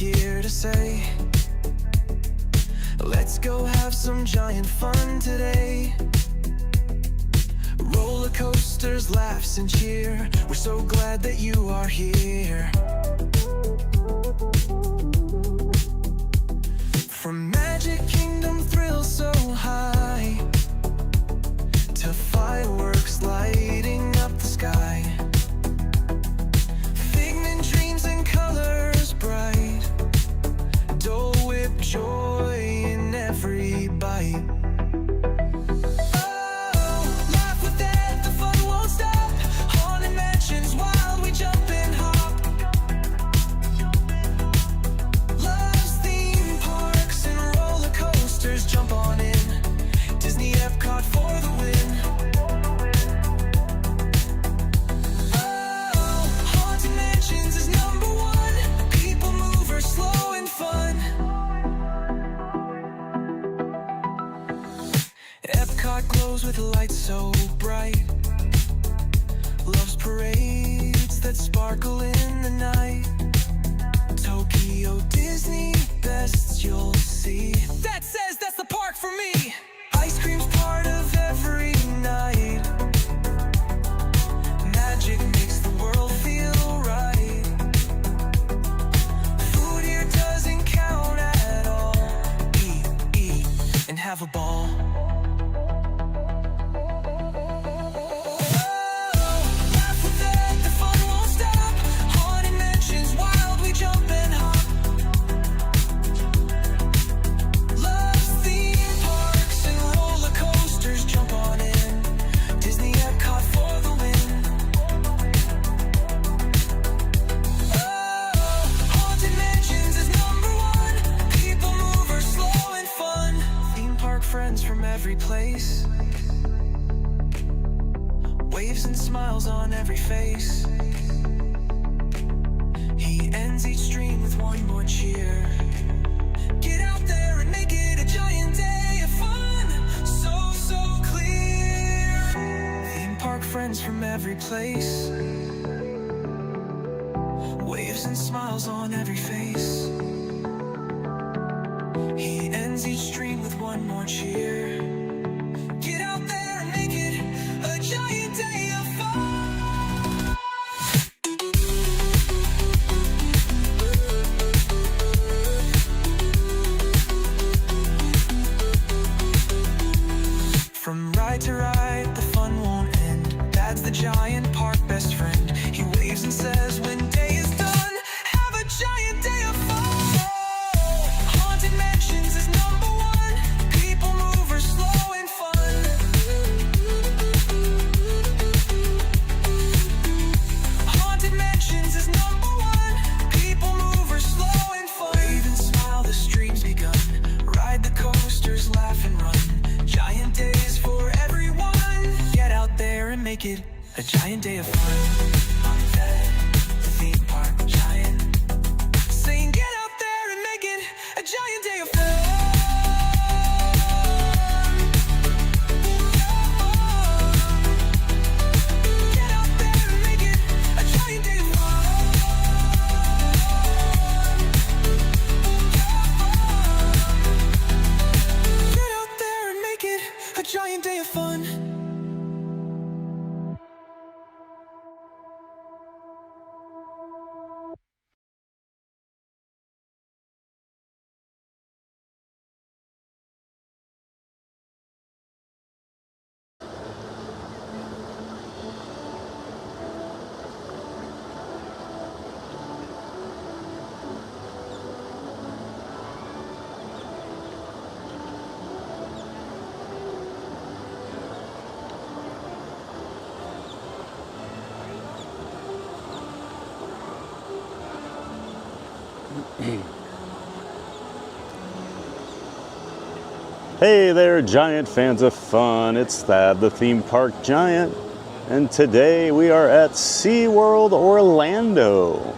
here to say, let's go have some giant fun today. Roller coasters, laughs and cheer, we're so glad that you are here. From Magic Kingdom thrills so high to fireworks lighting up the sky, figment dreams and colors bright, Dole Whip joy in every bite. Oh, laugh with that, the fun won't stop. Haunted mansions, wild, we jump and hop. Loves theme parks and roller coasters, jump on in. Disney Epcot for the win. Slow and fun. Epcot glows with lights so bright, loves parades that sparkle in the night. Tokyo Disney, best you'll see. That says that's the park for me. Ice cream's part of every night. Magic makes the world feel right. Have a ball. Oh, laugh with that, the fun won't stop. Haunted mansions, wild, we jump and hop. Loves theme parks and roller coasters, jump on in. Disney Epcot for the win. Oh, haunted mansions is #1. People mover, slow and fun. Park friends from every place, waves and smiles on every face. He ends each stream with one more cheer. Get out there and make it a giant day of fun, so clear. Theme park friends from every place, waves and smiles on every face. He ends each stream with one more cheer. Get out there and make it a giant day of fun. From ride to ride, the fun won't end. Dad's the giant park best friend. He waves and says when day is done, have a giant day of fun. Mansions is #1. People mover, slow and fun. Haunted mansions is #1. People mover, slow and fun. Wave and smile, the stream's begun. Ride the coasters, laugh and run. Giant days for everyone. Get out there and make it a giant day of fun. I'm Ted, the theme park giant, saying get out there and make it a giant day of fun. Get out there and make it a giant day of fun. Get out there and make it a giant day of fun. Hey there, giant fans of fun. It's Thad, the theme park giant, and today we are at SeaWorld Orlando.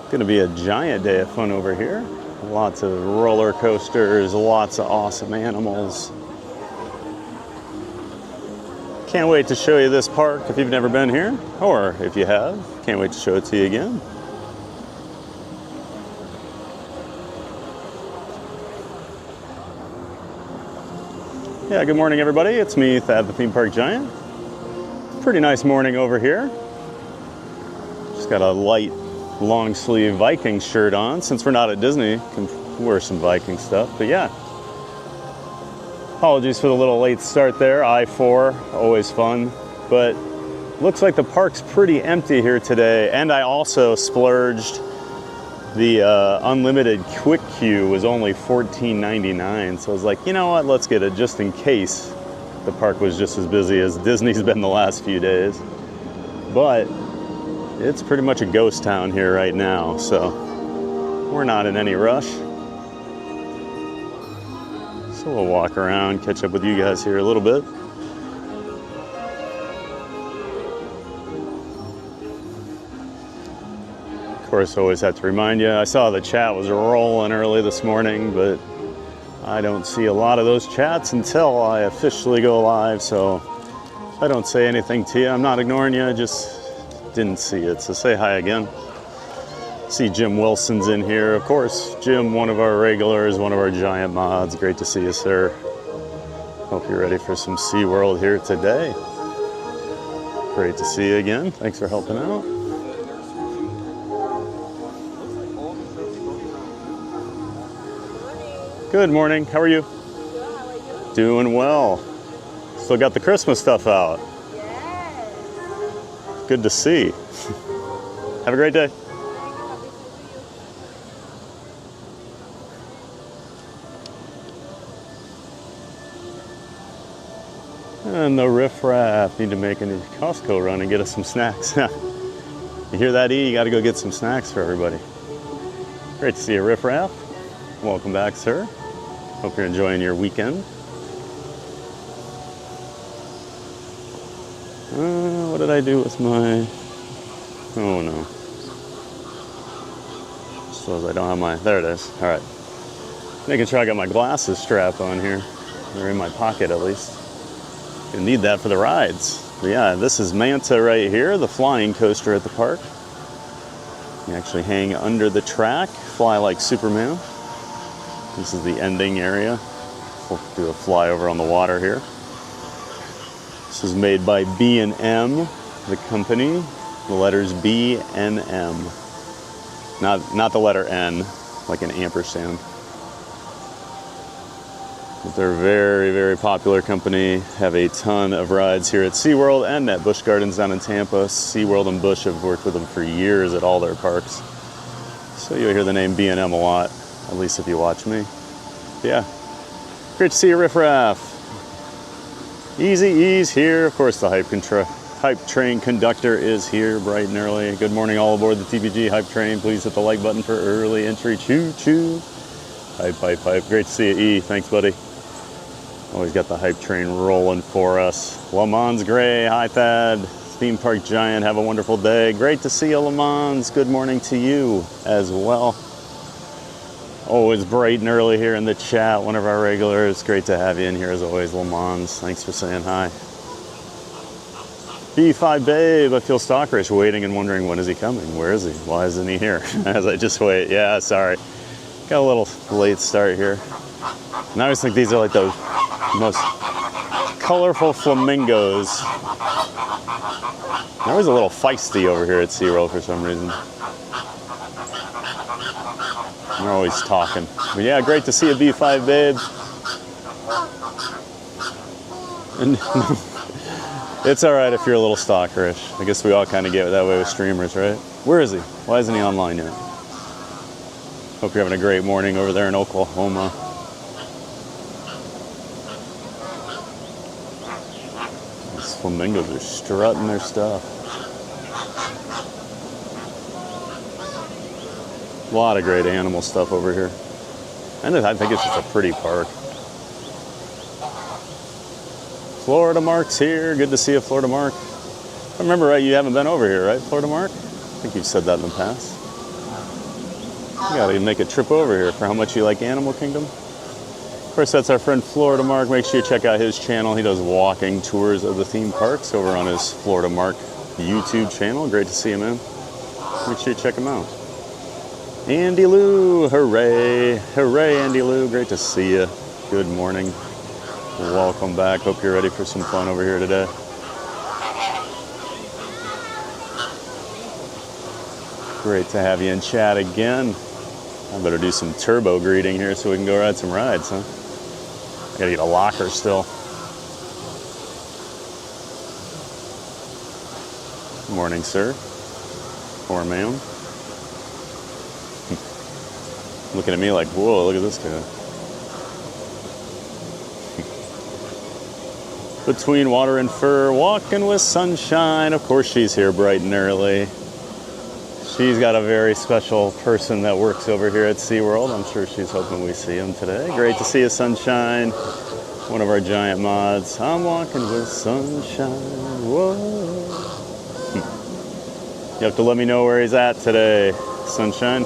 Gonna be a giant day of fun over here. Lots of roller coasters, lots of awesome animals. Can't wait to show you this park if you've never been here, or if you have, can't wait to show it to you again. Yeah, good morning everybody. It's me, Thad the Theme Park Giant. Pretty nice morning over here. Just got a light long sleeve Viking shirt on. Since we're not at Disney, can wear some Viking stuff. But yeah, apologies for the little late start there. I-4, always fun. But looks like the park's pretty empty here today. And I also splurged. The unlimited quick queue was only $14.99, so I was like, you know what, let's get it just in case the park was just as busy as Disney's been the last few days. But it's pretty much a ghost town here right now, so we're not in any rush. So we'll walk around, catch up with you guys here a little bit. Of course, always have to remind you, I saw the chat was rolling early this morning, but I don't see a lot of those chats until I officially go live, so if I don't say anything to you, I'm not ignoring you, I just didn't see it, so say hi again. See Jim Wilson's in here, of course. Jim, one of our regulars, one of our giant mods. Great to see you, sir. Hope you're ready for some SeaWorld here today. Great to see you again. Thanks for helping out. Good morning. How are you? Good. How are you? Doing well. Still got the Christmas stuff out. Yes. Good to see. Have a great day. And the riffraff need to make a Costco run and get us some snacks. You hear that, E? You got to go get some snacks for everybody. Great to see you, riffraff. Welcome back, sir. Hope you're enjoying your weekend. What did I do with my... Oh no. Suppose I don't have my... There it is. All right. Making sure I got my glasses strapped on here. They're in my pocket at least. Gonna need that for the rides. But yeah, this is Manta right here, the flying coaster at the park. You actually hang under the track, fly like Superman. This is the ending area. We'll do a flyover on the water here. This is made by B&M, the company. The letters B and M. Not the letter N, like an ampersand. But they're a very, very popular company. Have a ton of rides here at SeaWorld and at Busch Gardens down in Tampa. SeaWorld and Busch have worked with them for years at all their parks. So you'll hear the name B&M a lot. At least if you watch me. Yeah. Great to see you, Riff Raff. Easy E's here. Of course, the hype train conductor is here bright and early. Good morning, all aboard the TPG hype train. Please hit the like button for early entry. Choo choo. Hype, hype, hype. Great to see you, E. Thanks, buddy. Always got the hype train rolling for us. Le Mans Gray. Hi, Thad. Theme Park Giant. Have a wonderful day. Great to see you, Le Mans. Good morning to you as well. Always bright and early here in the chat, one of our regulars. Great to have you in here as always, Le Mans. Thanks for saying hi. B5 Babe, I feel stalkerish waiting and wondering when is he coming? Where is he? Why isn't he here? As I just wait. Yeah, sorry. Got a little late start here. And I always think these are like the most colorful flamingos. They're always a little feisty over here at SeaWorld for some reason. They're always talking. But yeah, great to see you, B5 Babe. And it's all right if you're a little stalkerish. I guess we all kind of get that way with streamers, right? Where is he? Why isn't he online yet? Hope you're having a great morning over there in Oklahoma. These flamingos are strutting their stuff. A lot of great animal stuff over here. And I think it's just a pretty park. Florida Mark's here. Good to see you, Florida Mark. If I remember right, you haven't been over here, right, Florida Mark? I think you've said that in the past. You gotta make a trip over here for how much you like Animal Kingdom. Of course, that's our friend Florida Mark. Make sure you check out his channel. He does walking tours of the theme parks over on his Florida Mark YouTube channel. Great to see him, man. Make sure you check him out. Andy Lou, hooray. Hooray, Andy Lou. Great to see you. Good morning. Welcome back. Hope you're ready for some fun over here today. Great to have you in chat again. I better do some turbo greeting here so we can go ride some rides, huh? I gotta get a locker still. Good morning, sir. Or ma'am. Looking at me like, whoa, look at this guy. Between water and fur, walking with sunshine. Of course she's here bright and early. She's got a very special person that works over here at SeaWorld. I'm sure she's hoping we see him today. Great to see you, Sunshine. One of our giant mods. I'm walking with sunshine. Whoa. You have to let me know where he's at today, Sunshine.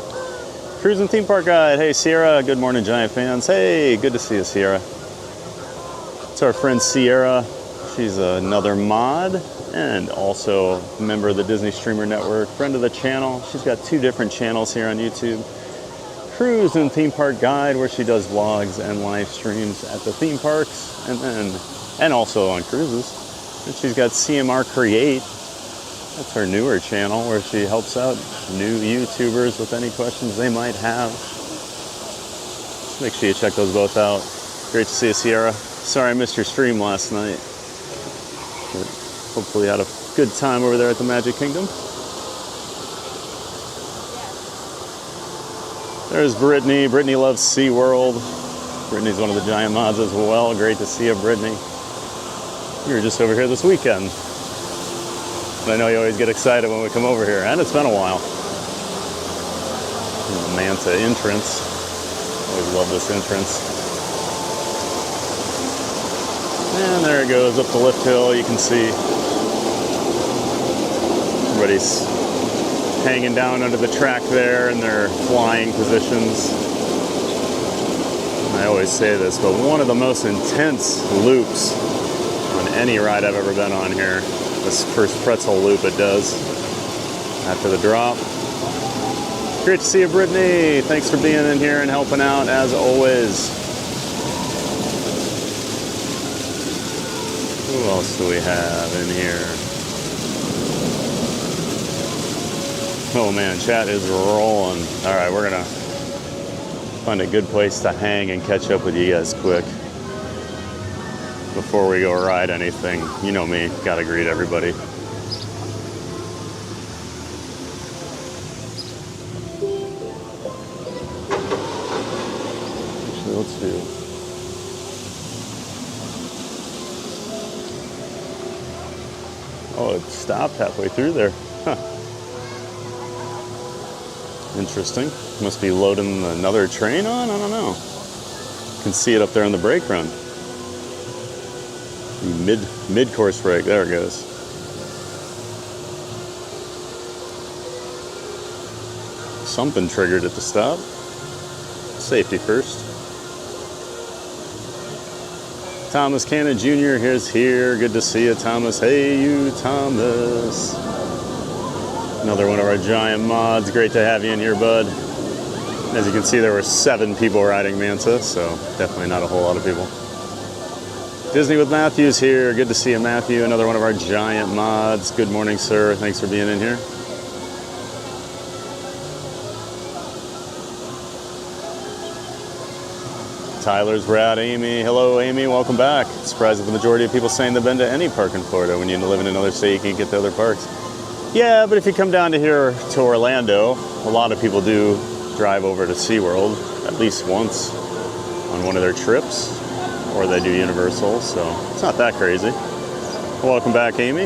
Cruising Theme Park Guide. Hey, Sierra. Good morning, Giant fans. Hey, good to see you, Sierra. It's our friend Sierra. She's another mod and also a member of the Disney Streamer Network, friend of the channel. She's got 2 different channels here on YouTube. Cruise and Theme Park Guide, where she does vlogs and live streams at the theme parks and also on cruises. And she's got CMR Create. That's her newer channel where she helps out new YouTubers with any questions they might have. Make sure you check those both out. Great to see you, Sierra. Sorry I missed your stream last night. But hopefully you had a good time over there at the Magic Kingdom. There's Brittany. Brittany loves SeaWorld. Brittany's one of the giant mods as well. Great to see you, Brittany. You were just over here this weekend. And I know you always get excited when we come over here, and it's been a while. The Manta entrance. Always love this entrance. And there it goes up the lift hill. You can see everybody's hanging down under the track there in their flying positions. I always say this, but one of the most intense loops on any ride I've ever been on here. This first pretzel loop it does after the drop. Great to see you, Brittany. Thanks for being in here and helping out as always. Who else do we have in here? Oh man, chat is rolling. All right, we're gonna find a good place to hang and catch up with you guys quick before we go ride anything. You know me, gotta greet everybody. Actually, let's do. Oh, it stopped halfway through there. Huh. Interesting. Must be loading another train on? I don't know. You can see it up there on the brake run. Mid-course brake. There it goes. Something triggered it to stop. Safety first. Thomas Cannon Jr. is here. Good to see you, Thomas. Hey, you, Thomas. Another one of our giant mods. Great to have you in here, bud. As you can see, there were 7 people riding Manta, so definitely not a whole lot of people. Disney with Matthew's here. Good to see you, Matthew. Another one of our giant mods. Good morning, sir. Thanks for being in here. Tyler's Brad, Amy. Hello, Amy. Welcome back. Surprised at the majority of people saying they've been to any park in Florida. When you live in another state, you can't get to other parks. Yeah, but if you come down to here to Orlando, a lot of people do drive over to SeaWorld at least once on one of their trips, or they do Universal, so it's not that crazy. Welcome back, Amy.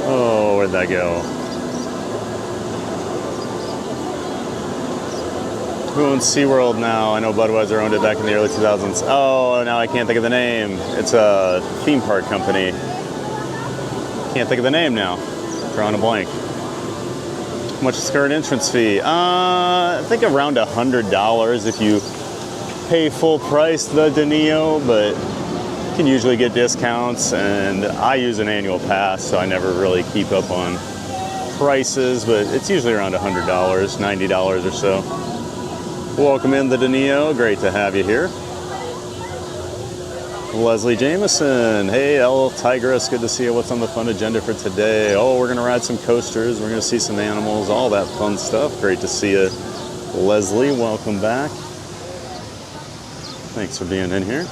Oh, where'd that go? Who owns SeaWorld now? I know Budweiser owned it back in the early 2000s. Oh, now I can't think of the name. It's a theme park company. Can't think of the name now. Drawing a blank. How much is the current entrance fee? I think around $100 if you pay full price the Denio, but you can usually get discounts, and I use an annual pass, so I never really keep up on prices, but it's usually around $100, $90 or so. Welcome in the Denio. Great to have you here. Leslie Jameson. Hey, El Tigress. Good to see you. What's on the fun agenda for today? Oh, we're going to ride some coasters. We're going to see some animals, all that fun stuff. Great to see you, Leslie. Welcome back. Thanks for being in here.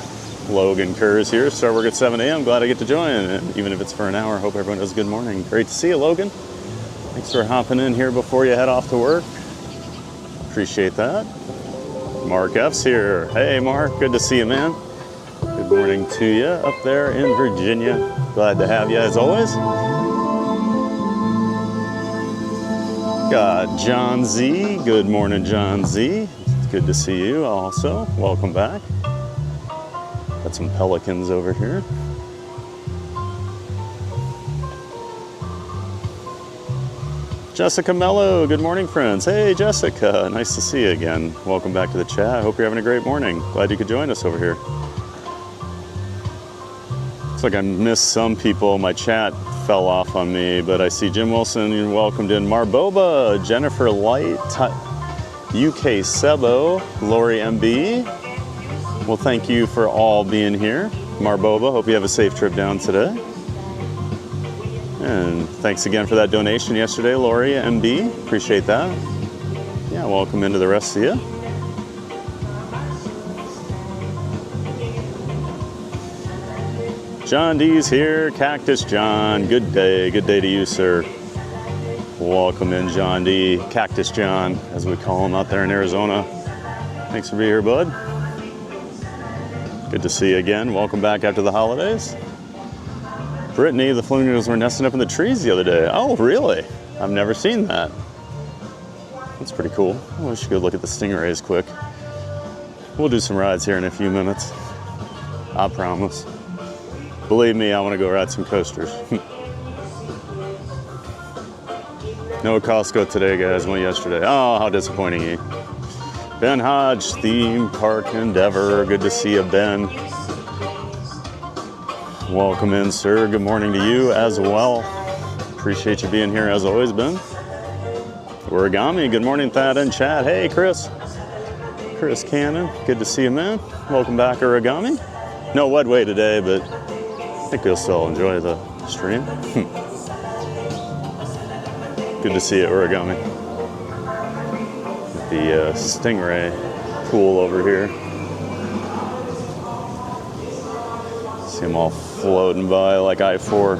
Logan Kerr is here. Start work at 7 a.m. Glad I get to join. And even if it's for an hour, hope everyone has a good morning. Great to see you, Logan. Thanks for hopping in here before you head off to work. Appreciate that. Mark F's here. Hey, Mark. Good to see you, man. Good morning to you up there in Virginia. Glad to have you as always. Got John Z. Good morning, John Z. It's good to see you also. Welcome back. Got some pelicans over here. Jessica Mello, good morning, friends. Hey, Jessica, nice to see you again. Welcome back to the chat. I hope you're having a great morning. Glad you could join us over here. Looks like I missed some people. My chat fell off on me, but I see Jim Wilson, you're welcomed in. Marboba, Jennifer Light, UK Sebo, Lori MB. Well, thank you for all being here. Marboba, hope you have a safe trip down today. And thanks again for that donation yesterday, Lori MB. Appreciate that. Yeah, welcome into the rest of you. John D's here, Cactus John. Good day to you, sir. Welcome in, John D. Cactus John, as we call him out there in Arizona. Thanks for being here, bud. Good to see you again. Welcome back after the holidays. Brittany, the flamingos were nesting up in the trees the other day. Oh, really? I've never seen that. That's pretty cool. I wish you could look at the stingrays quick. We'll do some rides here in a few minutes. I promise. Believe me, I want to go ride some coasters. No Costco today, guys. Went yesterday. Oh, how disappointing you. Ben Hodge, Theme Park Endeavor. Good to see you, Ben. Welcome in, sir. Good morning to you as well. Appreciate you being here as always, Ben. Origami, good morning, Thad and Chad. Hey, Chris. Chris Cannon, good to see you, man. Welcome back, Origami. No wet way today, but I think you'll still enjoy the stream. Good to see you, Origami. The stingray pool over here. See them all floating by like I-4.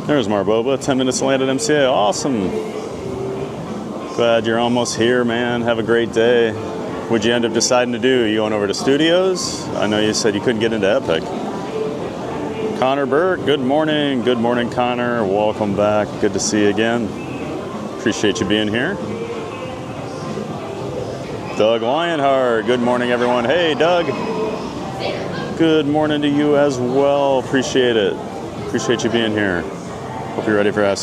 There's Marboba, 10 minutes to land at MCA. Awesome. Glad you're almost here, man. Have a great day. What'd you end up deciding to do? You going over to Studios? I know you said you couldn't get into Epic. Connor Burke, good morning. Good morning, Connor. Welcome back. Good to see you again. Appreciate you being here. Doug Lionheart, good morning, everyone. Hey, Doug. Good morning to you as well. Appreciate it. Appreciate you being here. Hope you're ready for a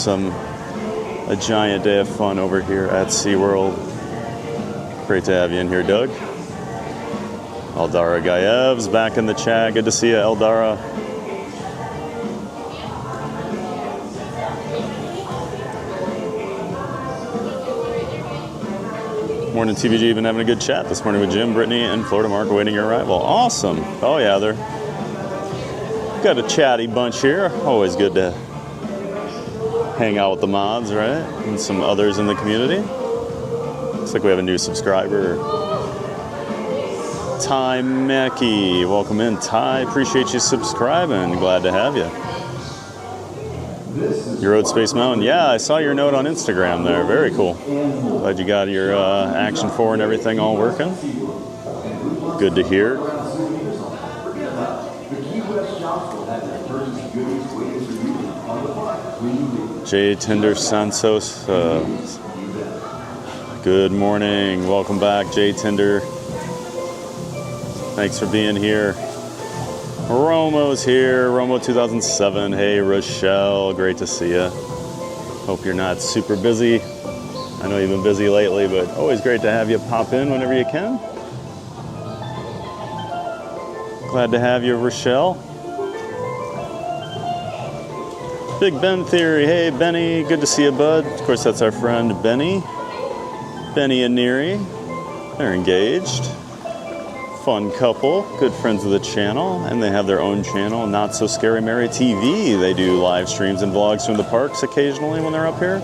giant day of fun over here at SeaWorld. Great to have you in here, Doug. Eldara Gayev's back in the chat. Good to see you, Eldara. Morning, TVG. Been having a good chat this morning with Jim, Brittany, and Florida Mark awaiting your arrival. Awesome. Oh, yeah, they're got a chatty bunch here. Always good to hang out with the mods, right? And some others in the community. Looks like we have a new subscriber. Ty Mackey. Welcome in, Ty. Appreciate you subscribing. Glad to have you. You rode Space Mountain? Yeah, I saw your note on Instagram there. Very cool. Glad you got your Action 4 and everything all working. Good to hear. Jay Tinder Santos. Good morning. Welcome back, Jay Tinder. Thanks for being here. Romo's here, Romo 2007. Hey, Rochelle, great to see you. Hope you're not super busy. I know you've been busy lately, but always great to have you pop in whenever you can. Glad to have you, Rochelle. Big Ben Theory. Hey, Benny. Good to see you, bud. Of course, that's our friend Benny. Benny and Neri. They're engaged. Fun couple. Good friends of the channel. And they have their own channel, Not So Scary Mary TV. They do live streams and vlogs from the parks occasionally when they're up here.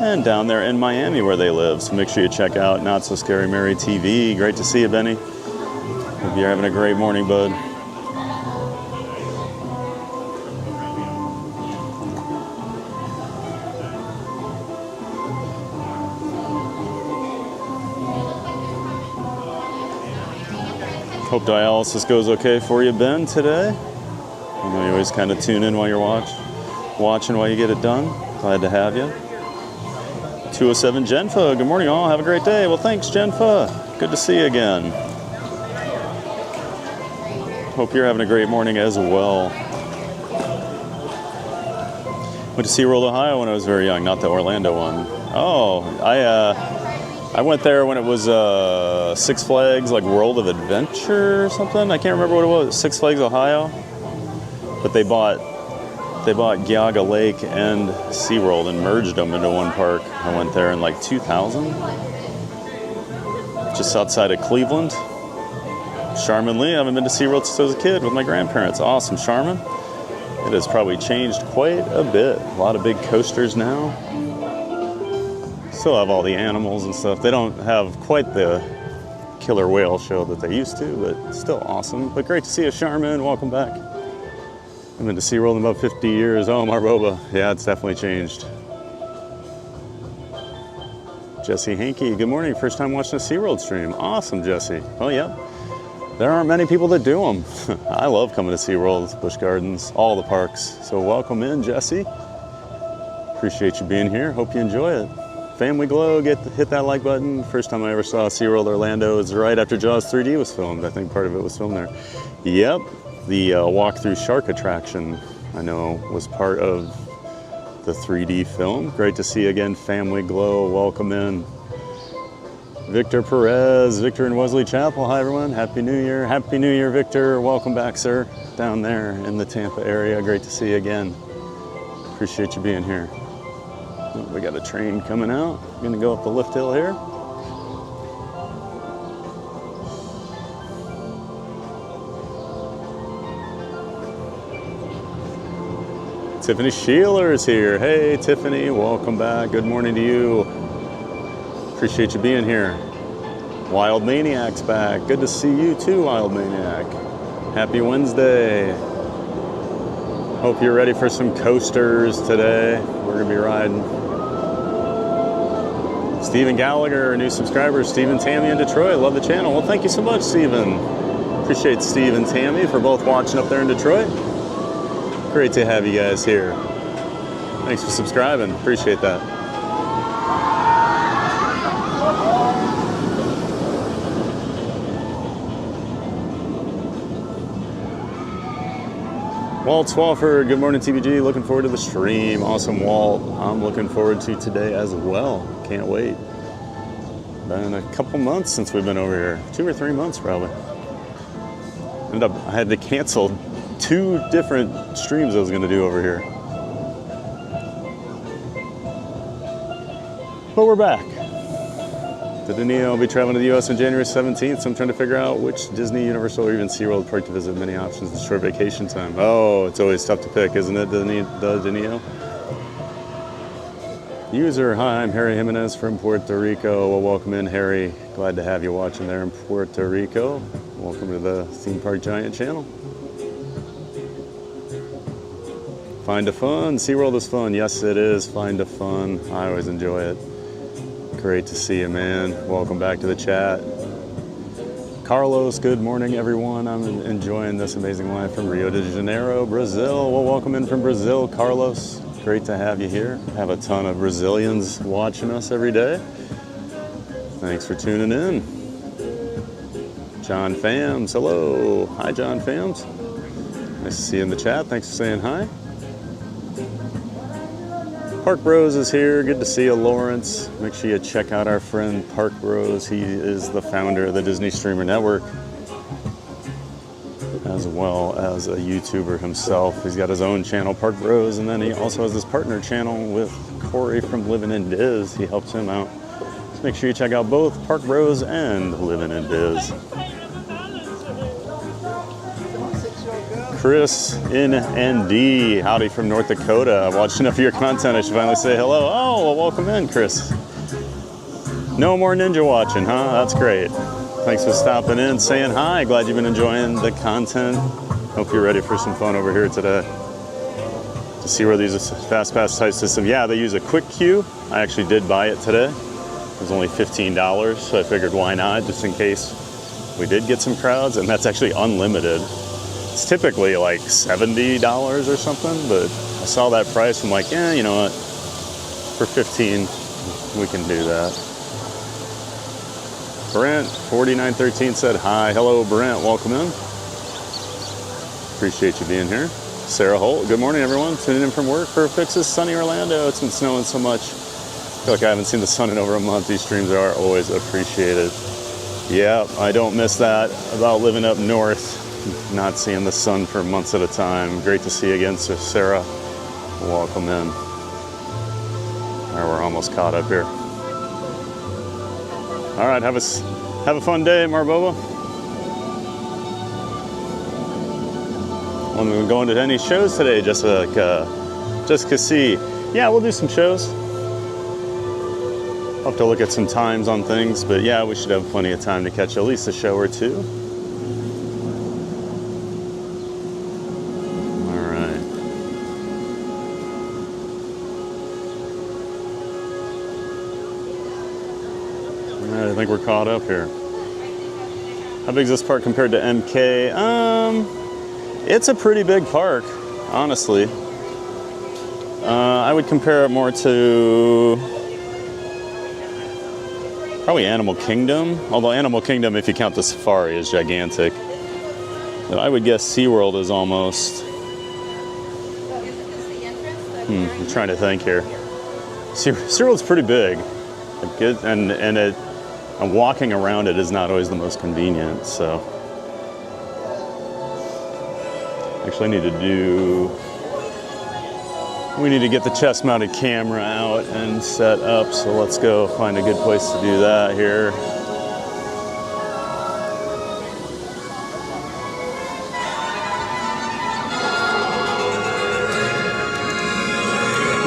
And down there in Miami where they live. So make sure you check out Not So Scary Mary TV. Great to see you, Benny. Hope you're having a great morning, bud. Hope dialysis goes okay for you, Ben, today. I know you always kind of tune in while you're watching while you get it done. Glad to have you. 207 Jenfa, good morning all, have a great day. Well, thanks Jenfa, good to see you again. Hope you're having a great morning as well. Went to SeaWorld, Ohio when I was very young, not the Orlando one. Oh, I went there when it was Six Flags, like World of Adventure or something. I can't remember what it was. Six Flags, Ohio. But they bought Geauga Lake and SeaWorld and merged them into one park. I went there in like 2000, just outside of Cleveland. Charmin Lee, I haven't been to SeaWorld since I was a kid with my grandparents. Awesome, Charmin. It has probably changed quite a bit. A lot of big coasters now. Still have all the animals and stuff. They don't have quite the killer whale show that they used to, but still awesome. But great to see you, Charmin. Welcome back. I've been to SeaWorld in about 50 years. Oh, Marboba. Yeah, it's definitely changed. Jesse Hankey, good morning. First time watching a SeaWorld stream. Awesome, Jesse. Oh, yeah. There aren't many people that do them. I love coming to SeaWorld, Busch Gardens, all the parks. So welcome in, Jesse. Appreciate you being here. Hope you enjoy it. Family Glow, hit that like button. First time I ever saw SeaWorld Orlando was right after Jaws 3D was filmed. I think part of it was filmed there. Yep, the walk-through shark attraction, I know, was part of the 3D film. Great to see you again, Family Glow. Welcome in. Victor Perez, Victor in Wesley Chapel. Hi, everyone. Happy New Year. Happy New Year, Victor. Welcome back, sir, down there in the Tampa area. Great to see you again. Appreciate you being here. We got a train coming out. I'm gonna go up the lift hill here. Tiffany Sheeler is here. Hey, Tiffany, welcome back. Good morning to you. Appreciate you being here. Wild Maniac's back. Good to see you too, Wild Maniac. Happy Wednesday. Hope you're ready for some coasters today. We're gonna be riding. Stephen Gallagher, new subscriber. Stephen Tammy in Detroit. Love the channel. Well, thank you so much, Stephen. Appreciate Steve and Tammy for both watching up there in Detroit. Great to have you guys here. Thanks for subscribing. Appreciate that. Walt Swafford, good morning TBG, looking forward to the stream. Awesome, Walt. I'm looking forward to today as well. Can't wait. Been a couple months since we've been over here. 2 or 3 months probably. I had to cancel 2 different streams I was gonna do over here. But we're back. The Danilo will be traveling to the US on January 17th, so I'm trying to figure out which Disney, Universal, or even SeaWorld park to visit. Many options in short vacation time. Oh, it's always tough to pick, isn't it, the Danilo? User, hi, I'm Harry Jimenez from Puerto Rico. Well, welcome in, Harry. Glad to have you watching there in Puerto Rico. Welcome to the Theme Park Giant channel. Find a Fun. SeaWorld is fun. Yes, it is. Find a Fun. I always enjoy it. Great to see you, man. Welcome back to the chat. Carlos, good morning, everyone. I'm enjoying this amazing life from Rio de Janeiro, Brazil. Well, welcome in from Brazil, Carlos. Great to have you here. Have a ton of Brazilians watching us every day. Thanks for tuning in. John Fams, hello. Hi, John Fams. Nice to see you in the chat. Thanks for saying hi. Park Bros is here. Good to see you, Lawrence. Make sure you check out our friend Park Bros. He is the founder of the Disney Streamer Network. as well as a YouTuber himself. He's got his own channel, Park Bros, and then he also has this partner channel with Corey from Living in Biz. He helps him out. So make sure you check out both Park Bros and Living in Biz. Chris in ND, howdy from North Dakota. I watched enough of your content, I should finally say hello. Oh, well, welcome in, Chris. No more ninja watching, huh? That's great. Thanks for stopping in, saying hi. Glad you've been enjoying the content. Hope you're ready for some fun over here today. To see where these fast pass type system, yeah, they use a quick queue. I actually did buy it today. It was only $15, so I figured why not, just in case we did get some crowds, and that's actually unlimited. It's typically like $70 or something, but I saw that price. I'm like, yeah, you know what? For $15, we can do that. Brent 4913 said hi. Hello, Brent. Welcome in. Appreciate you being here. Sarah Holt. Good morning, everyone. Tuning in from work for Fix's sunny Orlando. It's been snowing so much. I feel like I haven't seen the sun in over a month. These streams are always appreciated. Yeah, I don't miss that about living up north. Not seeing the sun for months at a time. Great to see you again, so Sarah. Welcome in. All right, we're almost caught up here. All right, have a fun day, Marboba. When we're going to any shows today, just to see. Yeah, we'll do some shows. I'll have to look at some times on things, but yeah, we should have plenty of time to catch at least a show or two. I think we're caught up here. How big is this park compared to MK? It's a pretty big park, honestly. I would compare it more to probably Animal Kingdom. Although Animal Kingdom, if you count the safari, is gigantic. But I would guess SeaWorld is almost... I'm trying to think here. SeaWorld's pretty big. Good, and walking around it is not always the most convenient, so. Actually, we need to get the chest-mounted camera out and set up, so let's go find a good place to do that here.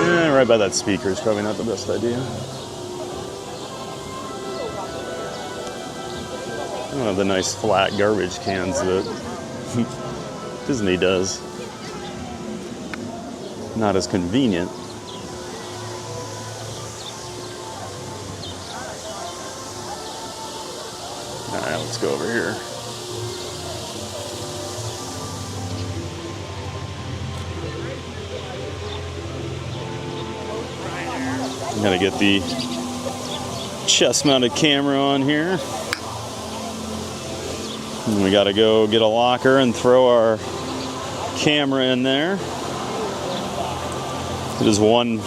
Yeah, right by that speaker is probably not the best idea. I don't have the nice flat garbage cans that Disney does. Not as convenient. All right, let's go over here. I'm gonna get the chest-mounted camera on here. And we gotta go get a locker and throw our camera in there. There's one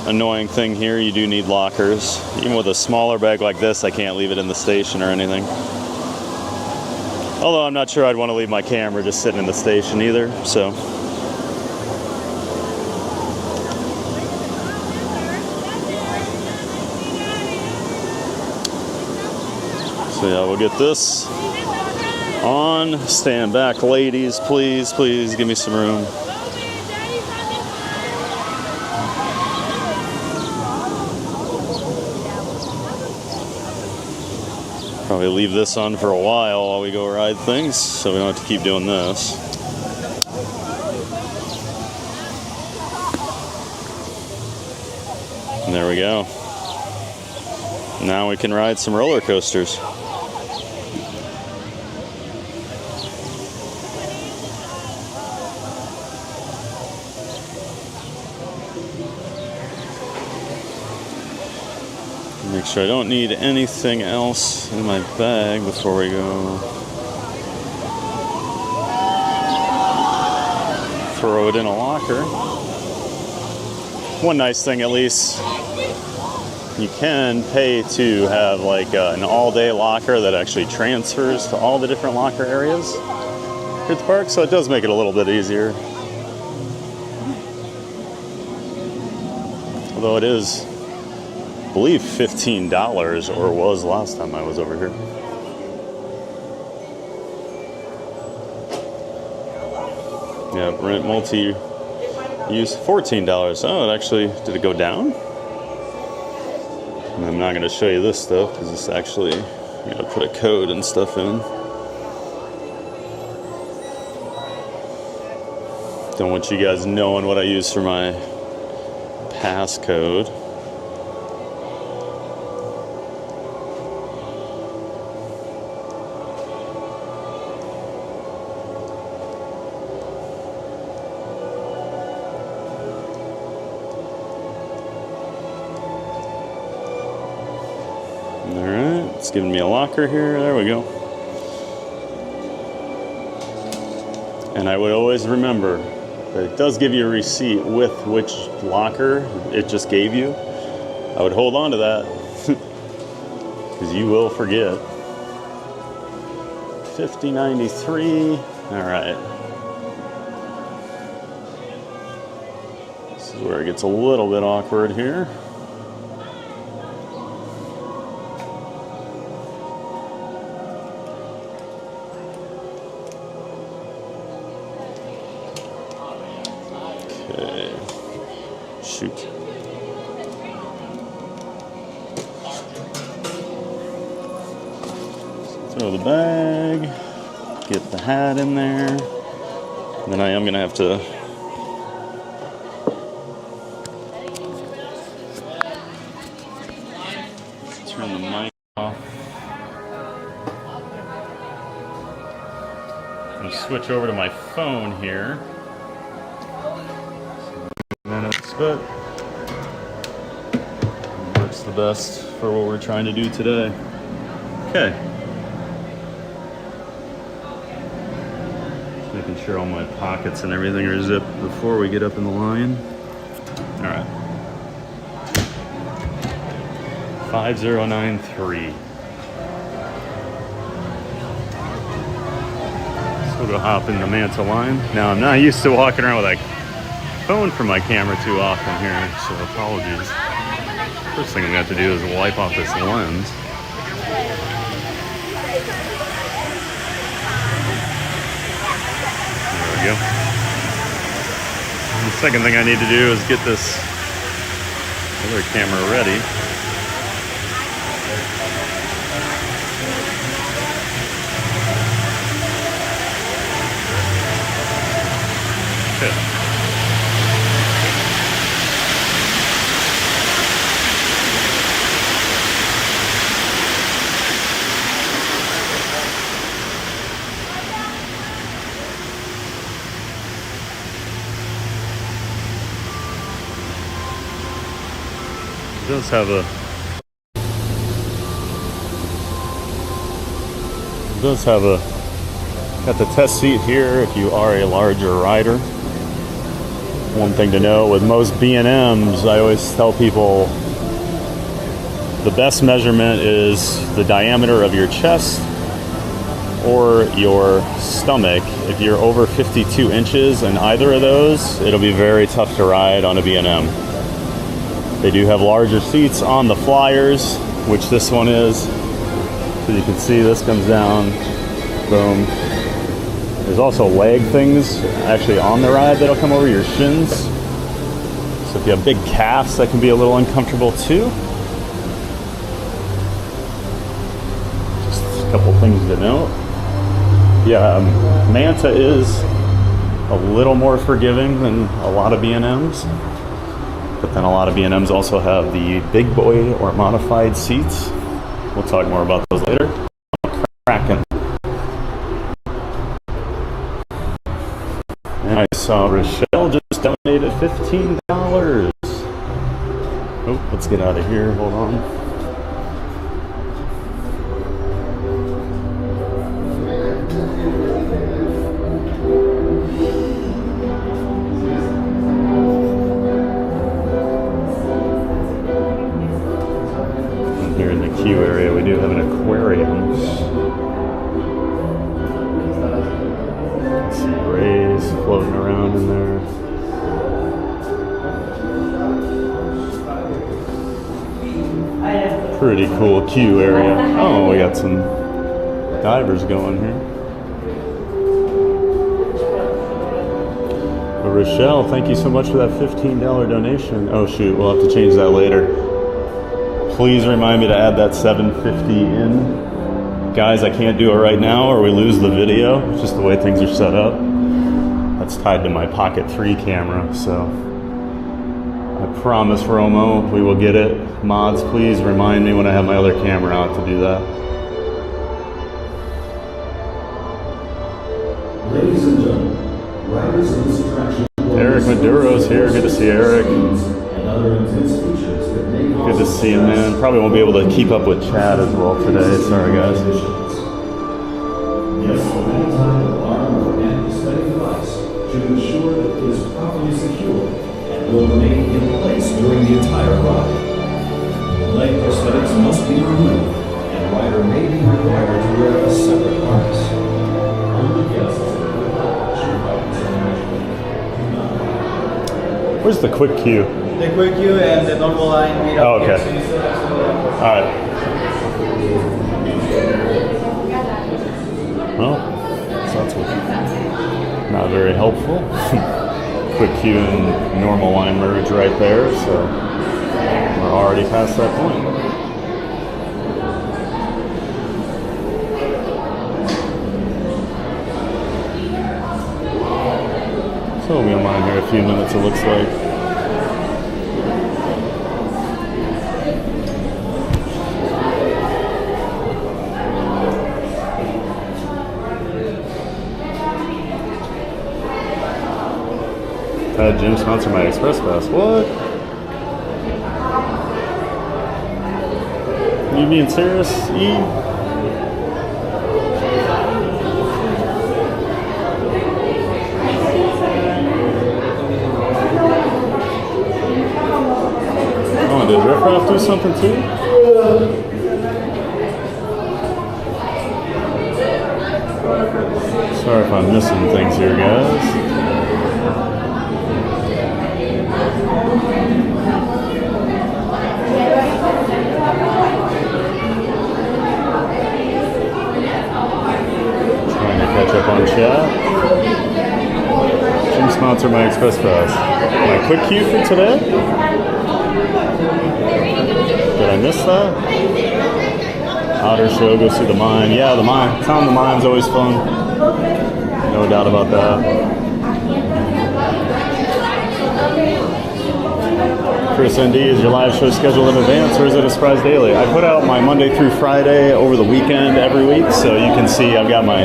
annoying thing here, you do need lockers. Even with a smaller bag like this, I can't leave it in the station or anything. Although I'm not sure I'd want to leave my camera just sitting in the station either, so. So yeah, we'll get this on. Stand back, ladies, please, please give me some room. Probably leave this on for a while we go ride things, so we don't have to keep doing this. And there we go. Now we can ride some roller coasters. Make sure I don't need anything else in my bag before we go. Throw it in a locker. One nice thing at least, you can pay to have like an all-day locker that actually transfers to all the different locker areas. here at the park, so it does make it a little bit easier. Although it is, I believe, $15, or was last time I was over here. Yeah, rent multi-use, $14. Oh, it actually, did it go down? And I'm not going to show you this stuff because it's actually, you gotta put a code and stuff in. Don't want you guys knowing what I use for my passcode. Alright, it's giving me a locker here. There we go. And I would always remember that it does give you a receipt with which locker it just gave you. I would hold on to that because you will forget. $50.93. Alright. This is where it gets a little bit awkward here. Shoot. Throw the bag, get the hat in there, and then I am going to have to turn the mic off. I'm going to switch over to my phone here. Minutes, but it works the best for what we're trying to do today. Okay. Just making sure all my pockets and everything are zipped before we get up in the line. All right. 5093. So we'll hop in the Manta line. Now I'm not used to walking around with a phone for my camera too often here, so apologies. First thing I'm going to have to do is wipe off this lens. There we go. And the second thing I need to do is get this other camera ready. Okay. Got the test seat here if you are a larger rider. One thing to know with most B&Ms, I always tell people the best measurement is the diameter of your chest or your stomach. If you're over 52 inches in either of those, it'll be very tough to ride on a B&M. They do have larger seats on the flyers, which this one is. So you can see this comes down, boom. There's also leg things actually on the ride that'll come over your shins. So if you have big calves, that can be a little uncomfortable too. Just a couple things to note. Yeah, Manta is a little more forgiving than a lot of B&Ms. But then a lot of B&Ms also have the big boy or modified seats. We'll talk more about those later. Kraken. And I saw Rochelle just donated $15. Oh, let's get out of here. Hold on. Here in the queue area, we do have an aquarium. Pretty cool queue area. Oh, we got some divers going here. But Rochelle, thank you so much for that $15 donation. Oh shoot, we'll have to change that later. Please remind me to add that $7.50 in. Guys, I can't do it right now or we lose the video. It's just the way things are set up. That's tied to my Pocket 3 camera, so I promise, Romo, we will get it. Mods, please remind me when I have my other camera out to do that. Ladies and gentlemen, riders of this attraction. Eric Maduro's here. Good to see Eric. And other intense features that may Good to see him, man. Probably won't be able to keep up with Chad as well today. Sorry, guys. Yes, the anytime alarm or anti-static device should ensure that it is properly secured and will remain in place during the entire ride. Leg prosthetics must be removed, and rider may be required to wear a separate harness. Only guests should Where's the quick queue? The quick queue and the normal line without Oh, okay. exits. All right. Well, so that's not very helpful. Quick queue and normal line merge right there, so we're already past that point. So we'll be online here in a few minutes, it looks like. Had Jim sponsor my Express Pass. What? You being serious, E? Oh, did Riff Raff do something too? Sorry if I'm missing things here, guys. Catch up on chat. Jim sponsor my Express Pass. My quick queue for today? Did I miss that? Otter Show, go see the mine. Yeah, the mine. Tom, the mine's always fun. No doubt about that. Chris ND, is your live show scheduled in advance or is it a surprise daily? I put out my Monday through Friday over the weekend every week, so you can see I've got my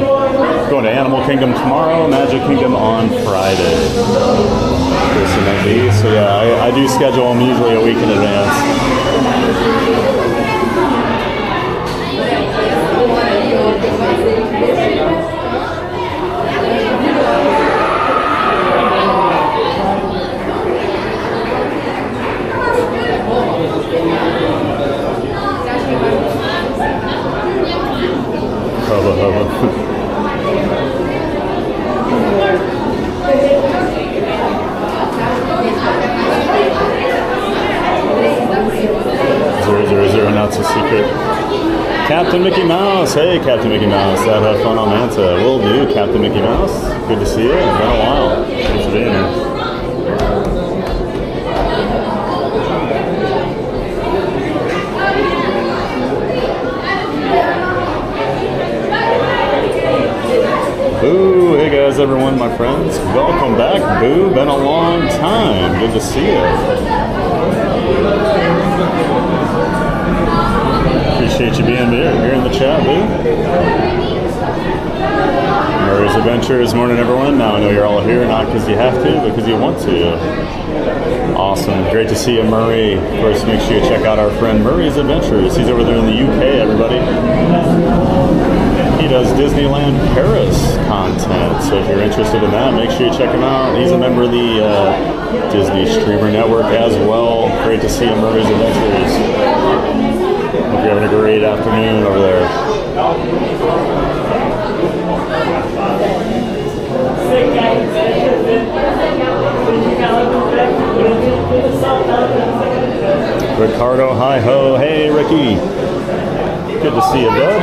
going to Animal Kingdom tomorrow, Magic Kingdom on Friday. Chris ND, so yeah, I do schedule them usually a week in advance. Hubba hubba. Zero, not so secret. Captain Mickey Mouse. Hey, Captain Mickey Mouse. That had fun on Manta. Will do, Captain Mickey Mouse. Good to see you. It's been a while. Thanks for being here. Boo! Hey guys, everyone, my friends. Welcome back, Boo. Been a long time. Good to see you. Appreciate you being here in the chat, Boo. Murray's Adventures. Morning, everyone. Now I know you're all here, not because you have to, but because you want to. Awesome. Great to see you, Murray. Of course, make sure you check out our friend Murray's Adventures. He's over there in the UK, everybody. He does Disneyland Paris content, so if you're interested in that, make sure you check him out. He's a member of the Disney Streamer Network as well. Great to see him, Murray's Adventures. Hope you're having a great afternoon over there. Ricardo, hi ho. Hey, Ricky. Good to see you, bud.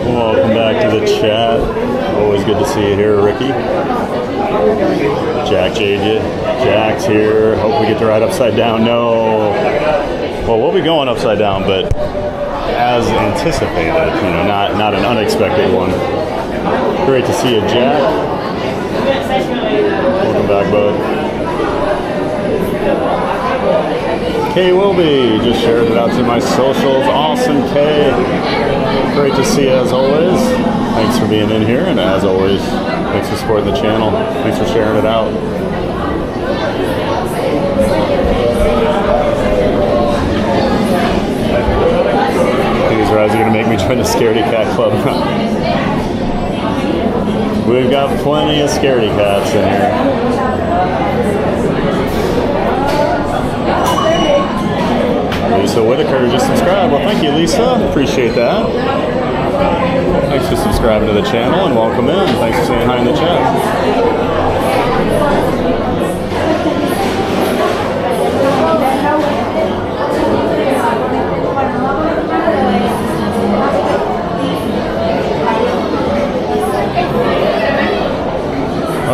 Welcome back to the chat. Always good to see you here, Ricky. Jack JJ. Jack's here. Hope we get to ride upside down. No. Well, we'll be going upside down, but as anticipated, you know, not an unexpected one. Great to see you, Jack. Welcome back, bud. Kay Wilby just shared it out to my socials. Awesome, Kay. Great to see you as always. Thanks for being in here, and as always, thanks for supporting the channel. Thanks for sharing it out. These rides are going to make me join the Scaredy Cat Club. We've got plenty of scaredy cats in here. Lisa Whitaker just subscribed. Well, thank you, Lisa. Appreciate that. Thanks for subscribing to the channel and welcome in. Thanks for saying hi in the chat.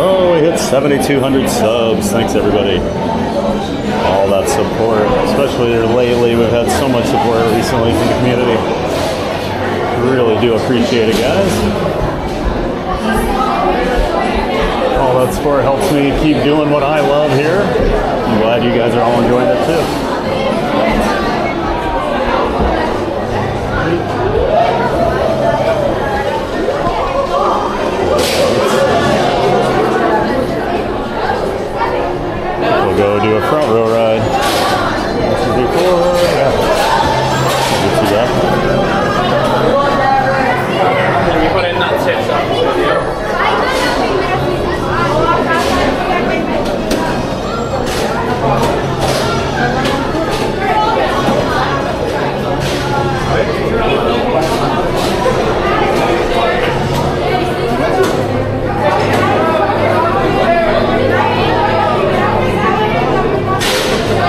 Oh, we hit 7,200 subs. Thanks, everybody. All that support, especially lately. We've had so much support recently from the community. Really do appreciate it, guys. All that support helps me keep doing what I love here. I'm glad you guys are all enjoying it too. We'll go do a front row ride. This is before, yeah. Get you that.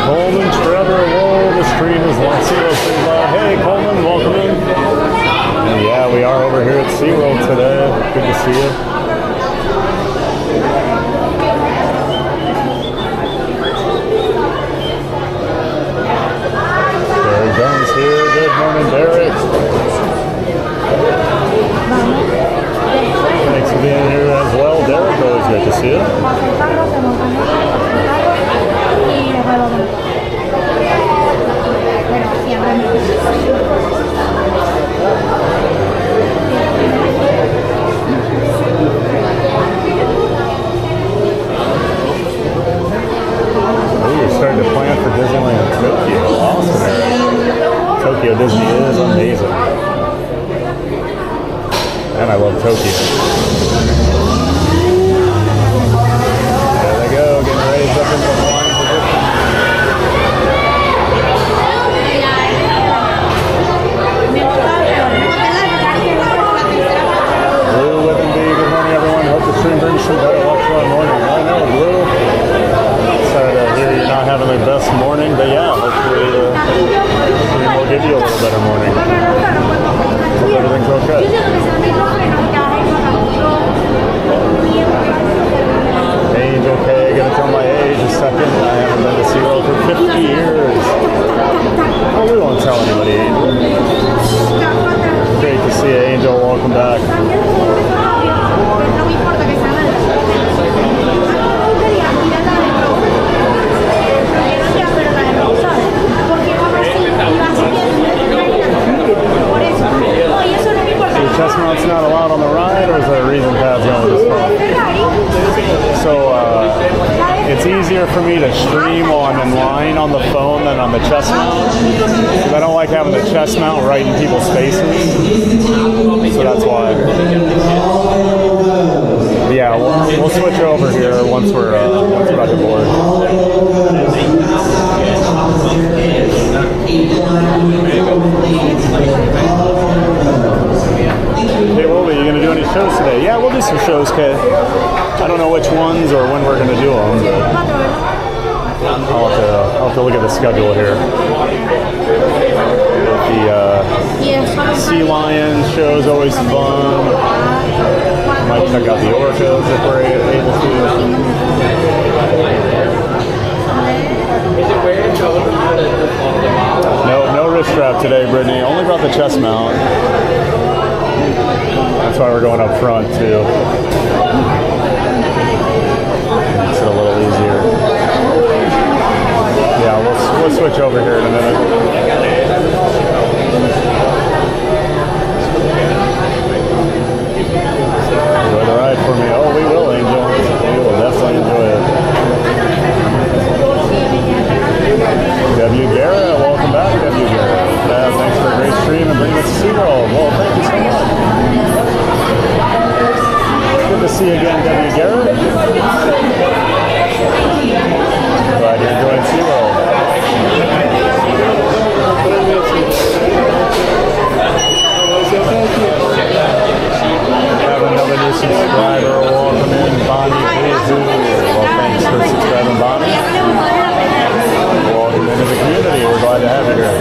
Coleman, Trevor, whoa, the stream is long. Hey, Coleman, welcome in. And yeah, we are over here at SeaWorld today. Good to see you. Derek Jones here. Good morning, Derek. Thanks for being here as well, Derek. Always great to see you. Ooh, we're starting to plan for Disneyland Tokyo. Awesome. Tokyo Disney is amazing. And I love Tokyo. There they go, getting ready to jump into the flying position. Blue with and B, good morning everyone. Hope the stream brings some better luck for our morning. I know, Blue. Sorry to hear you're not having the best morning, but yeah, hopefully the stream will give you a little better morning. Hope everything's okay. Age okay, gonna tell my age a second. I haven't been to SeaWorld for 50 years. Oh, we won't tell anybody, Angel. Great to see you, Angel. Welcome back. So the chest mount's not allowed on the ride, or is there a reason Pat's going this far? So it's easier for me to stream while I'm in line on the phone than on the chest mount, because I don't like having the chest mount right in people's faces. So that's why. But yeah, we'll switch over here once we're on the board. Hey, Wilby, you gonna do any shows today? Yeah, we'll do some shows, Kay. I don't know which ones or when we're gonna do them, but I'll have to to look at the schedule here. The sea lion show is always fun. Might check out the orcas if we're able to. No wrist strap today, Brittany. Only brought the chest mount. That's why we're going up front too. Makes it a little easier. Yeah, we'll switch over here in a minute. Enjoy the ride for me. Oh, we will, Angel. We will definitely enjoy it. W. Garrett, welcome back, W. Garrett. Thanks for a great stream and bringing us to SeaWorld. Well, thank you so much. Good to see you again, W. Garrett. Glad you're enjoying SeaWorld. Have another new subscriber. Welcome in, Bonnie. Well, thanks for subscribing, Bonnie. Welcome into the community. We're glad to have you here.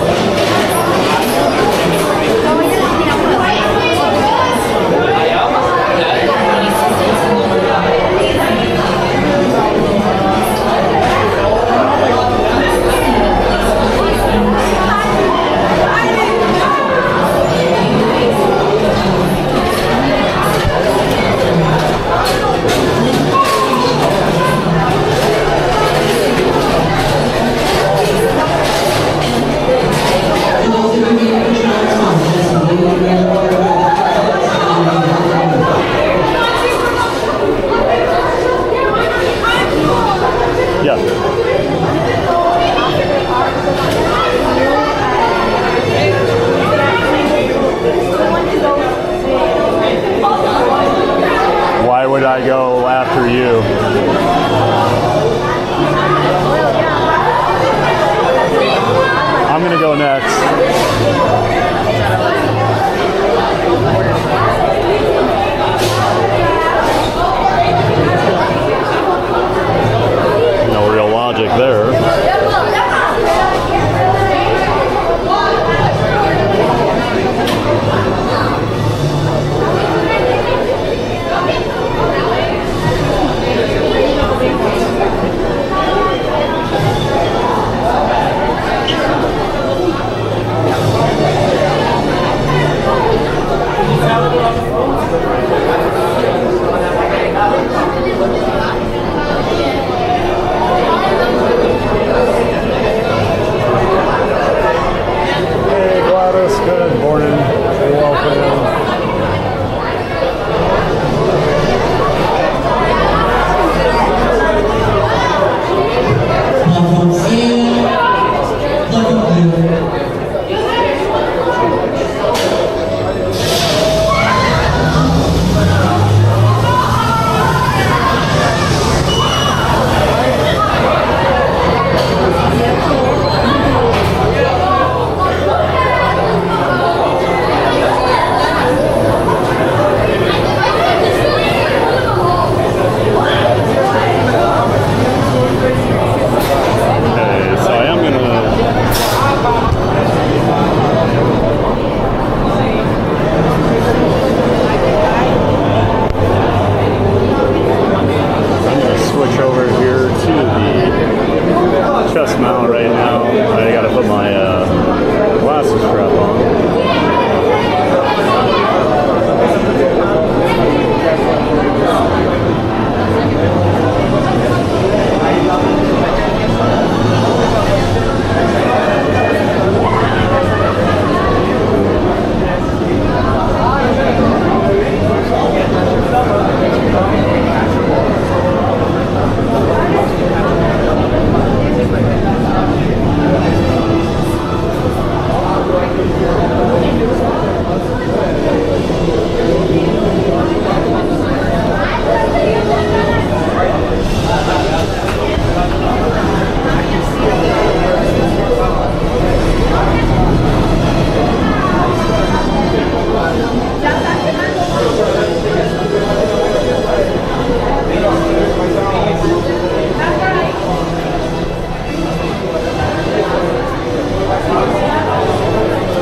Why would I go after you? I'm gonna go next. No real logic there. Good morning. Welcome.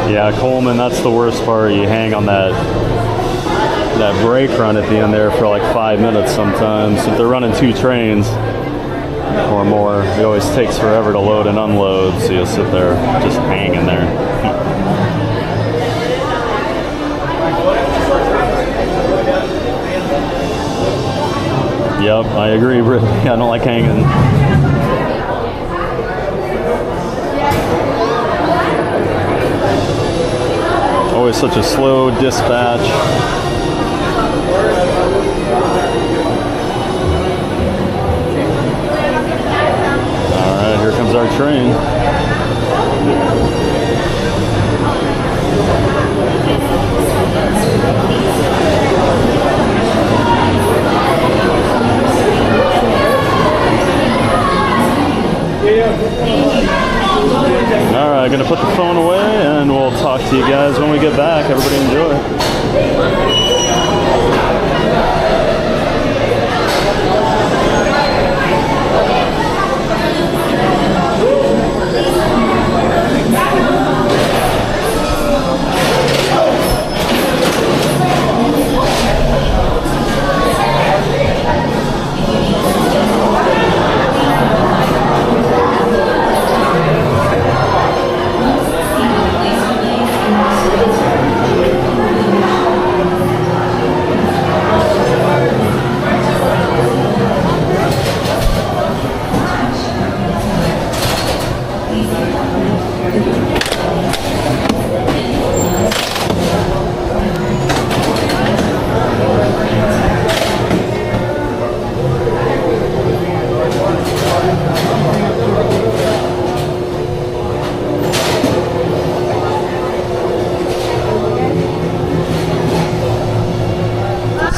Yeah, Coleman, that's the worst part. You hang on that brake run at the end there for like 5 minutes sometimes. If they're running 2 trains or more, it always takes forever to load and unload, so you'll sit there just hanging there. Yep, I agree, Brittany. I don't like hanging. Always such a slow dispatch. All right, here comes our train. All right, gonna put the phone away and we'll talk to you guys when we get back. Everybody enjoy.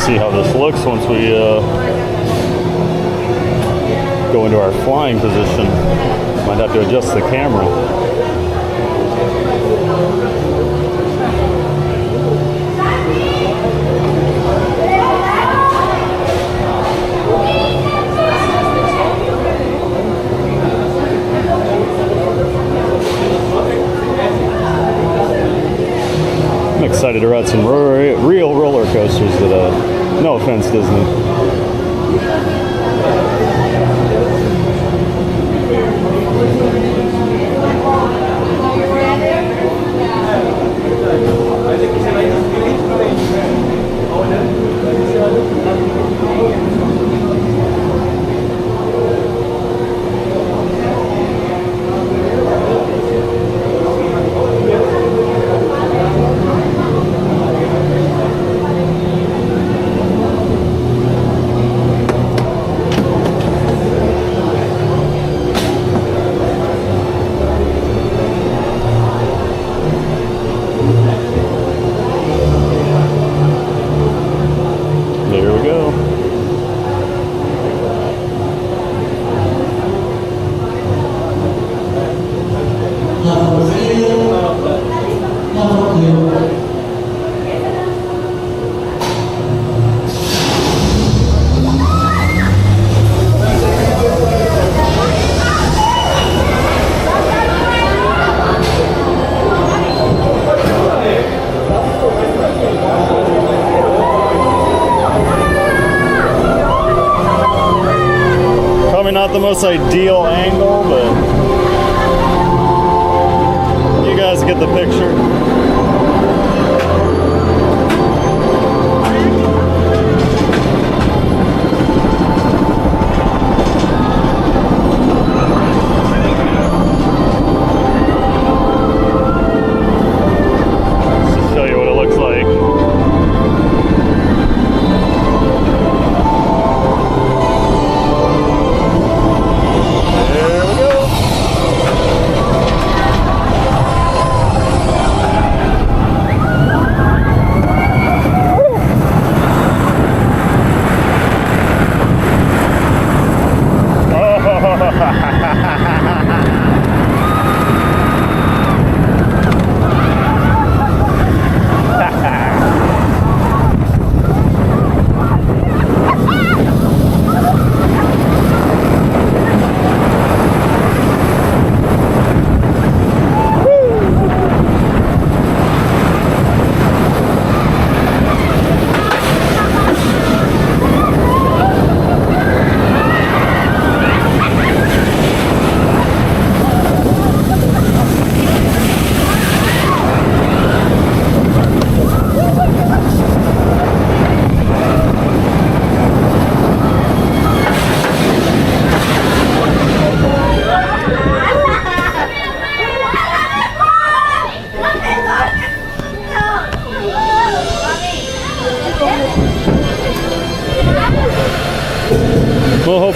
See how this looks once we go into our flying position. Might have to adjust the camera. I'm excited to ride some real roller coasters that no offense, Disney. Not the most ideal angle, but you guys get the picture. Just to show you what it looks like.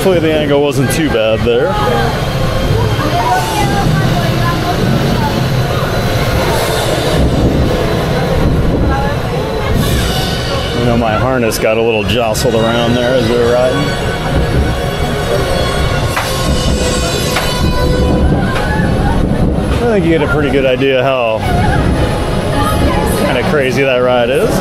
Hopefully the angle wasn't too bad there. You know, my harness got a little jostled around there as we were riding. I think you get a pretty good idea how kind of crazy that ride is.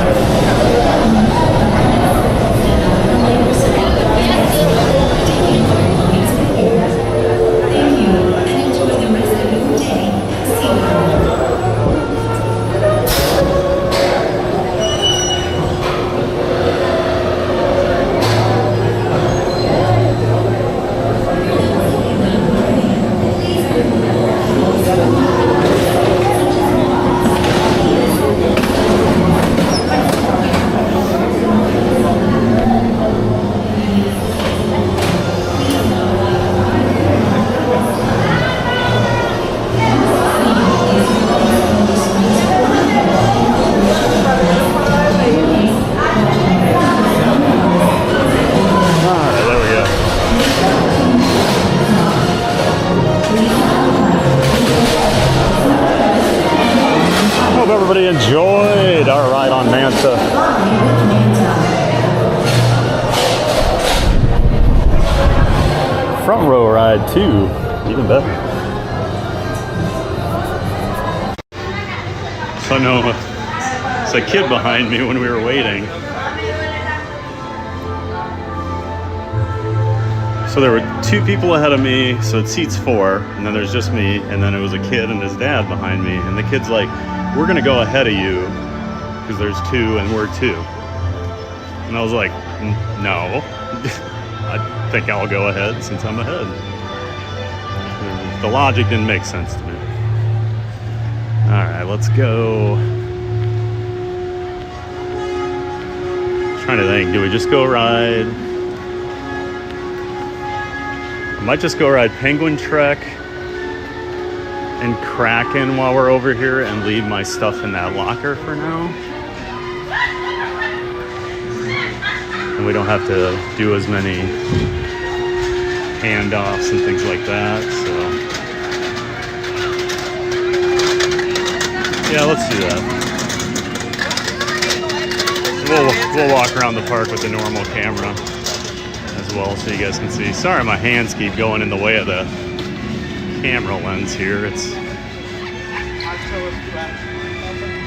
Everybody enjoyed our ride on Manta. Front row ride too, even better. So no, it's a kid behind me when we were waiting. So there were 2 people ahead of me, so it seats 4, and then there's just me, and then it was a kid and his dad behind me, and the kid's like, we're gonna go ahead of you because there's 2 and we're 2. And I was like, no, I think I'll go ahead since I'm ahead. The logic didn't make sense to me. All right, let's go. Trying to think, do we just go ride? I might just go ride Penguin Trek and Kraken while we're over here and leave my stuff in that locker for now. And we don't have to do as many handoffs and things like that, so. Yeah, let's do that. We'll walk around the park with the normal camera as well so you guys can see. Sorry, my hands keep going in the way of the camera lens here. It's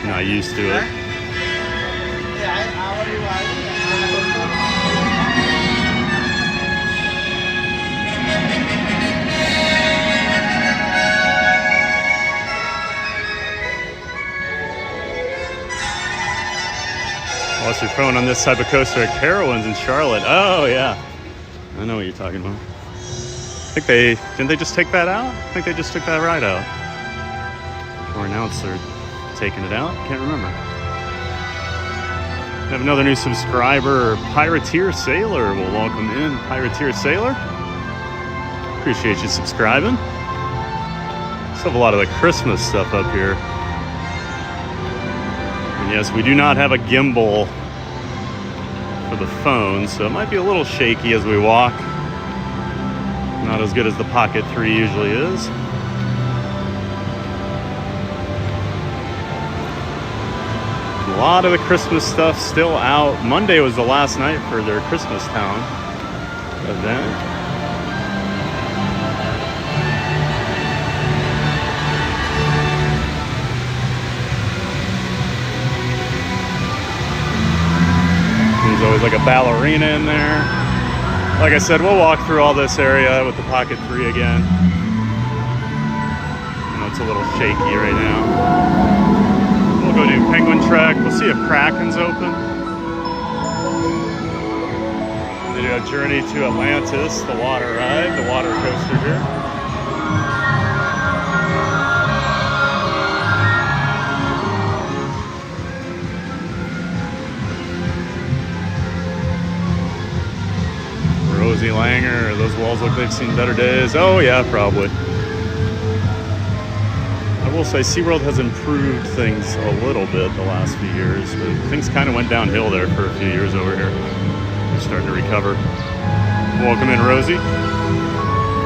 not used to it. Lost your phone on this type of coaster at Carowinds in Charlotte. Oh yeah, I know what you're talking about. I think didn't they just take that out? I think they just took that ride out. Or announced they're taking it out. Can't remember. We have another new subscriber, Pirateer Sailor. We'll welcome in Pirateer Sailor. Appreciate you subscribing. Still have a lot of the Christmas stuff up here. And yes, we do not have a gimbal for the phone, so it might be a little shaky as we walk. Not as good as the Pocket 3 usually is. A lot of the Christmas stuff still out. Monday was the last night for their Christmas Town event. There's always like a ballerina in there. Like I said, we'll walk through all this area with the Pocket 3 again. I know it's a little shaky right now. We'll go do Penguin Trek. We'll see if Kraken's open. Then do a journey to Atlantis, the water ride, the water coaster here. Rosie Langer, those walls look they've seen better days. Oh yeah, probably. I will say SeaWorld has improved things a little bit the last few years, but things kind of went downhill there for a few years over here. They're starting to recover. Welcome in, Rosie.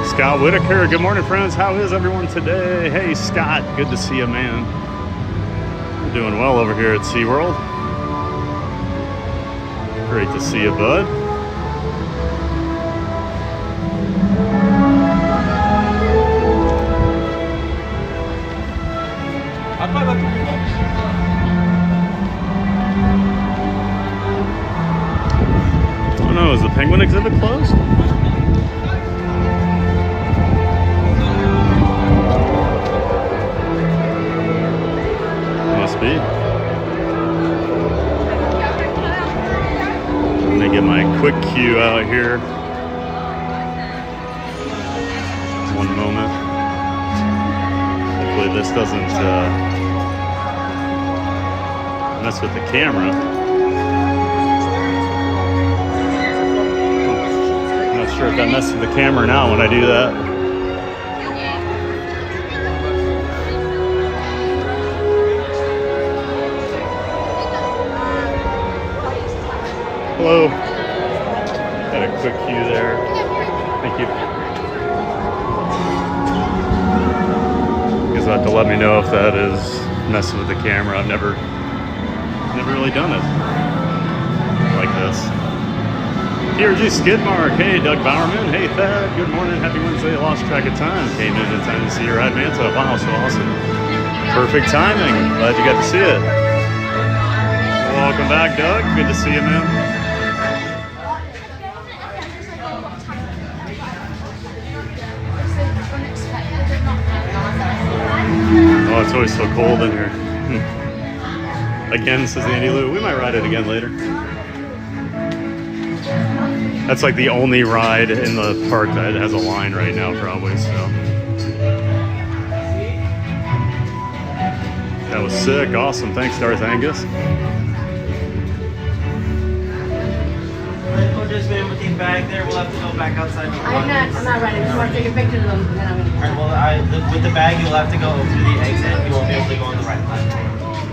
Scott Whitaker, good morning, friends. How is everyone today? Hey, Scott, good to see you, man. We're doing well over here at SeaWorld. Great to see you, bud. Oh no, is the penguin exhibit closed? Must be. Let me get my quick cue out here. One moment. Hopefully this doesn't mess with the camera. I'm not sure if that messes with the camera now when I do that. Hello. Got a quick cue there. Thank you. You guys will have to let me know if that is messing with the camera. I've never really done it like this. TRG Skidmark. Hey, Doug Bowerman. Hey, Thad. Good morning. Happy Wednesday. I lost track of time. Came in time to see your ride, Manta. Wow, so awesome. Perfect timing. Glad you got to see it. Welcome back, Doug. Good to see you, man. Oh, it's always so cold in here. Again, says Andy Lou. We might ride it again later. That's like the only ride in the park that has a line right now, probably, so. That was sick. Awesome. Thanks, Darth Angus. We'll just be with the bag there. We'll have to go back outside. I'm not ready. I just want to take a picture of them, and then I'm going to. Alright, well, with the bag, you'll have to go through the exit. You won't be able to go on the right platform.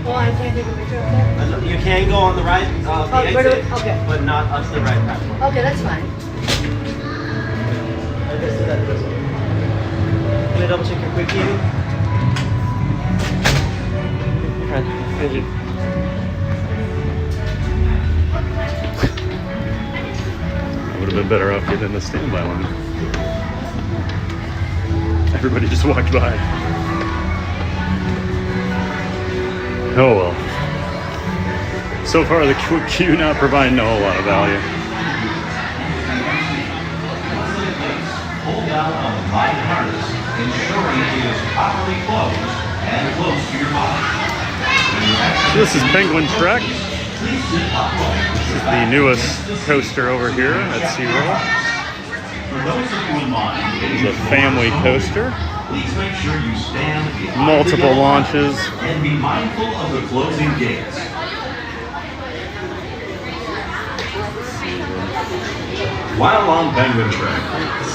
Well, I can't take a picture of that. You can go on the right, the exit, okay. but not up to the right platform. Okay, that's fine. Can I double check your quick key? Thank you. I would have been better off getting in the standby line. Everybody just walked by. Oh well. So far the quick queue not providing a whole lot of value. Pull down on the ride harness, ensuring it is properly closed and close to your body. So this is Penguin Trek. Please sit upright. This is the newest coaster over here at SeaWorld. For those of you in mind, It's a family coaster. please make sure you stand behind Multiple the yellow launches. line and be mindful of the closing gates. While on Penguin Trek,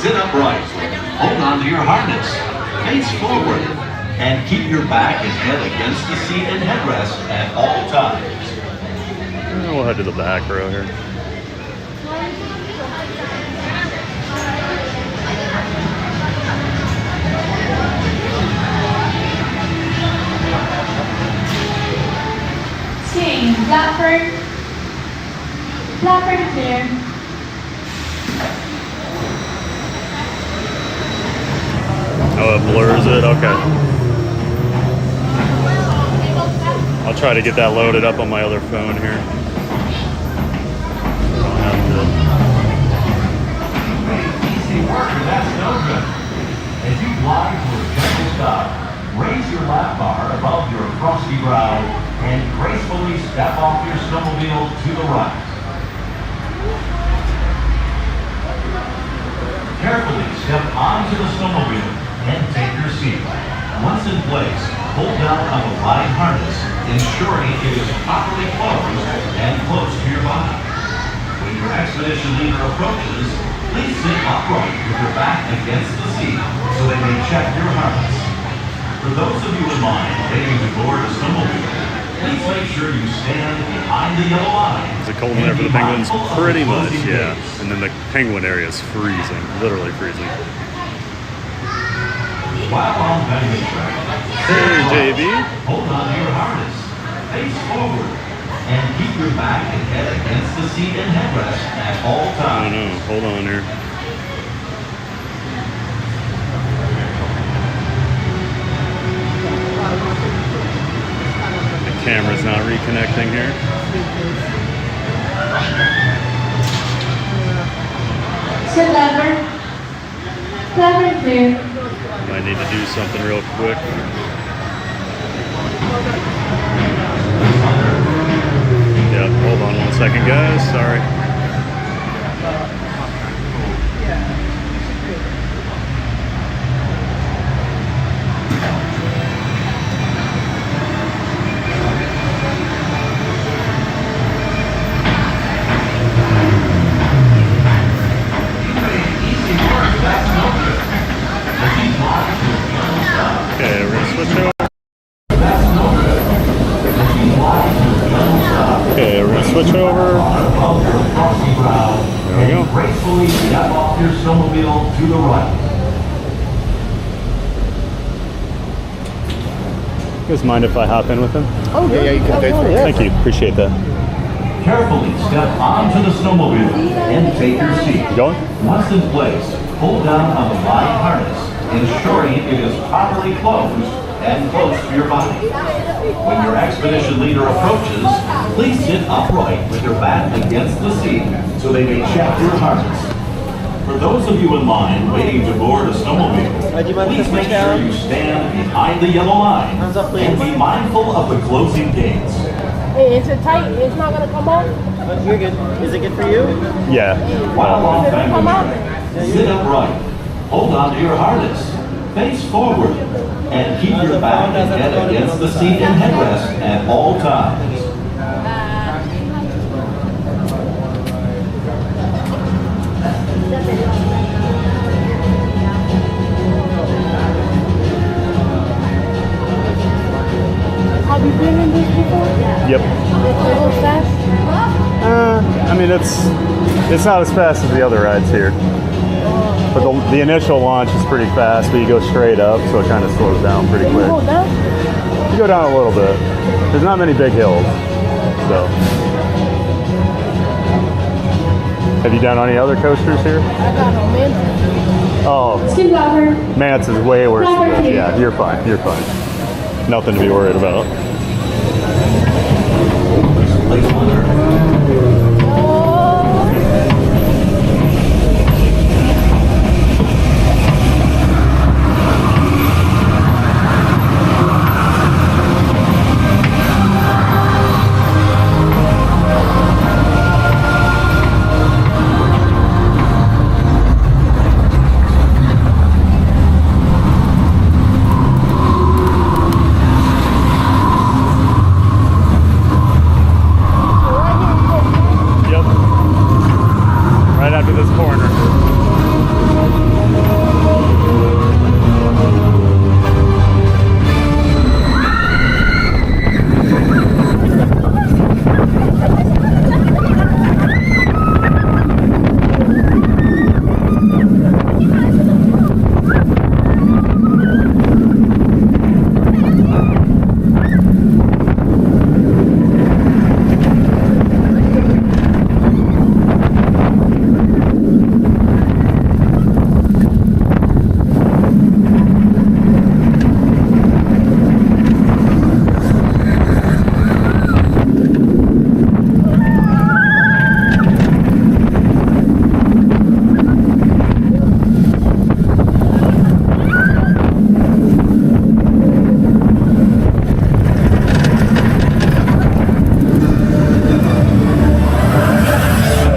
sit upright, hold on to your harness, face forward, and keep your back and head against the seat and headrest at all times. We'll head to the back row here. Team Blackbird clear. Oh, it blurs it? Okay. I'll try to get that loaded up on my other phone here. I'll have Easy work, that's no good. As you glide to a gentle stop, raise your lap bar above your frosty brow and gracefully step off your snowmobile to the right. Carefully step onto the snowmobile and take your seat. Once in place, pull down on the ride harness, ensuring it is properly closed and close to your body. When your expedition leader approaches, please sit upright with your back against the seat so they may check your harness. For those of you in line waiting to board a snowmobile, Please make sure you stand behind the yellow line. Is it cold in there for the penguins? Pretty much, yeah. And then the penguin area is freezing, literally freezing. While on penguin track, Hey, JB. hold on to your harness, face forward, and keep your back and head against the seat and headrest at all I times. don't know. Hold on here. The camera's not reconnecting here. Sit lever. Lever clear. Might need to do something real quick. Yep, hold on 1 second, guys. Sorry. Okay, we're gonna switch over. Okay, we're gonna switch over. There we go. Gracefully step off your snowmobile to the right. You guys mind if I hop in with him? Oh, yeah, you can go for it. Thank you, appreciate that. Carefully step onto the snowmobile and take your seat. You going? Once in place, pull down on the line harness, ensuring it is properly closed and close to your body. When your expedition leader approaches, please sit upright with your back against the seat so they may check your harness. For those of you in line waiting to board a snowmobile, please make sure you stand behind the yellow line and be mindful of the closing gates. Hey, is it tight? It's not gonna come off? You're good. Is it good for you? Yeah. While on Does it come penguin out? track, sit upright, hold on to your harness, face forward, and keep your back and head against the seat and headrest at all times. Have you been in this before? Yep. It's a little fast. I mean, it's not as fast as the other rides here. But the initial launch is pretty fast, but you go straight up, so it kind of slows down pretty Can you quick. hold down? You go down a little bit. There's not many big hills, so. Have you done any other coasters here? I got no Manta. Oh, Sit lever. Manta's is way worse than this. Yeah, you're fine. You're fine. Nothing to be worried about. Place order. Yep. Right after this corner.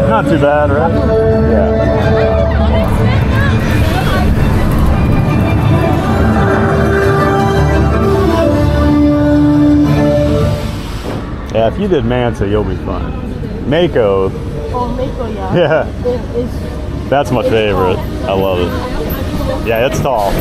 Not too bad, right? Yeah. Yeah, if you did Manta, you'll be fine. Mako, Oh, Mako, yeah. yeah, It's that's my favorite. I love it. Yeah, it's tall.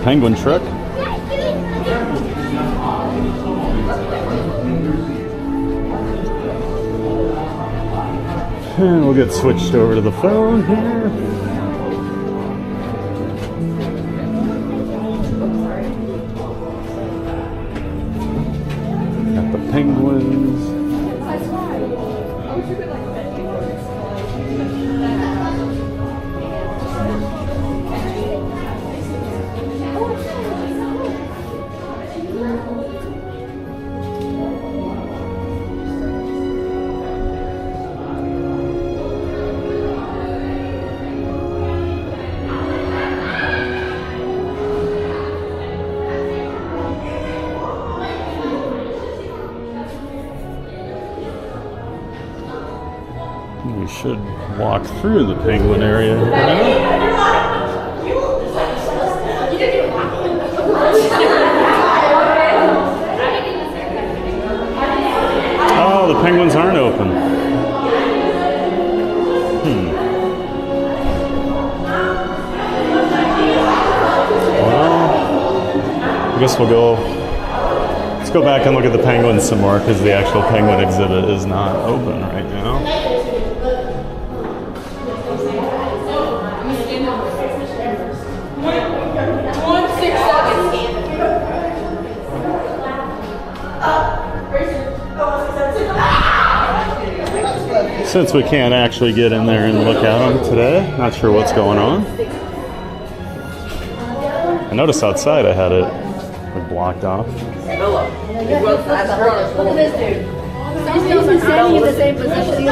penguin truck. And we'll get switched over to the phone here. Got the penguins. We should walk through the penguin area here now. Oh, the penguins aren't open. Well, I guess we'll go. Let's go back and look at the penguins some more because the actual penguin exhibit is not open right now. Since we can't actually get in there and look at them today, not sure what's going on. I noticed outside I had it blocked off. Look at this dude. He's standing in the same position.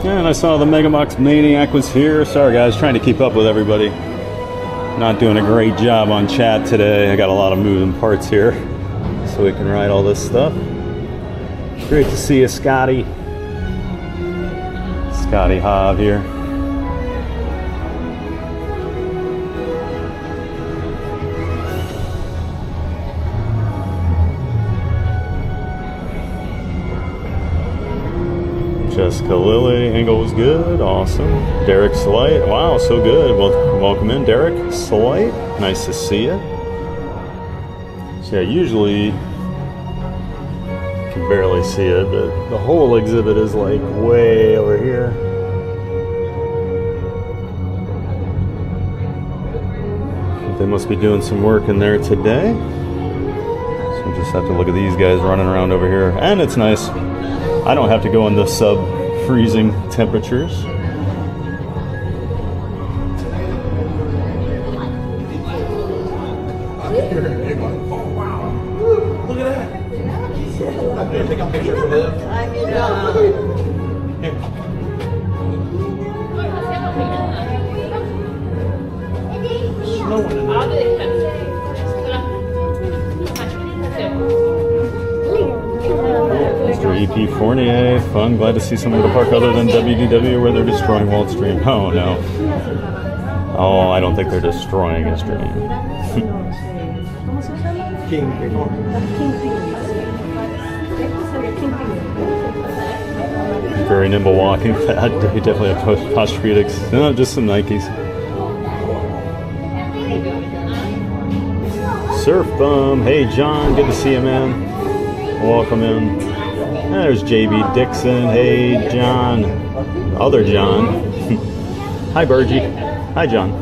And I saw the Megamox Maniac was here. Sorry guys, trying to keep up with everybody. Not doing a great job on chat today. I got a lot of moving parts here, so we can write all this stuff. Great to see you, Scotty. Scotty Hav here. Jessica Lilly, Engel was good, awesome. Derek Slight, wow, so good. Well, welcome in, Derek Slight. Nice to see you. So yeah, usually you can barely see it, but the whole exhibit is like way over here. They must be doing some work in there today. So we just have to look at these guys running around over here, and it's nice. I don't have to go into sub-freezing temperatures. Mr. E.P. Fournier, fun. Glad to see someone at the park other than WDW where they're destroying Walt's dream. Oh, no. Oh, I don't think they're destroying his dream. Very nimble walking. He definitely have posturepedics. No, just some Nikes. Surf Bum. Hey, John. Good to see you, man. Welcome in. There's JB Dixon. Hey, John. Other John. Hi, Burgie. Hi, John.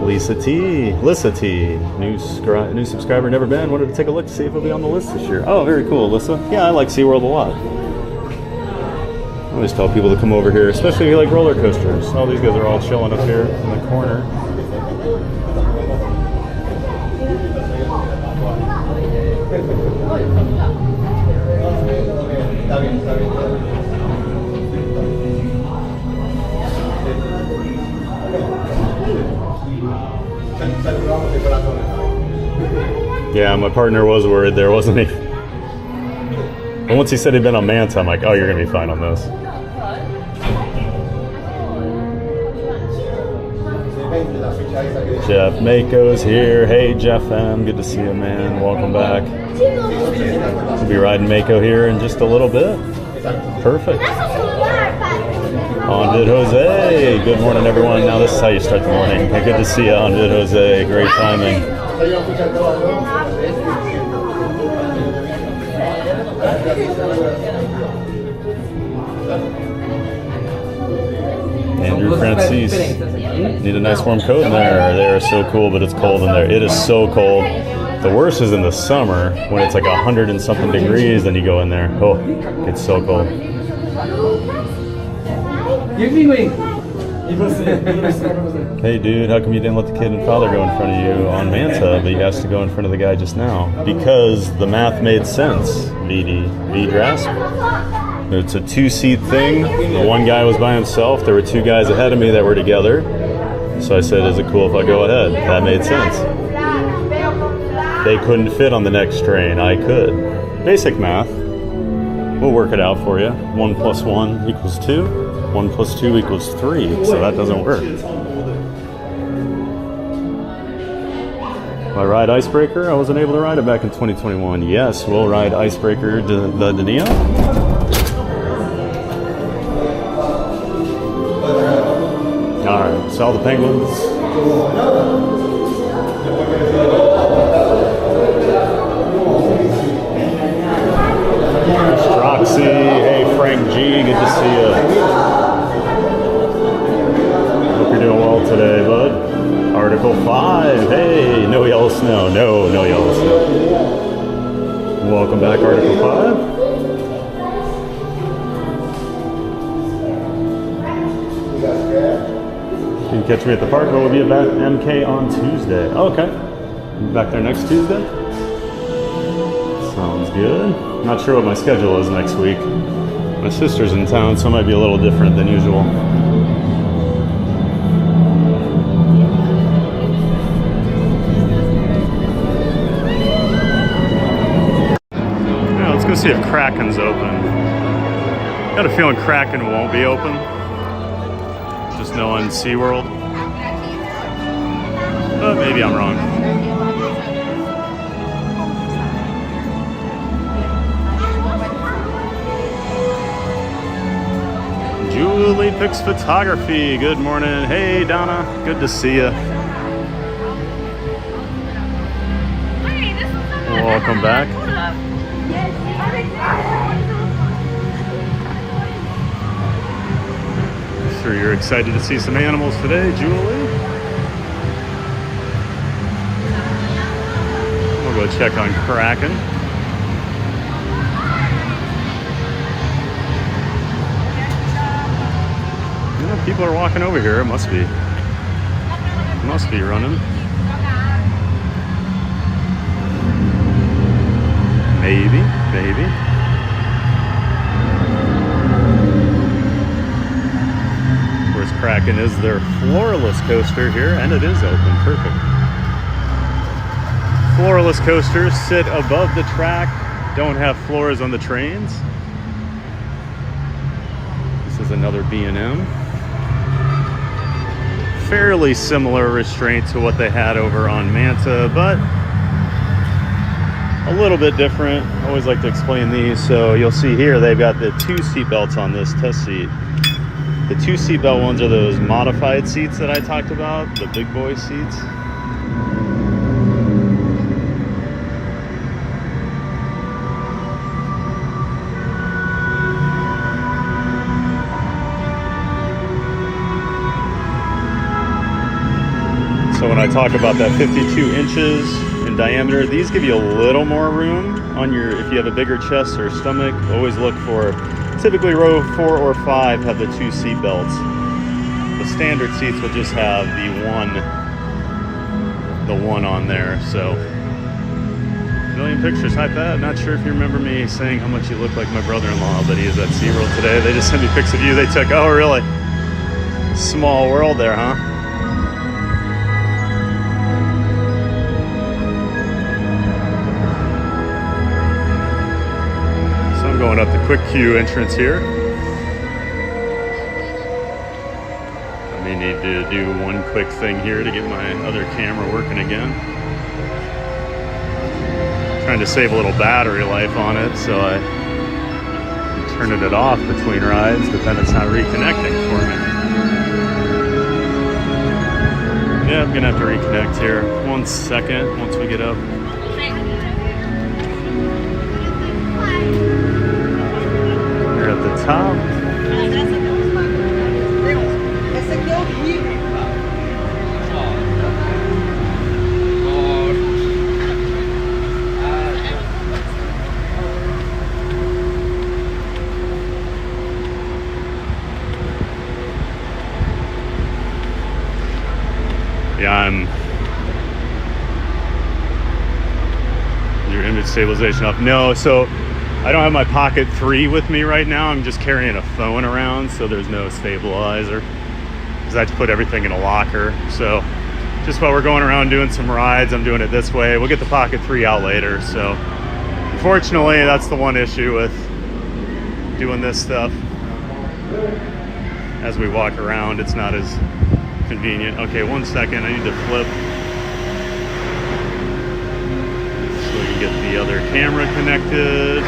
Lisa T. New subscriber, never been. Wanted to take a look to see if it'll be on the list this year. Oh, very cool, Alyssa. Yeah, I like SeaWorld a lot. I always tell people to come over here, especially if you like roller coasters. All these guys are all chilling up here in the corner. Yeah, my partner was worried there, wasn't he? And once he said he'd been on Manta, I'm like, oh, you're gonna be fine on this. Jeff Mako's here. Hey, Jeff M. Good to see you, man. Welcome back. We'll be riding Mako here in just a little bit. Perfect. On Vid Jose. Good morning, everyone. Now this is how you start the morning. Hey, good to see you on Vid Jose. Great timing. Andrew Francis. Need a nice warm coat in there. They are so cool, but it's cold in there. It is so cold. The worst is in the summer when it's like 100 and something degrees, then you go in there. Oh, it's so cold. Hey dude, how come you didn't let the kid and father go in front of you on Manta, but you asked to go in front of the guy just now? Because the math made sense, V-Drasp. It's a two-seat thing. The one guy was by himself. There were two guys ahead of me that were together. So I said, is it cool if I go ahead? That made sense. They couldn't fit on the next train. I could. Basic math. We'll work it out for you. 1 + 1 = 2. 1 + 2 = 3. So that doesn't work. Will I ride Icebreaker? I wasn't able to ride it back in 2021. Yes, we'll ride Icebreaker the Dania. All right, saw the penguins. Roxy, hey Frank G, good to see you. Hope you're doing well today, bud. Article 5, hey, no yellow snow, no yellow snow. Welcome back, Article 5. You can catch me at the park, but we'll be at MK on Tuesday. Oh, okay. Back there next Tuesday? Sounds good. Not sure what my schedule is next week. My sister's in town, so it might be a little different than usual. Yeah, let's go see if Kraken's open. Got a feeling Kraken won't be open. Just knowing SeaWorld. But maybe I'm wrong. Julie Picks Photography. Good morning. Hey, Donna. Good to see you. Welcome back. Sure you're excited to see some animals today, Julie. We'll go check on Kraken. You know, people are walking over here. It must be running. Maybe. Kraken is their floorless coaster here, and it is open. Perfect. Floorless coasters sit above the track, don't have floors on the trains. This is another B&M. Fairly similar restraint to what they had over on Manta, but a little bit different. I always like to explain these. So you'll see here they've got the 2 seat belts on this test seat. The 2 seatbelt ones are those modified seats that I talked about, the big boy seats. So when I talk about that 52 inches in diameter, these give you a little more room on your, if you have a bigger chest or stomach. Always look for, typically row 4 or 5 have the 2 seat belts. The standard seats will just have the one on there. So, million pictures, hi Pat. Not sure if you remember me saying how much you look like my brother-in-law, but he is at SeaWorld today. They just sent me pics of you they took. Oh, really? Small world there, huh? I'm going up the quick queue entrance here. I may need to do one quick thing here to get my other camera working again. Trying to save a little battery life on it, so I'm turning it off between rides, but then it's not reconnecting for me. Yeah, I'm gonna have to reconnect here. 1 second once we get up. We're at the top. Yeah, I'm. Your image stabilization up. No, so I don't have my Pocket 3 with me right now. I'm just carrying a phone around, so there's no stabilizer. Because I have to put everything in a locker. So just while we're going around doing some rides, I'm doing it this way. We'll get the Pocket 3 out later. So unfortunately, that's the one issue with doing this stuff. As we walk around, it's not as convenient. Okay, 1 second, I need to flip so we can get the other camera connected.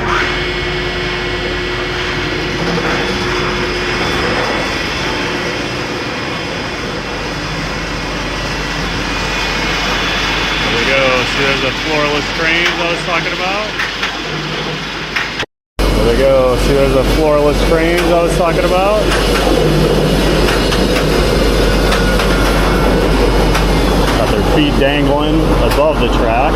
There we go. See, there's the floorless trains I was talking about. There we go. See, there's the floorless trains I was talking about. Got their feet dangling above the track.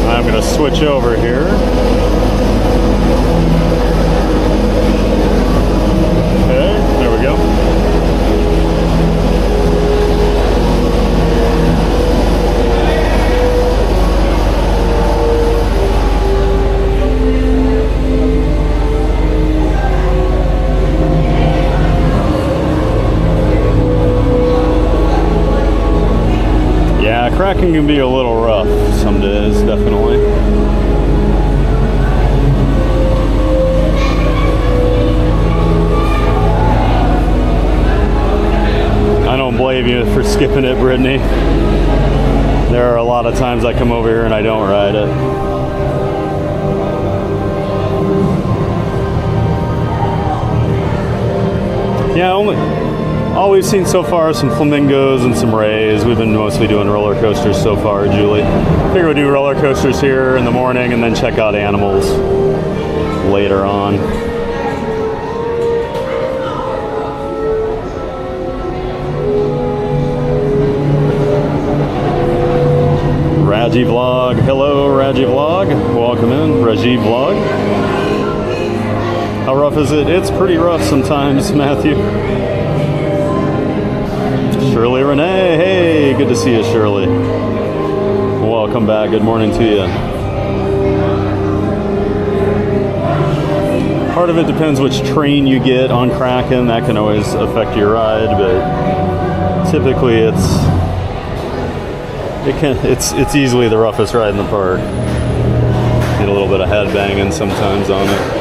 I'm going to switch over here. Okay, there we go. Yeah, Kraken can be a little rough some days, definitely. I don't blame you for skipping it, Brittany. There are a lot of times I come over here and I don't ride it. Yeah, all we've seen so far are some flamingos and some rays. We've been mostly doing roller coasters so far, Julie. Figure we'll do roller coasters here in the morning and then check out animals later on. Raji Vlog. Hello, Raji Vlog. Welcome in, Rajiv Vlog. How rough is it? It's pretty rough sometimes, Matthew. Shirley Renee, hey, good to see you, Shirley. Welcome back, good morning to you. Part of it depends which train you get on Kraken. That can always affect your ride, but typically it's easily the roughest ride in the park. Get a little bit of head banging sometimes on it.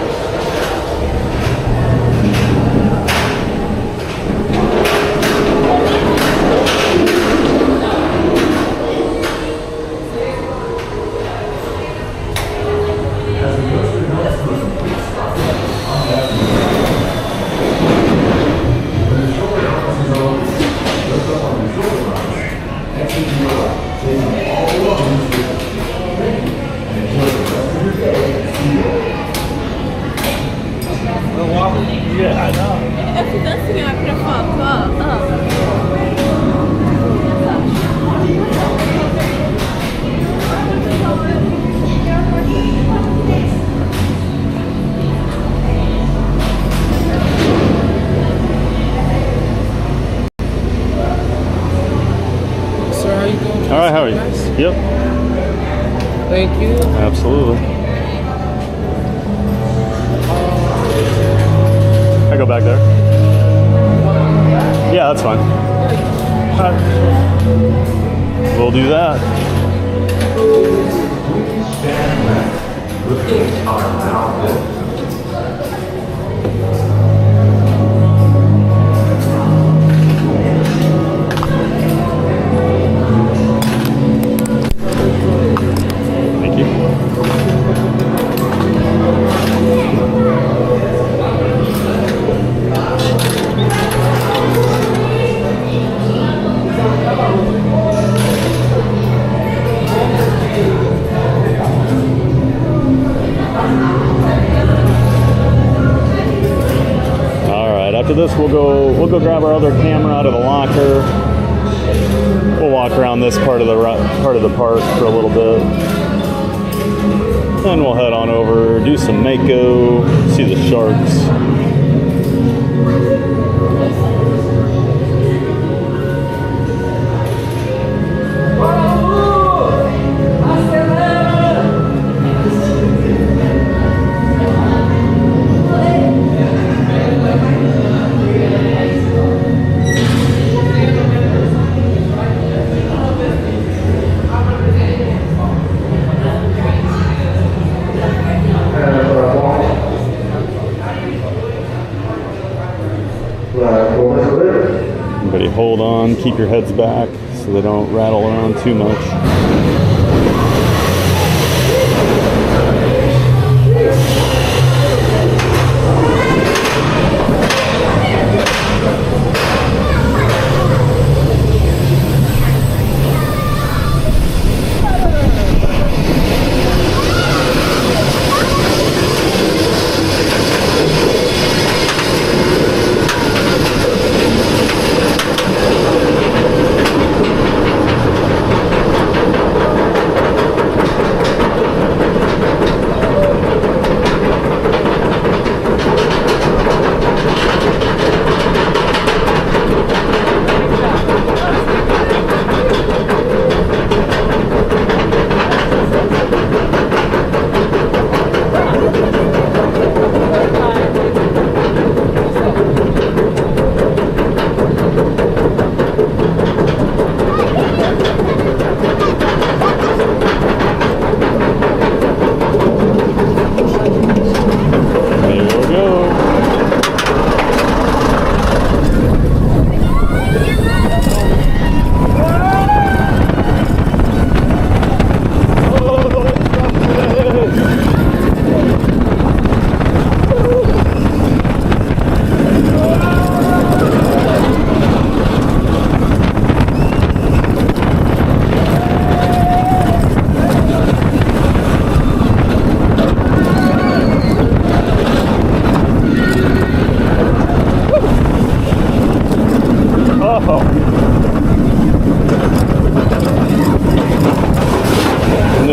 All right, how are you? Yep, Thank you. absolutely. I go back there. Yeah, that's fine. All right. We'll do that. The gates are now open. Thank you. After this, we'll go grab our other camera out of the locker. We'll walk around this part of the park for a little bit. Then we'll head on over, do some Mako, see the sharks. Everybody hold on, keep your heads back so they don't rattle around too much.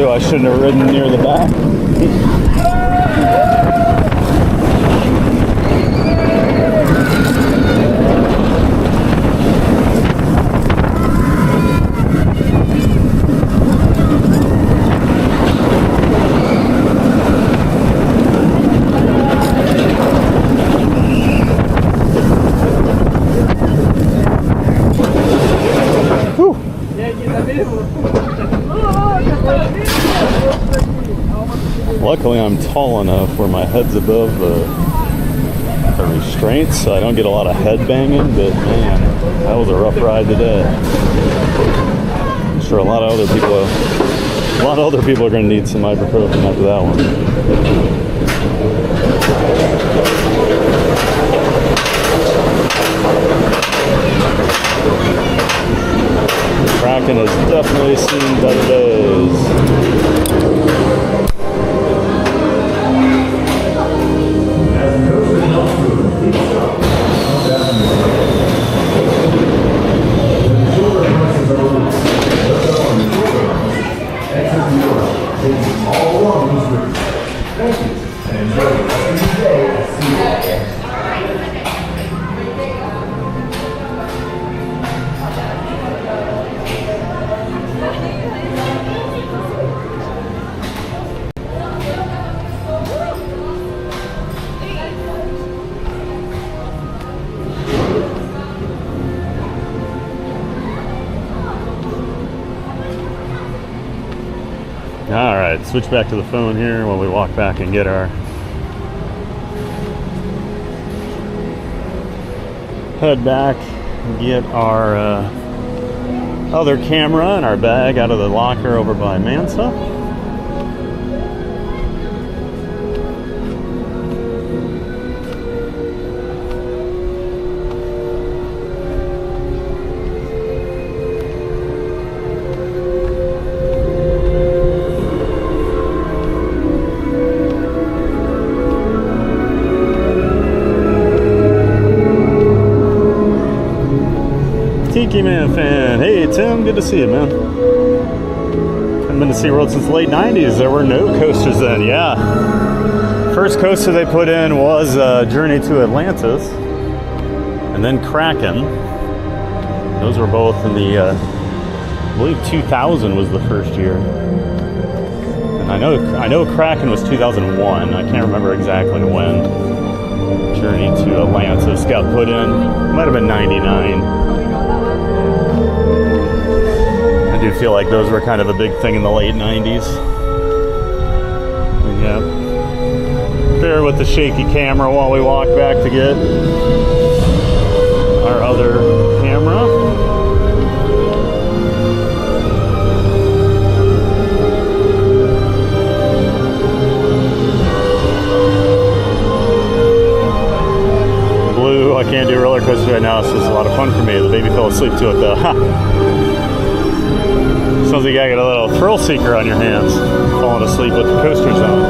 I shouldn't have ridden near the back. Luckily, I'm tall enough where my head's above the restraints, so I don't get a lot of head banging, but man, that was a rough ride today. I'm sure a lot of other people are going to need some ibuprofen after that one. Kraken has definitely seen better days. All right, switch back to the phone here while we walk back and get our head back and get our other camera and our bag out of the locker over by Manta. Tiki Man fan. Hey Tim, good to see you, man. I've been to SeaWorld since the late 90s. There were no coasters then, yeah. First coaster they put in was Journey to Atlantis, and then Kraken. Those were both in the, I believe 2000 was the first year. And I know Kraken was 2001. I can't remember exactly when Journey to Atlantis got put in. It might have been 99. I do feel like those were kind of a big thing in the late 90s. Yeah. Bear with the shaky camera while we walk back to get our other camera. Blue, I can't do roller coasters right now. It's just a lot of fun for me. The baby fell asleep to it though. Sounds like you gotta get a little thrill seeker on your hands, falling asleep with the coasters on.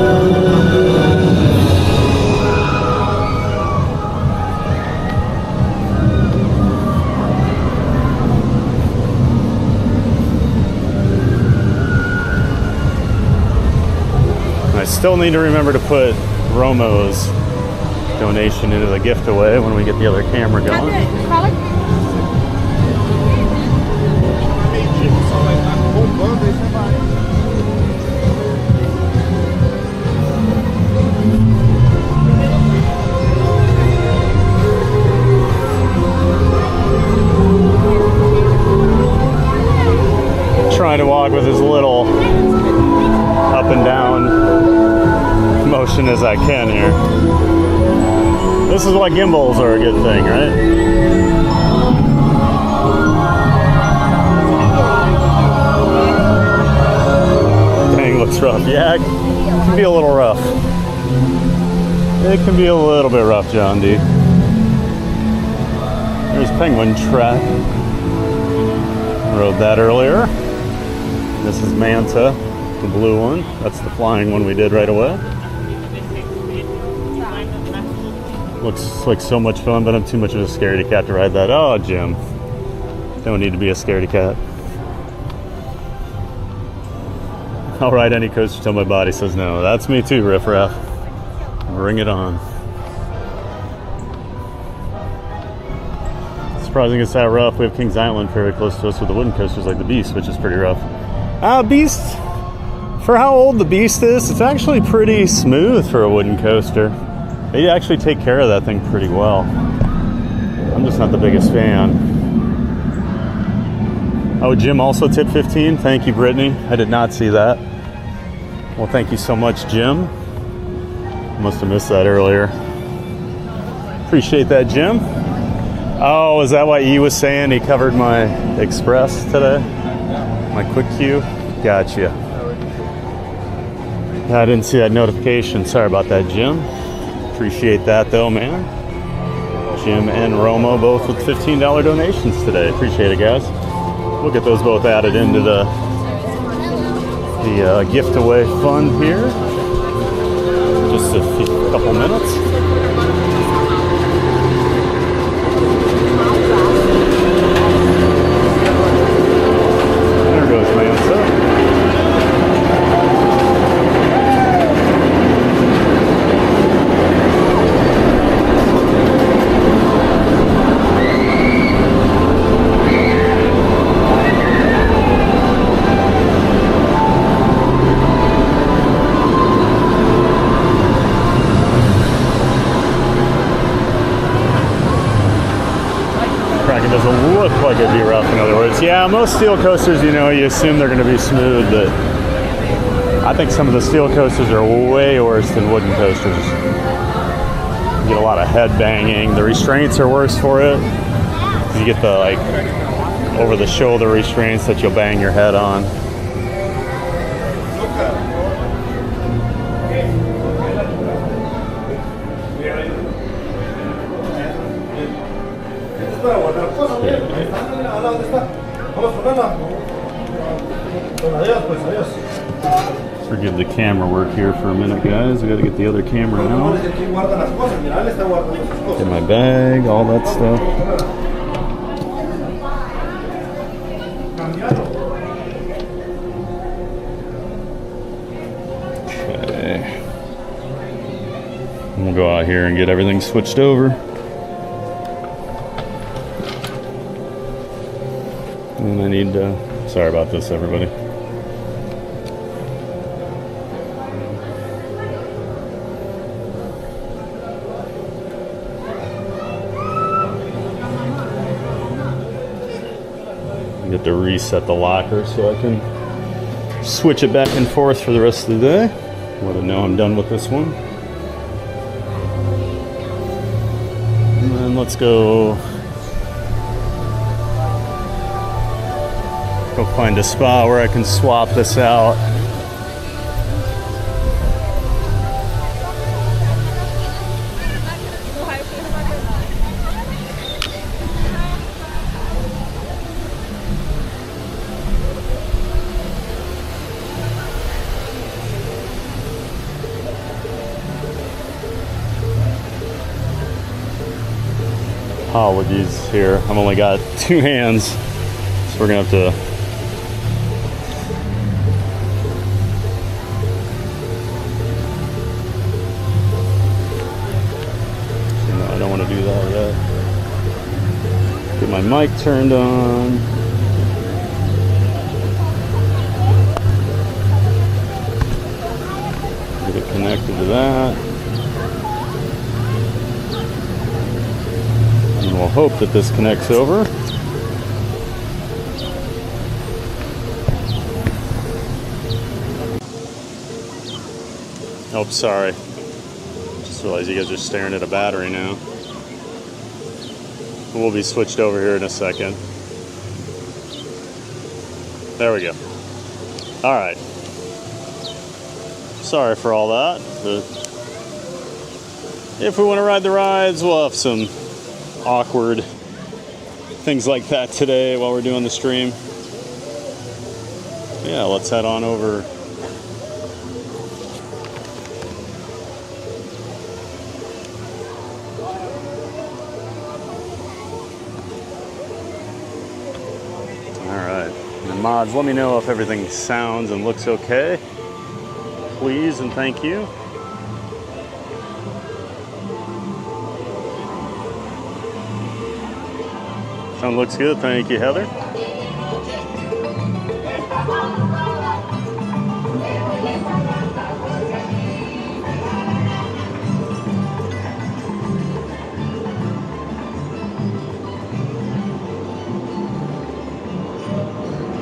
I still need to remember to put Romo's donation into the gift away when we get the other camera going. Trying to walk with as little up and down motion as I can here. This is why gimbals are a good thing, right? Dang, looks rough. Yeah, it can be a little rough. It can be a little bit rough, John D. There's Penguin Track. Rode that earlier. This is Manta, the blue one. That's the flying one we did right away. Looks like so much fun, but I'm too much of a scaredy cat to ride that. Oh, Jim. Don't need to be a scaredy cat. I'll ride any coaster till my body says no. That's me too, Riff Raff. Bring it on. Surprising it's that rough. We have Kings Island very close to us with the wooden coasters like the Beast, which is pretty rough. Beast, for how old the Beast is, it's actually pretty smooth for a wooden coaster. They actually take care of that thing pretty well. I'm just not the biggest fan. Oh, Jim also tipped 15. Thank you, Brittany. I did not see that. Well, thank you so much, Jim. Must have missed that earlier. Appreciate that, Jim. Oh, is that why E was saying he covered my Express today? My quick queue? Gotcha. I didn't see that notification. Sorry about that, Jim. Appreciate that though, man. Jim and Romo both with $15 donations today. Appreciate it, guys. We'll get those both added into the gift away fund here. Just a couple minutes. There goes Manta. Kraken doesn't look like it'd be rough, in other words. Yeah, most steel coasters, you know, you assume they're going to be smooth, but I think some of the steel coasters are way worse than wooden coasters. You get a lot of head banging. The restraints are worse for it. You get the like over the shoulder restraints that you'll bang your head on. Forgive the camera work here for a minute, guys. We got to get the other camera out. Get my bag, all that stuff. Okay. We'll go out here and get everything switched over. And I need to, sorry about this, everybody. Get to reset the locker so I can switch it back and forth for the rest of the day. Let it know I'm done with this one. And then let's go find a spot where I can swap this out. Apologies here. I've only got 2 hands, so we're gonna have to no, I don't want to do that yet. Get my mic turned on. Get it connected to that. We'll hope that this connects over. Oh, sorry. Just realized you guys are staring at a battery now. We'll be switched over here in a second. There we go. All right. Sorry for all that. If we want to ride the rides, we'll have some awkward things like that today while we're doing the stream. Yeah, let's head on over. All right, and mods, let me know if everything sounds and looks okay, please, and thank you. Sound looks good, thank you, Heather. I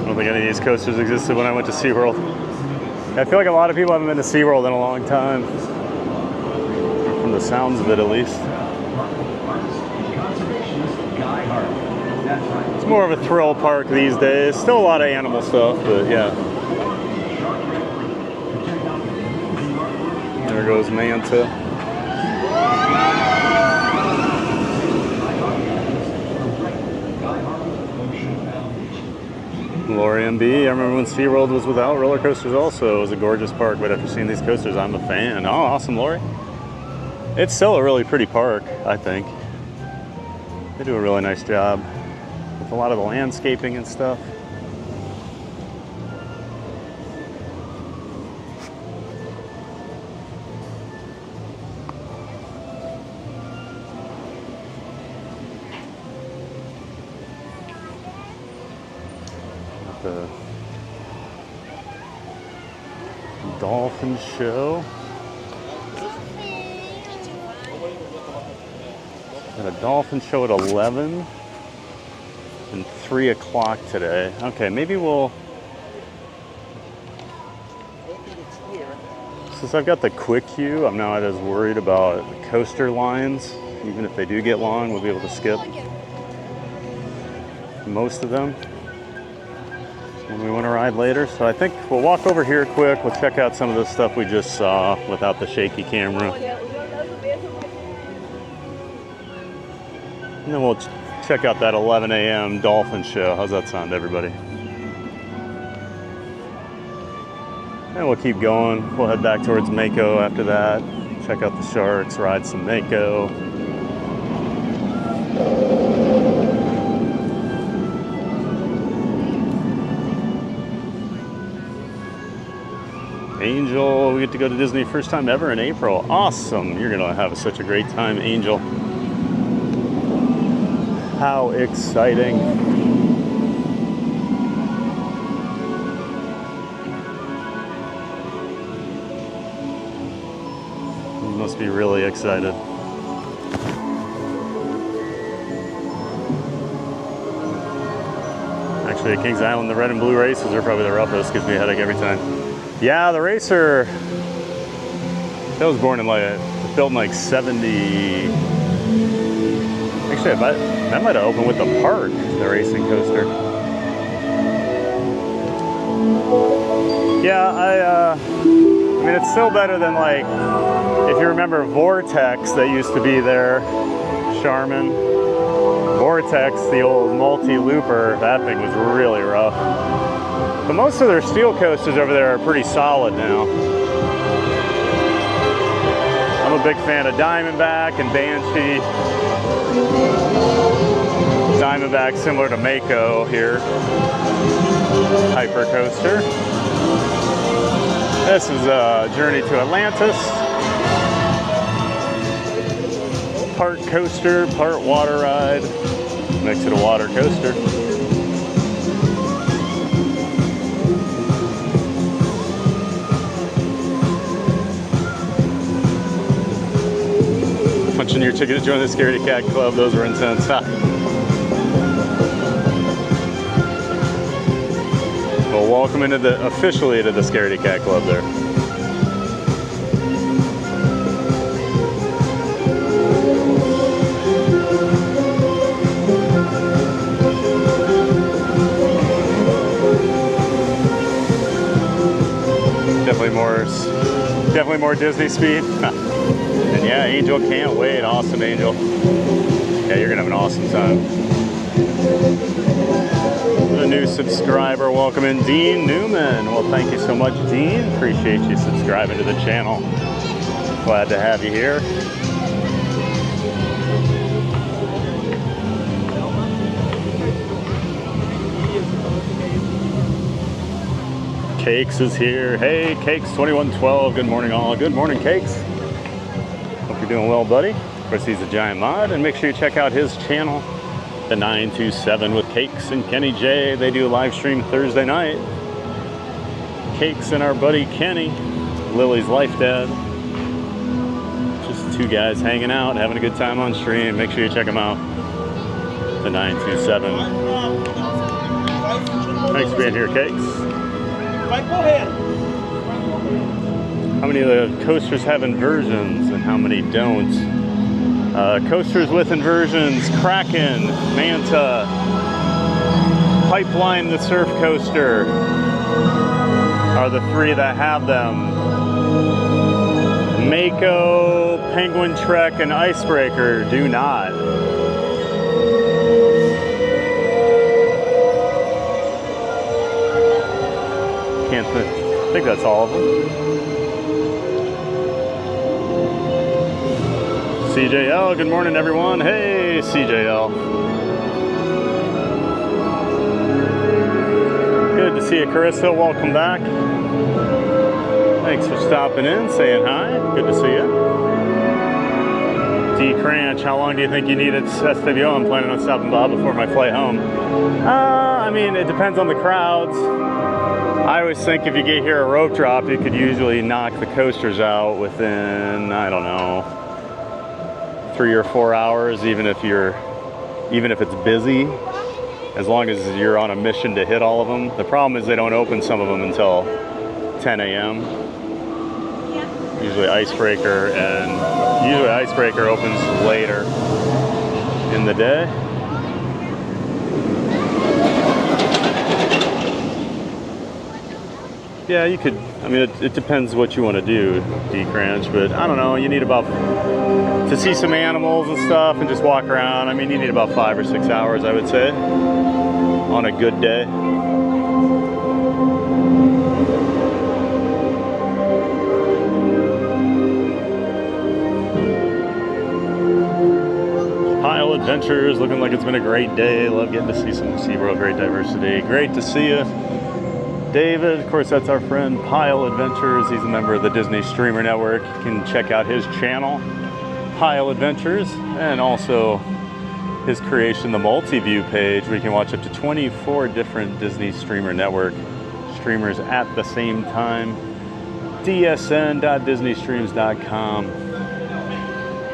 don't think any of these coasters existed when I went to SeaWorld. I feel like a lot of people haven't been to SeaWorld in a long time. From the sounds of it, at least. It's more of a thrill park these days. Still a lot of animal stuff, but yeah. There goes Manta. Lori MB. I remember when SeaWorld was without roller coasters also. It was a gorgeous park, but after seeing these coasters, I'm a fan. Oh, awesome, Lori. It's still a really pretty park, I think. They do a really nice job with a lot of the landscaping and stuff. The Dolphin show. Got a Dolphin show at 11 and 3 o'clock today. Okay, maybe we'll Since I've got the quick queue, I'm not as worried about coaster lines. Even if they do get long, we'll be able to skip most of them when we want to ride later. So I think we'll walk over here quick. We'll check out some of the stuff we just saw without the shaky camera. And then we'll check out that 11 a.m. Dolphin show. How's that sound, everybody? And we'll keep going. We'll head back towards Mako after that. Check out the sharks, ride some Mako. Angel, we get to go to Disney first time ever in April. Awesome. You're gonna have such a great time, Angel. How exciting. You must be really excited. Actually, at Kings Island, the red and blue races are probably the roughest. Gives me a headache every time. Yeah, the racer, that was born in built in like 70. Actually, that might have opened with the park, the racing coaster. Yeah, I mean, it's still better than like, if you remember Vortex that used to be there, Charmin. Vortex, the old multi-looper, that thing was really rough. But most of their steel coasters over there are pretty solid now. I'm a big fan of Diamondback and Banshee. Diamondback similar to Mako here. Hyper coaster. This is a journey to Atlantis. Part coaster, part water ride. Makes it a water coaster. Punching your ticket to join the Scaredy Cat Club, those were intense. Well, welcome officially to the Scaredy Cat Club there. Definitely more Disney speed. And yeah, Angel, can't wait. Awesome, Angel. Yeah, you're gonna have an awesome time. A new subscriber, welcome in, Dean Newman. Well, thank you so much, Dean. Appreciate you subscribing to the channel. Glad to have you here. Cakes is here. Hey, Cakes 2112. Good morning, all. Good morning, Cakes. Hope you're doing well, buddy. Of course, he's a giant mod, and make sure you check out his channel, the 927 with Cakes and Kenny J. They do a live stream Thursday night. Cakes and our buddy Kenny, Lily's life dad. Just two guys hanging out, having a good time on stream. Make sure you check them out. The 927. Thanks for being here, Cakes. Right, go ahead. How many of the coasters have inversions and how many don't? Coasters with inversions, Kraken, Manta, Pipeline, the surf coaster are the three that have them. Mako, Penguin Trek, and Icebreaker do not. I think that's all of them. CJL, good morning, everyone. Hey, CJL. Good to see you, Carissa. Welcome back. Thanks for stopping in, saying hi. Good to see you. D Cranch, how long do you think you need at SWO? I'm planning on stopping by before my flight home. I mean, it depends on the crowds. I always think if you get here a rope drop, you could usually knock the coasters out within, I don't know, 3 or 4 hours, even if it's busy, as long as you're on a mission to hit all of them. The problem is they don't open some of them until 10 a.m. Usually Icebreaker, and usually Icebreaker opens later in the day. Yeah, you could, I mean, it depends what you want to do, D-Cranch, but I don't know, you need about, to see some animals and stuff and just walk around, I mean, you need about 5 or 6 hours, I would say, on a good day. Pile Adventures, looking like it's been a great day. Love getting to see some SeaWorld, great diversity. Great to see you. David, of course, that's our friend Pile Adventures. He's a member of the Disney Streamer Network. You can check out his channel, Pile Adventures, and also his creation, the multi-view page, where you can watch up to 24 different Disney Streamer Network streamers at the same time. dsn.disneystreams.com.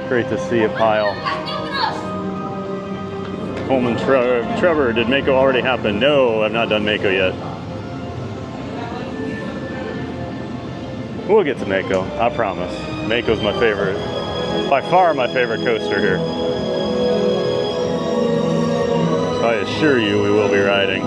Great to see you, Pile. Coleman Trevor, did Mako already happen? No, I've not done Mako yet. We'll get to Mako, I promise. Mako's my favorite, by far my favorite coaster here. So I assure you we will be riding.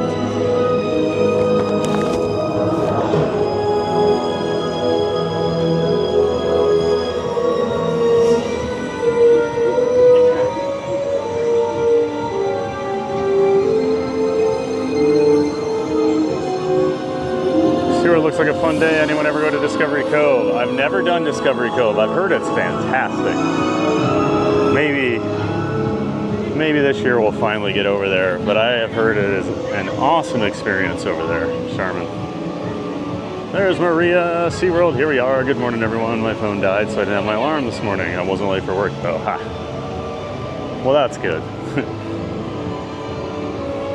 Looks like a fun day. Anyone ever go to Discovery Cove? I've never done Discovery Cove. I've heard it's fantastic. Maybe this year we'll finally get over there, but I have heard it is an awesome experience over there, Charmin. There's Maria, SeaWorld. Here we are. Good morning, everyone. My phone died, so I didn't have my alarm this morning. I wasn't late for work, though. Ha. Well, that's good.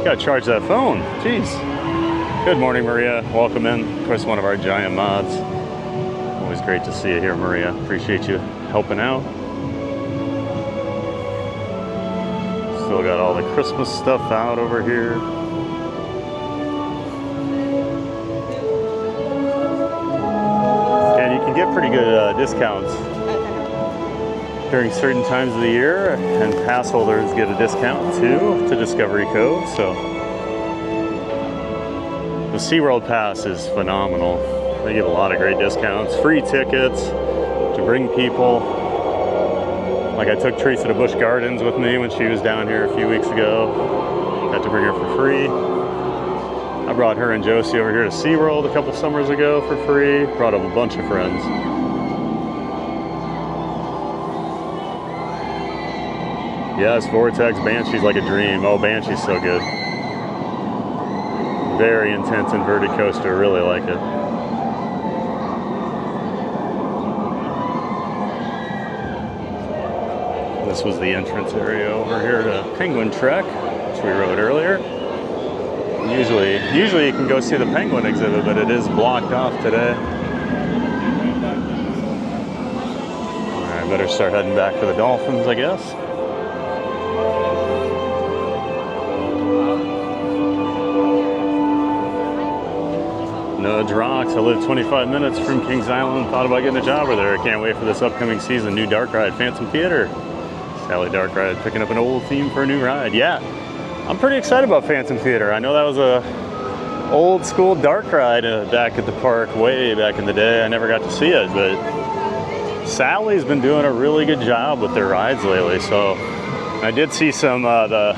Gotta charge that phone. Jeez. Good morning, Maria. Welcome in. Of course, one of our giant mods. Always great to see you here, Maria. Appreciate you helping out. Still got all the Christmas stuff out over here. And you can get pretty good discounts during certain times of the year, and pass holders get a discount too to Discovery Cove. So the SeaWorld Pass is phenomenal. They give a lot of great discounts, free tickets to bring people. Like I took Teresa to Busch Gardens with me when she was down here a few weeks ago. Got to bring her for free. I brought her and Josie over here to SeaWorld a couple summers ago for free. Brought up a bunch of friends. Yes, Vortex, Banshee's like a dream. Oh, Banshee's so good. Very intense inverted coaster, really like it. This was the entrance area over here to Penguin Trek, which we rode earlier. Usually you can go see the penguin exhibit, but it is blocked off today. All right, better start heading back for the Dolphins, I guess. Nudge Rocks. I live 25 minutes from Kings Island. Thought about getting a job over there. Can't wait for this upcoming season. New dark ride, Phantom Theater. Sally Dark Ride picking up an old theme for a new ride. Yeah, I'm pretty excited about Phantom Theater. I know that was a old school dark ride back at the park way back in the day. I never got to see it, but Sally's been doing a really good job with their rides lately. So I did see some the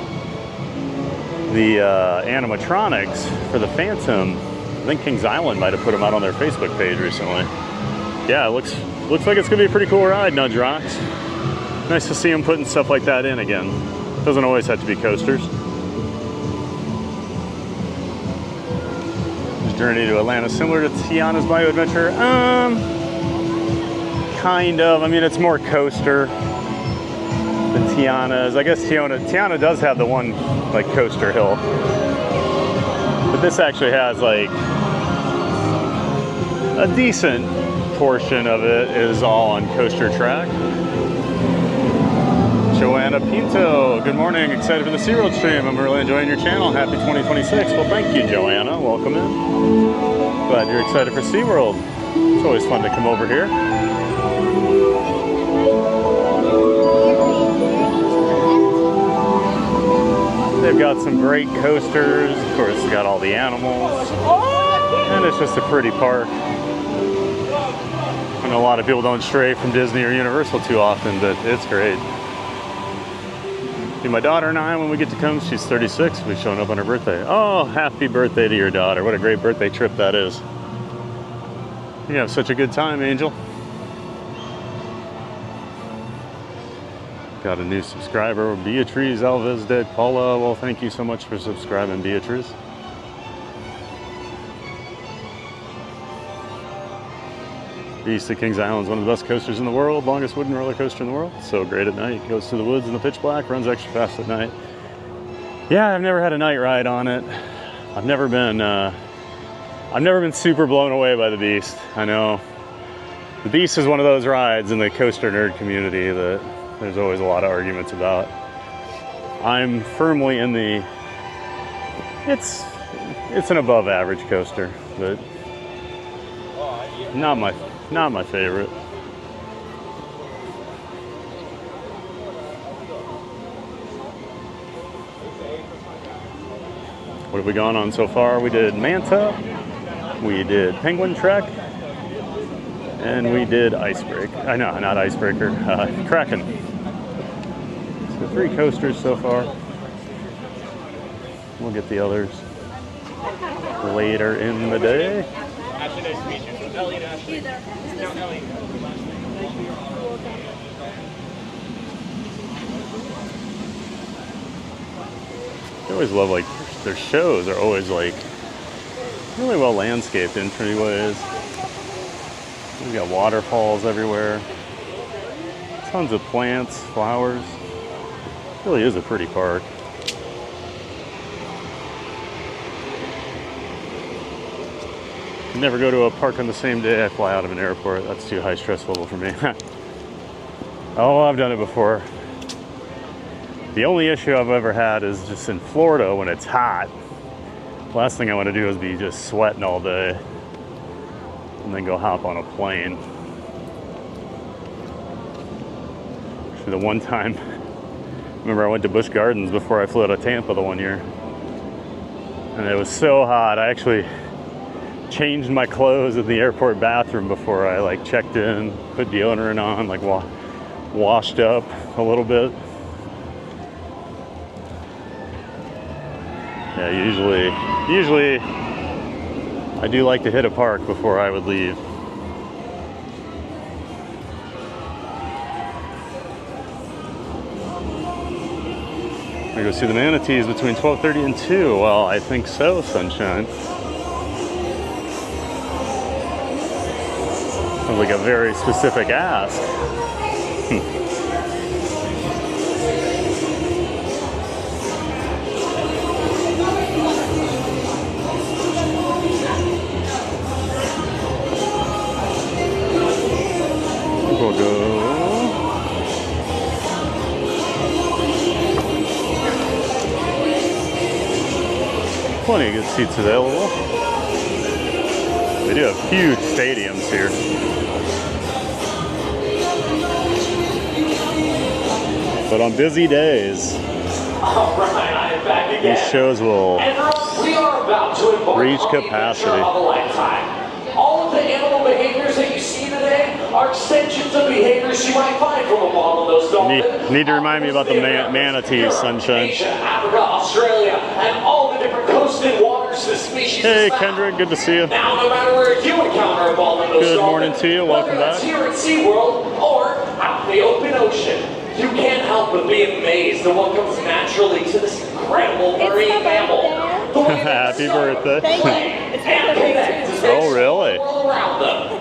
animatronics for the Phantom. I think Kings Island might have put them out on their Facebook page recently. Yeah, it looks like it's gonna be a pretty cool ride, Nudge Rocks. Nice to see them putting stuff like that in again. Doesn't always have to be coasters. This journey to Atlanta similar to Tiana's Bayou Adventure? Kind of. I mean, it's more coaster than Tiana's. I guess Tiana does have the one like coaster hill. But this actually has like a decent portion of it is all on coaster track. Joanna Pinto, good morning. Excited for the SeaWorld stream. I'm really enjoying your channel. Happy 2026. Well, thank you, Joanna. Welcome in. Glad you're excited for SeaWorld. It's always fun to come over here. They've got some great coasters. Of course, it's got all the animals. And it's just a pretty park. I know a lot of people don't stray from Disney or Universal too often, but it's great. My daughter and I, when we get to come, she's 36, we've shown up on her birthday. Oh, happy birthday to your daughter. What a great birthday trip that is. You have such a good time, Angel. Got a new subscriber, Beatriz Alves de Paula. Well, thank you so much for subscribing, Beatriz. Beast of Kings Island is one of the best coasters in the world, longest wooden roller coaster in the world. So great at night, goes through the woods in the pitch black, runs extra fast at night. Yeah, I've never had a night ride on it. I've never been super blown away by the Beast. I know the Beast is one of those rides in the coaster nerd community that there's always a lot of arguments about. I'm firmly in the, it's an above average coaster, but not my favorite. What have we gone on so far? We did Manta, we did Penguin Trek, and we did Icebreaker. I know, not Icebreaker, Kraken. So 3 coasters so far. We'll get the others later in the day. I always love, like, their shows are always like really well landscaped entryways. We've got waterfalls everywhere, tons of plants, flowers. It really is a pretty park. Never go to a park on the same day I fly out of an airport. That's too high stress level for me. Oh, I've done it before. The only issue I've ever had is just in Florida when it's hot. Last thing I want to do is be just sweating all day and then go hop on a plane. Actually, the one time, remember I went to Busch Gardens before I flew out of Tampa the one year. And it was so hot, I actually changed my clothes in the airport bathroom before I like checked in, put deodorant on, like washed up a little bit. Yeah, usually I do like to hit a park before I would leave. I go see the manatees between 12:30 and 2. Well, I think so, sunshine. Sounds like a very specific ask. We'll go. Plenty of good seats available. They do have huge stadiums here. But on busy days, all right, I am back again. These shows will we are about to embark reach on capacity. the adventure of a lifetime. All of the animal behaviors that you see today are extensions of behaviors you might find from a bottlenose dolphin. Need to remind me about the manatees, sunshine. Asia, Africa, Australia, and all the different coasts and waters the species Hey, is found. Kendrick, good to see you. Now, no matter where you encounter a bottlenose Good dolphin, morning to you. Welcome whether it's back. here at SeaWorld or out in the open ocean, you can't help but be amazed at what comes naturally to this incredible marine mammal. Happy birthday. Thank you. It's my birthday too. Oh, really? All around them.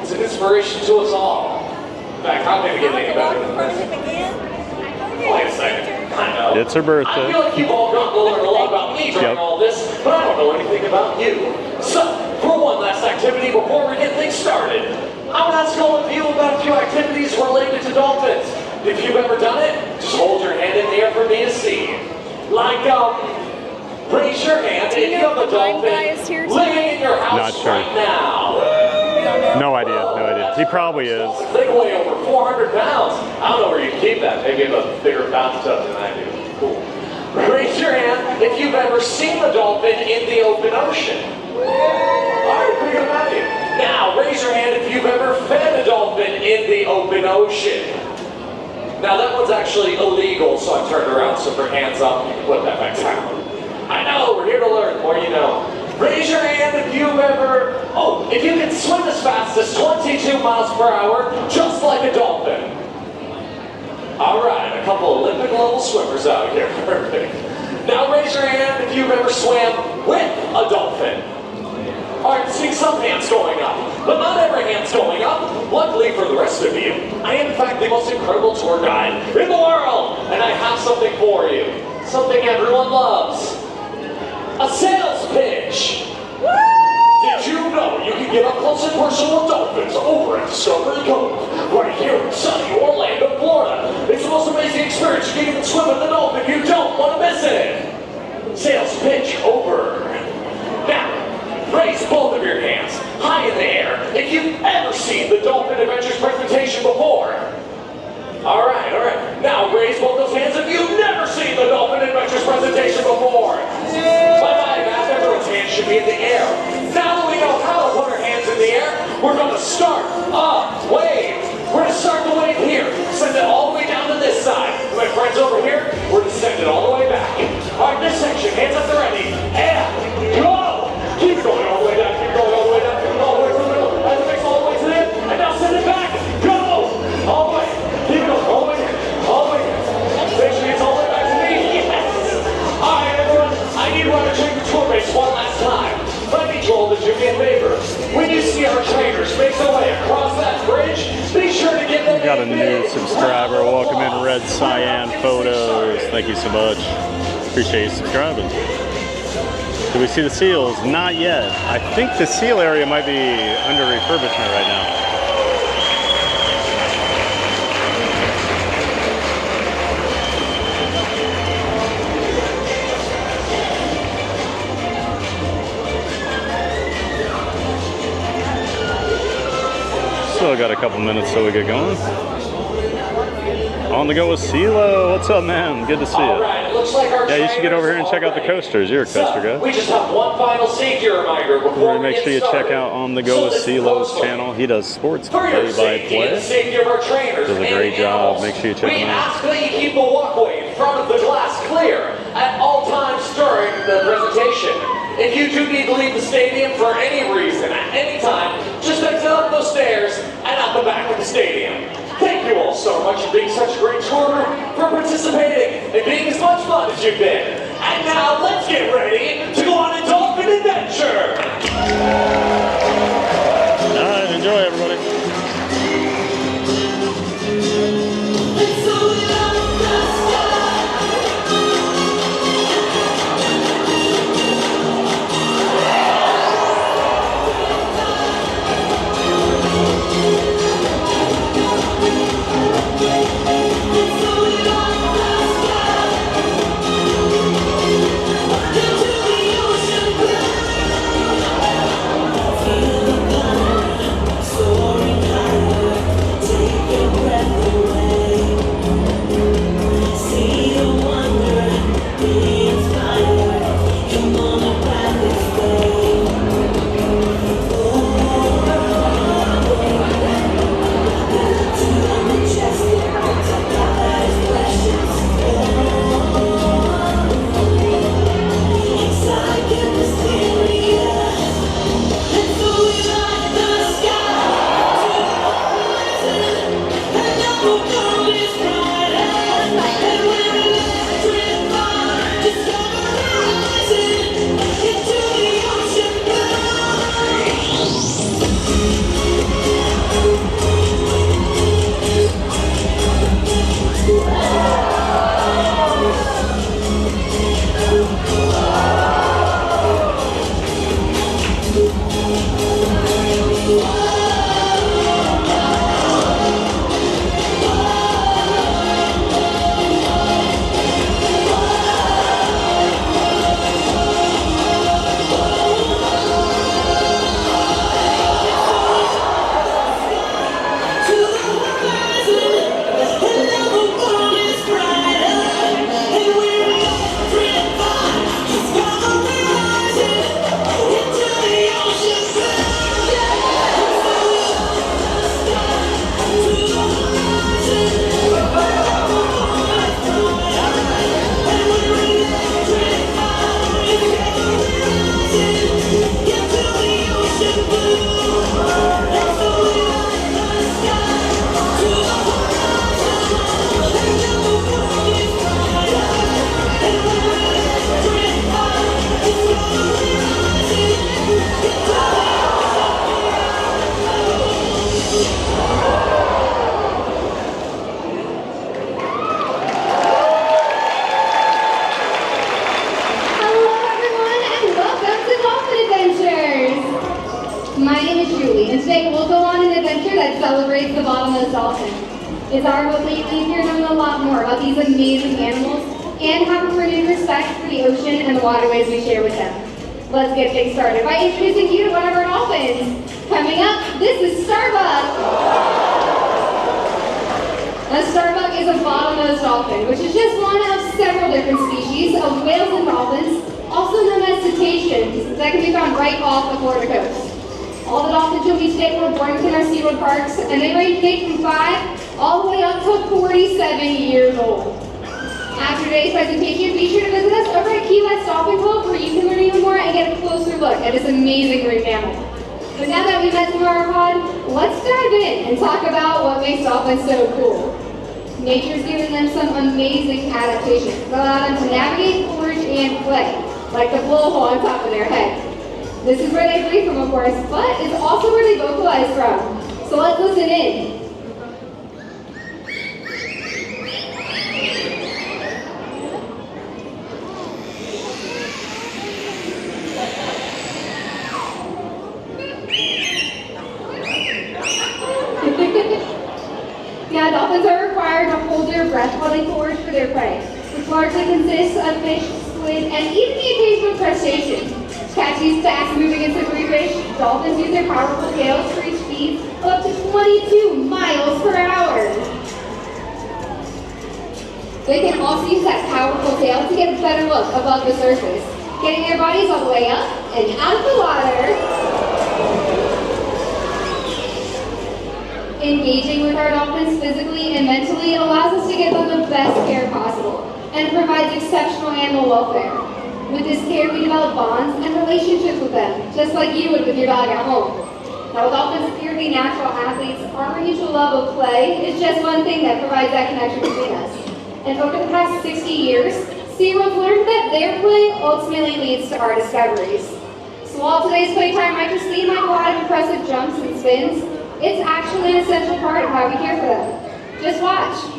It's an inspiration to us all. In fact, I'm never getting any better than this. Wait a second. I know. It's her birthday. I feel like you've all gotten to learn a lot about me during all this, but I don't know anything about you. So, for one last activity before we get things started, I want to ask all of you about a few activities related to dolphins. If you've ever done it, just hold your hand in the air for me to see. Like, raise your hand if you have a dolphin living in your house Not sure. right now. No idea, no idea. He probably is. They weigh over 400 pounds. I don't know where you keep that. Maybe you have a bigger bathtub than I do. Cool. Raise your hand if you've ever seen a dolphin in the open ocean. Alright, pretty good about you. Now, raise your hand if you've ever fed a dolphin in the open ocean. Now, that one's actually illegal, so I turned around, so for hands up, you can put that back down. I know, we're here to learn, more you know. Raise your hand if you've ever, if you can swim as fast as 22 miles per hour, just like a dolphin. All right, a couple Olympic level swimmers out here, perfect. Now raise your hand if you've ever swam with a dolphin. All right, see some hands going up, but not every hand's going up. Luckily for the rest of you, I am in fact the most incredible tour guide in the world, and I have something for you. Something everyone loves. A sales pitch! Did you know you can get up close and personal with dolphins over at Discovery Cove, right here in sunny Orlando, Florida? It's the most amazing experience. You can even swim with a dolphin. You don't want to miss it. Sales pitch over. Now, raise both of your hands high in the air if you've ever seen the Dolphin Adventures presentation before. All right. Now raise both those hands if you've never seen the Dolphin Adventures presentation before. Bye-bye, Matt. Everyone's hands should be in the air. Now that we know how to put our hands in the air, we're going to start a wave. We're going to start the wave here. Send it all the way down to this side. My friends over here, we're going to send it all the way back. All right, this section, hands up, they're ready. And go! Keep going all the way down, keep going all the way down, keep going all the way to the middle. And it makes all the way to the end. And now send it back. Go! All the way. Keep going all the way down. All the way down. Make sure it's all the way back to me. Yes! All right, everyone. I need one to check the tour base one last time. Let me Joel to do me a favor. When you see our trainers make their way across that bridge, be sure to give them We got a new subscriber. Welcome in Red Cyan Photos. Thank you so much. Appreciate you subscribing. Do we see the seals? Not yet. I think the seal area might be under refurbishment right now. Still got a couple minutes till we get going. On the go with CeeLo. What's up, man? Good to see you. Right, it looks like our Yeah, you should get over here and check out the coasters. You're a coaster guy. We just have one final safety reminder before we Make sure you check out On the Go with CeeLo's channel. He does sports play-by-play. Does a great job. Make sure you check him out. We ask that you keep the walkway in front of the glass clear at all times during the presentation. If you do need to leave the stadium for any reason, at any time, just exit up those stairs and out the back of the stadium. Thank you all so much for being such a great tour group, for participating and being as much fun as you've been. And now let's get ready to go on a dolphin adventure. All right, enjoy, everybody. today we'll go on an adventure that celebrates the bottlenose dolphin. It's our hope that you leave here knowing a lot more about these amazing animals and have a renewed respect for the ocean and the waterways we share with them. Let's get things started by introducing you to one of our dolphins. Coming up, this is Starbuck. A Starbuck is a bottlenose dolphin, which is just one of several different species of whales and dolphins, also known as cetaceans, that can be found right off the Florida coast. All the dolphins you'll meet today were born within our SeaWorld parks, and they range in age from 5 all the way up to 47 years old. After today's presentation, be sure to visit us over at Key West Dolphin Club, where you can learn even more and get a closer look at this amazing marine mammal. But now that we've met some of our pod, let's dive in and talk about what makes dolphins so cool. Nature's given them some amazing adaptations that allow them to navigate, forage, and play, like the blowhole on top of their head. This is where they breathe from, of course, but it's also where they vocalize from. So let's listen in. Yeah, dolphins are required to hold their breath while they forage for their prey, which largely consists of fish, squid, and even the occasional crustacean. To catch these fast-moving and slippery fish, dolphins use their powerful tails to reach speeds of up to 22 miles per hour. They can also use that powerful tail to get a better look above the surface, getting their bodies all the way up and out of the water. Engaging with our dolphins physically and mentally allows us to give them the best care possible and provides exceptional animal welfare. With this care, we develop bonds and relationships with them, just like you would with your dog at home. Now, with dolphins appear to be natural athletes, our mutual love of play is just one thing that provides that connection between us. And over the past 60 years, SeaWorld's learned that their play ultimately leads to our discoveries. So while today's playtime might just seem like a lot of impressive jumps and spins, it's actually an essential part of how we care for them. Just watch.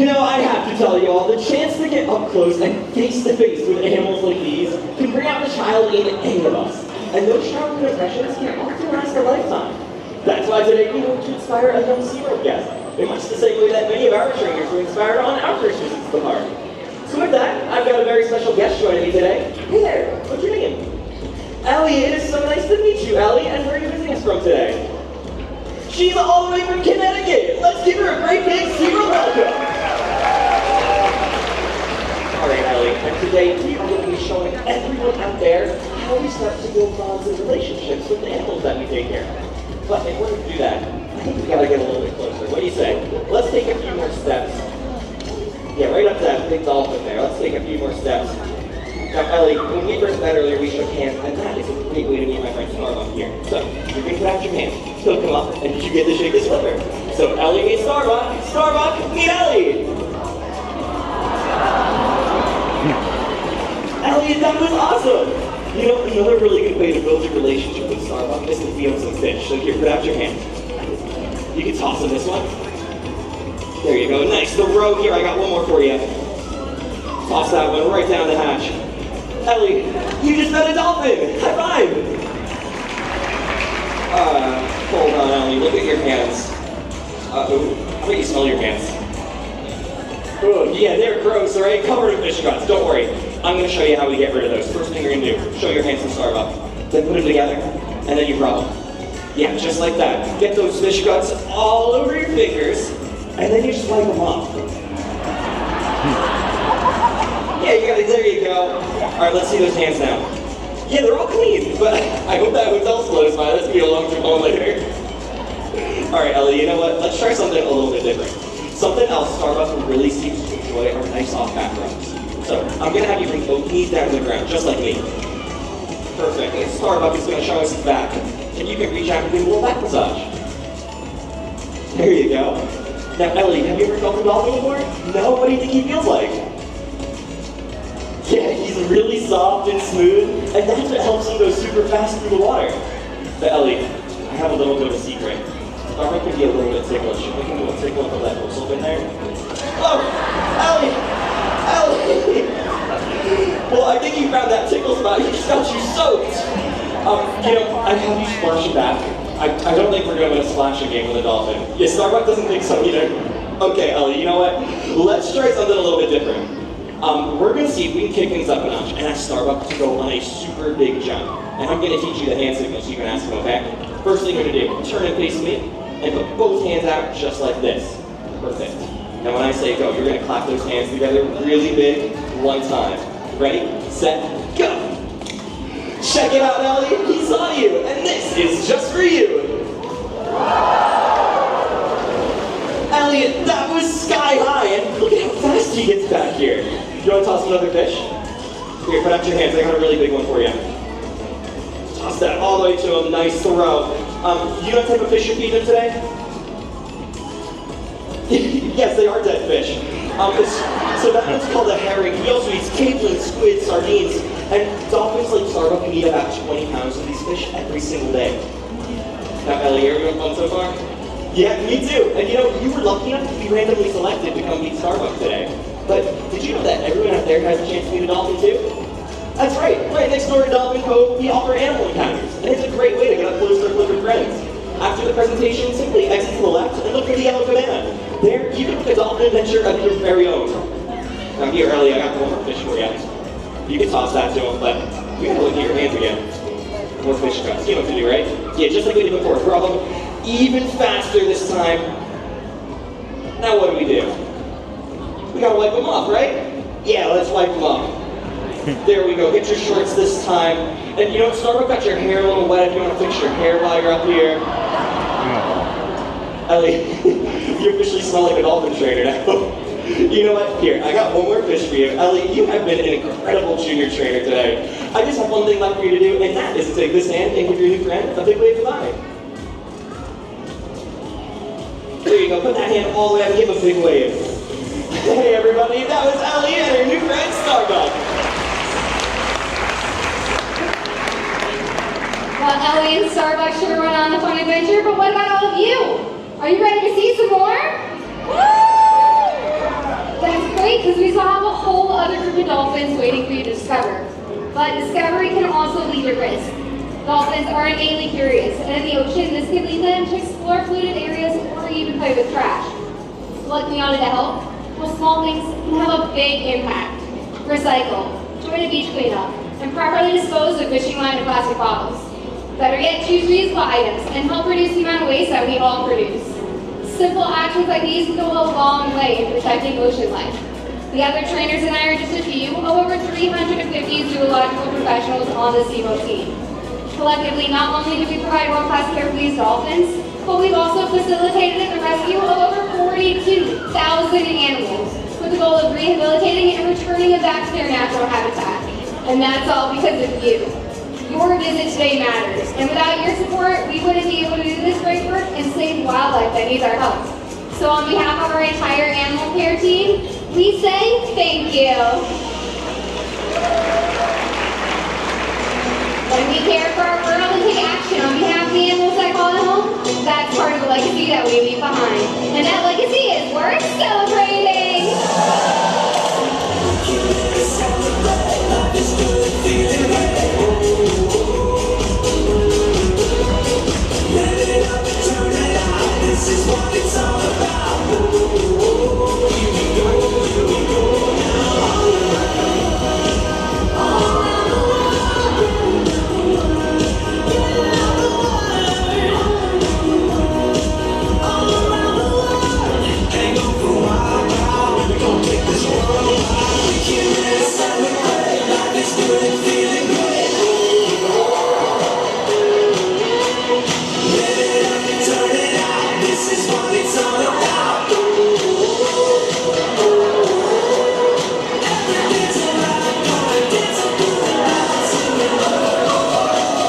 You know, I have to tell you all, the chance to get up close and face to face with animals like these can bring out the child in any of us. And those childhood impressions can often last a lifetime. That's why today we hope to inspire a young SeaWorld guest, in much the same way that many of our trainers were inspired on our first visits to the park. So with that, I've got a very special guest joining me today. Hey there, what's your name? Ellie, it is so nice to meet you, Ellie, and where are you visiting us from today? She's all the way from Connecticut. Let's give her a great big SeaWorld welcome. All right, Ellie, and today we are going to be showing everyone out there how we start to build bonds and relationships with the animals that we take care of. But in order to do that, I think we gotta get a little bit closer. What do you say? Let's take a few more steps. Yeah, right up to that big dolphin there. Let's take a few more steps. Now, Ellie, when we first met earlier, we shook hands, and that is a great way to meet my friend Starbuck here. So, you're gonna put out your hand. He'll come up, and you get to shake his flipper. So, Ellie meets Starbuck. Starbuck, meet Ellie. Ellie, that was awesome. You know, another really good way to build your relationship with Starbuck is to feed him some fish. So here, put out your hand. You can toss him this one. There you go, nice. The row here, I got one more for you. Toss that one right down the hatch. Ellie, you just met a dolphin. High five. Hold on, Ellie, look at your hands. How about you smell your hands? Oh, yeah, they're gross, all right? Covered in fish guts, don't worry. I'm going to show you how we get rid of those. First thing you're going to do, show your hands to Starbuck. Then put them together, and then you rub them. Yeah, just like that. Get those fish guts all over your fingers, and then you just wipe them off. Yeah, you got it. There you go. All right, let's see those hands now. Yeah, they're all clean, but I hope that hotel's closed by. Let's be a long trip home later. All right, Ellie, you know what? Let's try something a little bit different. Something else Starbuck really seems to enjoy are nice soft back rubs. So I'm gonna have you bring both knees down to the ground, just like me. Perfect. And Starbuck is gonna show us his back, and you can reach out and give a little back massage. There you go. Now, Ellie, have you ever felt a dolphin before? No? What do you think he feels like? Yeah, he's really soft and smooth, and that's what helps him go super fast through the water. But Ellie, I have a little bit of a secret. Starbuck can be a little bit ticklish. We can do a tickle until that whistle in there. Oh, Ellie! Ellie! Well, I think you found that tickle spot. He just got you soaked. You know, I have you splashing back. I don't think we're going to splash a game with a dolphin. Yeah, Starbuck doesn't think so either. Okay, Ellie, you know what? Let's try something a little bit different. We're going to see if we can kick things up a notch and ask Starbuck to go on a super big jump. And I'm going to teach you the hand signal so you can ask him, okay? First thing you're going to do, turn and face me, and put both hands out just like this. Perfect. Now when I say go, you're going to clap those hands together really big, one time. Ready, set, go! Check it out, Ellie, he saw you, and this is just for you! Elliot, that was sky high, and look at how fast he gets back here. You want to toss another fish? Here, put out your hands, I got a really big one for you. Toss that all the way to him, nice throw. You know what type of fish you're feeding him today? Yes, they are dead fish. So that one's called a herring. He also eats capelin, squid, sardines, and dolphins like Starbuck can eat about 20 pounds of these fish every single day. Now, Ellie, are you having fun so far? Yeah, me too. And you know, you were lucky enough to be randomly selected to come meet Starbuck today. But did you know that everyone out there has a chance to meet a dolphin too? That's right next door to Dolphin Cove, we offer animal encounters, and it's a great way to get up close to our flipper friends. After the presentation, simply exit to the left and look for the yellow banana. There, you can pick a dolphin adventure of your very own. Now here, Ellie, I got one more fish for you. You can toss that to him, but we gotta look at your hands again. More fish cuts. You know what to do, right? Yeah, just like we did before. Throw them even faster this time. Now what do? We gotta wipe them off, right? Yeah, let's wipe them off. There we go. Get your shorts this time. And you know, Starbuck got your hair a little wet if you want to fix your hair while you're up here. Ellie, you officially smell like a dolphin trainer now. You know what? Here, I got one more fish for you. Ellie, you have been an incredible junior trainer today. I just have one thing left for you to do, and that is to take this hand and give your new friend a big wave goodbye. There you go. Put that hand all the way up and give a big wave. Hey, everybody. That was Ellie and her new friend, Starbuck. Well, Ellie and Starbuck sure went on a fun adventure, but what about all of you? Are you ready to see some more? Woo! That's great. great because we still have a whole other group of dolphins waiting for you to discover. But discovery can also lead to risk. Dolphins are innately curious, and in the ocean, this can lead them to explore polluted areas or even play with trash. What can we all do to help? Well, small things can have a big impact. Recycle, join a beach cleanup, and properly dispose of fishing line and plastic bottles. Better yet, choose reusable items and help reduce the amount of waste that we all produce. Simple actions like these can go a long way in protecting ocean life. The other trainers and I are just a few of over 350 zoological professionals on the SeaWorld team. Collectively, not only do we provide world-class care for these dolphins, but we've also facilitated the rescue of over 42,000 animals with the goal of rehabilitating and returning them back to their natural habitat. And that's all because of you. Your visit today matters, and without your support, we wouldn't be able to do this great work and save wildlife that needs our help. So on behalf of our entire animal care team, we say thank you. When we care for our world and take action on behalf of the animals that call it home, that's part of the legacy that we leave behind. And that legacy is worth celebrating! This is what it's all about. Here we go now. All around the world. Hang on for a while, we're gonna take this world. We can really celebrate. Life is good and feeling great. Live it up and turn it out. This is what it's all about. Everything's alright, gonna dance up through the night, singing,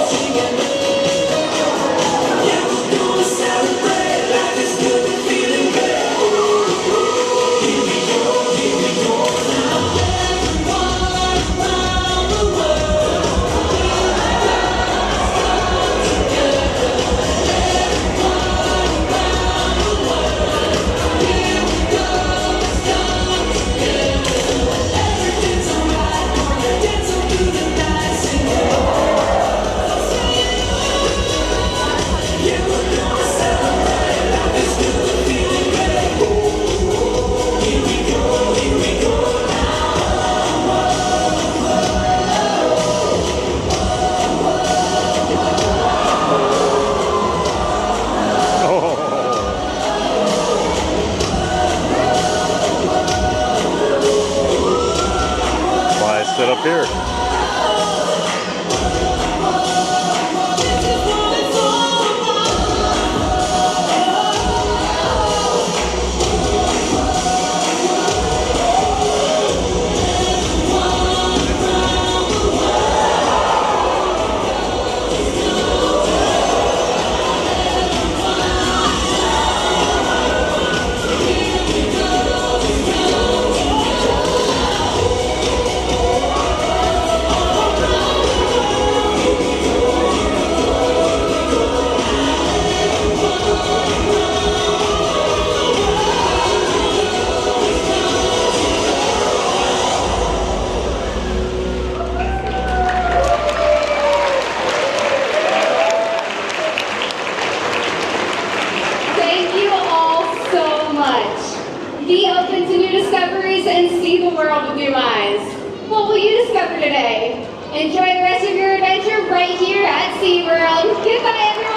singing. Yeah, we're gonna celebrate. Life is good and feeling great. Here we go now. Everyone around the world. Everything's alright, gonna dance up through the night, singing. Yeah, we're gonna celebrate. Life is good and feeling great. Here we go Why I sit up here? Thank you all so much. Be open to new discoveries and see the world with new eyes. What will you discover today? Enjoy the rest of your adventure right here at SeaWorld. Goodbye, everyone.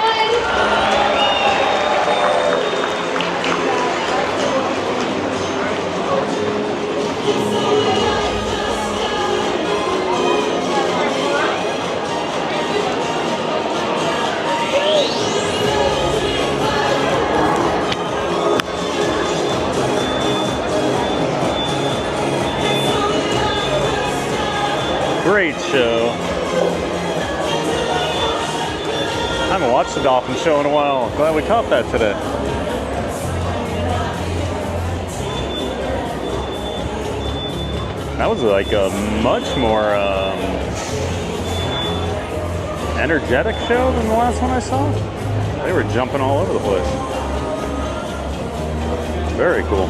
Great show. I haven't watched the Dolphin show in a while. Glad we caught that today. That was like a much more energetic show than the last one I saw. They were jumping all over the place. Very cool.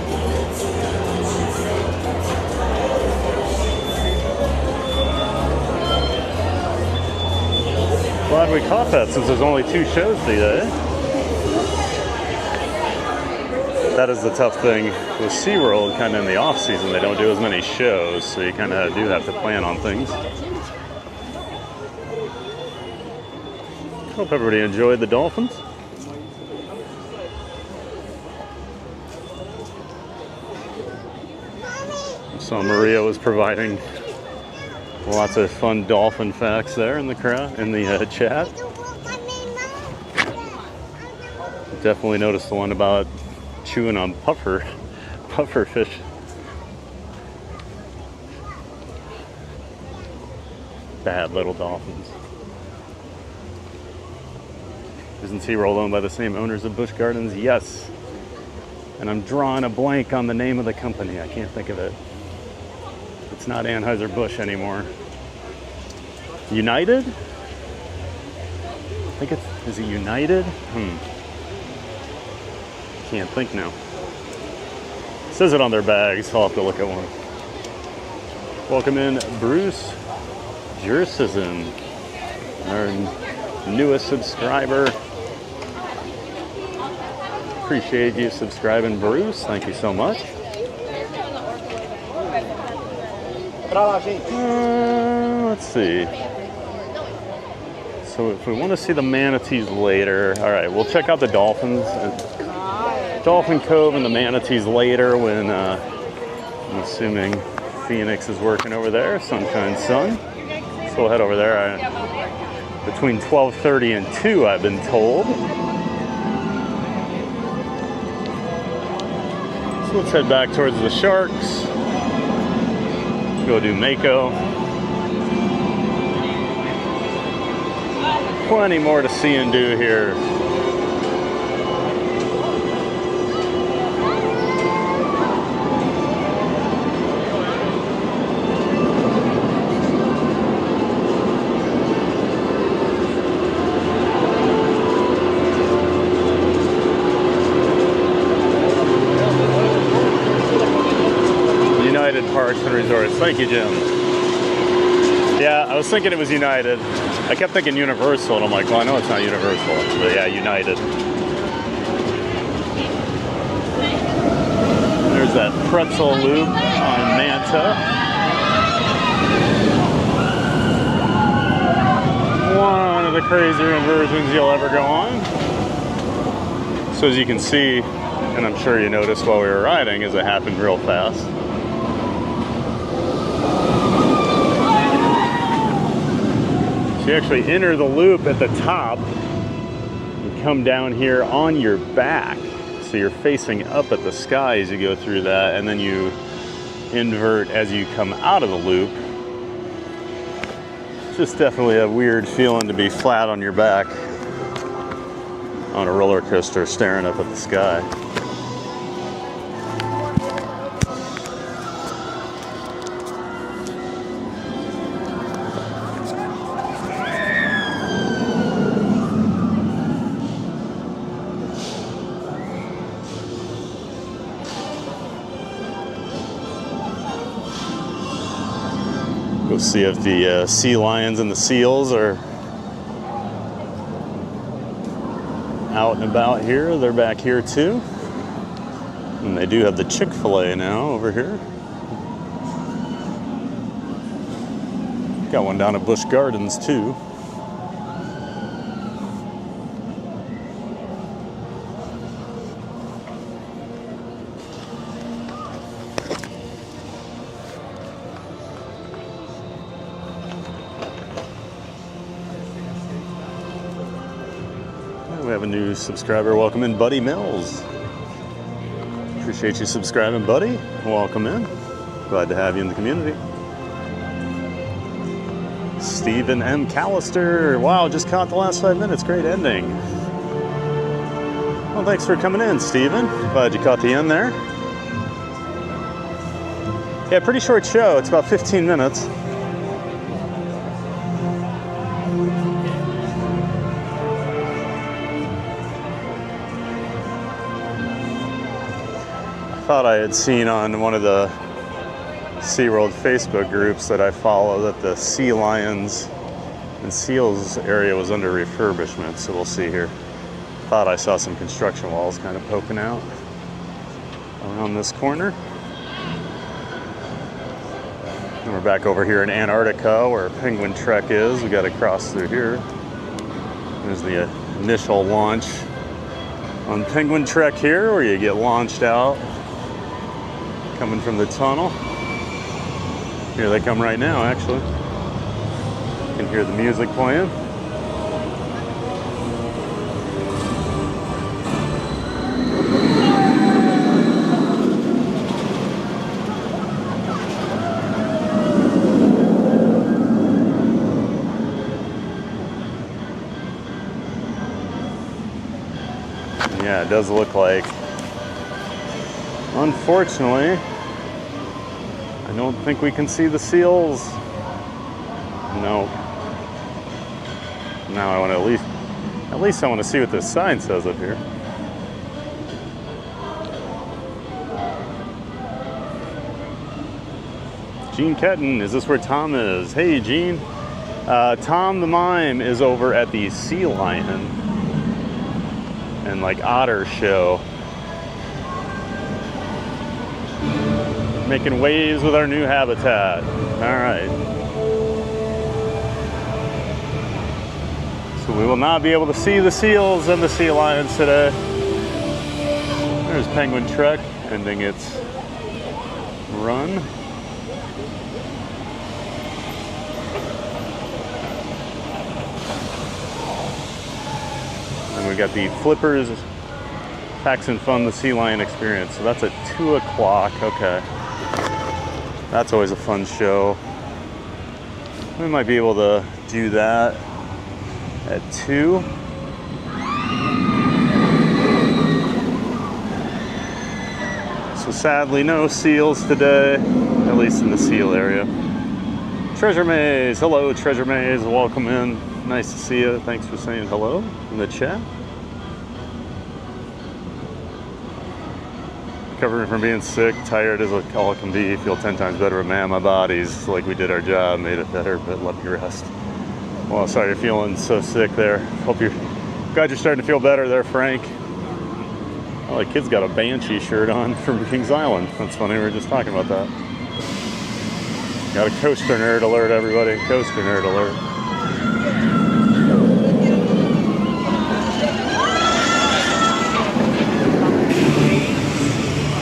Glad we caught that since there's only 2 shows today. That is the tough thing with SeaWorld, kind of in the off season. They don't do as many shows, so you kind of do have to plan on things. Hope everybody enjoyed the Dolphins. So Maria was providing lots of fun dolphin facts there in the crowd, in the chat. Definitely noticed the one about chewing on puffer fish. Bad little dolphins. Isn't SeaWorld owned by the same owners of Busch Gardens? Yes. And I'm drawing a blank on the name of the company. I can't think of it. It's not Anheuser-Busch anymore. United? I think is it United? Can't think now. It says it on their bags, so I'll have to look at one. Welcome in Bruce Jersizen, our newest subscriber. Appreciate you subscribing, Bruce. Thank you so much. Let's see. So if we want to see the manatees later, all right, we'll check out the Dolphins, Dolphin Cove and the manatees later when I'm assuming Phoenix is working over there, Sunshine Sun. So we'll head over there between 12:30 and 2, I've been told. So let's head back towards the sharks. Go do Mako. Plenty more to see and do here. United Parks and Resorts. Thank you, Jim. Yeah, I was thinking it was United. I kept thinking Universal, and I'm like, well, I know it's not Universal. But yeah, United. There's that pretzel loop on Manta. One of the crazier inversions you'll ever go on. So as you can see, and I'm sure you noticed while we were riding, is it happened real fast. So you actually enter the loop at the top and come down here on your back. So you're facing up at the sky as you go through that, and then you invert as you come out of the loop. It's just definitely a weird feeling to be flat on your back on a roller coaster staring up at the sky. Go see if the sea lions and the seals are out and about here. They're back here too. And they do have the Chick-fil-A now over here. Got one down at Busch Gardens too. We have a new subscriber. Welcome in, Buddy Mills. Appreciate you subscribing, buddy. Welcome in. Glad to have you in the community. Stephen M. Callister. Wow, just caught the last 5 minutes. Great ending. Well, thanks for coming in, Stephen. Glad you caught the end there. Yeah, pretty short show. It's about 15 minutes. I thought I had seen on one of the SeaWorld Facebook groups that I follow that the sea lions And Seal's area was under refurbishment, so we'll see here. Thought I saw some construction walls kind of poking out around this corner. And we're back over here in Antarctica where Penguin Trek is. We got to cross through here. There's the initial launch on Penguin Trek here, where you get launched out coming from the tunnel. Here they come right now, actually. You can hear the music playing. Yeah, it does look like, unfortunately, I don't think we can see the seals. No. Now I want to at least I want to see what this sign says up here. Gene Ketton, is this where Tom is? Hey, Gene. Tom the Mime is over at the Sea Lion and like otter show. Making waves with our new habitat. All right. So we will not be able to see the seals and the sea lions today. There's Penguin Trek ending its run. And we got the Flippers Packs and Fun, the Sea Lion Experience. So that's at 2 o'clock. Okay. That's always a fun show. We might be able to do that at 2. So sadly, no seals today, at least in the seal area. Treasure Maze, hello Treasure Maze, welcome in. Nice to see you. Thanks for saying hello in the chat. Recovering from being sick, tired as all it can be. Feel 10 times better, but man, my body's like we did our job, made it better, but let me rest. Well, sorry you're feeling so sick there. Hope you're glad you're starting to feel better there, Frank. Oh, the kid's got a Banshee shirt on from Kings Island. That's funny, we were just talking about that. Got a coaster nerd alert, everybody. Coaster nerd alert.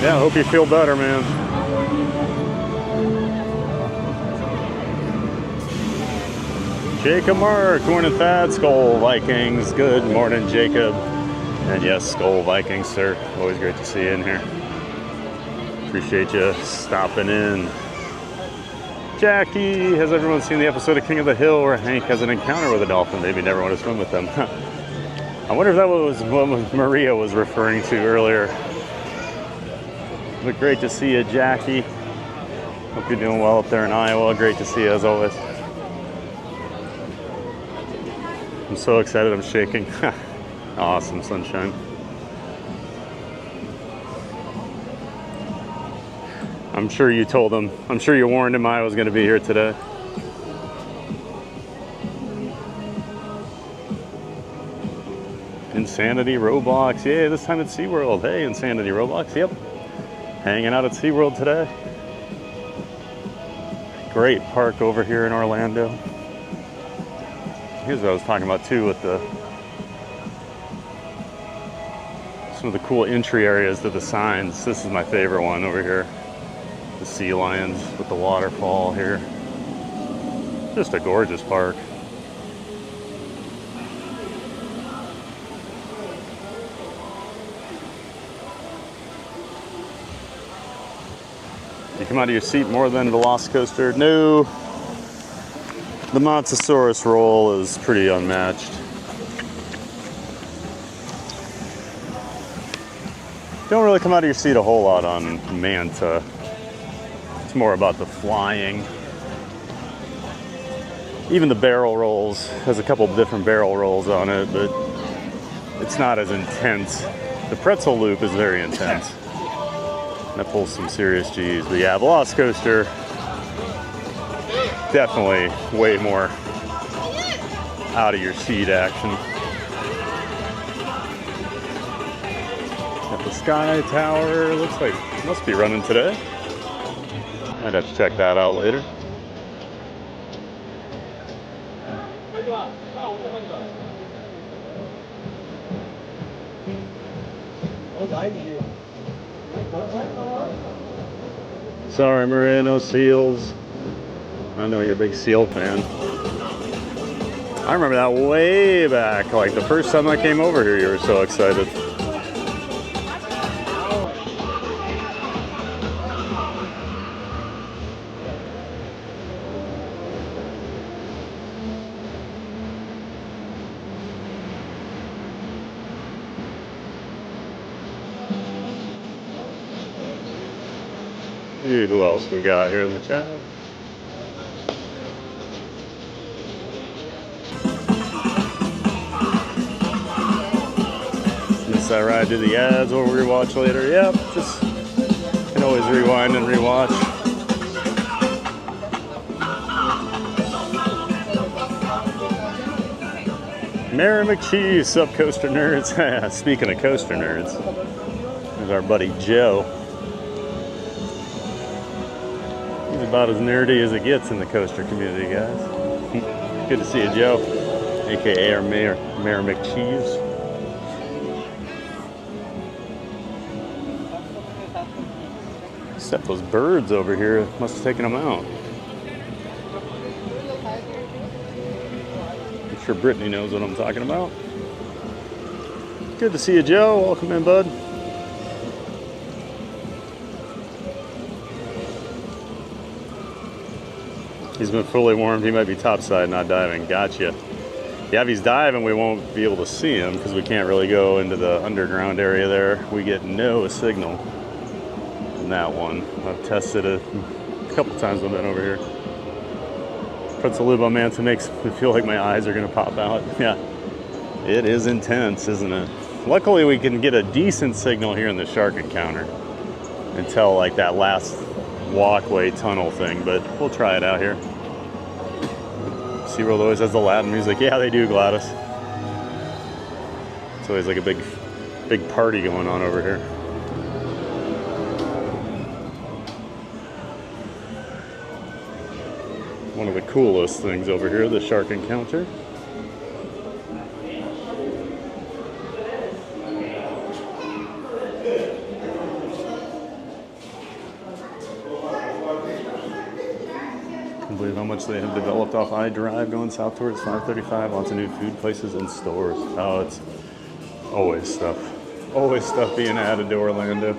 Yeah, I hope you feel better, man. Jacob Mark, morning Thad, Skull Vikings. Good morning, Jacob. And yes, Skull Vikings, sir. Always great to see you in here. Appreciate you stopping in. Jackie, has everyone seen the episode of King of the Hill where Hank has an encounter with a dolphin? Maybe never want to swim with them. I wonder if that was what Maria was referring to earlier. But great to see you, Jackie. Hope you're doing well up there in Iowa. Great to see you as always. I'm so excited, I'm shaking. Awesome, sunshine. I'm sure you told him, I'm sure you warned him I was going to be here today. Insanity Roblox, yeah, this time at SeaWorld. Hey, Insanity Roblox, yep. Hanging out at SeaWorld today. Great park over here in Orlando. Here's what I was talking about too with some of the cool entry areas to the signs. This is my favorite one over here. The sea lions with the waterfall here. Just a gorgeous park. You come out of your seat more than Velocicoaster? No. The Montosaurus roll is pretty unmatched. Don't really come out of your seat a whole lot on Manta. It's more about the flying. Even the barrel rolls has a couple different barrel rolls on it, but it's not as intense. The pretzel loop is very intense. That pulls some serious G's. But yeah, Velocicoaster, definitely way more out of your seat action. Got the Sky Tower, looks like it must be running today. Might have to check that out later. Sorry, Moreno seals. I know you're a big seal fan. I remember that way back, like the first time I came over here, you were so excited. Dude, who else we got here in the chat? Missed that ride to the ads or rewatch later. Yep, just can always rewind and rewatch. Mary McCheese, sup coaster nerds. Speaking of coaster nerds, there's our buddy Joe. He's about as nerdy as it gets in the coaster community, guys. Good to see you, Joe, aka our Mayor McCheese. Except those birds over here must have taken them out. I'm sure Brittany knows what I'm talking about. Good to see you, Joe. Welcome in, bud. He's been fully warmed. He might be topside, not diving. Gotcha. Yeah, if he's diving, we won't be able to see him because we can't really go into the underground area there. We get no signal in that one. I've tested it a couple times. I've been over here. Pretzel lube on Manta makes me feel like my eyes are going to pop out. Yeah, it is intense, isn't it? Luckily, we can get a decent signal here in the shark encounter until like that last walkway tunnel thing, but we'll try it out here. SeaWorld always has the Latin music. Yeah, they do, Gladys. It's always like a big party going on over here. One of the coolest things over here, the shark encounter. Can't believe how much they have developed off I-Drive going south towards 535. Lots of new food places and stores. Oh, it's always stuff being added to Orlando.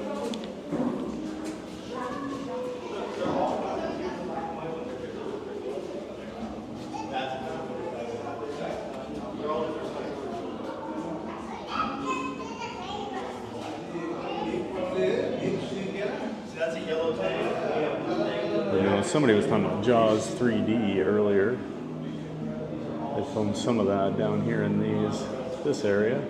Somebody was talking about Jaws 3D earlier. They filmed some of that down here in this area.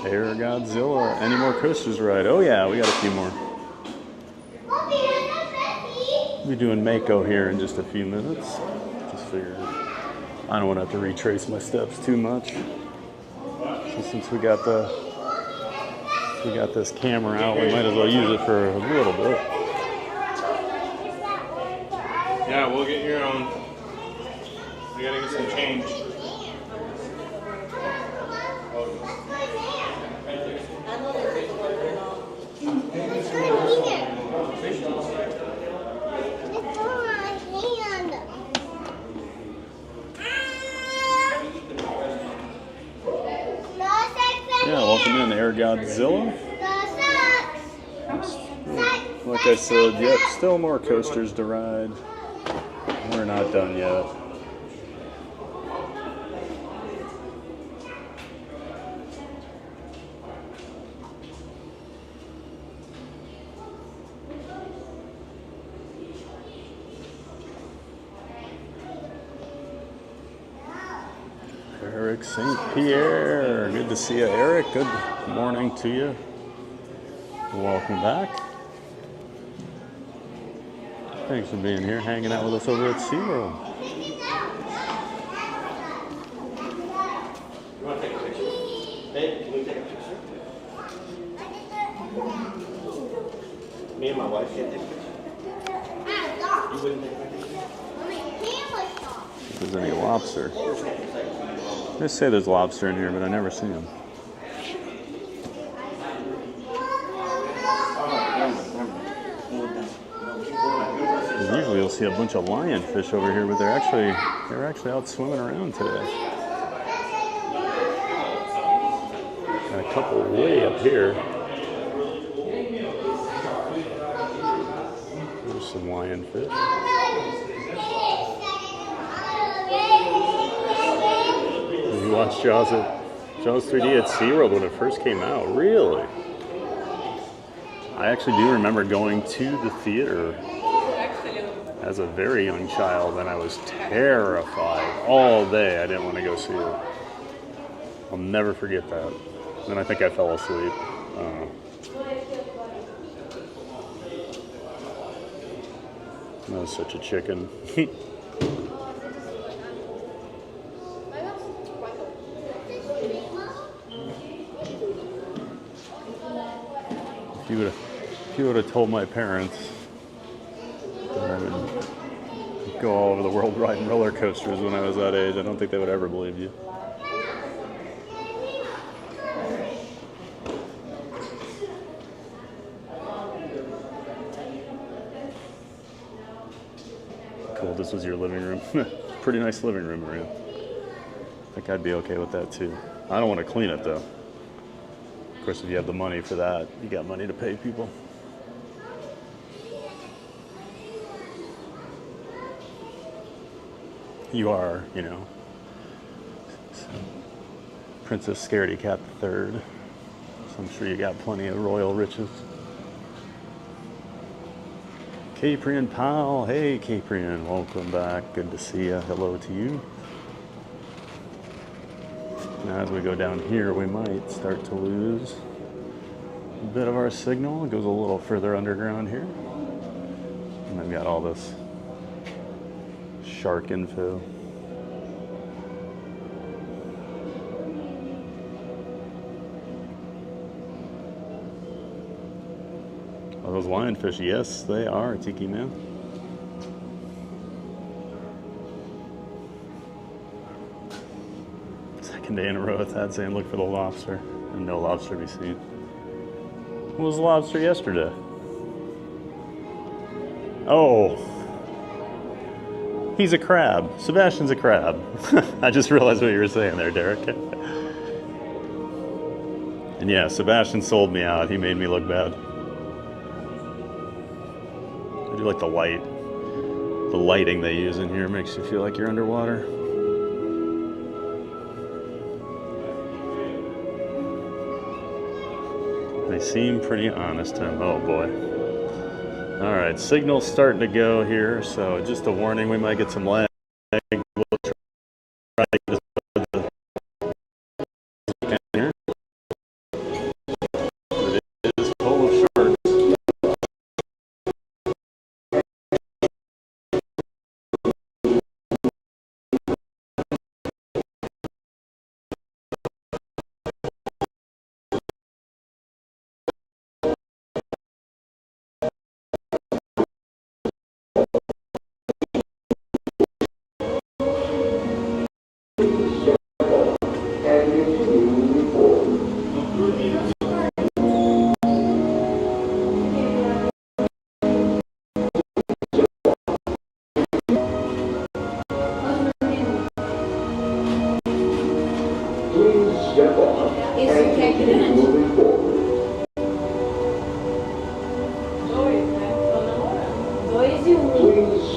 Air Godzilla. Any more coasters to ride? Oh yeah, we got a few more. We'll be doing Mako here in just a few minutes. Just figured I don't want to have to retrace my steps too much. So since we got this camera out, we might as well use it for a little bit. Yeah, we'll get your own. We gotta get some change. Yeah, welcome in, Air Godzilla. Like I said, yep, still more coasters to ride. We're not done yet. Eric St. Pierre, good to see you, Eric. Good morning to you. Welcome back. Thanks for being here, hanging out with us over at SeaWorld. You want to take a picture? Hey, can we take a picture? Me and my wife can't take a picture. You wouldn't take a picture? If there's any lobster. They say there's lobster in here, but I never see them. Usually you'll see a bunch of lionfish over here, but they're actually out swimming around today. Got a couple way up here. There's some lionfish. You watched Jaws 3D at SeaWorld when it first came out. Really? I actually do remember going to the theater as a very young child, and I was terrified all day. I didn't want to go see it. I'll never forget that. And I think I fell asleep. I was such a chicken. If you would have told my parents that I would go all over the world riding roller coasters when I was that age, I don't think they would ever believe you. Cool, this was your living room. Pretty nice living room, Maria. I think I'd be okay with that too. I don't want to clean it though. Of course, if you have the money for that, you got money to pay people. You are, you know, Princess Scaredy Cat III. So I'm sure you got plenty of royal riches. Caprian Powell, hey Caprian, welcome back. Good to see you. Hello to you. Now as we go down here, we might start to lose a bit of our signal. It goes a little further underground here. And I've got all this shark info. Are those lionfish? Yes, they are, Tiki Man. Second day in a row with that saying look for the lobster, and no lobster to be seen. What was the lobster yesterday? Oh, he's a crab. Sebastian's a crab. I just realized what you were saying there, Derek. And yeah, Sebastian sold me out. He made me look bad. I do like the light. The lighting they use in here makes you feel like you're underwater. They seem pretty honest to him. Oh boy. All right, signal's starting to go here, so just a warning, we might get some lag. We'll try to get as good as we can here. But it is full of sharks.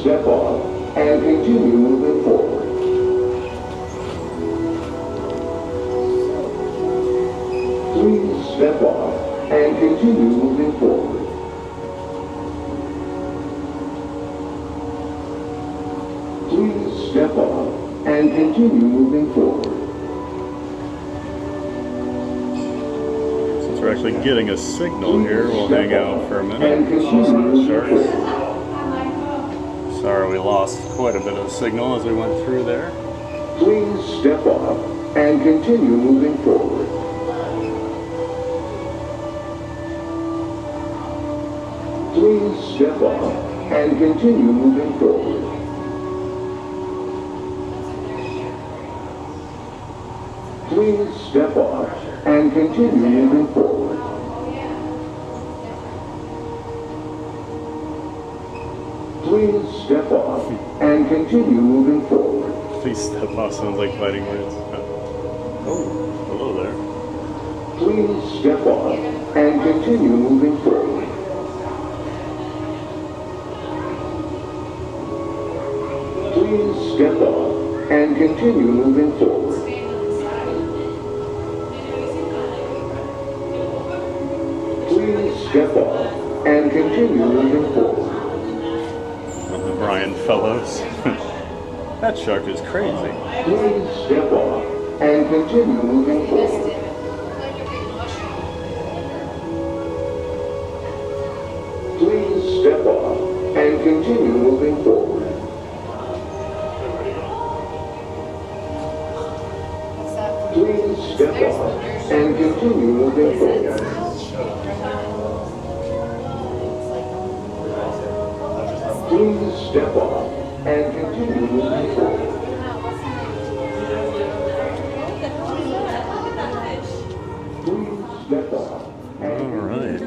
Step on and Please step off and continue moving forward. Please step off and continue moving forward. Since we're actually getting a signal here, we'll hang out for a minute. And continue moving Sharks. forward. Sorry, we lost quite a bit of signal as we went through there. Please step off and continue moving forward. Please step off and continue moving forward. Please step off and continue moving forward. Please step off and continue moving forward. Please step off sounds like fighting words. Oh, hello there. Please step off and continue moving forward. Please step off and continue moving forward. Please step off and continue moving forward. Brian Fellows. That shark is crazy. Please step off and continue moving forward. Please step off and continue moving forward. Please step off and continue moving forward. Please step off and continue moving forward. Please step off and All right.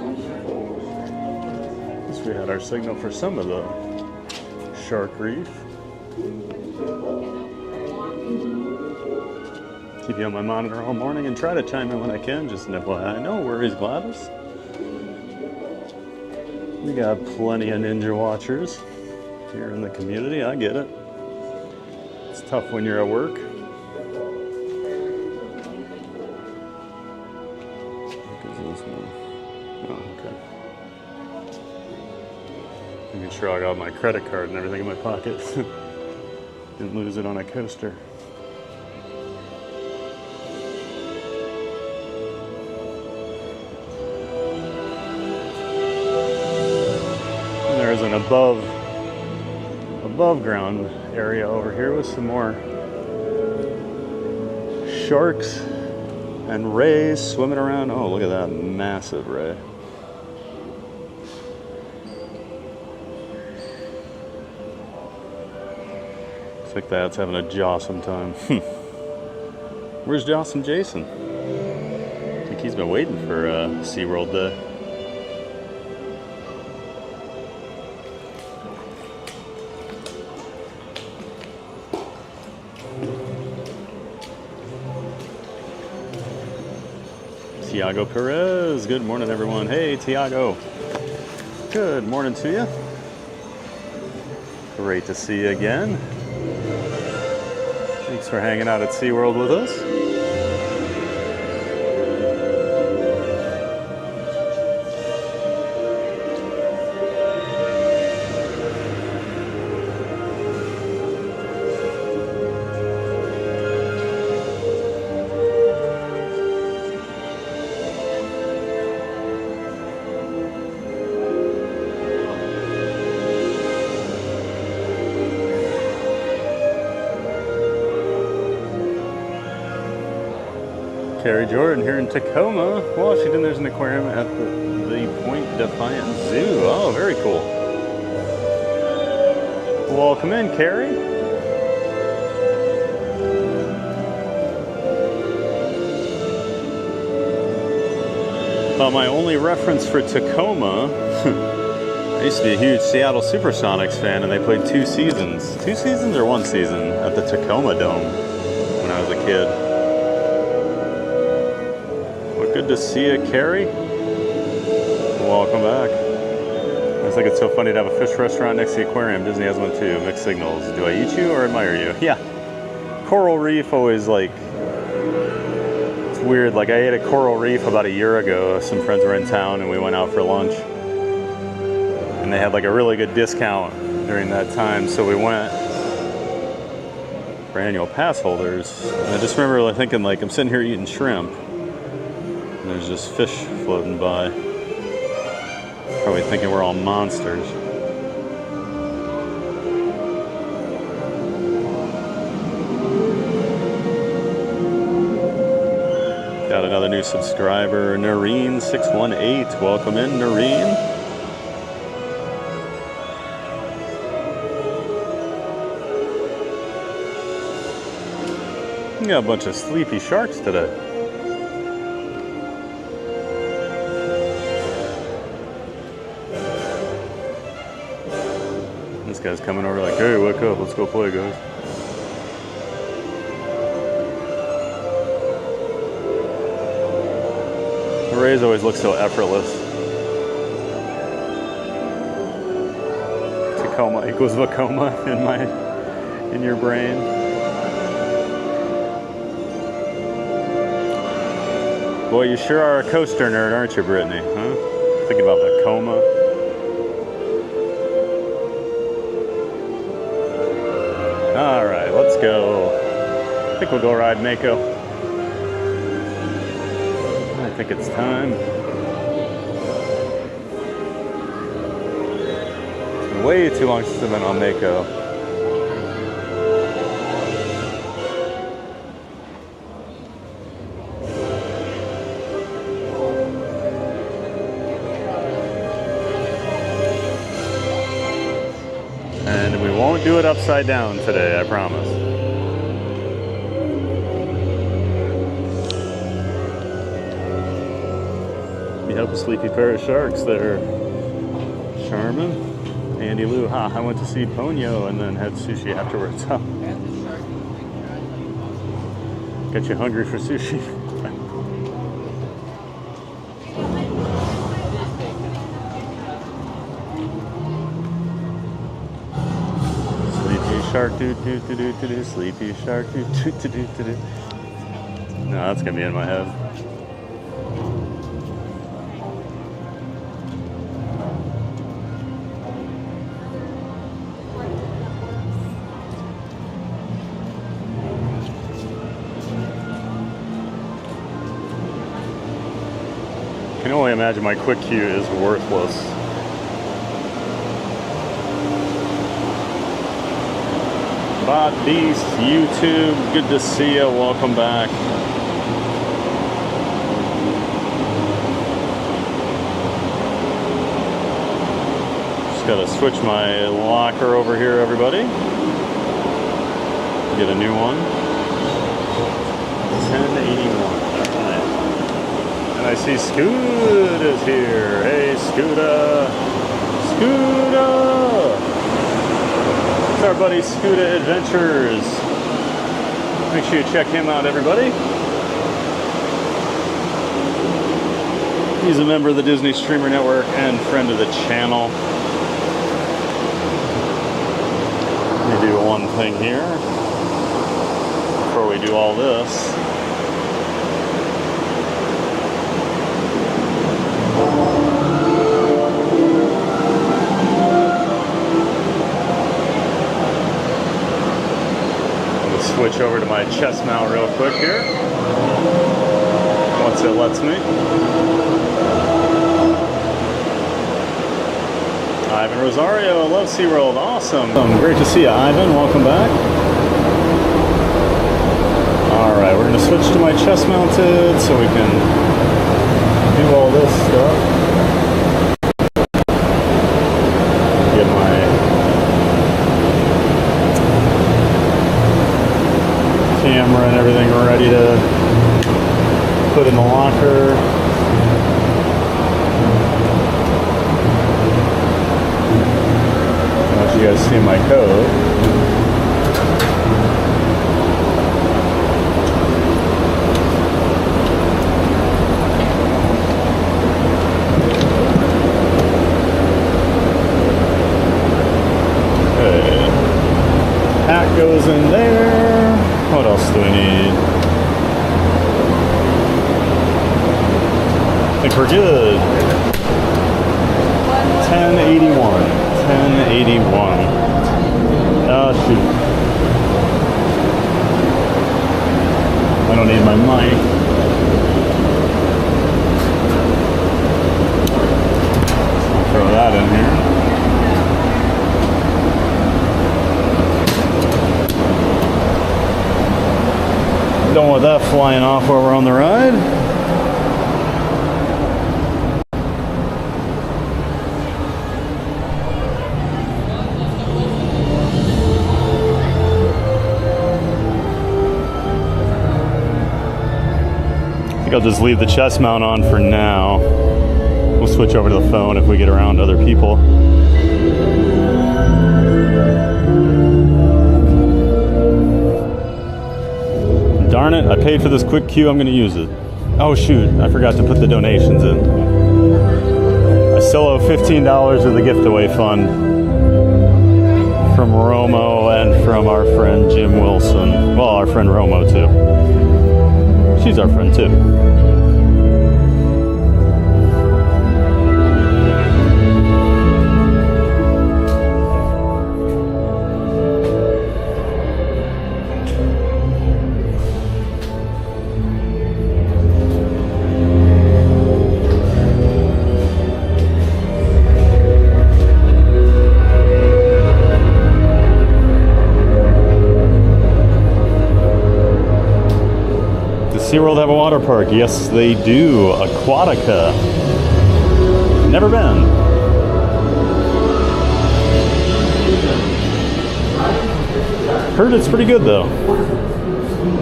Guess we had our signal for some of the shark reef. Keep you on my monitor all morning and try to chime in when I can, just an FYI. No worries, Gladys. We got plenty of ninja watchers here in the community. I get it. It's tough when you're at work. What is this one? Oh, okay. Making sure I got my credit card and everything in my pocket. Didn't lose it on a coaster. And there's an above ground area over here with some more sharks and rays swimming around. Oh, look at that massive ray. Looks like that's having a jawsome time. Where's Joss and Jason? I think he's been waiting for SeaWorld Day. Tiago Perez, good morning everyone. Hey Tiago, good morning to you. Great to see you again. Thanks for hanging out at SeaWorld with us. Carrie Jordan here in Tacoma, Washington. There's an aquarium at the Point Defiant Zoo. Oh, very cool. Welcome in, Carrie. My only reference for Tacoma, I used to be a huge Seattle Supersonics fan, and they played 2 seasons. 2 seasons or 1 season at the Tacoma Dome when I was a kid. Good to see you, Carrie. Welcome back. I just think it's so funny to have a fish restaurant next to the aquarium. Disney has one too. Mixed signals. Do I eat you or admire you? Yeah. Coral Reef always like, it's weird. Like I ate at Coral Reef about a year ago. Some friends were in town and we went out for lunch. And they had like a really good discount during that time. So we went for annual pass holders. And I just remember like, thinking like, I'm sitting here eating shrimp. And there's just fish floating by. Probably thinking we're all monsters. Got another new subscriber, Noreen618. Welcome in, Noreen. We got a bunch of sleepy sharks today. This guy's coming over like, hey, wake up, let's go play, guys. The rays always look so effortless. Tacoma equals Vacoma in your brain. Boy, you sure are a coaster nerd, aren't you, Brittany? Huh? Thinking about Vacoma. All right, let's go. I think we'll go ride Mako. I think it's time. It's been way too long since I've been on Mako. And we won't do it upside down today, I promise. You have a sleepy pair of sharks there. Charmin. Andy Lou. Ha, I went to see Ponyo and then had sushi afterwards. Huh. Got you hungry for sushi. Sleepy shark, do do do do do do. Sleepy shark, do do do do do. No, that's gonna be in my head. I can only imagine my quick queue is worthless. Bot Beast, YouTube, good to see you. Welcome back. Just gotta switch my locker over here, everybody. Get a new one. 1081. And I see Scoot is here. Hey, Scooter. Scooter. It's our buddy Scooter Adventures. Make sure you check him out, everybody. He's a member of the Disney Streamer Network and friend of the channel. Let me do one thing here before we do all this. Switch over to my chest mount real quick here, once it lets me. Ivan Rosario, I love SeaWorld, awesome. Great to see you, Ivan, welcome back. Alright, we're going to switch to my chest mounted so we can do all this stuff. Get my camera and everything ready to put in the locker. I'll let you guys see my code. Okay. Hat goes in there. What else do we need? think we're good. 1081. 1081. Oh, shoot. I don't need my mic. I'll throw that in here. Don't want that flying off while we're on the ride. I think I'll just leave the chest mount on for now. We'll switch over to the phone if we get around other people. Darn it, I paid for this quick queue, I'm going to use it. Oh shoot, I forgot to put the donations in. I still owe $15 of the gift away fund from Romo and from our friend Jim Wilson. Well, our friend Romo too. She's our friend too. SeaWorld have a water park? Yes, they do. Aquatica. Never been. Heard it's pretty good though.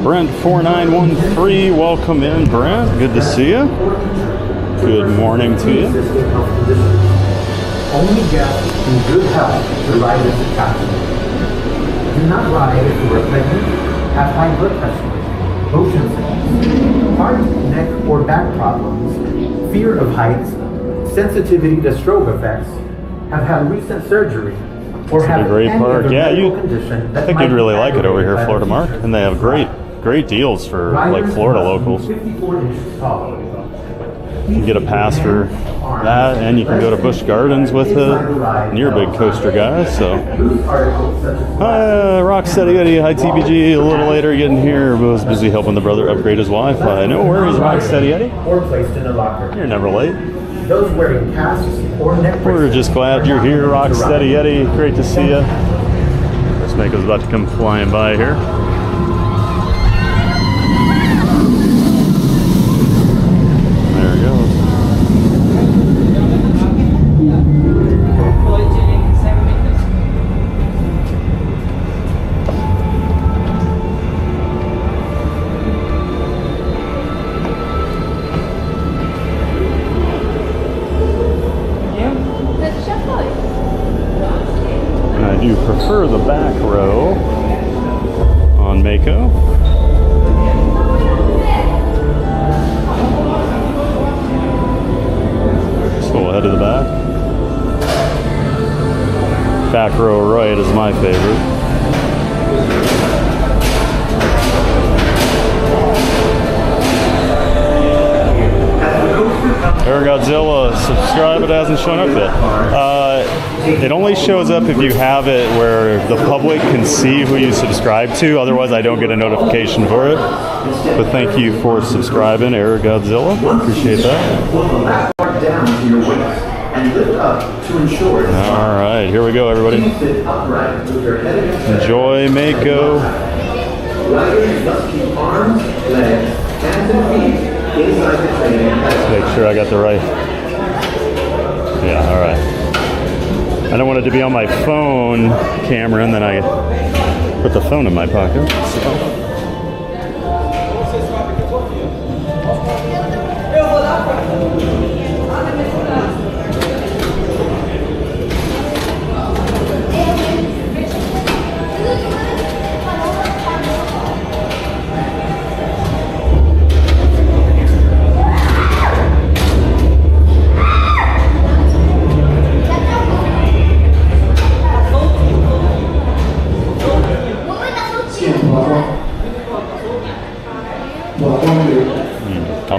Brent4913, welcome in, Brent. Good to see you. Good morning to you. Only guests in good health should ride this attraction. Do not ride if you are pregnant, have high blood pressure, motion sickness, heart, neck, or back problems, fear of heights, sensitivity to stroke effects, have had recent surgery, or have a great any park. other Yeah, medical condition that I think might you'd really be like it over here, aggravated by Florida the Mark, feature. and they have great deals for like Florida locals. 54 inches tall. You can get a pass for that, and you can go to Busch Gardens with it. And you're a big coaster guy, so. Hi, Rocksteady Eddie. Hi, TBG. A little later getting here. Was busy helping the brother upgrade his Wi-Fi. No worries, Rocksteady Eddie. Or placed in a locker. You're never late. Those wearing casks or neck We're just glad you're here, Rocksteady Eddie. Great to see you. This Mako's about to come flying by here. There it goes. And I do prefer the back row on Mako. So we'll head to the back. Back row right is my favorite. Air Godzilla, subscribe, it hasn't shown up yet. It only shows up if you have it where the public can see who you subscribe to, otherwise I don't get a notification for it. But thank you for subscribing, Air Godzilla, appreciate that. Down to your waist and lift up to ensure. Alright, here we go everybody. Enjoy Mako. Riders must keep arms, legs, hands, and feet inside the training. Let's make sure I got the right. Yeah, alright. I don't want it to be on my phone camera and then I put the phone in my pocket. So.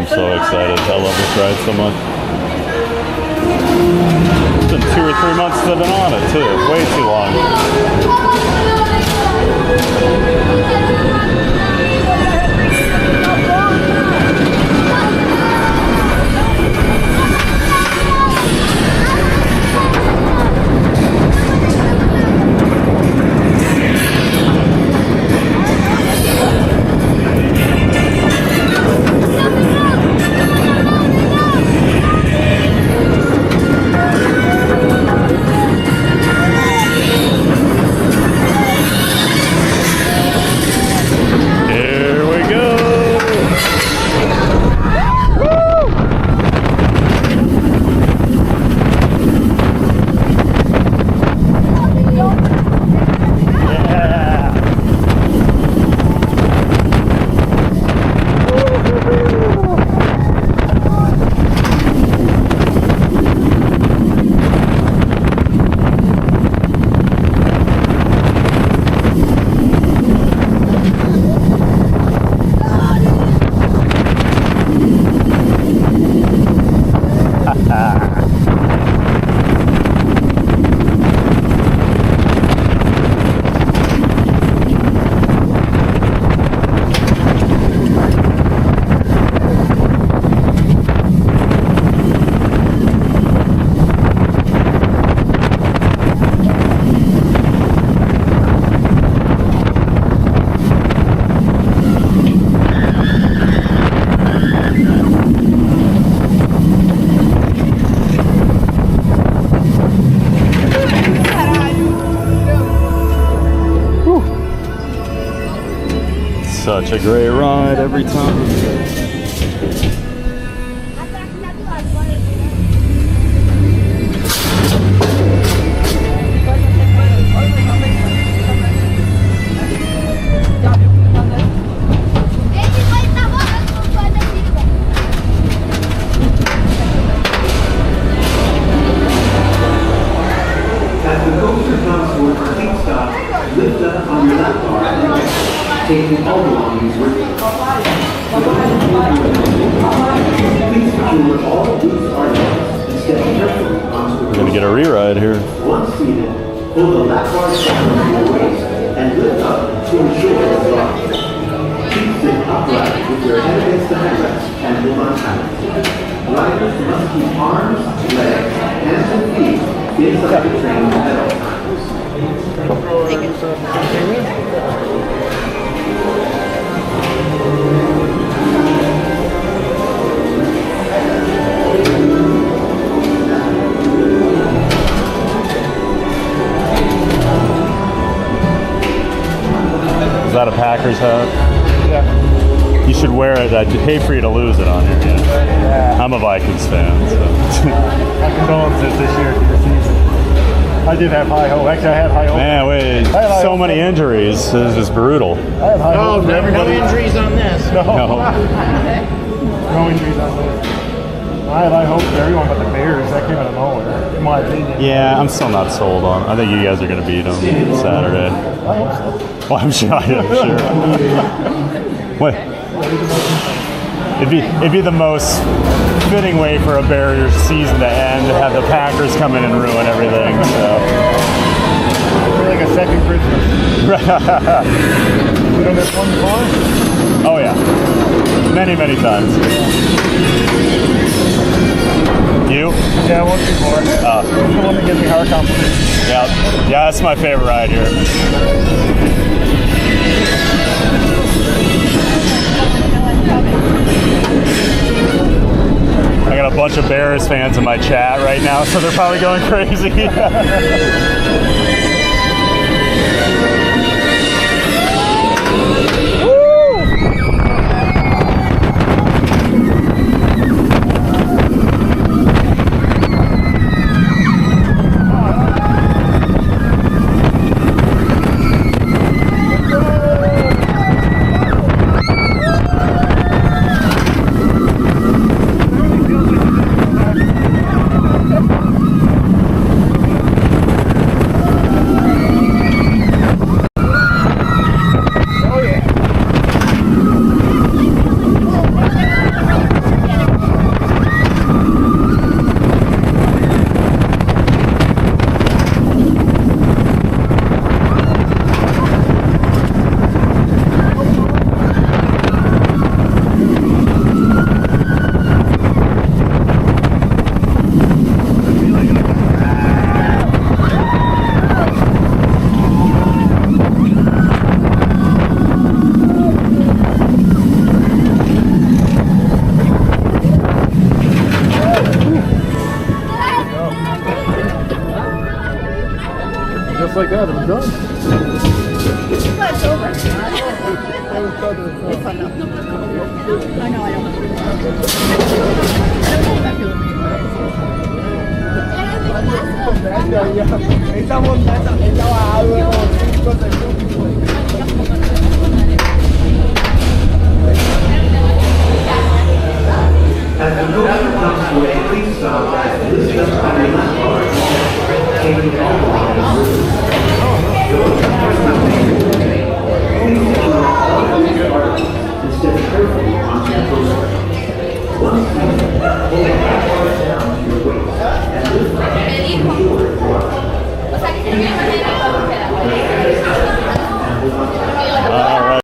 I'm so excited. I love this ride so much. It's been 2 or 3 months since I've been on it too. Way too long. Such a great ride every time. As the coaster comes to a complete stop, lift up on your left arm, taking all belongings with you. Please secure all loose articles and step carefully onto the We're gonna get a re-ride here. Once seated, pull the left arm down from your waist and lift up to ensure it's locked. Keep sit upright with your head against the headrest and hold on tight. Riders must keep arms, legs, hands, and feet inside the train at all times. Is that a Packers hat? Yeah. You should wear it. I'd hate for you to lose it on here. Yeah. I'm a Vikings fan, so. My condolences this year for the season. I did have high hope. Actually, I had high hope. Man, wait, so many injuries. This is just brutal. I had high hope. No injuries on this. No. No. No injuries on this. I had high hope for everyone but the Bears. That came out of nowhere, in my opinion. Yeah, I'm still not sold on. I think you guys are going to beat them Saturday. I hope so. Well, I'm sure. I'm sure. Wait. It'd be the most fitting way for a Bears season to end, to have the Packers come in and ruin everything. So. It's like a second Christmas. You done this one before? Oh yeah, many times. You? Yeah, once before. The one that gives me heart compliments. Yeah, that's my favorite ride here. I got a bunch of Bears fans in my chat right now, so they're probably going crazy. just like that, I'm done. It's over. It's fun though. I know, I don't. I don't know if I feel As the coaster comes to a complete stop, this is just on your left bar, taking all along the route. Please take all of these parts and step carefully onto the coaster. Once you pull the back bar down to your waist and lift up to ensure it flies. All right.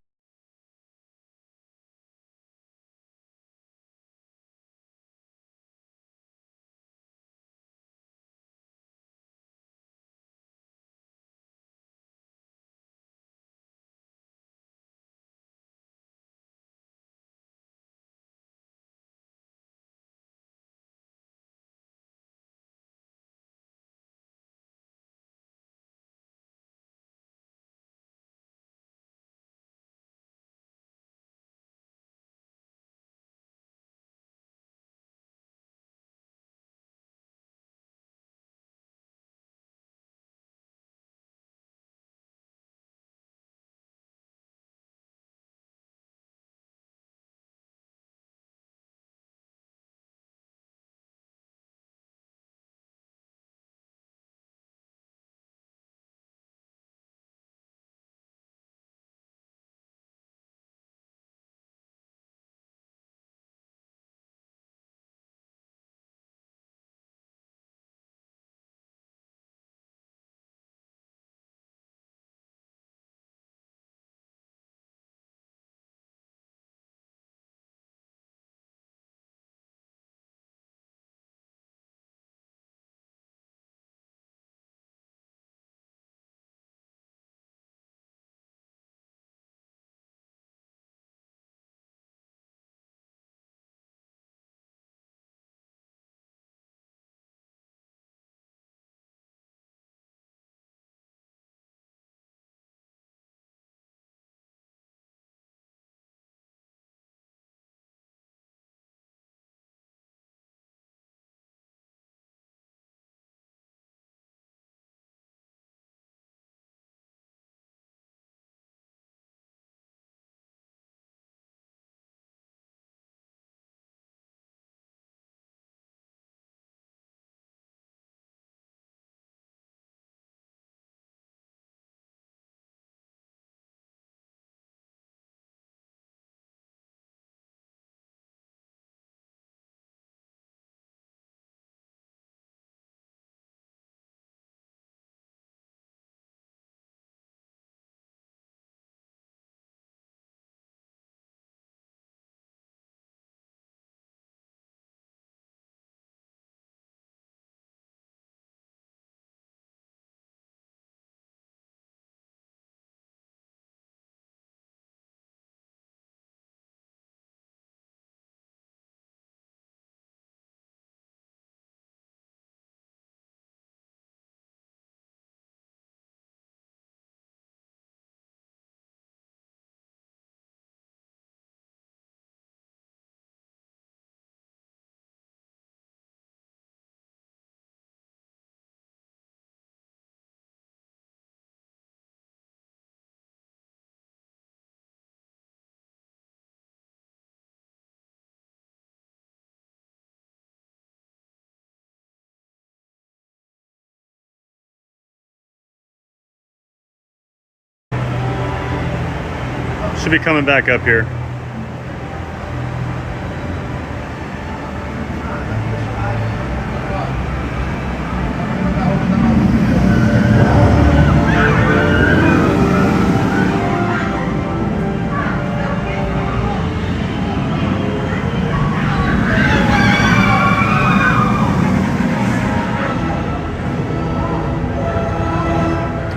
Should be coming back up here.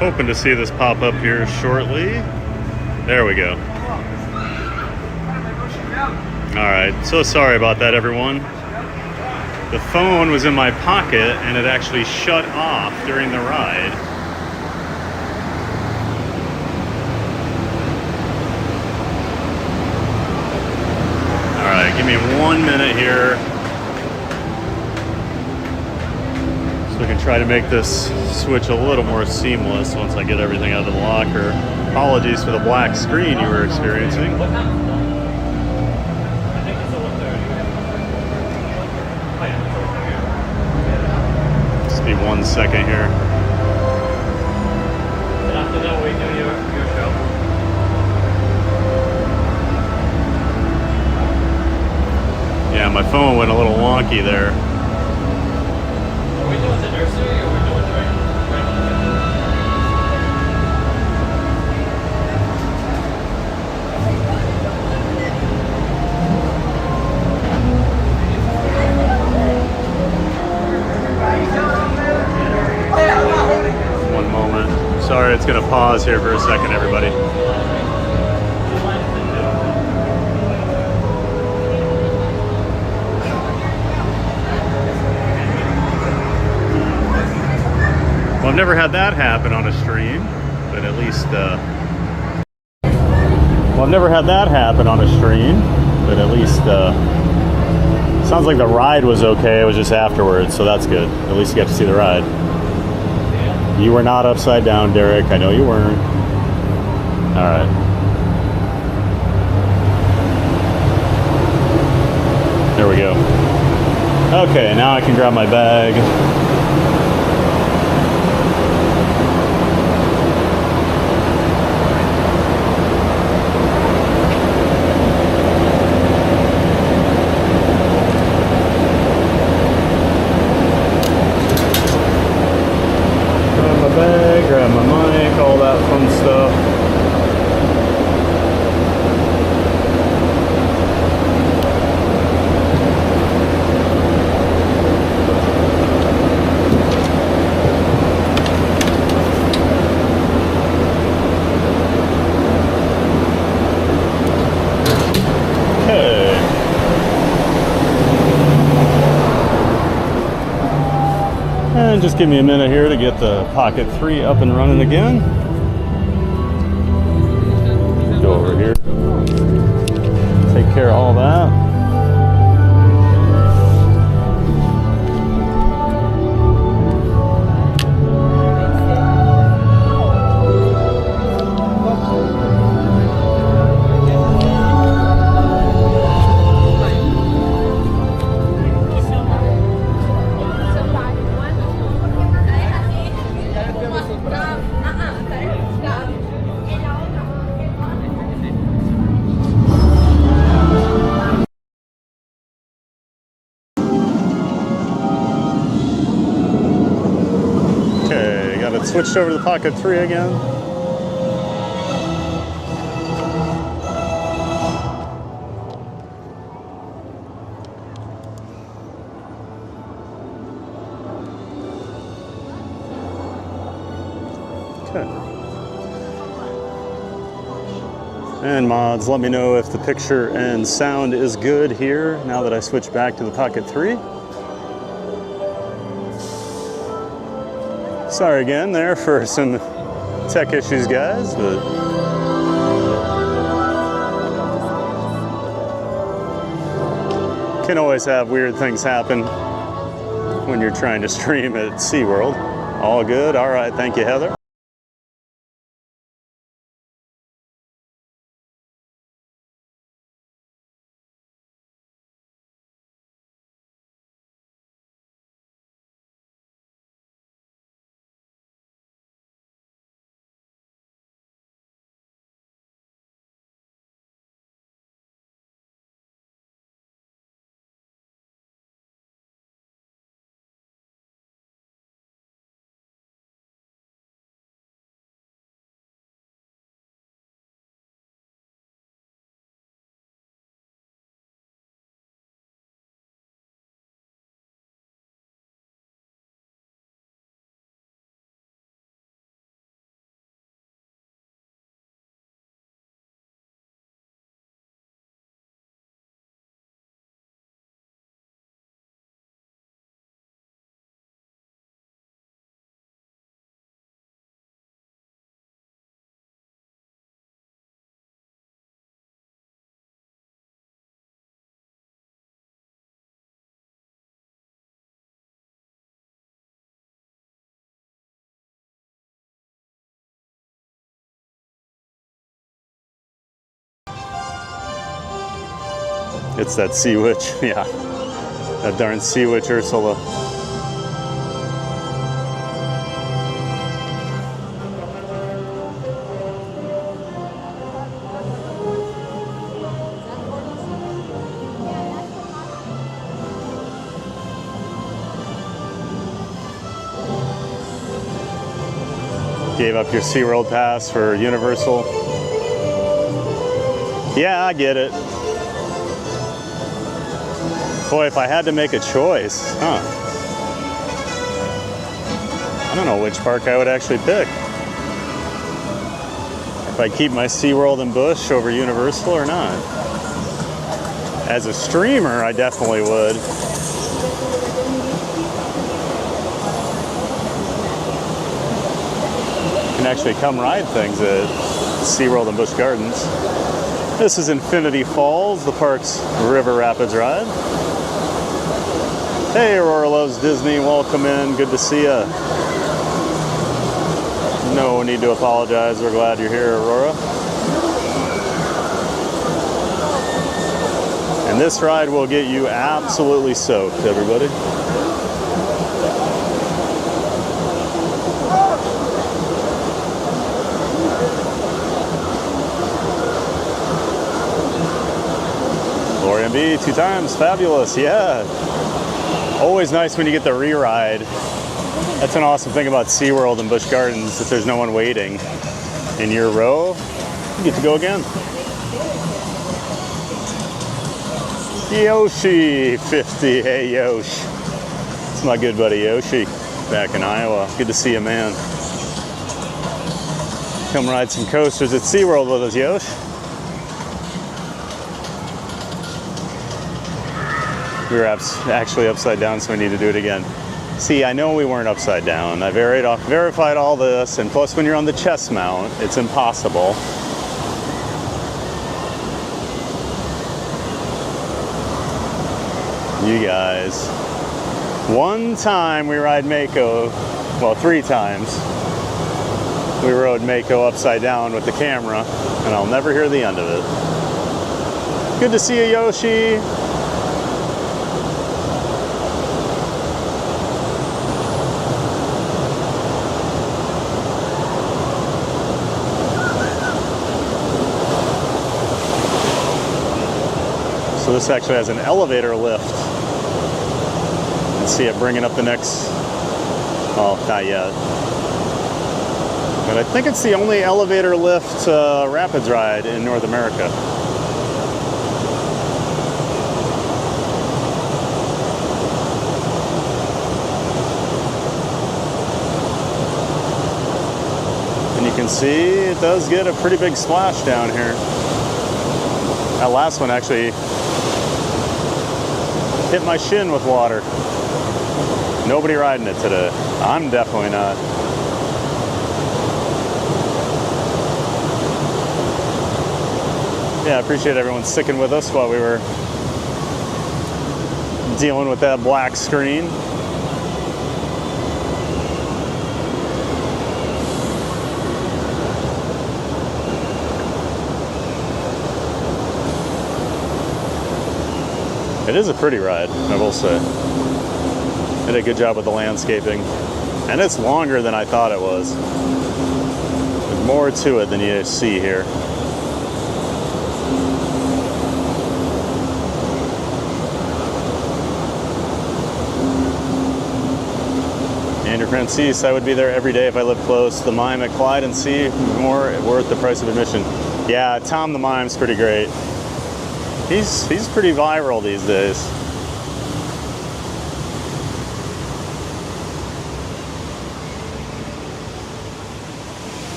Hoping to see this pop up here shortly. There we go. All right, so sorry about that, everyone. The phone was in my pocket and it actually shut off during the ride. 1 minute here. So we can try to make this switch a little more seamless once I get everything out of the locker. Apologies for the black screen you were experiencing. Just be 1 second here. And after that, we do your show. Yeah, my phone went a little wonky there. Are we doing the nursery or are we doing the regular? One moment. Sorry, it's going to pause here for a second, everybody. Well, I've never had that happen on a stream, but at least, well, I've never had that happen on a stream, but at least, sounds like the ride was okay. It was just afterwards, so that's good. At least you got to see the ride. You were not upside down, Derek. I know you weren't. All right. There we go. Okay, now I can grab my bag. Grab my mic, all that fun stuff. Okay. And just give me a minute here to get the Pocket 3 up and running again. Go over here. Take care of all that. Switched over to the Pocket 3 again. Okay. And mods, let me know if the picture and sound is good here now that I switch back to the Pocket 3. Sorry again there for some tech issues, guys, but can always have weird things happen when you're trying to stream at SeaWorld. All good. All right. Thank you, Heather. It's that sea witch, yeah. That darn sea witch Ursula. Gave up your SeaWorld pass for Universal. Yeah, I get it. Boy, if I had to make a choice, I don't know which park I would actually pick. If I keep my SeaWorld and Busch over Universal or not. As a streamer, I definitely would. You can actually come ride things at SeaWorld and Busch Gardens. This is Infinity Falls, the park's River Rapids ride. Hey, Aurora Loves Disney, welcome in, good to see ya. No need to apologize, we're glad you're here, Aurora. And this ride will get you absolutely soaked, everybody. Gloria B, 2 times, fabulous, yeah. Always nice when you get the re-ride. That's an awesome thing about SeaWorld and Busch Gardens, if there's no one waiting in your row, you get to go again. Yoshi 50, hey Yoshi. It's my good buddy Yoshi back in Iowa. Good to see you, man. Come ride some coasters at SeaWorld with us, Yoshi. We were actually upside down, so we need to do it again. See, I know we weren't upside down. I verified all this, and plus when you're on the chest mount, it's impossible. You guys. One time we ride Mako, well, 3 times. We rode Mako upside down with the camera, and I'll never hear the end of it. Good to see you, Yoshi. So this actually has an elevator lift. Let's see it bringing up the next, well, not yet. But I think it's the only elevator lift rapids ride in North America. And you can see it does get a pretty big splash down here. That last one actually hit my shin with water. Nobody riding it today. I'm definitely not. Yeah, I appreciate everyone sticking with us while we were dealing with that black screen. It is a pretty ride, I will say. Did a good job with the landscaping. And it's longer than I thought it was. There's more to it than you see here. Andrew Francis, I would be there every day if I lived close. The Mime at Clyde and see more worth the price of admission. Yeah, Tom the Mime's pretty great. He's pretty viral these days.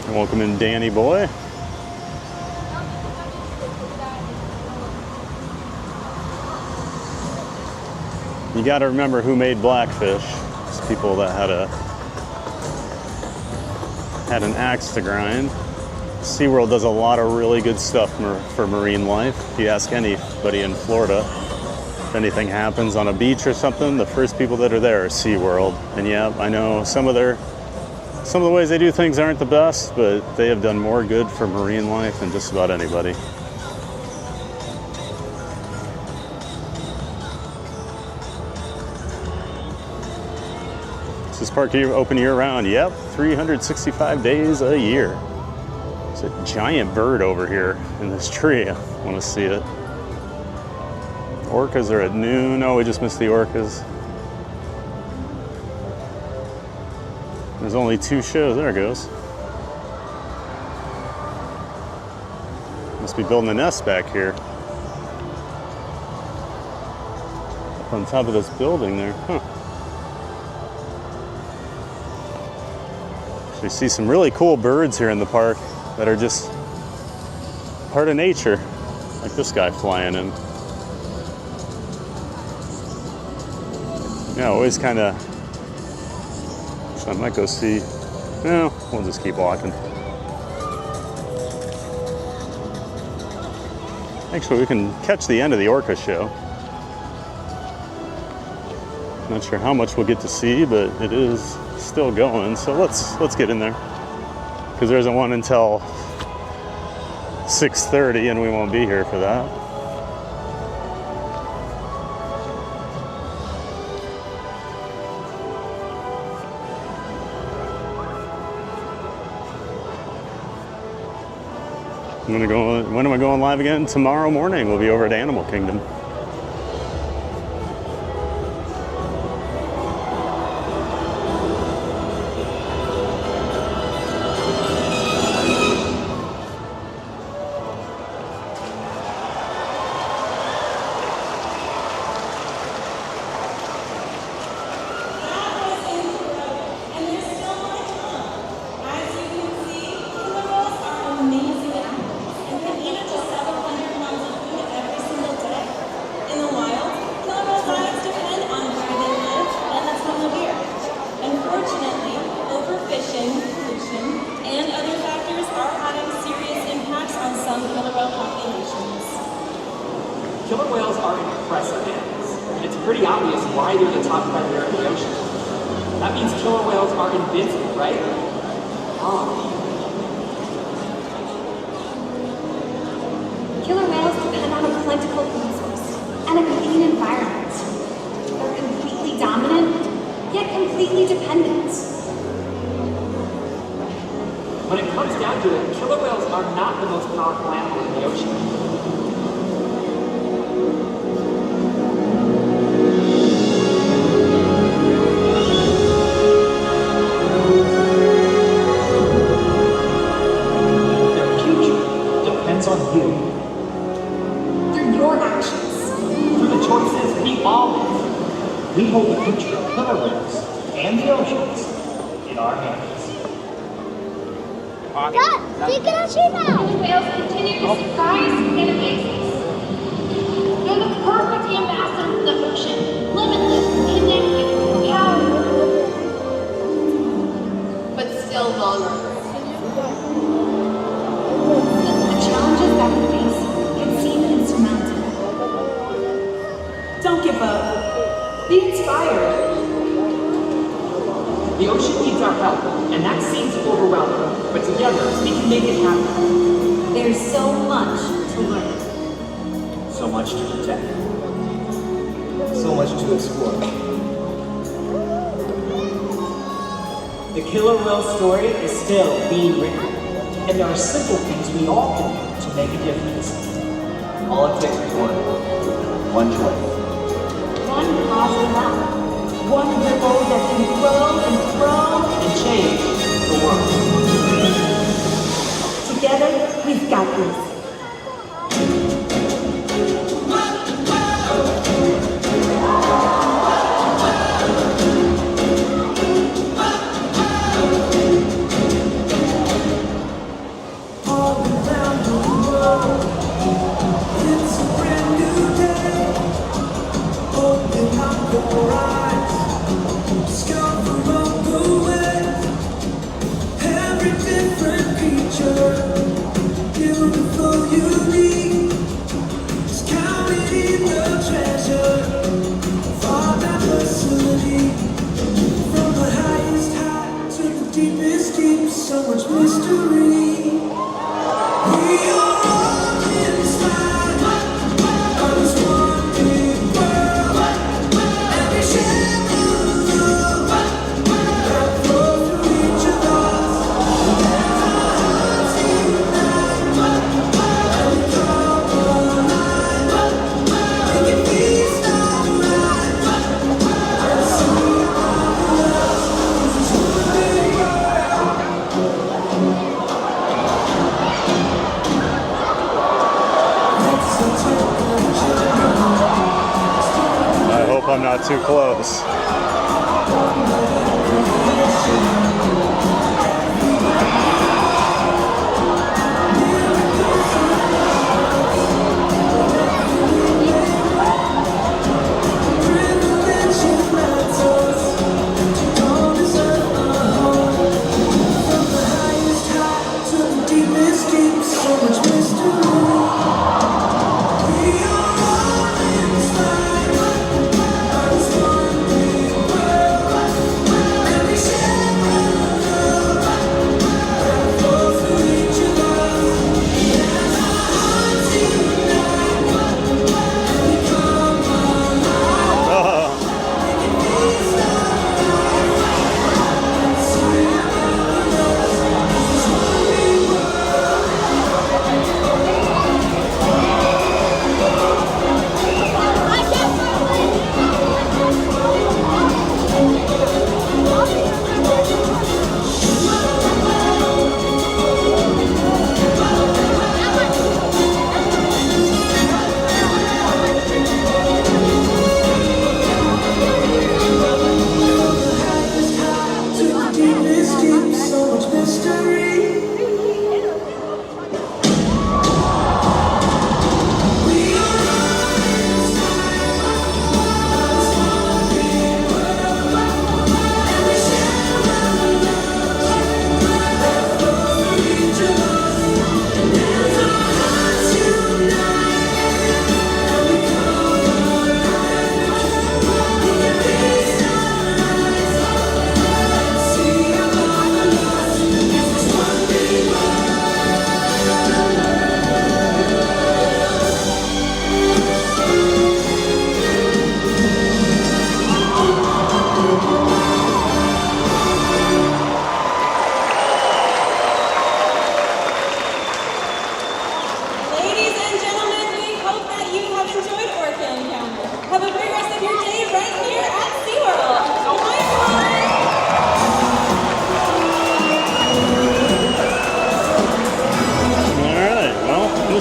And welcome in Danny Boy. You got to remember who made Blackfish. It's people that had an axe to grind. SeaWorld does a lot of really good stuff for marine life. If you ask anybody in Florida, if anything happens on a beach or something, the first people that are there are SeaWorld. And yeah, I know some of their Some of the ways they do things aren't the best, but they have done more good for marine life than just about anybody. Is this park open year-round? Yep, 365 days a year. There's a giant bird over here in this tree. I want to see it. Orcas are at noon. Oh, we just missed the orcas. There's only 2 shows. There it goes. Must be building a nest back here. Up on top of this building there. Huh. So you see some really cool birds here in the park that are just part of nature. Like this guy flying in. Yeah, always kind of... I might go see. No, we'll just keep walking. Actually, we can catch the end of the Orca show. Not sure how much we'll get to see, but it is still going. So let's get in there, because there isn't one until 6:30, and we won't be here for that. I'm gonna go. When am I going live again? Tomorrow morning. We'll be over at Animal Kingdom. Killer whales are impressive animals, and it's pretty obvious why they're the top predator in the ocean. That means killer whales are invincible, right? Killer whales depend on a plentiful food source and a clean environment. They're completely dominant, yet completely dependent. When it comes down to it, killer whales are not the most powerful animal in the ocean. On you. Through your actions. Through the choices we all make. We hold the future of killer whales and the oceans in our hands. God, you can actually now. Whales continue to surprise and amaze us. They're the perfect ambassador for the ocean. Limitless, connected, powerful, but still vulnerable. Challenges that we face can seem insurmountable. Don't give up. Be inspired. The ocean needs our help, and that seems overwhelming, but together we can make it happen. There's so much to learn. So much to protect. So much to explore. The killer whale story is still being written. And there are simple things we all can do to make a difference. All it takes is one choice. One positive act. One ripple that can grow and grow and change the world. Together, we've got this. Beautiful I hope I'm not too close.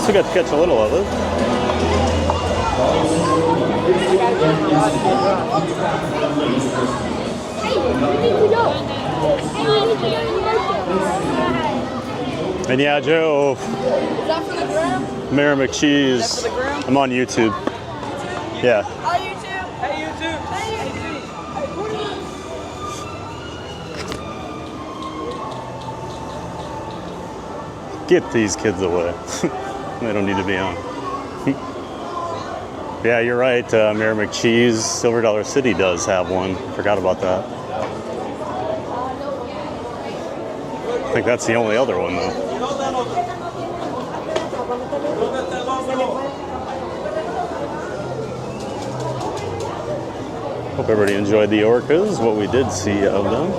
We got to catch a little of it. And yeah, Joe. Is that for the gram? Mayor McCheese. Is that for the gram? I'm on YouTube. Yeah. Hi, YouTube. Hey, YouTube. Hey, Get these kids away. They don't need to be on. Yeah, you're right. Mayor McCheese, Silver Dollar City does have one. Forgot about that. I think that's the only other one, though. Hope everybody enjoyed the Orcas, what we did see of them.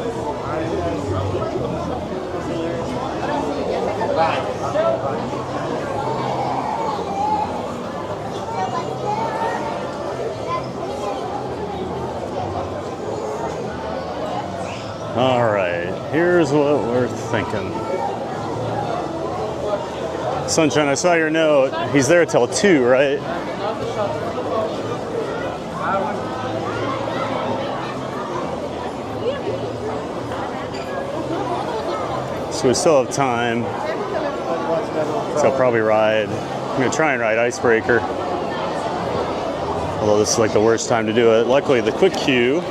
All right, here's what we're thinking. Sunshine, I saw your note. He's there till 2, right? So we still have time. So I'll probably ride. I'm gonna try and ride Icebreaker. Although this is like the worst time to do it. Luckily, the quick queue.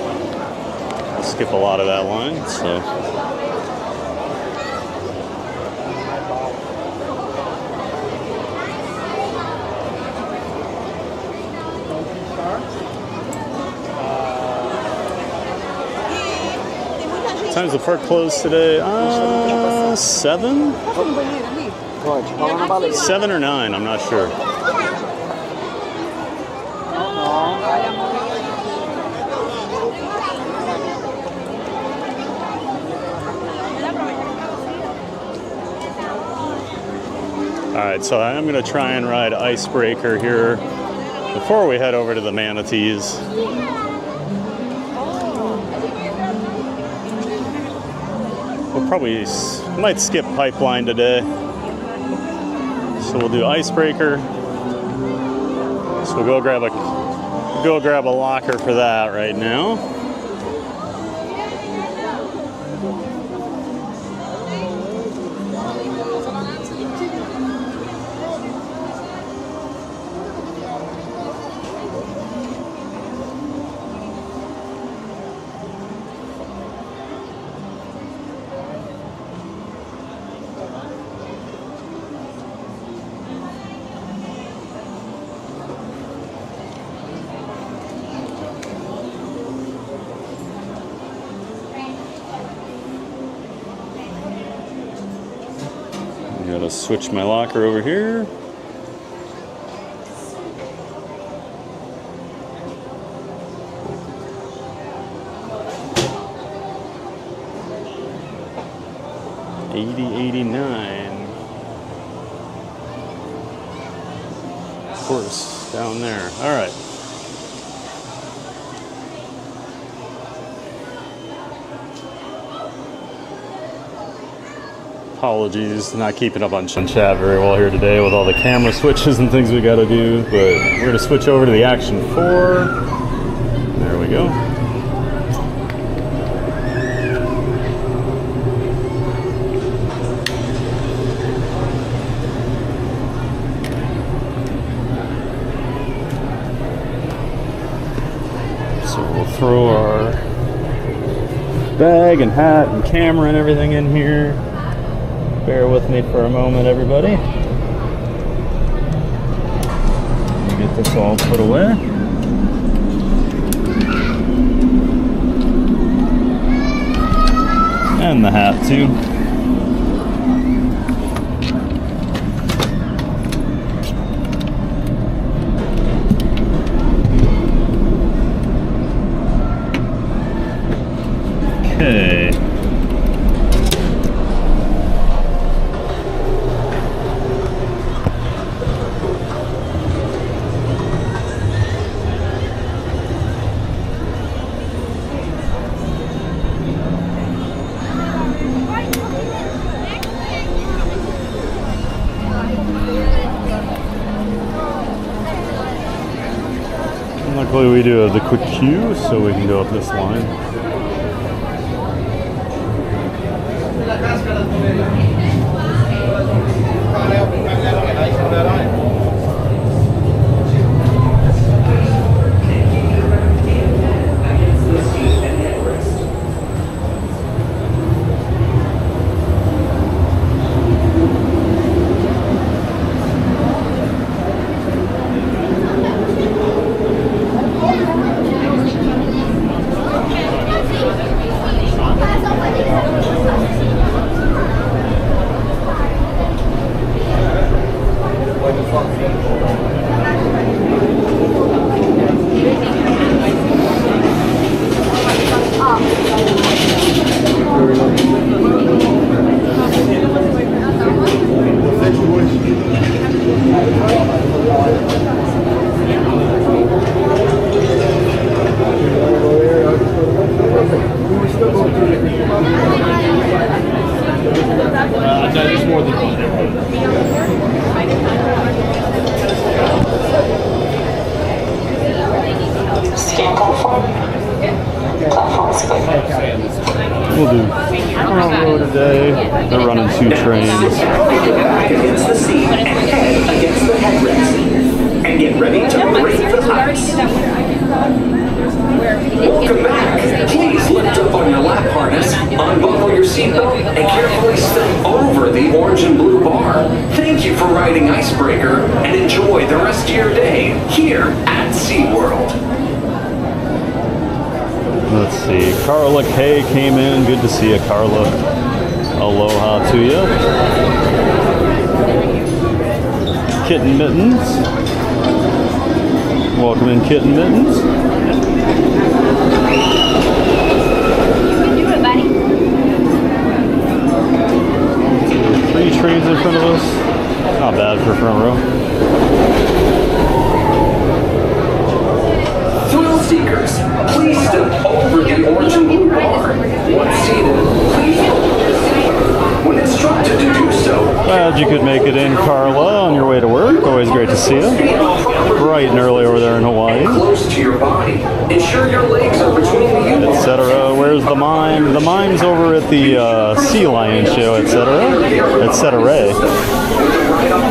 Skip a lot of that line, so. Time's the park closed today? 7? 7 or 9, I'm not sure. Alright, so I am going to try and ride Icebreaker here before we head over to the manatees. We'll probably might skip Pipeline today. So we'll do Icebreaker. So we'll go grab a locker for that right now. Gotta switch my locker over here. $80.89. Of course, down there. All right. Apologies, not keeping up on chat very well here today with all the camera switches and things we got to do, but we're going to switch over to the Action 4. There we go. So we'll throw our bag and hat and camera and everything in here. Bear with me for a moment, everybody. Get this all put away. And the hat, too. Okay. Luckily we do have the quick queue, so we can go up this line. We'll do front row today. They're running 2 trains. Back against the seat and head against the headrest. And get ready to brave the heights. Welcome back. Please lift up on your lap harness, unbuckle your seatbelt, and carefully step over the orange and blue bar. Thank you for riding Icebreaker, and enjoy the rest of your day here at SeaWorld. Let's see, Carla K came in. Good to see you, Carla. Aloha to you. Kitten Mittens. Welcome in, Kitten Mittens. You can do it, buddy. 3 trains in front of us. Not bad for front row. Thrill seekers, please step over the orange and blue bar. Once seated, please hold your seat. When instructed to do so, Glad you could make it in, Carla, on your way to work. Always great to see you. Bright and early over there in Hawaii. close to your body. Ensure your legs are between the U-bars. Etc. Where's the mime? The mime's over at the Sea Lion show, etc. Etc.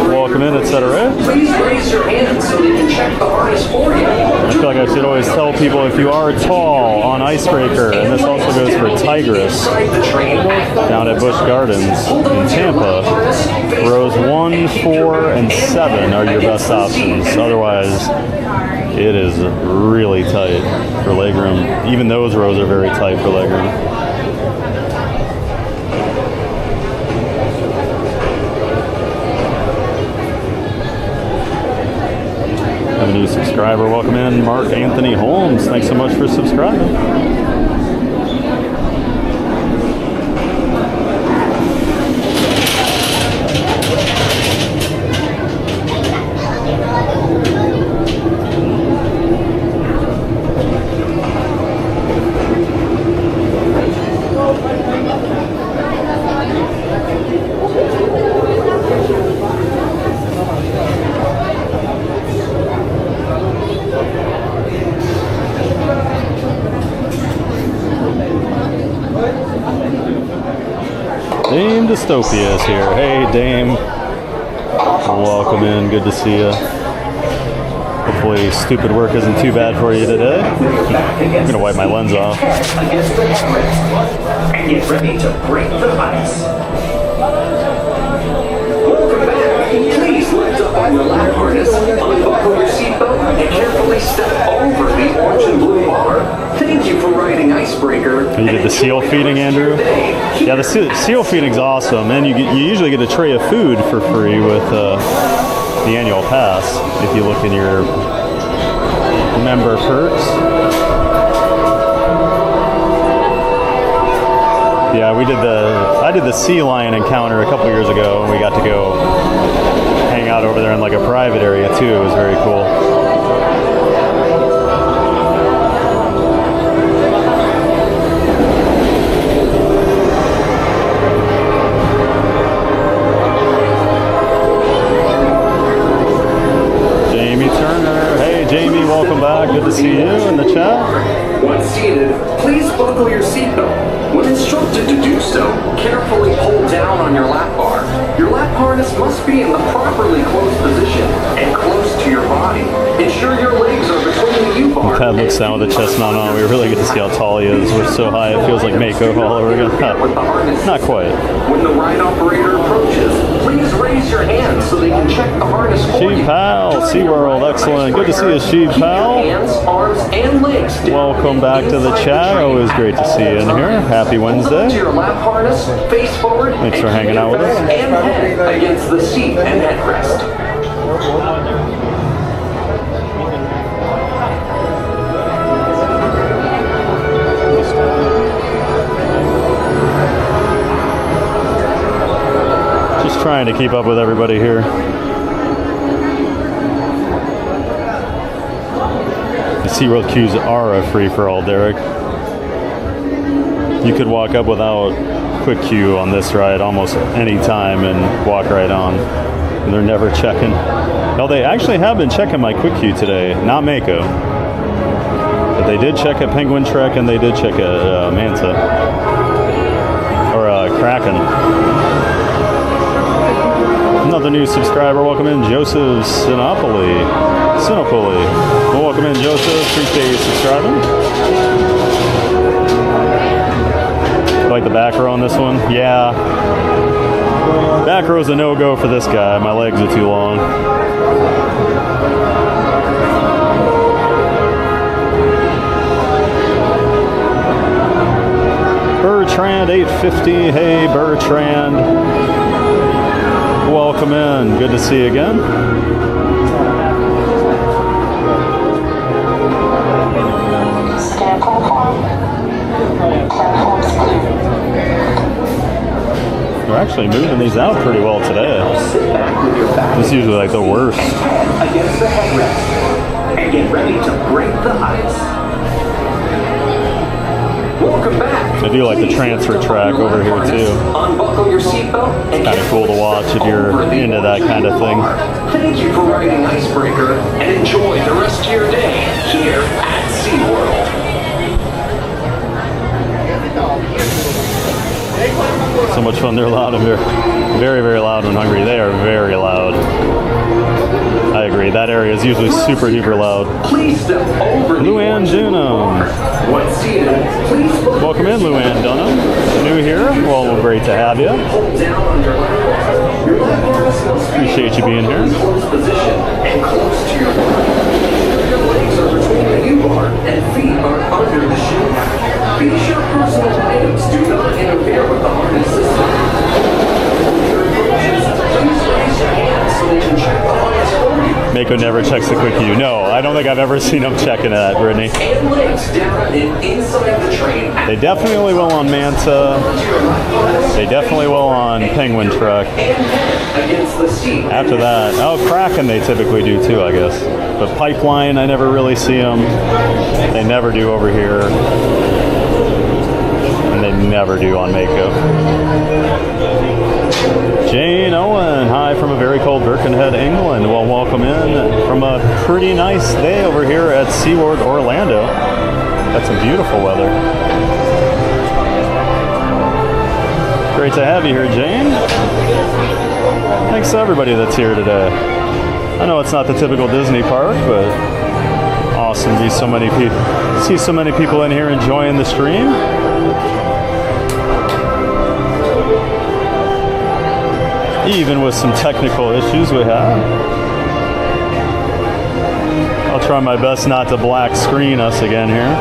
Welcome in, etc. Please raise your hand so they can check the harness for you. I feel like I should always tell people if you are tall on Icebreaker, and this also goes for Tigress, down at Busch Gardens in Tampa, rows 1, 4, and 7 are your best options. Otherwise, it is really tight for legroom. Even those rows are very tight for legroom. Have a new subscriber. Welcome in, Mark Anthony Holmes. Thanks so much for subscribing. Dame Dystopia is here. Hey, Dame. Welcome in. Good to see you. Hopefully stupid work isn't too bad for you today. I'm going to wipe my lens off. Against the headrest. And get ready to break the ice. Welcome back. Please lift up on your lap harness, unbuckle your seatbelt, and carefully step over the orange and blue bar. Thank you for riding Icebreaker. You did the seal feeding, Andrew? Yeah, the seal feeding's awesome, and you usually get a tray of food for free with the annual pass if you look in your member perks. Yeah, I did the sea lion encounter a couple years ago, and we got to go hang out over there in like a private area too. It was very cool. Jamie, welcome back. Good to see you in the chat. Once seated, please buckle your seatbelt. When instructed to do so, carefully pull down on your lap bar. Your lap harness must be in the properly closed position and close to your body. Ensure your legs are between the U-bar. Pat looks down with the chest mount on. We really get to see how tall he is. We're so high, it feels like Mako all over again. Not quite. When the ride operator approaches, please raise your hand so they can check the harness for you. Sheep Pal, SeaWorld, excellent. Good to see you, Sheep Pal. Hands, arms, and legs. Welcome back to the chat. Always great to see you in here. Happy Wednesday. To your lap harness, face forward. Thanks for hanging out with us. And head against the seat and headrest. Just trying to keep up with everybody here. The SeaWorld queues are a free-for-all, Derek. You could walk up without quick queue on this ride almost any time and walk right on. And they're never checking. No, they actually have been checking my quick queue today, not Mako. But they did check at Penguin Trek and they did check at Manta. Or Kraken. Another new subscriber. Welcome in, Joseph Sinopoli. Well, welcome in, Joseph. Appreciate you subscribing. Like the back row on this one? Yeah. Back row's a no-go for this guy. My legs are too long. Bertrand 850. Hey, Bertrand. welcome in. Good to see you again. They're actually moving these out pretty well today. This is usually like the worst. Against the headrest. And get ready to break the ice. Welcome back. I do like the transfer track over here too. Unbuckle your seatbelt and kind of cool to watch if you're into that kind of thing. Thank you for riding Icebreaker and enjoy the rest of your day here at SeaWorld. So much fun. They're loud and very, very loud when hungry. They are very loud. I agree. That area is usually super duper loud. Please step over Luann Dunham. Once seated, please welcome in, Luann Dunham. New here? Well, great to have you. Appreciate you being here. Position and close to your body. Your legs are between the U-bar and feet are under the shoe. Be sure personal items do not interfere with the harness system. Please raise your hands so they can check the harness for you. Mako never checks the quick queue. No, I don't think I've ever seen him checking that, Brittany. And legs down and inside the train. They definitely will on Manta. They definitely will on Penguin Truck. After that, oh, Kraken they typically do too, I guess. But Pipeline, I never really see them. They never do over here. And they never do on Mako. Jane Owen, hi from a very cold Birkenhead, England. Well, welcome in from a pretty nice day over here at SeaWorld Orlando. Got some beautiful weather. Great to have you here, Jane. Thanks to everybody that's here today. I know it's not the typical Disney park, but awesome to see so many people in here enjoying the stream. Even with some technical issues we have. I'll try my best not to black screen us again here.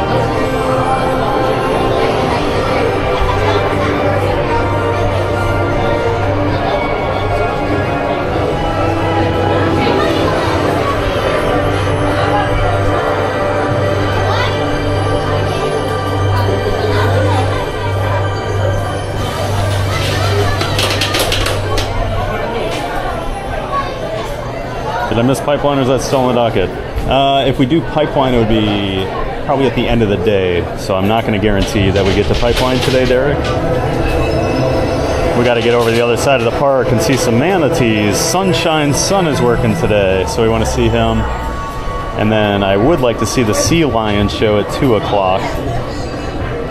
Did I miss Pipeline or is that still on the docket? If we do Pipeline, it would be probably at the end of the day. So I'm not going to guarantee that we get to Pipeline today, Derek. We got to get over to the other side of the park and see some manatees. Sunshine's son is working today, so we want to see him. And then I would like to see the sea lion show at 2 o'clock.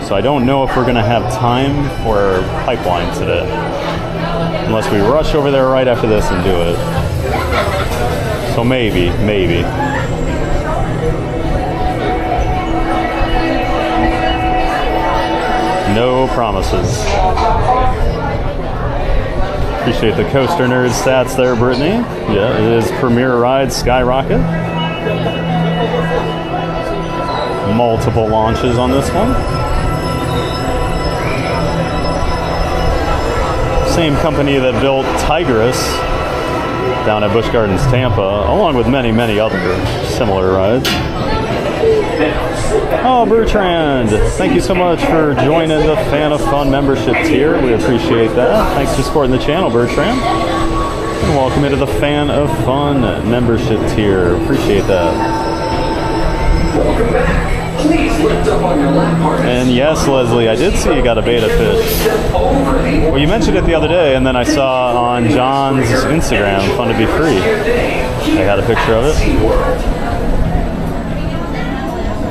So I don't know if we're going to have time for Pipeline today. Unless we rush over there right after this and do it. So maybe. No promises. Appreciate the Coaster Nerd stats there, Brittany. Yeah, it is Premier Ride Skyrocket. Multiple launches on this one. Same company that built Tigress down at Busch Gardens Tampa, along with many, many other similar rides. Oh, Bertrand, thank you so much for joining the Fan of Fun membership tier. We appreciate that. Thanks for supporting the channel, Bertrand. And welcome into the Fan of Fun membership tier. Appreciate that. Welcome back. Please lift up on your lap harness. And yes, Leslie, I did see you got a beta fish. Well, you mentioned it the other day, and then I saw on John's Instagram, Fun to Be Free. I got a picture of it.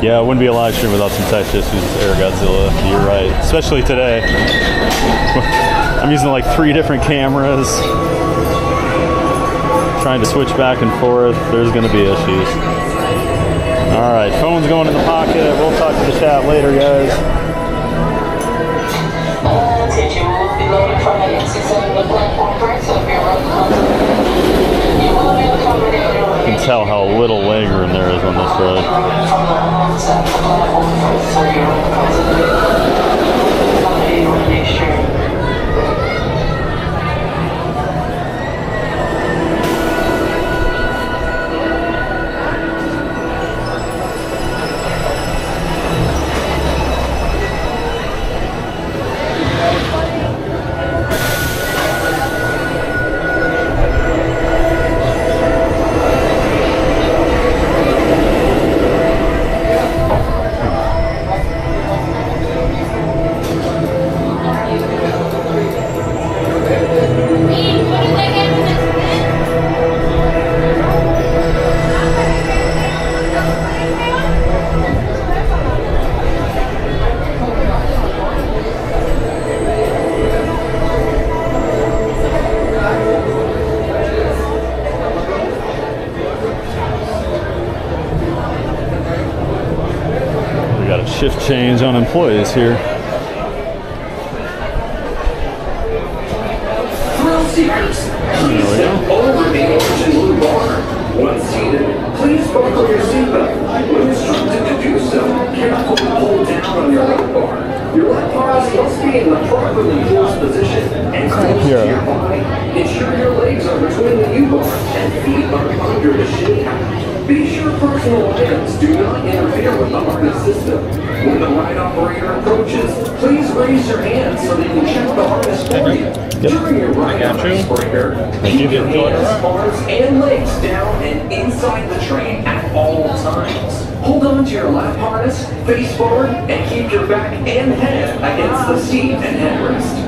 Yeah, it wouldn't be a live stream without some tech issues with Air Godzilla. You're right, especially today. I'm using like 3 different cameras. Trying to switch back and forth. There's going to be issues. All right, phone's going in the pocket. We'll talk to the chat later, guys. You can tell how little legroom there is on this ride. shift change on employees here. Thrill seekers, please step over the orange and blue bar. Once seated, please buckle your seatbelt. When instructed to do so, carefully hold down on your lap bar. Your lap bars must be in the properly closed position and close to your body. Ensure your legs are between the U-bar and feet are under the shin pad. Be sure personal items do not interfere with the harness system. When the ride operator approaches, please raise your hand so they can check the harness for you. During your ride operator, keep your hands, arms, and legs down and inside the train at all times. Hold on to your lap harness, face forward, and keep your back and head against the seat and headrest.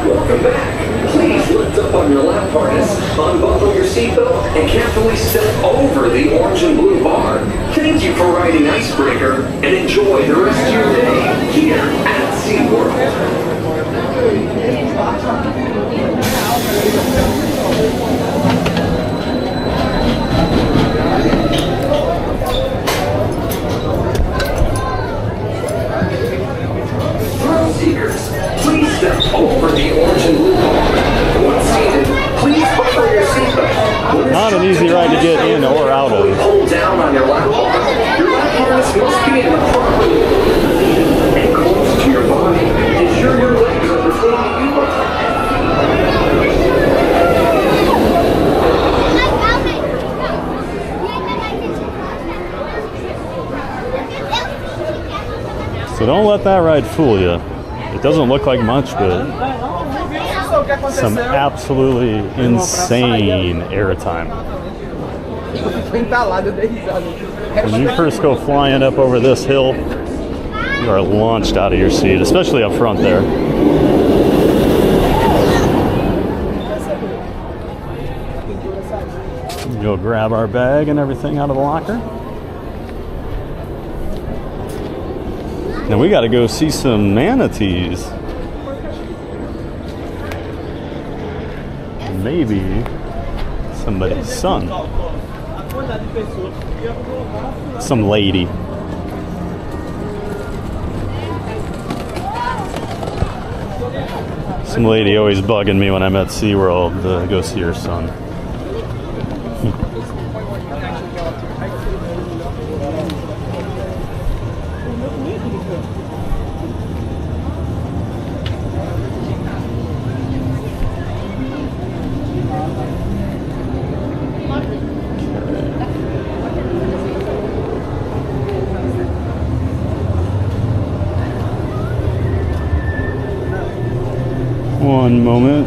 Welcome back. please lift up on your lap harness, unbuckle your seatbelt, and carefully step over the orange and blue bar. Thank you for riding Icebreaker, and enjoy the rest of your day here at SeaWorld. Thrill seekers, please step over the orange and blue bar. Once seated, please buckle your seatbelt. Not an easy ride to get in or out of. Hold down on your lap bar. Your lap harness must be in the proper position and close to your body. Ensure your legs are the same you are. So don't let that ride fool you. It doesn't look like much, but some absolutely insane airtime. When you first go flying up over this hill, you are launched out of your seat, especially up front there. Go grab our bag and everything out of the locker. Now we got to go see some manatees. Maybe somebody's son. Some lady. Some lady always bugging me when I'm at SeaWorld to go see her son. One moment.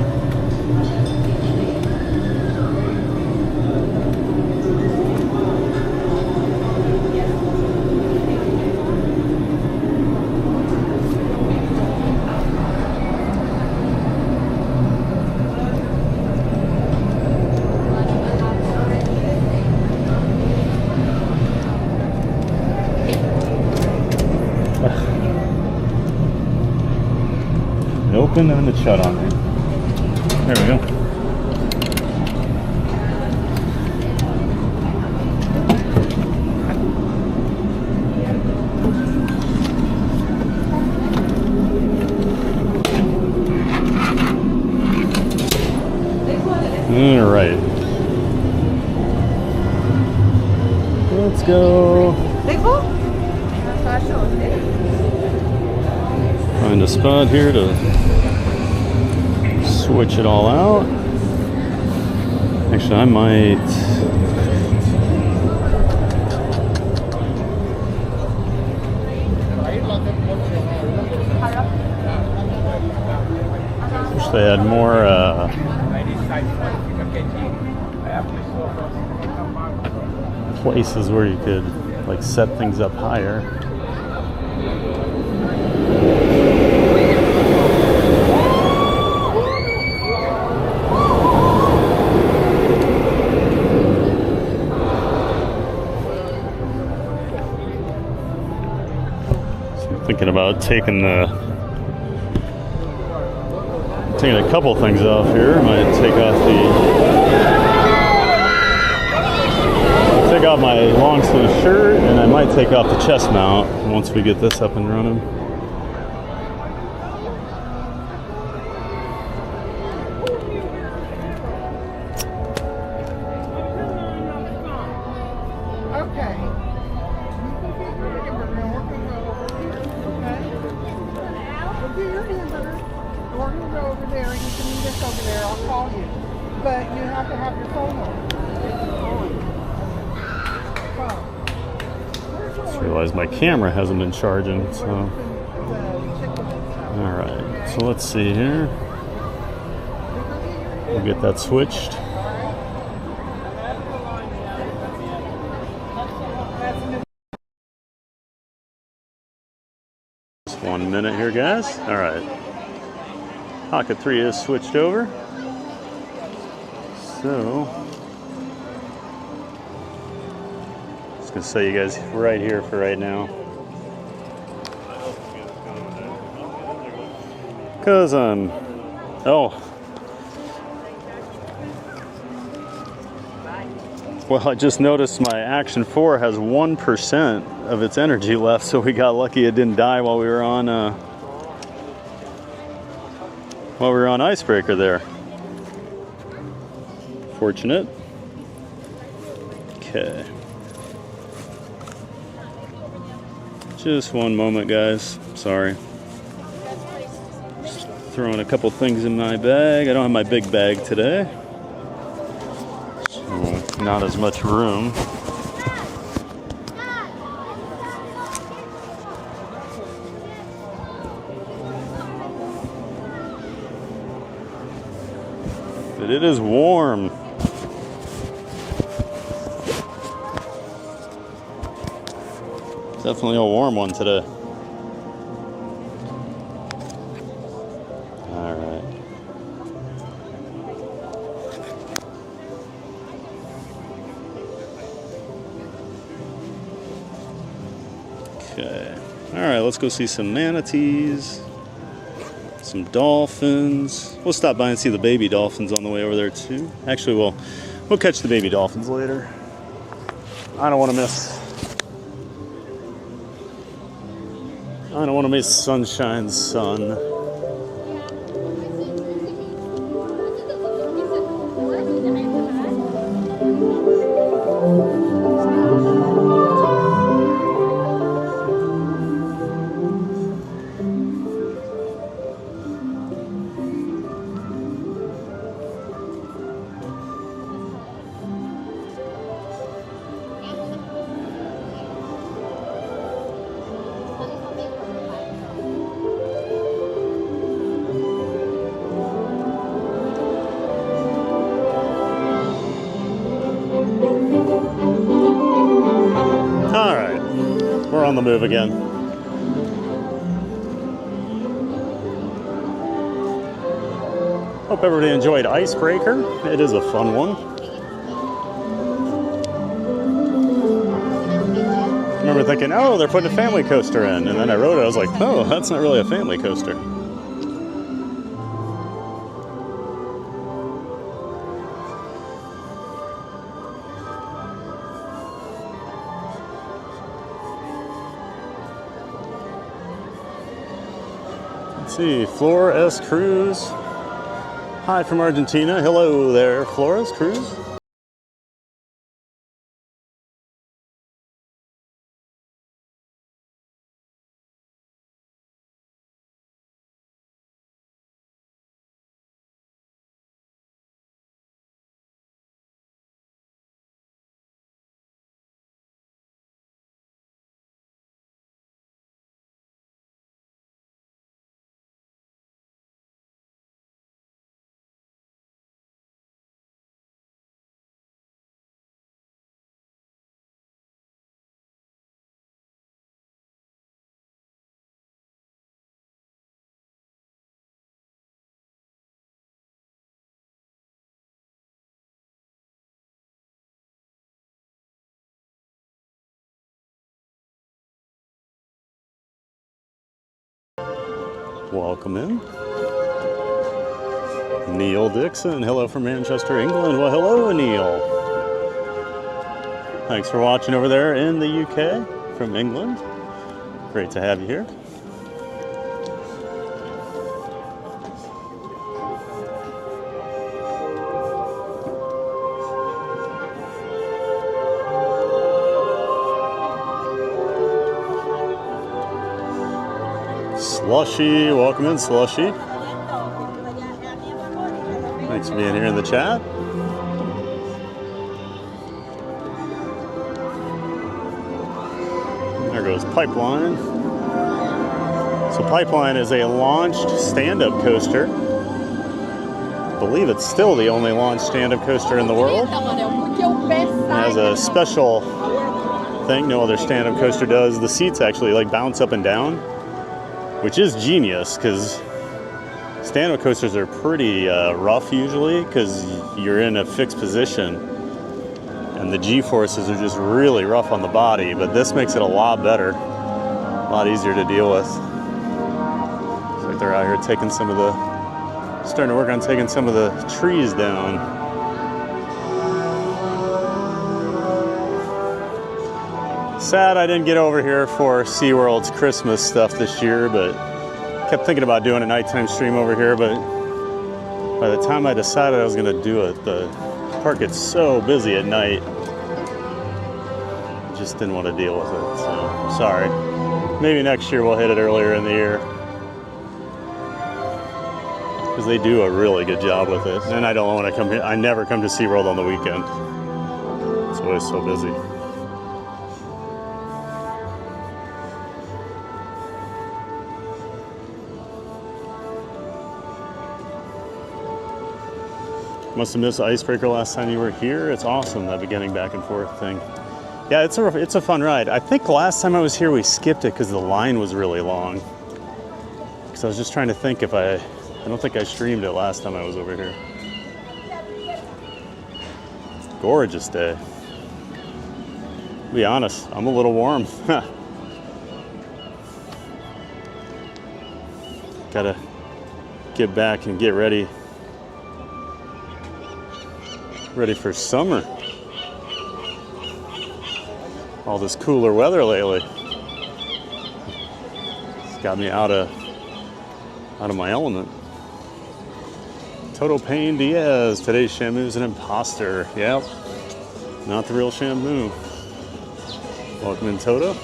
Open and it's shut on me. There we go. All right. Let's go. Find a spot here to switch it all out. Actually, I might wish they had more places where you could like set things up higher. Thinking about taking a couple things off here. I might take off my long sleeve shirt, and I might take off the chest mount once we get this up and running. Realize my camera hasn't been charging, so all right, so let's see here. We'll get that switched. Just 1 minute here, guys. All right, Pocket 3 is switched over. So, just gonna set you guys right here for right now. Cause oh. Well, I just noticed my Action 4 has 1% of its energy left, so we got lucky it didn't die while we were on Icebreaker there. Fortunate. Okay. Just one moment, guys. Sorry. Just throwing a couple things in my bag. I don't have my big bag today. Not as much room. But it is warm. Definitely a warm one today. All right. Okay. All right, let's go see some manatees, some dolphins. We'll stop by and see the baby dolphins on the way over there too. Actually, we'll catch the baby dolphins later. I don't want to miss Sunshine's sun. On the move again. Hope everybody enjoyed Icebreaker. It is a fun one. I remember thinking, oh, they're putting a family coaster in, and then I rode it, I was like, oh, that's not really a family coaster. See, Flores Cruz. Hi from Argentina. Hello there, Flores Cruz. Welcome in. Neil Dixon, hello from Manchester, England. Well, hello, Neil. Thanks for watching over there in the UK from England. Great to have you here. Slushy, welcome in, Slushy. Thanks for being here in the chat. There goes Pipeline. So Pipeline is a launched stand-up coaster. I believe it's still the only launched stand-up coaster in the world. It has a special thing no other stand-up coaster does. The seats actually like bounce up and down, which is genius because stand-up coasters are pretty rough usually because you're in a fixed position and the G-forces are just really rough on the body, but this makes it a lot better, a lot easier to deal with. Looks like they're out here taking some of the, starting to work on taking some of the trees down. Sad I didn't get over here for SeaWorld's Christmas stuff this year, but kept thinking about doing a nighttime stream over here, but by the time I decided I was gonna do it, the park gets so busy at night, I just didn't want to deal with it, so sorry. Maybe next year we'll hit it earlier in the year, because they do a really good job with it. And I don't want to come here, I never come to SeaWorld on the weekend. It's always so busy. Must have missed the icebreaker last time you were here. It's awesome, that beginning back and forth thing. Yeah, it's a fun ride. I think the last time I was here we skipped it because the line was really long. Because I was just trying to think if I don't think I streamed it last time I was over here. Gorgeous day. To be honest, I'm a little warm. Gotta get back and get ready for summer. All this cooler weather lately. It's got me out of my element. Toto Payne Diaz, today's Shamu's an imposter. Yep, not the real Shamu. Welcome in, Toto.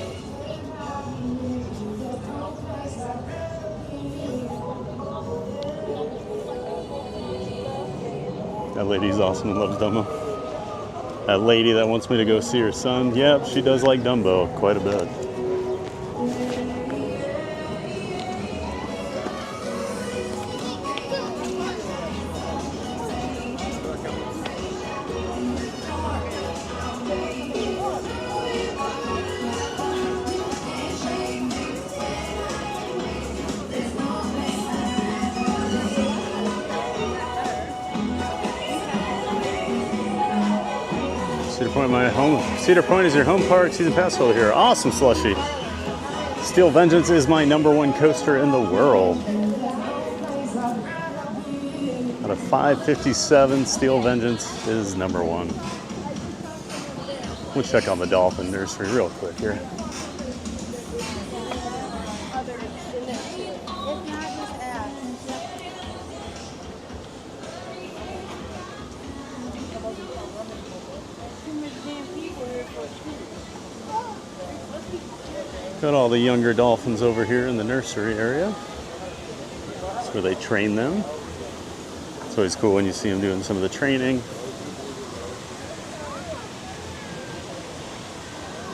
That lady's awesome and loves Dumbo. That lady that wants me to go see her son, yep, she does like Dumbo quite a bit. Cedar Point is your home park. Season pass holder here. Awesome, Slushy. Steel Vengeance is my #1 coaster in the world. Out of 557, Steel Vengeance is #1. We'll check on the Dolphin nursery real quick here. Got all the younger dolphins over here in the nursery area. That's where they train them. It's always cool when you see them doing some of the training.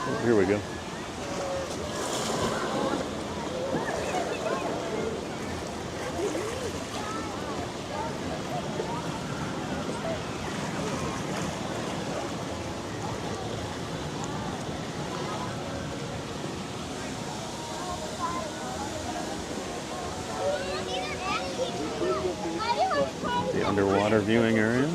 Oh, here we go. Underwater viewing area.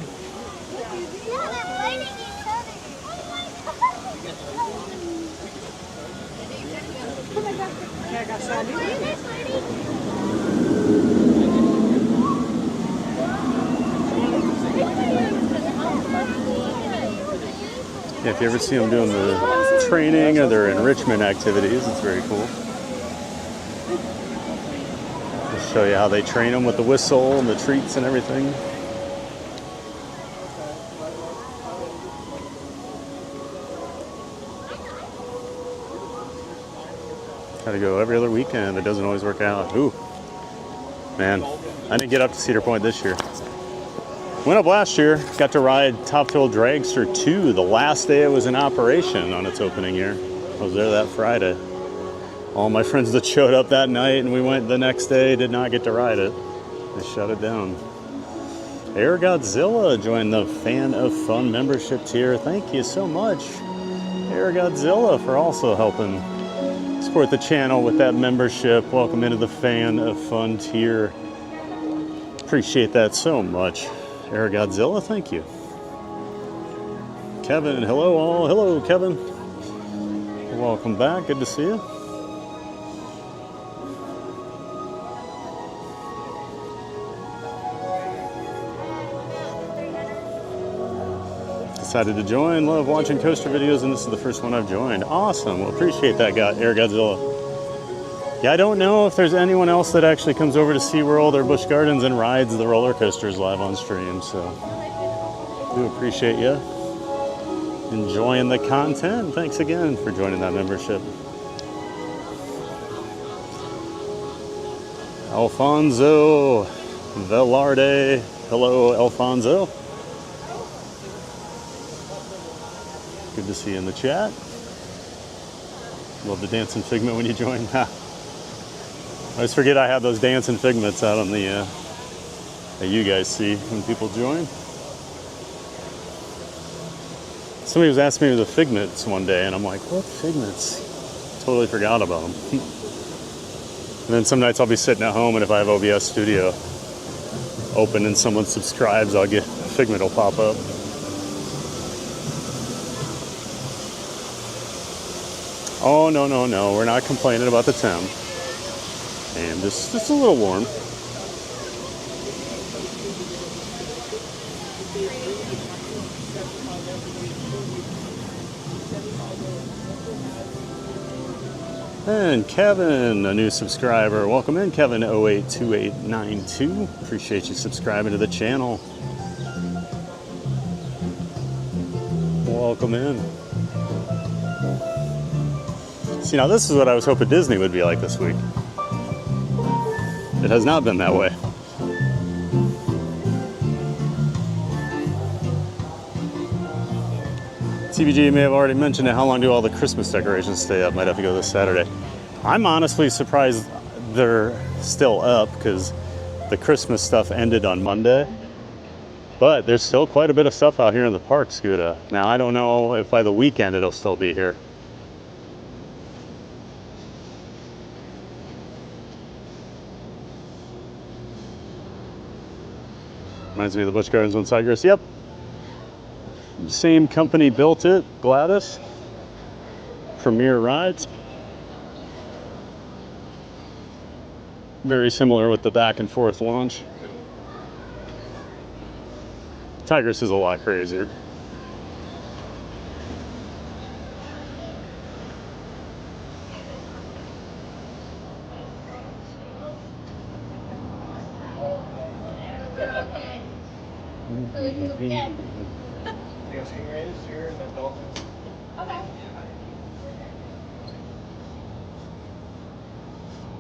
Yeah, if you ever see them doing the training or their enrichment activities, it's very cool. Just show you how they train them with the whistle and the treats and everything. Try to go every other weekend. It doesn't always work out. Ooh, man, I didn't get up to Cedar Point this year. Went up last year. Got to ride Top Thrill Dragster 2 the last day it was in operation on its opening year. I was there that Friday. All my friends that showed up that night and we went the next day did not get to ride it. They shut it down. Air Godzilla joined the Fan of Fun membership tier. Thank you so much, Air Godzilla, for also helping support the channel with that membership. Welcome into the Fan of Fun tier. Appreciate that so much. Air Godzilla, thank you. Kevin, hello all. Hello, Kevin. Welcome back. Good to see you. Decided to join. Love watching coaster videos, and this is the first one I've joined. Awesome. Well, appreciate that, Air Godzilla. Yeah, I don't know if there's anyone else that actually comes over to SeaWorld or Busch Gardens and rides the roller coasters live on stream, so do appreciate you enjoying the content. Thanks again for joining that membership. Alfonso Velarde. Hello, Alfonso. Good to see you in the chat. Love the dancing figment when you join. I always forget I have those dancing figments out on the that you guys see when people join. Somebody was asking me the figments one day, and I'm like, what figments? Totally forgot about them. And then some nights I'll be sitting at home, and if I have OBS Studio open and someone subscribes, I'll get a figment will pop up. Oh, no, no, no. We're not complaining about the temp. And just a little warm. And Kevin, a new subscriber. Welcome in, Kevin 082892. Appreciate you subscribing to the channel. Welcome in. See, now this is what I was hoping Disney would be like this week. It has not been that way. TBG may have already mentioned it. How long do all the Christmas decorations stay up? Might have to go this Saturday. I'm honestly surprised they're still up because the Christmas stuff ended on Monday. But there's still quite a bit of stuff out here in the park, Scuda. Now, I don't know if by the weekend it'll still be here. Reminds me of the Busch Gardens on Tigris. Yep. Same company built it, Gladys. Premier Rides. Very similar with the back and forth launch. Tigris is a lot crazier.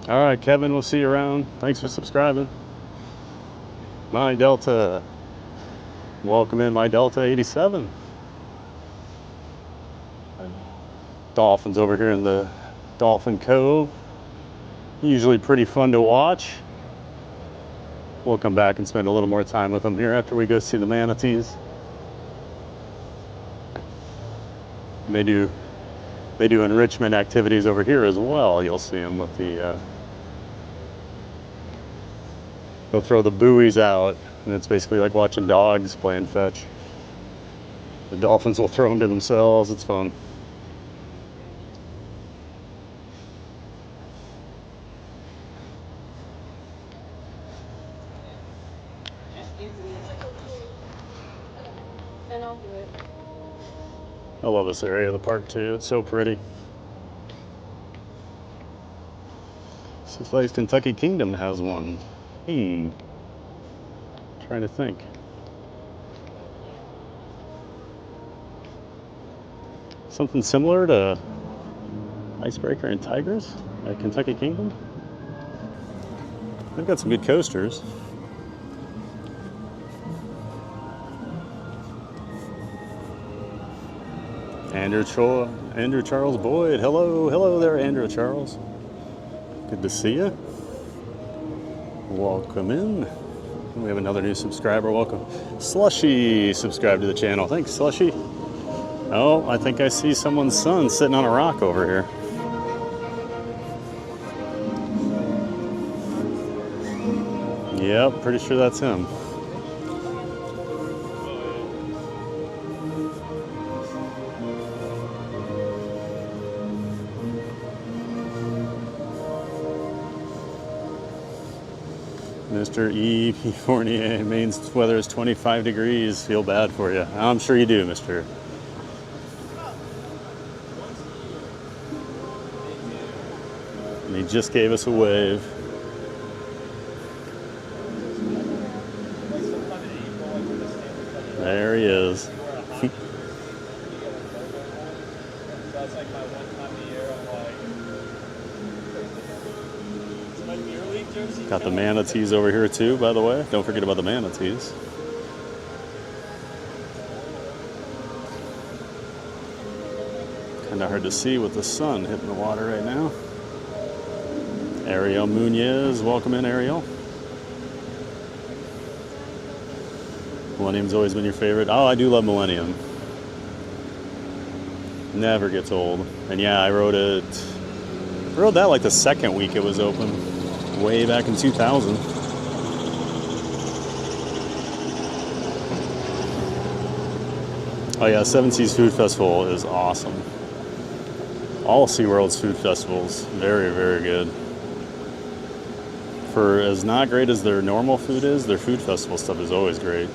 All right, Kevin, we'll see you around. Thanks for subscribing. My Delta. Welcome in, My Delta 87. Dolphins over here in the Dolphin Cove. Usually pretty fun to watch. We'll come back and spend a little more time with them here after we go see the manatees. They do enrichment activities over here as well. You'll see them with the they'll throw the buoys out, and it's basically like watching dogs playing fetch. The dolphins will throw them to themselves. It's fun. I love this area of the park too. It's so pretty. This place, Kentucky Kingdom has one. Trying to think. Something similar to Icebreaker and Tigers at Kentucky Kingdom. They've got some good coasters. Andrew Charles Boyd. Hello there, Andrew Charles. Good to see you. Welcome in. We have another new subscriber. Welcome. Slushy subscribed to the channel. Thanks, Slushy. Oh, I think I see someone's son sitting on a rock over here. Yep, pretty sure that's him. Mr. E.P. Fournier, Maine's weather is 25 degrees. Feel bad for you. I'm sure you do, mister. And he just gave us a wave. There he is. Got the manatees over here too, by the way. Don't forget about the manatees. Kind of hard to see with the sun hitting the water right now. Ariel Munoz, welcome in, Ariel. Millennium's always been your favorite. Oh, I do love Millennium. Never gets old. And yeah, I rode that like the second week it was open, way back in 2000. Oh yeah, Seven Seas Food Festival is awesome. All SeaWorld's food festivals, very, very good. For as not great as their normal food is, their food festival stuff is always great.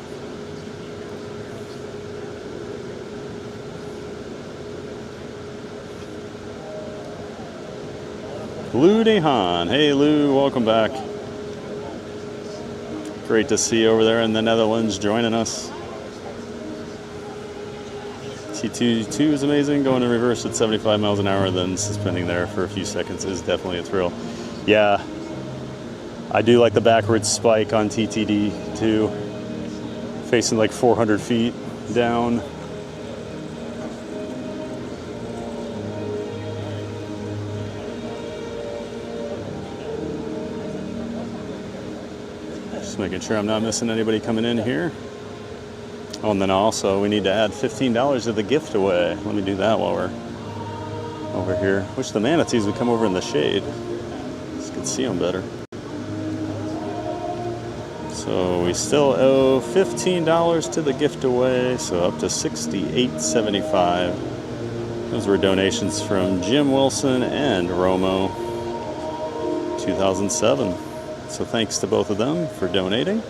Lou DeHaan. Hey Lou, welcome back. Great to see you over there in the Netherlands joining us. T2 is amazing. Going in reverse at 75 miles an hour, then suspending there for a few seconds is definitely a thrill. Yeah, I do like the backwards spike on TTD too. Facing like 400 feet down. Just making sure I'm not missing anybody coming in here. Oh, and then also we need to add $15 to the gift away. Let me do that while we're over here. Wish the manatees would come over in the shade so you can see them better. So we still owe $15 to the gift away, so up to $68.75. Those were donations from Jim Wilson and Romo, 2007. So thanks to both of them for donating.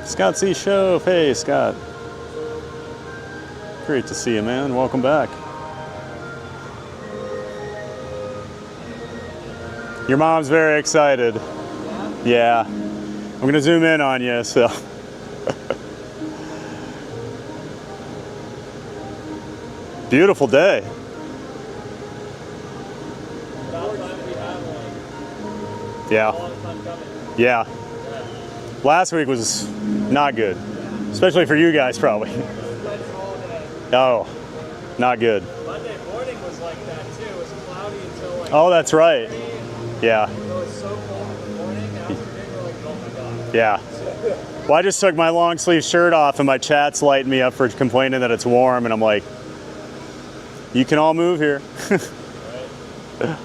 Scott C. Shove. Hey, Scott. Great to see you, man. Welcome back. Your mom's very excited. Yeah. I'm going to zoom in on you, so. Beautiful day. Yeah. Yeah. Last week was not good, especially for you guys, probably. Oh, not good. Monday morning was like that too. It was cloudy until like. Oh, that's right. Yeah. It was so cold in the morning. Afternoon, we're like, oh my god. Yeah. Well, I just took my long sleeve shirt off, and my chat's lighting me up for complaining that it's warm, and I'm like, you can all move here. Right.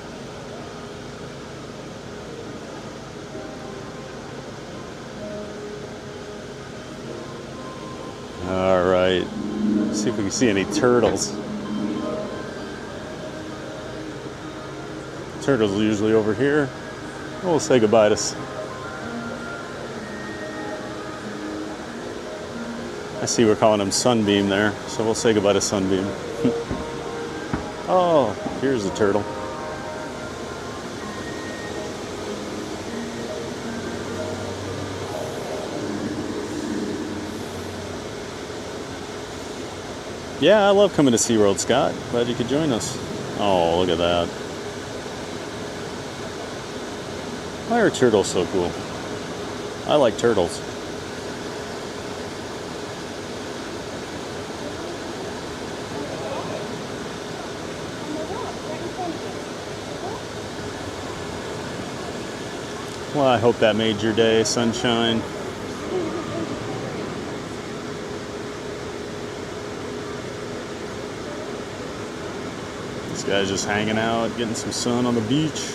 All right, let's see if we can see any turtles. Turtles are usually over here. We'll say goodbye to. I see we're calling him Sunbeam there, so we'll say goodbye to Sunbeam. Oh, here's a turtle. Yeah, I love coming to SeaWorld, Scott. Glad you could join us. Oh, look at that. Why are turtles so cool? I like turtles. Well, I hope that made your day, sunshine. This guy's just hanging out, getting some sun on the beach.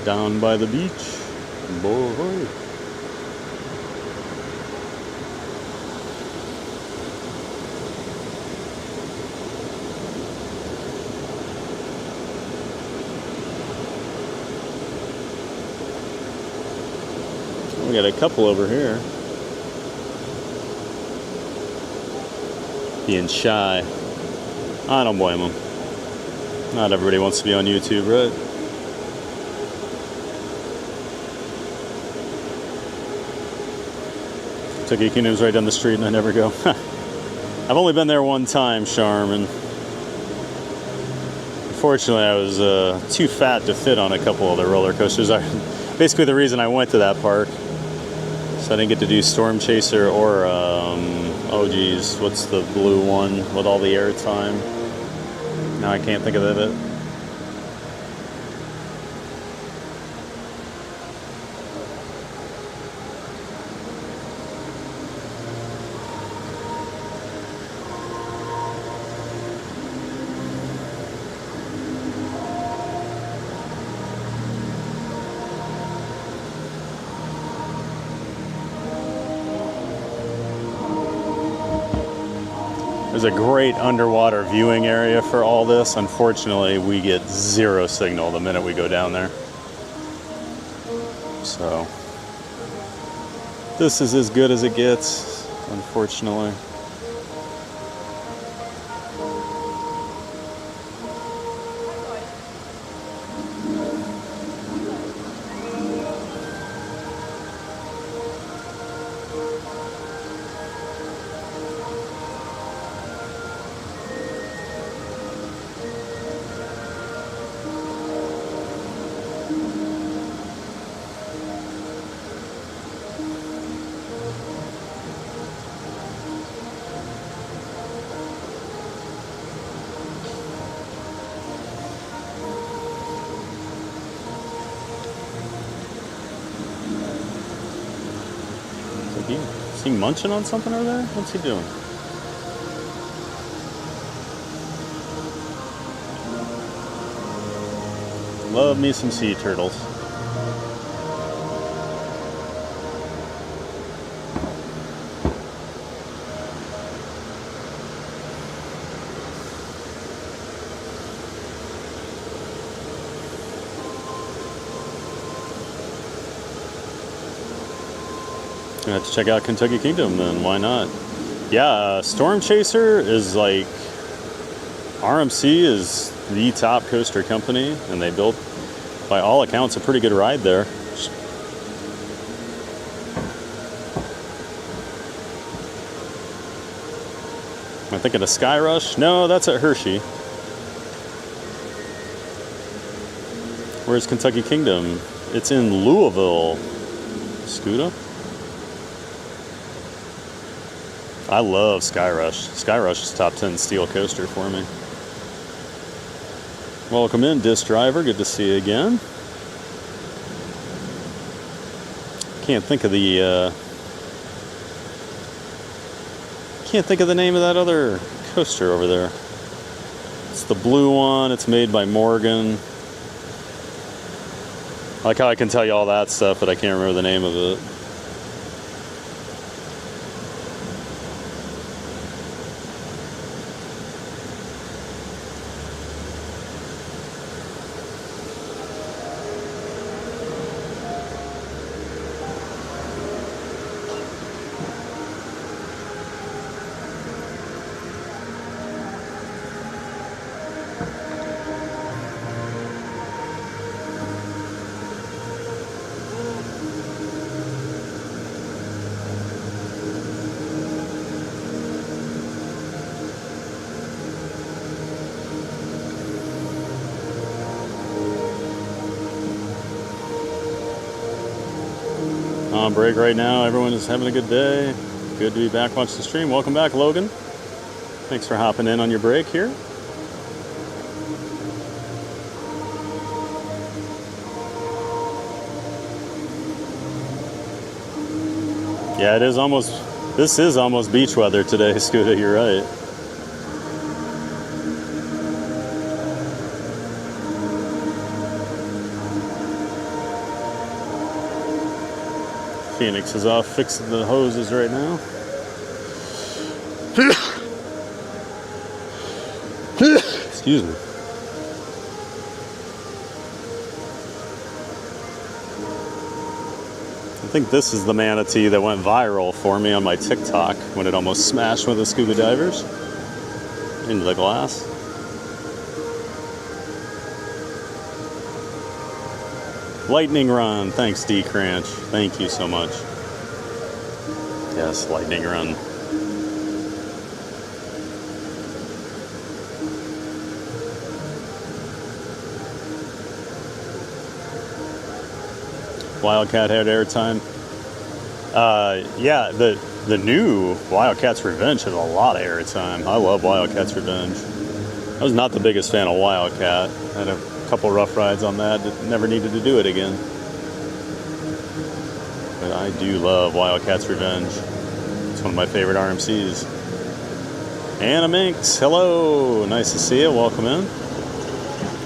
Down by the beach. Boy. We got a couple over here. Being shy. I don't blame them. Not everybody wants to be on YouTube, right? Kentucky Kingdom's right down the street and I never go. I've only been there one time, Charm, and unfortunately I was too fat to fit on a couple of the roller coasters. Basically the reason I went to that park. So I didn't get to do Storm Chaser or, oh geez, what's the blue one with all the air time? Now I can't think of it. There's a great underwater viewing area for all this. Unfortunately, we get zero signal the minute we go down there. So, this is as good as it gets, unfortunately. Is he munching on something over there? What's he doing? Love me some sea turtles. I have to check out Kentucky Kingdom then, why not? Yeah, Storm Chaser is like, RMC is the top coaster company, and they built, by all accounts, a pretty good ride there. Am I thinking of Sky Rush? No, that's at Hershey. Where's Kentucky Kingdom? It's in Louisville. Scuda? I love Sky Rush. Sky Rush is top 10 steel coaster for me. Welcome in, Disc Driver. Good to see you again. Can't think of the name of that other coaster over there. It's the blue one. It's made by Morgan. I like how I can tell you all that stuff, but I can't remember the name of it. On break right now. Everyone is having a good day. Good to be back watching the stream. Welcome back, Logan. Thanks for hopping in on your break here. Yeah, it is almost, this is almost beach weather today, Scooter, you're right. Phoenix is off fixing the hoses right now. Excuse me. I think this is the manatee that went viral for me on my TikTok when it almost smashed one of the scuba divers into the glass. Lightning run. Thanks, D Cranch. Thank you so much. Yes, lightning run. Wildcat had airtime. Yeah, the new Wildcat's Revenge has a lot of airtime. I love Wildcat's Revenge. I was not the biggest fan of Wildcat. I had a couple rough rides on that. Never needed to do it again. But I do love Wildcat's Revenge. It's one of my favorite RMCs. Anna Minx, hello. Nice to see you. Welcome in.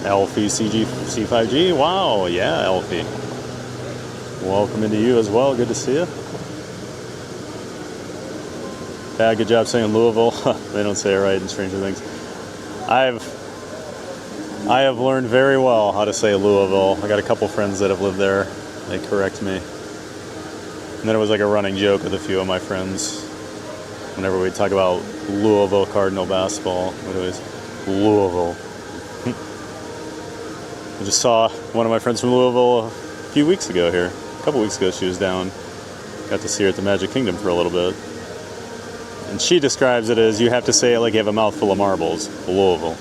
Elfie C5G. Wow, yeah, Elfie. Welcome into you as well. Good to see you. Yeah, good job saying Louisville. They don't say it right in Stranger Things. I have learned very well how to say Louisville. I got a couple friends that have lived there. They correct me. And then it was like a running joke with a few of my friends. Whenever we talk about Louisville Cardinal basketball, it was Louisville. I just saw one of my friends from Louisville a few weeks ago here. A couple weeks ago she was down. Got to see her at the Magic Kingdom for a little bit. And she describes it as you have to say it like you have a mouthful of marbles. Louisville.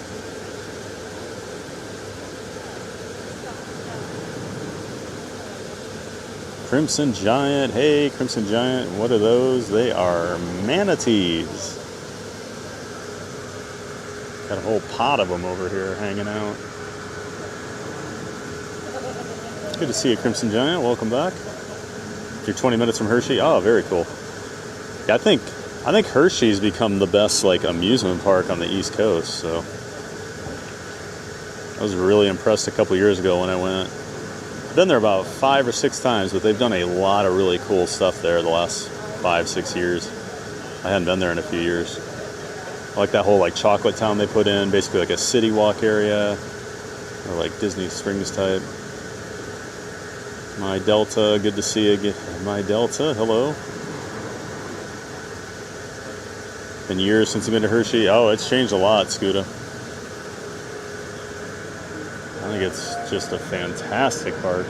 Crimson Giant. Hey, Crimson Giant. What are those? They are manatees. Got a whole pot of them over here hanging out. Good to see you, Crimson Giant. Welcome back. You're 20 minutes from Hershey. Oh, very cool. Yeah, I think Hershey's become the best like amusement park on the East Coast. So I was really impressed a couple years ago when I went. I've been there about 5 or 6 times, but they've done a lot of really cool stuff there the last 5-6 years. I hadn't been there in a few years. I like that whole like chocolate town they put in, basically like a city walk area, or like Disney Springs type. My Delta, good to see you again. My Delta, hello. Been years since you've been to Hershey. Oh, it's changed a lot, Scooter. I think it's just a fantastic park.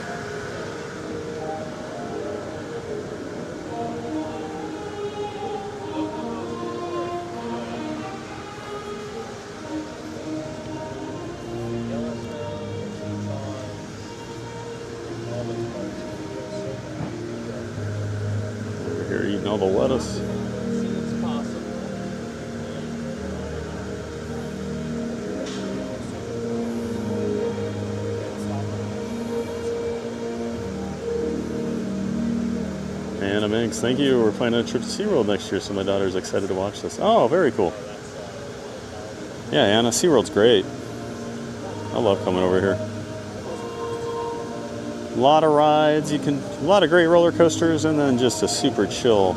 Over here eating all the lettuce. Anna Minx, thank you. We're planning a trip to SeaWorld next year, so my daughter's excited to watch this. Oh, very cool. Yeah, Anna, SeaWorld's great. I love coming over here. A lot of rides, a lot of great roller coasters, and then just a super chill.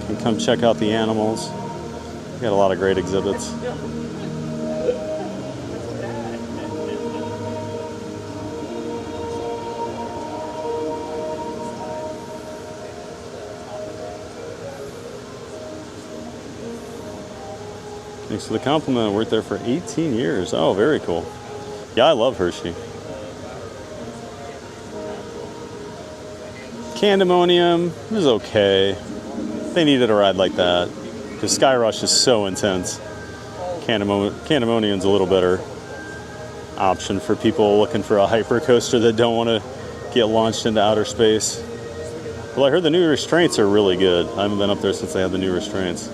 You can come check out the animals. We got a lot of great exhibits. Thanks for the compliment. Worked there for 18 years. Oh, very cool. Yeah, I love Hershey. Candemonium was okay. They needed a ride like that because Sky Rush is so intense. Candemonium's a little better option for people looking for a hyper coaster that don't want to get launched into outer space. Well, I heard the new restraints are really good. I haven't been up there since they had the new restraints.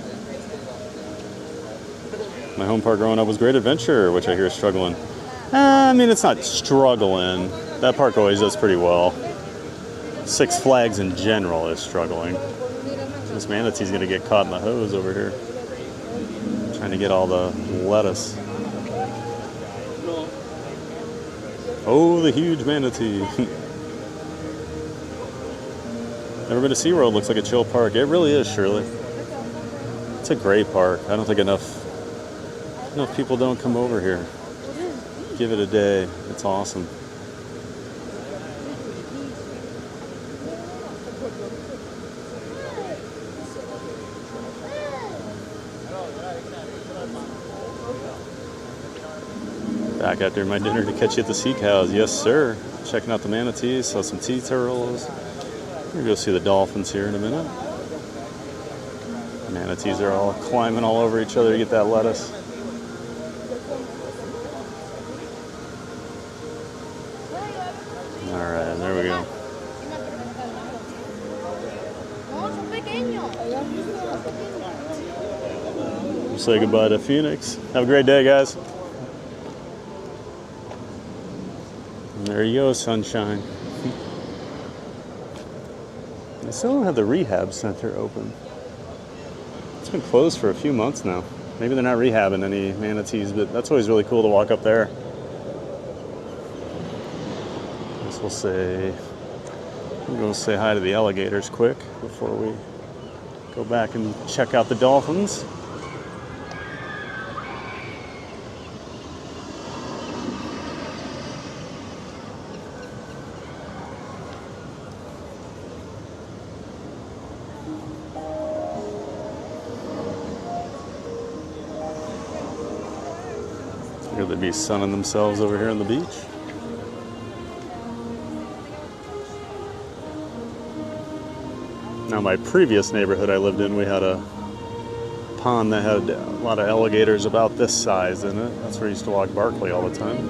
My home park growing up was Great Adventure, which I hear is struggling. I mean, it's not struggling. That park always does pretty well. Six Flags in general is struggling. This manatee's gonna get caught in the hose over here. Trying to get all the lettuce. Oh, the huge manatee. Never been to SeaWorld. Looks like a chill park. It really is, Shirley. It's a great park. I don't think enough people don't come over here. Give it a day. It's awesome. Back after my dinner to catch you at the sea cows. Yes, sir. Checking out the manatees. Saw some tea turtles. We're gonna go see the dolphins here in a minute. Manatees are all climbing all over each other to get that lettuce. All right, there we go. We'll say goodbye to Phoenix. Have a great day, guys. And there you go, sunshine. They still don't have the rehab center open. It's been closed for a few months now. Maybe they're not rehabbing any manatees, but that's always really cool to walk up there. I guess we'll go say hi to the alligators quick before we go back and check out the dolphins. Here they'd be sunning themselves over here on the beach. Now, my previous neighborhood I lived in, we had a pond that had a lot of alligators about this size in it. That's where I used to walk Barkley all the time.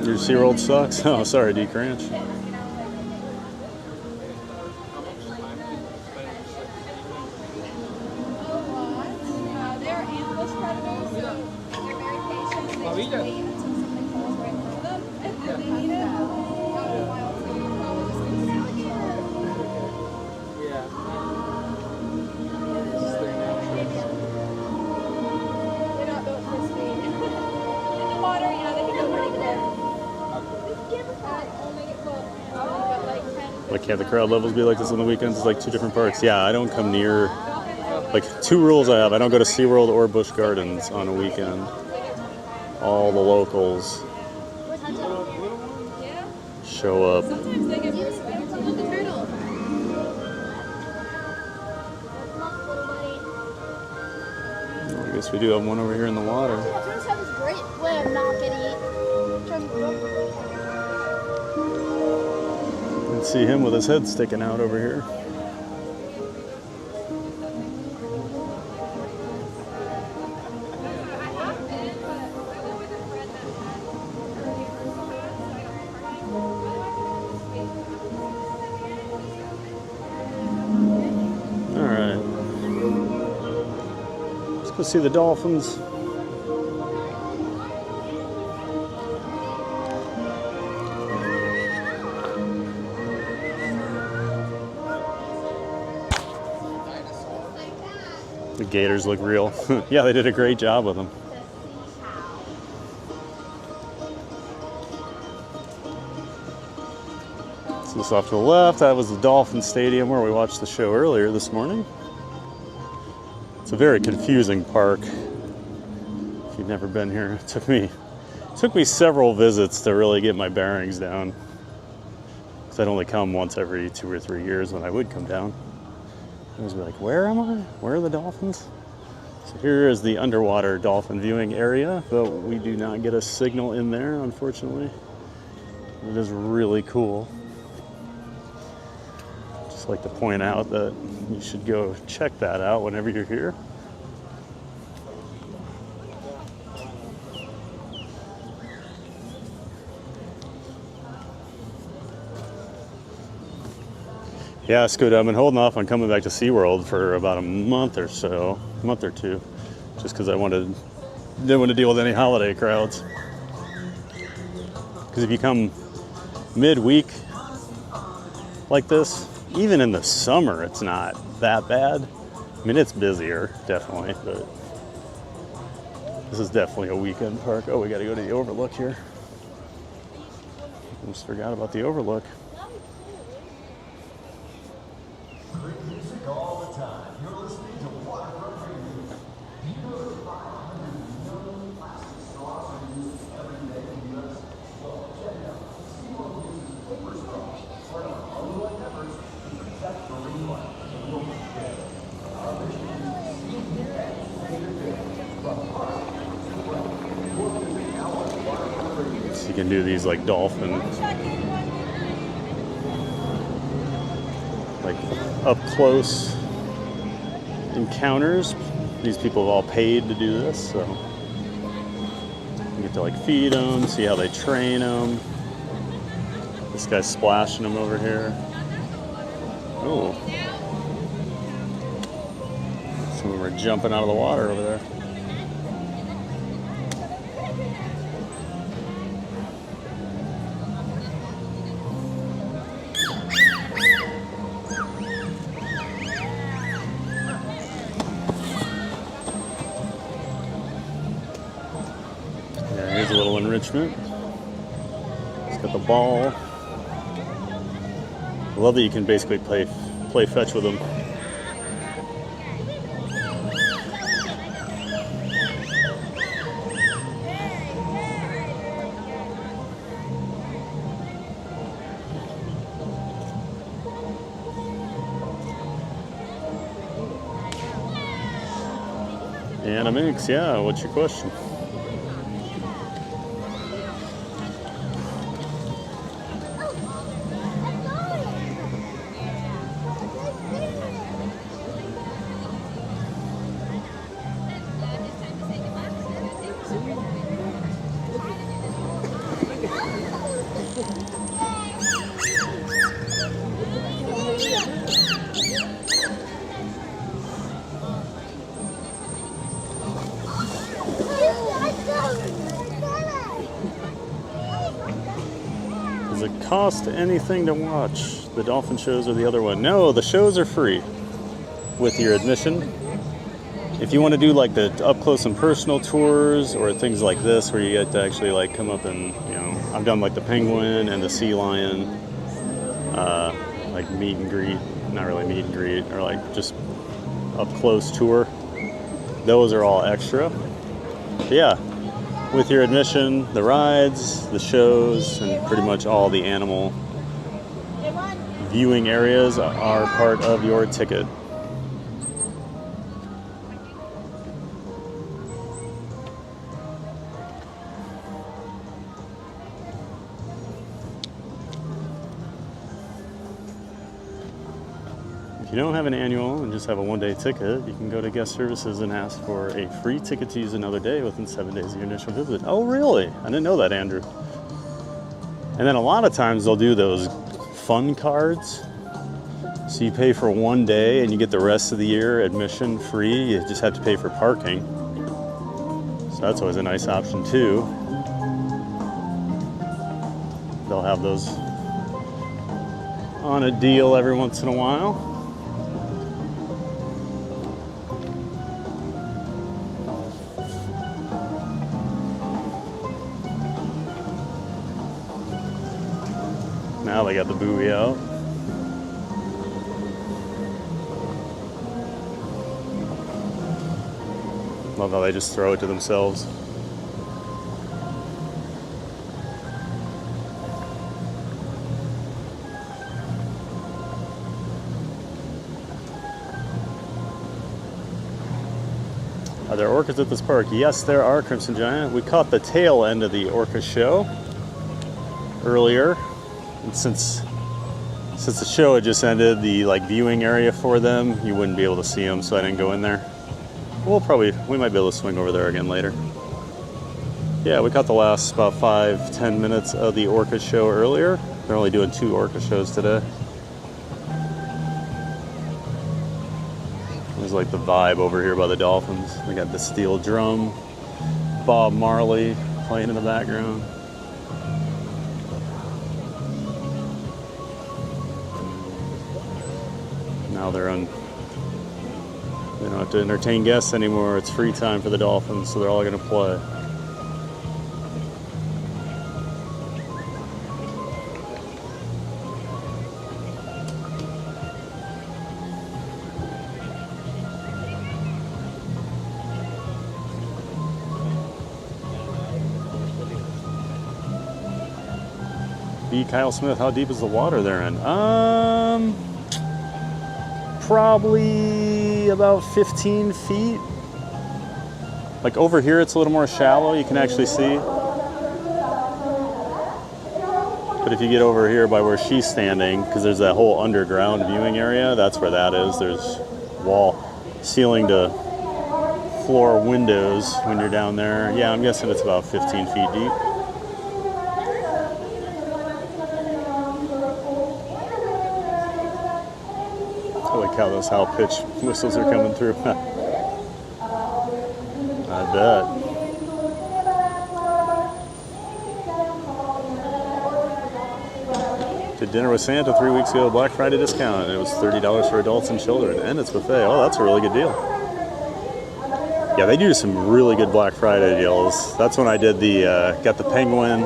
Your SeaWorld sucks? Oh, sorry, Deke Ranch. Like, can't the crowd levels be like this on the weekends? It's like two different parks. Yeah, I don't come near, like, two rules I have. I don't go to SeaWorld or Busch Gardens on a weekend. All the locals show up. I guess we do have one over here in the water. Turtles have this great way of not getting eaten. You can see him with his head sticking out over here. All right. Let's go see the dolphins. The gators look real. Yeah, they did a great job with them. So this off to the left, that was the Dolphin Stadium where we watched the show earlier this morning. It's a very confusing park. If you've never been here, it took me several visits to really get my bearings down. Because I'd only come once every 2 or 3 years when I would come down. I was like, where am I? Where are the dolphins? So here is the underwater dolphin viewing area, but we do not get a signal in there, unfortunately. It is really cool. Just like to point out that you should go check that out whenever you're here. Yeah, Scoot, I've been holding off on coming back to SeaWorld for about a month or two, just because I wanted didn't want to deal with any holiday crowds. Because if you come midweek like this, even in the summer, it's not that bad. I mean, it's busier, definitely, but this is definitely a weekend park. Oh, we got to go to the overlook here. Almost forgot about the overlook. So you can do these like dolphin, like up close encounters. These people have all paid to do this, so you get to like feed them, see how they train them. This guy's splashing them over here. Oh, some of them are jumping out of the water over there. Here's a little enrichment. It's got the ball. I love that you can basically play fetch with them. And a mix, yeah. What's your question? Does it cost anything to watch the dolphin shows or the other one? No, the shows are free with your admission. If you want to do like the up close and personal tours or things like this where you get to actually like come up and, you know, I've done like the penguin and the sea lion, like meet and greet, not really meet and greet, or like just up close tour. Those are all extra. But yeah, with your admission, the rides, the shows, and pretty much all the animal viewing areas are part of your ticket. If you don't have an annual and just have a one-day ticket, you can go to guest services and ask for a free ticket to use another day within 7 days of your initial visit. Oh, really? I didn't know that, Andrew. And then a lot of times they'll do those fun cards. So you pay for 1 day and you get the rest of the year admission free. You just have to pay for parking. So that's always a nice option too. They'll have those on a deal every once in a while. Now they got the buoy out. Love how they just throw it to themselves. Are there orcas at this park? Yes, there are, Crimson Giant. We caught the tail end of the orca show earlier. And since the show had just ended, the like viewing area for them, you wouldn't be able to see them, so I didn't go in there. We might be able to swing over there again later. Yeah, we caught the last about 5-10 minutes of the orca show earlier. They're only doing 2 orca shows today. There's like the vibe over here by the dolphins. They got the steel drum. Bob Marley playing in the background. Now they don't have to entertain guests anymore. It's free time for the Dolphins, so they're all going to play. B. Kyle Smith, how deep is the water they're in? Probably about 15 feet. Like over here, it's a little more shallow. You can actually see. But if you get over here by where she's standing, because there's that whole underground viewing area, that's where that is. There's wall, ceiling to floor windows when you're down there. Yeah, I'm guessing it's about 15 feet deep. Holy cow, those high pitch whistles are coming through. I bet. Did dinner with Santa 3 weeks ago, Black Friday discount. It was $30 for adults and children, and it's buffet. Oh, that's a really good deal. Yeah, they do some really good Black Friday deals. That's when I did got the penguin.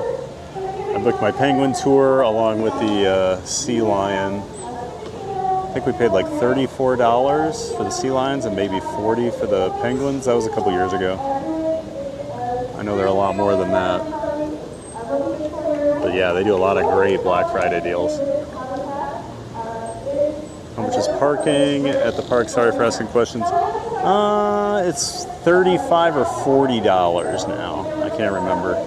I booked my penguin tour along with the sea lion. I think we paid like $34 for the sea lions and maybe $40 for the penguins. That was a couple years ago. I know they're a lot more than that. But yeah, they do a lot of great Black Friday deals. How much is parking at the park? Sorry for asking questions. It's $35 or $40 now. I can't remember.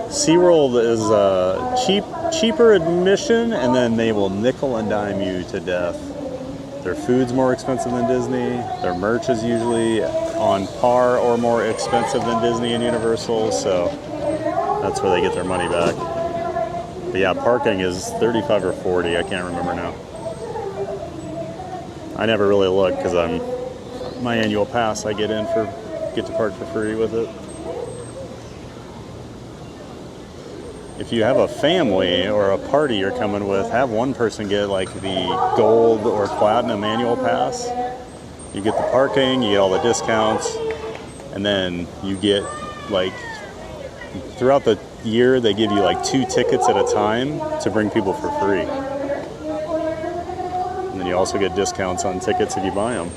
SeaWorld is cheaper admission, and then they will nickel and dime you to death. Their food's more expensive than Disney. Their merch is usually on par or more expensive than Disney and Universal, so that's where they get their money back. But yeah, parking is $35 or $40. I can't remember now. I never really look because my annual pass I get to park for free with it. If you have a family or a party you're coming with, have one person get like the gold or platinum annual pass. You get the parking, you get all the discounts, and then you get like, throughout the year they give you like 2 tickets at a time to bring people for free. And then you also get discounts on tickets if you buy them.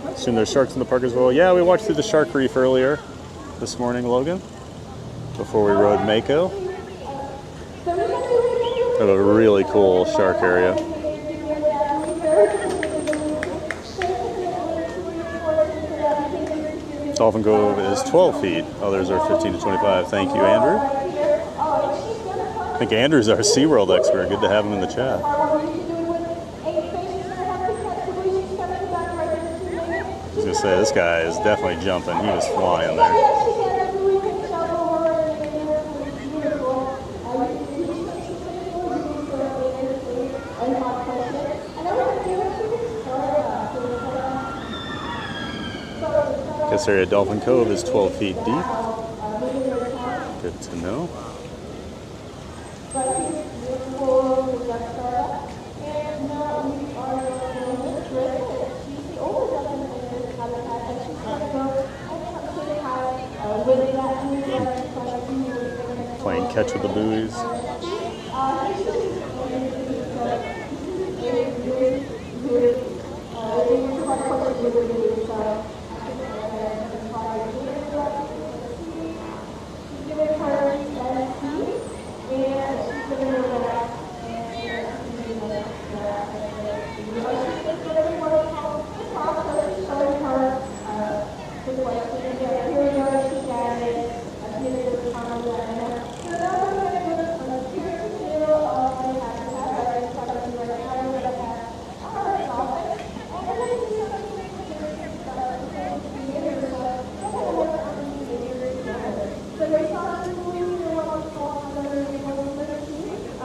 Assume there's sharks in the park as well. Yeah, we walked through the shark reef earlier this morning, Logan, before we rode Mako. They have a really cool shark area. Dolphin Cove is 12 feet. Others are 15 to 25. Thank you, Andrew. I think Andrew's our SeaWorld expert. Good to have him in the chat. I was going to say, this guy is definitely jumping. He was flying there. This area, Dolphin Cove, is 12 feet deep. Good to know. Playing catch with the buoys.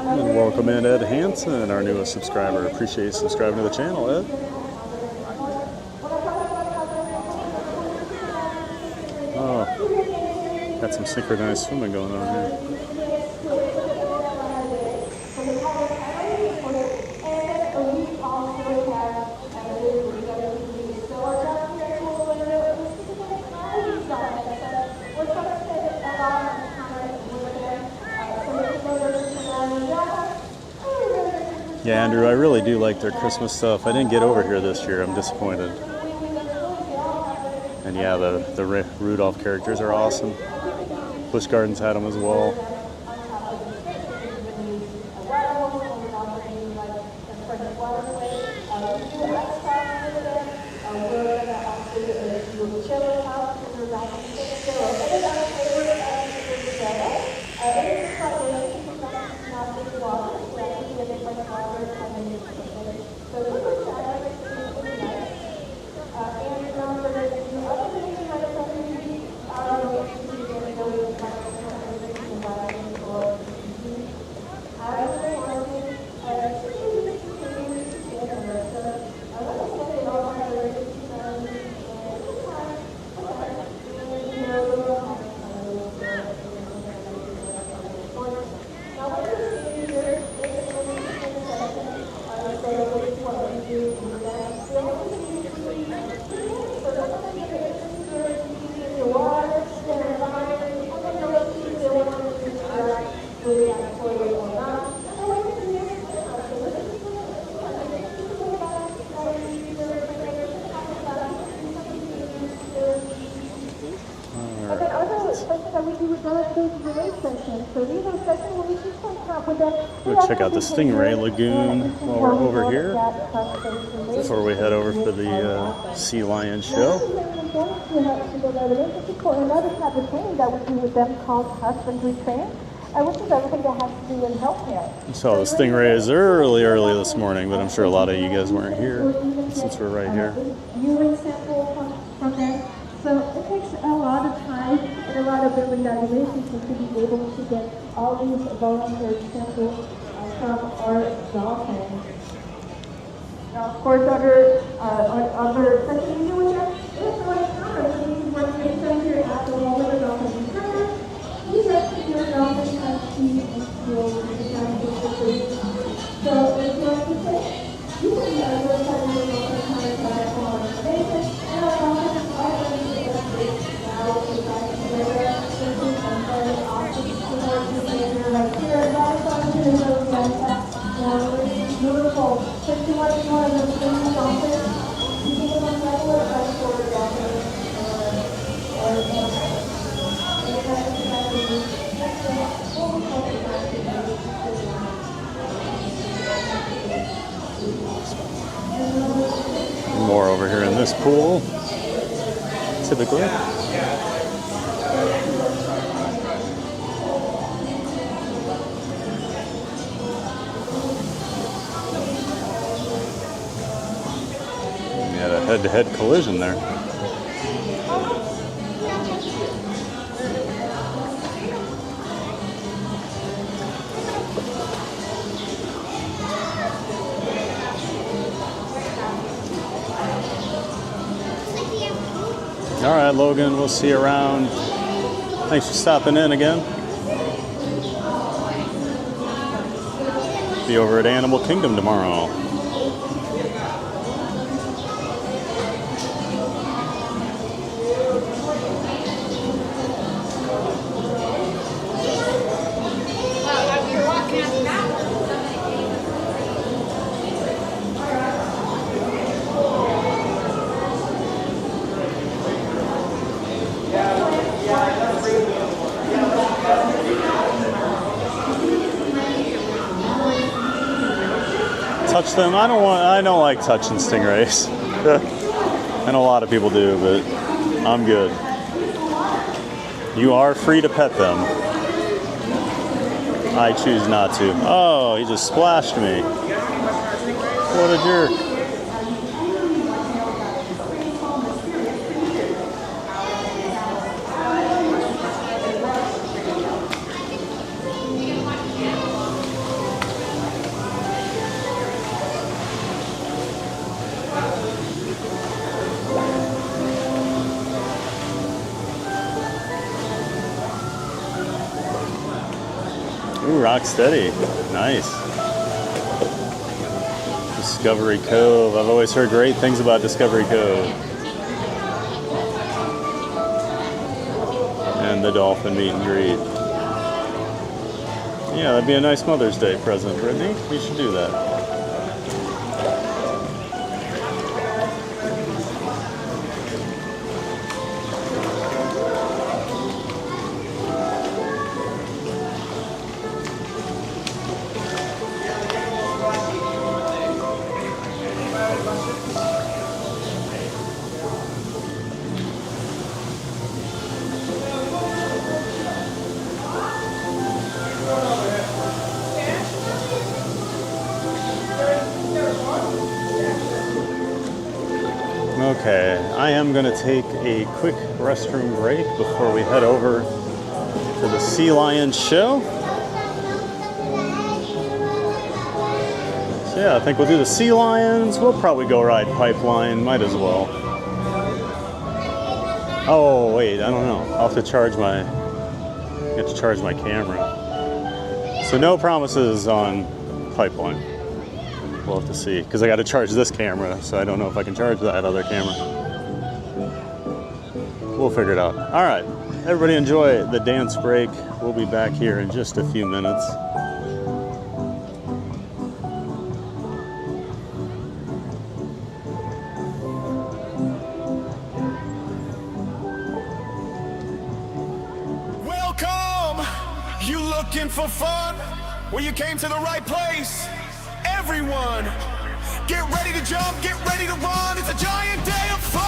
Welcome in Ed Hansen, our newest subscriber. Appreciate you subscribing to the channel, Ed. Got some synchronized swimming going on here. Yeah, Andrew, I really do like their Christmas stuff. I didn't get over here this year. I'm disappointed. And yeah, the Rudolph characters are awesome. Busch Gardens had them as well. We'll check out the Stingray Lagoon while we're over here before we head over for the Sea Lion show. Another type of training that we do with them called husbandry training, which is everything that has to do in healthcare. Saw the Stingrays early this morning, but I'm sure a lot of you guys weren't here since we're right here. Urine sample from them. So it takes a lot of time and a lot of evaluation to be able to get all these voluntary samples from our dolphins. Now, of course, other something to do with that is what common. When they send here at the moment of dolphin return, we rescue your dolphin as she and fuel the scientific. So if you like to say, you can go to your dolphin comes back on the basis, and our dolphins are going to be now we try to together. This is a very awesome support behavior right here. A lot of fun to do it's beautiful. 51 of those things dolphins. You can go on regular freshwater dolphins More over here in this pool, typically. Had a head-to-head collision there. All right, Logan, we'll see you around. Thanks for stopping in again. Be over at Animal Kingdom tomorrow. Touch them. I don't like touching stingrays. I know a lot of people do, but I'm good. You are free to pet them. I choose not to. Oh, he just splashed me. What a jerk. Ooh, rock steady. Nice. Discovery Cove. I've always heard great things about Discovery Cove. And the Dolphin meet and greet. Yeah, that'd be a nice Mother's Day present, Brittany. You should do that. Okay, I am going to take a quick restroom break before we head over to the Sea Lion show. So yeah, I think we'll do the Sea Lions. We'll probably go ride Pipeline, might as well. Oh wait, I don't know. I'll have to charge my camera. So no promises on Pipeline. We'll have to see, because I got to charge this camera, so I don't know if I can charge that other camera. We'll figure it out. All right, everybody enjoy the dance break. We'll be back here in just a few minutes. Welcome! You looking for fun? Well, you came to the right place. Everyone, get ready to jump, get ready to run. It's a giant day of fun.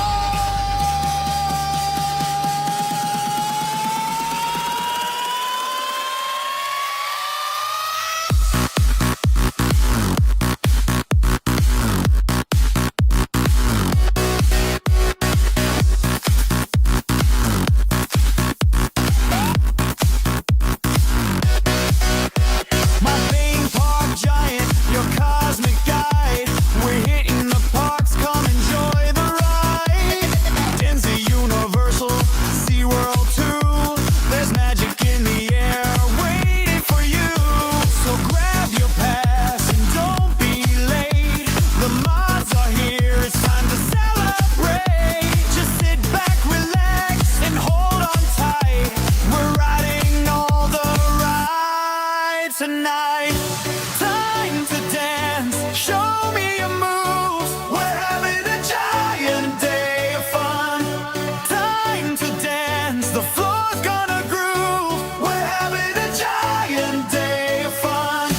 My theme park giant, your cosmic guide. We're hitting the parks, come enjoy the ride. Denzi Universal, SeaWorld too. There's magic in the air waiting for you. So grab your pass and don't be late. The mods are here, it's time to celebrate. Just sit back, relax, and hold on tight. We're riding all the rides tonight. Time to dance, show me your moves. We're having a giant day of fun. Time to dance, the floor's gonna groove. We're having a giant day of fun.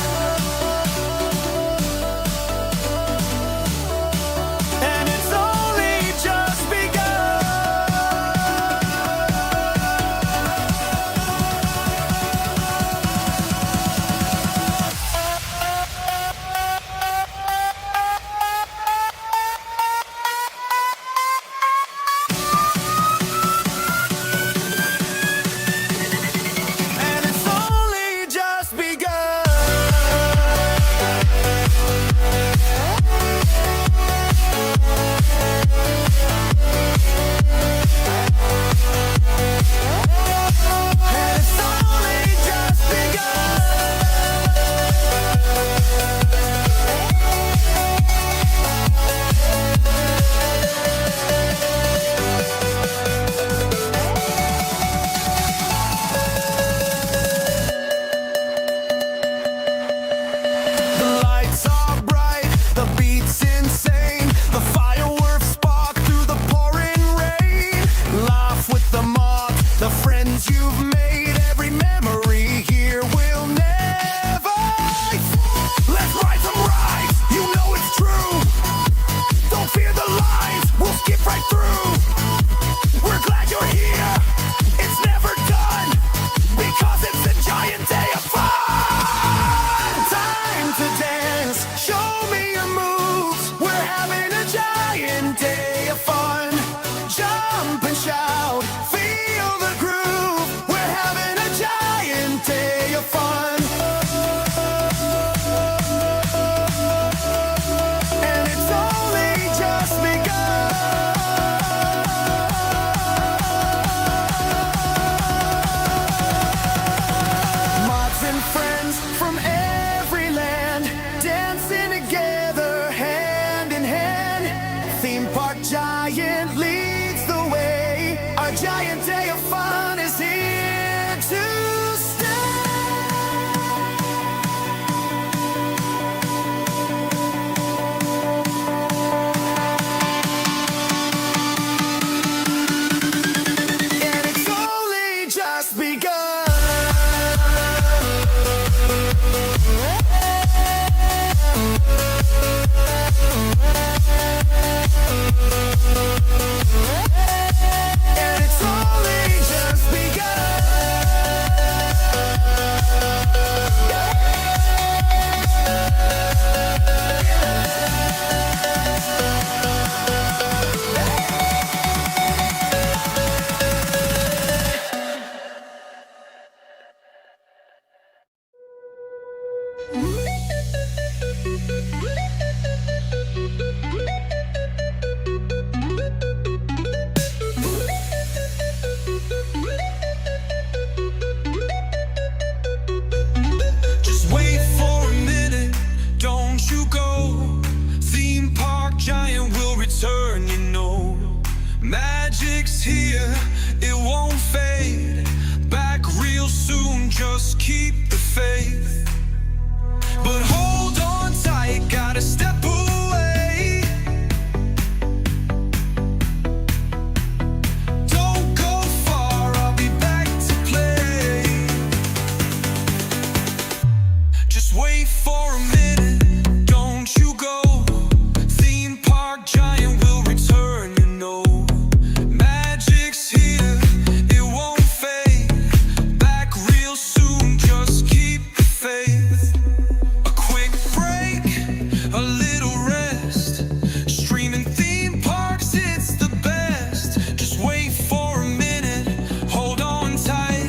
And it's only just begun. And it's only just begun. And it's only just begun. The lights are bright, the beat's insane. The fireworks spark through the pouring rain. Laugh with the mob, the friends you've made. Every memory here will never. Let's ride some rides, you know it's true. Don't fear the lines, we'll skip right through. We're glad you're here, it's never done. Because it's a giant day of fun. Time to dance, show me your moves. We're having a giant day of fun. Jump and shout, feel the groove. We're having a giant day of fun. And it's only just begun. giant leads the way. Our giant day of fun is here to stay. And it's only just begun. And it's only just begun. Just wait for a minute, don't you go. Theme park giant will return, you know. Magic's here, it won't fade. Back real soon, just keep the faith. But hold on tight, gotta step away. Don't go far, I'll be back to play. Just wait for a minute, don't you go. Theme park giant will return, you know. Magic's here, it won't fade. Back real soon, just keep the faith. A quick break, a little rest. Streaming theme parks, it's the best. Just wait for a minute, hold on tight.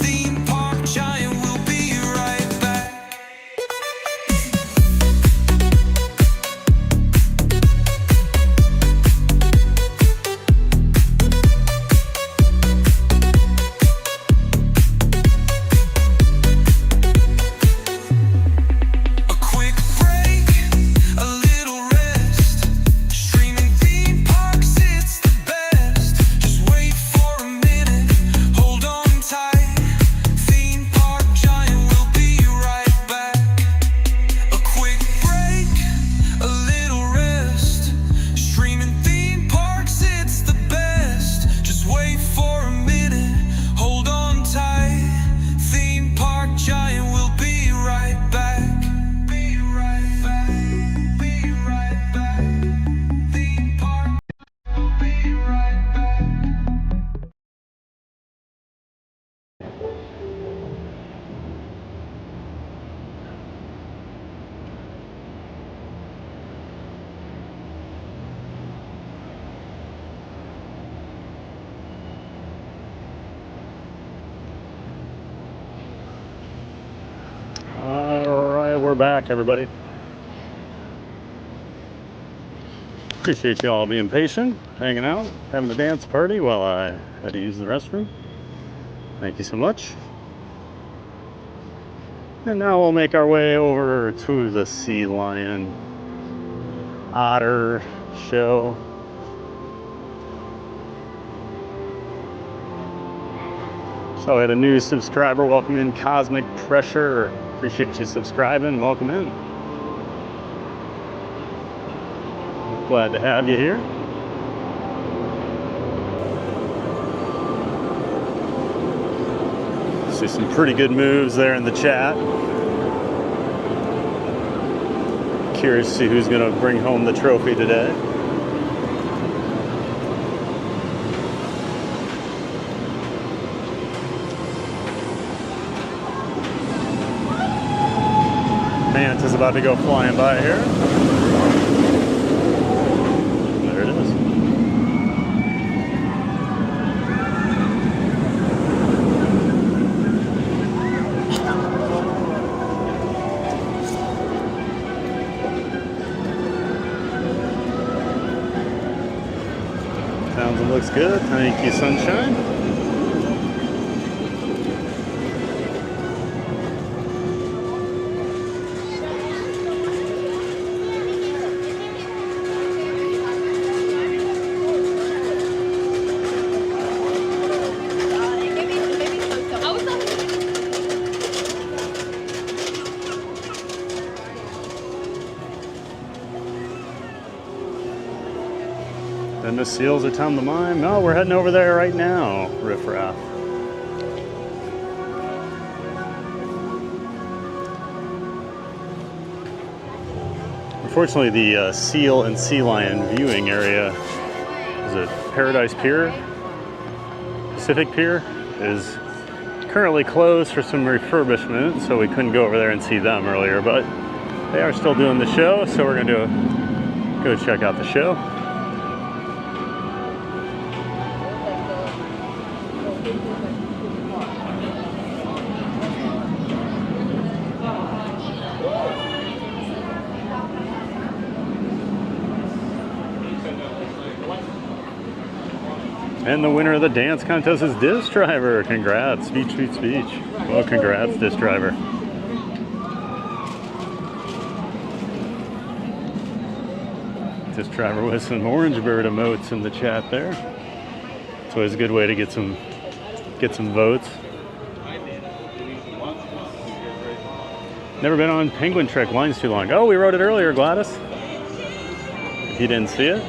Theme park giant will be right back. A quick break, a little rest. Streaming theme parks, it's the best. Just wait for a minute, hold on tight. Theme park giant will be right back. A quick break, a little rest. Streaming theme parks, it's the best. Just wait for a minute, hold on tight. Theme park giant will be right back. Be right back. Be right back. Theme park will be right back. All right, we're back, everybody. Appreciate you all being patient, hanging out, having a dance party while I had to use the restroom. Thank you so much. And now we'll make our way over to the sea lion otter show. So we had a new subscriber. Welcome in, Cosmic Pressure. Appreciate you subscribing. Welcome in. Glad to have you here. See some pretty good moves there in the chat. Curious to see who's going to bring home the trophy today. Manta's about to go flying by here. There it is. Sounds and looks good. Thank you, Sunshine. miss seals or time to mime? No, we're heading over there right now, Riff Raff. Unfortunately, the seal and sea lion viewing area, is it Paradise Pier? Pacific Pier is currently closed for some refurbishment, so we couldn't go over there and see them earlier, but they are still doing the show, so we're gonna go check out the show. And the winner of the dance contest is Disc Driver. Congrats, speech, speech, speech. Well, congrats, Disc Driver. Disc Driver with some orange bird emotes in the chat there. It's always a good way to get some votes. Never been on Penguin Trek, line's too long. Oh, we wrote it earlier, Gladys. If you didn't see it.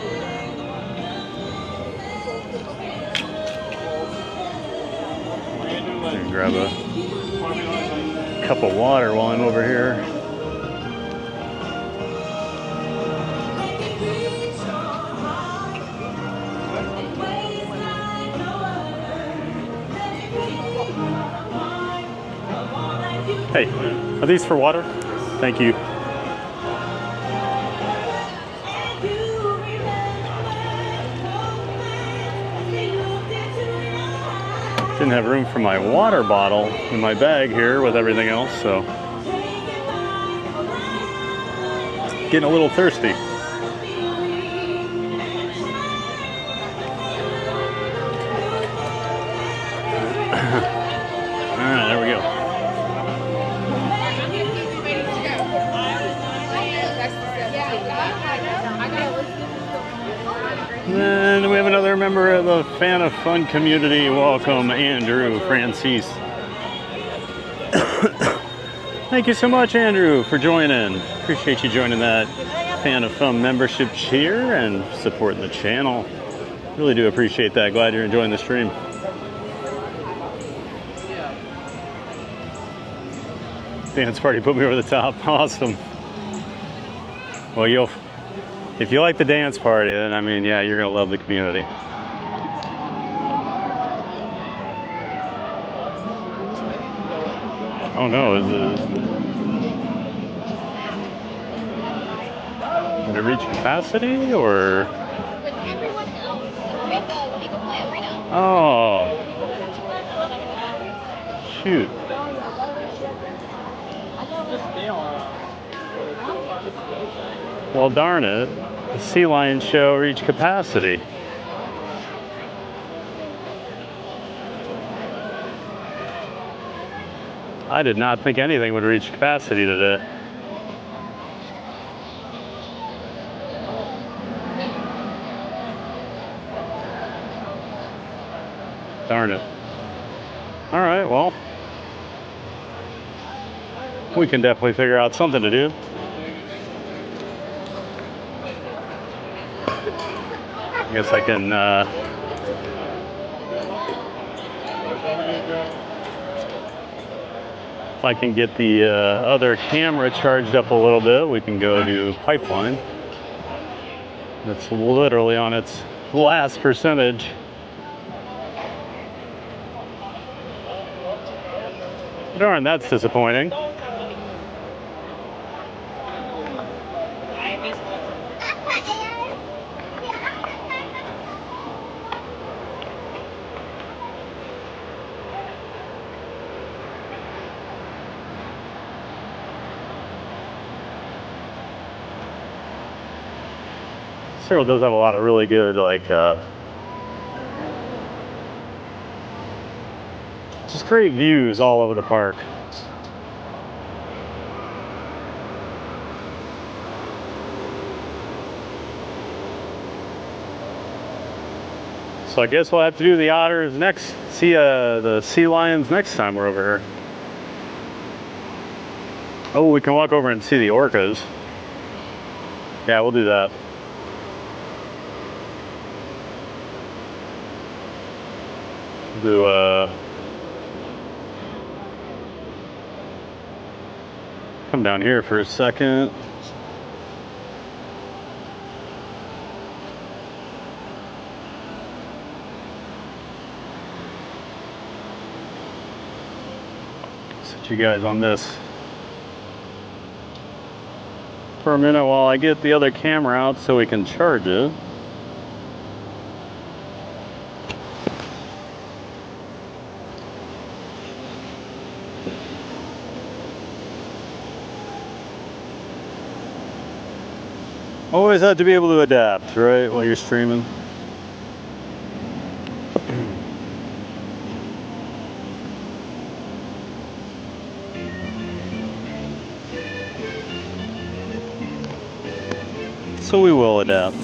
Grab a cup of water while I'm over here. Hey, are these for water? Thank you. Didn't have room for my water bottle in my bag here with everything else, so getting a little thirsty. All right, there we go. And we have another member of the Fan of Fun community. Welcome, Andrew Francis. Thank you so much, Andrew, for joining. Appreciate you joining that Fan of Fun membership cheer and supporting the channel. Really do appreciate that. Glad you're enjoying the stream. Dance party put me over the top. Awesome. Well, if you like the dance party, then I mean, yeah, you're gonna love the community. Oh no, is it reach capacity or? Oh, shoot. Well, darn it. The Sea Lion show reached capacity. I did not think anything would reach capacity today. Darn it. All right, well, we can definitely figure out something to do. I guess I can if I can get the other camera charged up a little bit, we can go to Pipeline. It's literally on its last percentage. Darn, that's disappointing. SeaWorld does have a lot of really good, like, just great views all over the park. So I guess we'll have to do the otters next, the sea lions next time we're over here. Oh, we can walk over and see the orcas. Yeah, we'll do that. Do come down here for a second. Set you guys on this for a minute while I get the other camera out so we can charge it. Always have to be able to adapt, right, while you're streaming. So we will adapt.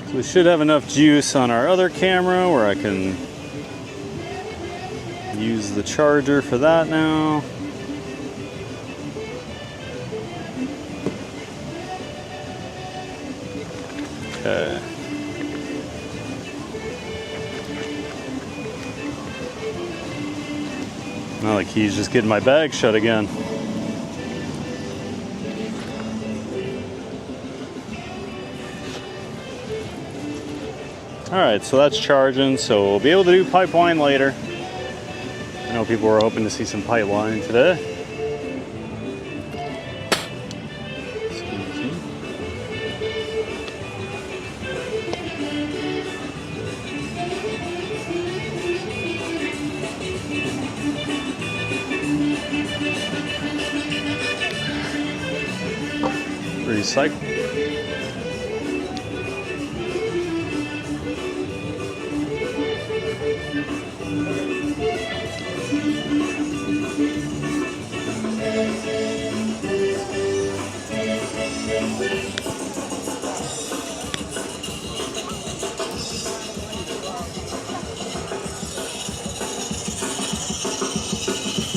So we should have enough juice on our other camera where I can use the charger for that now. Okay. Now the key's just getting my bag shut again. Alright, so that's charging, so we'll be able to do pipeline later. I know people were hoping to see some pipeline today. Recycle.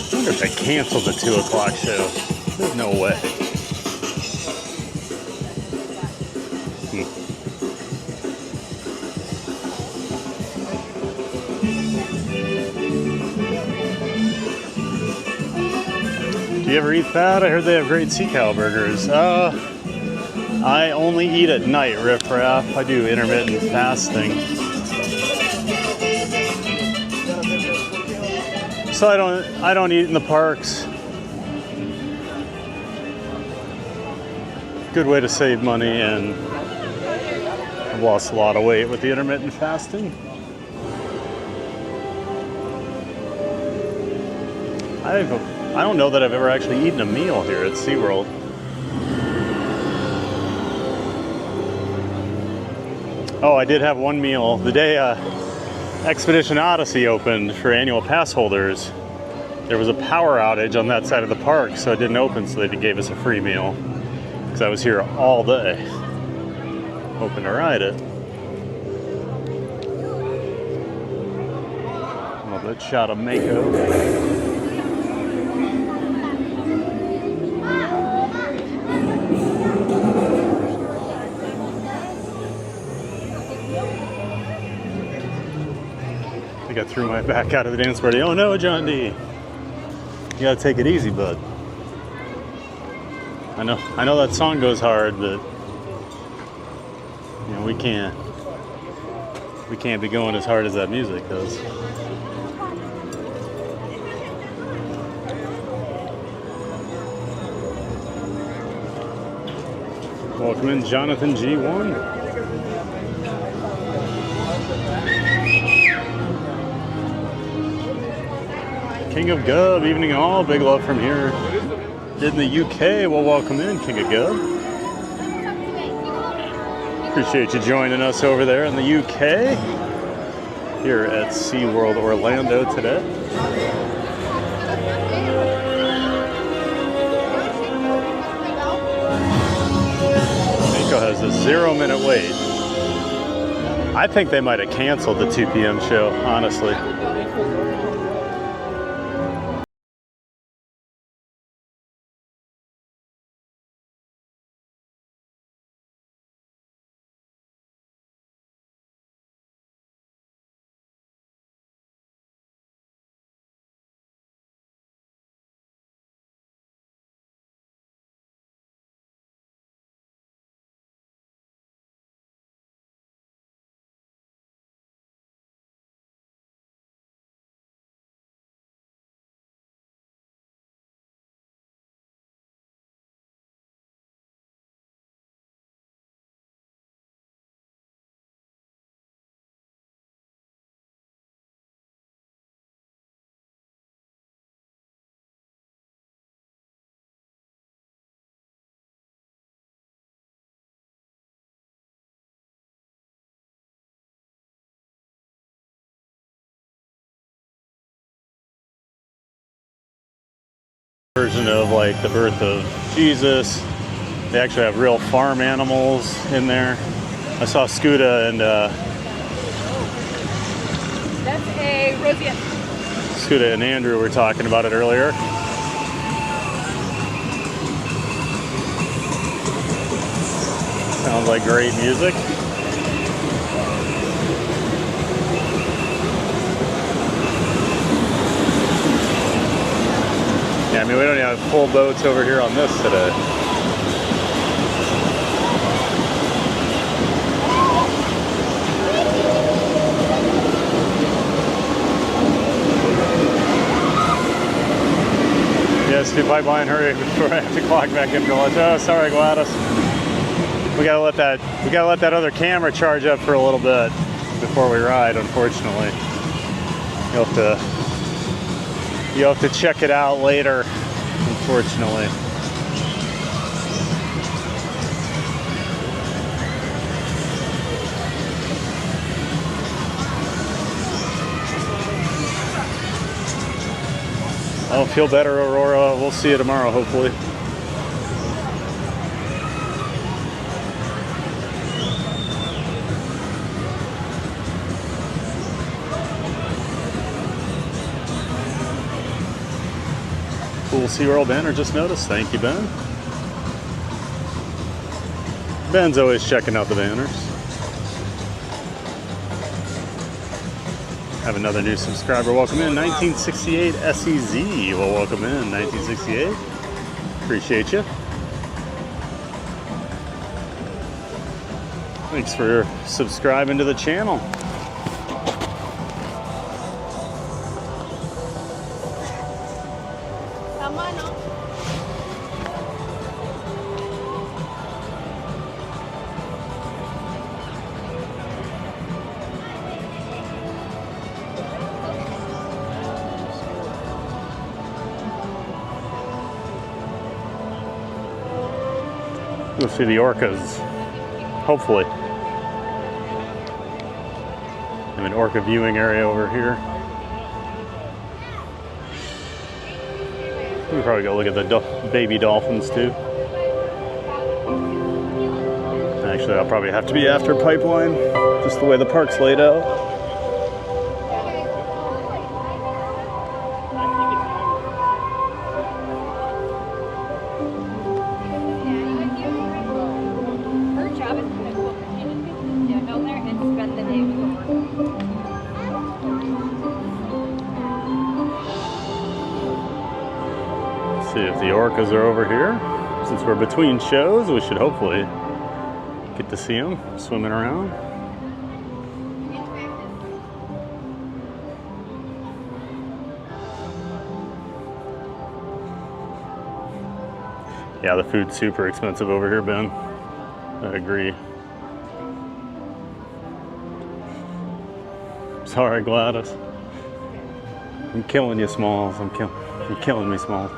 I wonder if they canceled the 2 o'clock show. There's no way. Do you ever eat that? I heard they have great sea cow burgers. I only eat at night, riffraff. I do intermittent fasting. So I don't eat in the parks. Good way to save money, and I've lost a lot of weight with the intermittent fasting. I don't know that I've ever actually eaten a meal here at SeaWorld. Oh, I did have one meal. The day Expedition Odyssey opened for annual pass holders, there was a power outage on that side of the park, so it didn't open, so they gave us a free meal. Because I was here all day, hoping to ride it. A little bit shot of Mako. I threw my back out of the dance party. Oh no, John D. You gotta take it easy, bud. I know that song goes hard, but you know, we can't be going as hard as that music does. Welcome in, Jonathan G1. King of Gub, evening all, big love from here. In the UK, well, welcome in, King of Gub. Appreciate you joining us over there in the UK, here at SeaWorld Orlando today. 0-minute wait. I think they might have canceled the 2 p.m. show, honestly. Version of like the birth of Jesus. They actually have real farm animals in there. I saw Scuda and That's a roseate. Scuda and Andrew were talking about it earlier. Sounds like great music. Yeah, I mean, we don't even have full boats over here on this today. Yes, do pipeline, hurry before I have to clock back in for lunch. Oh, sorry, Gladys. We gotta let that other camera charge up for a little bit before we ride, unfortunately. You'll have to check it out later, unfortunately. Oh, feel better, Aurora. We'll see you tomorrow, hopefully. Cool SeaWorld banner, just noticed. Thank you, Ben. Ben's always checking out the banners. Have another new subscriber. Welcome in, 1968 SEZ. Well, welcome in, 1968. Appreciate you. Thanks for subscribing to the channel. We'll see the orcas, hopefully. I have an orca viewing area over here. We can probably go look at the baby dolphins too. Actually, I'll probably have to be after pipeline, just the way the park's laid out. See if the orcas are over here. Since we're between shows, we should hopefully get to see them swimming around. Yeah, the food's super expensive over here, Ben. I agree. Sorry, Gladys. I'm killing you, Smalls. You're killing me, Smalls.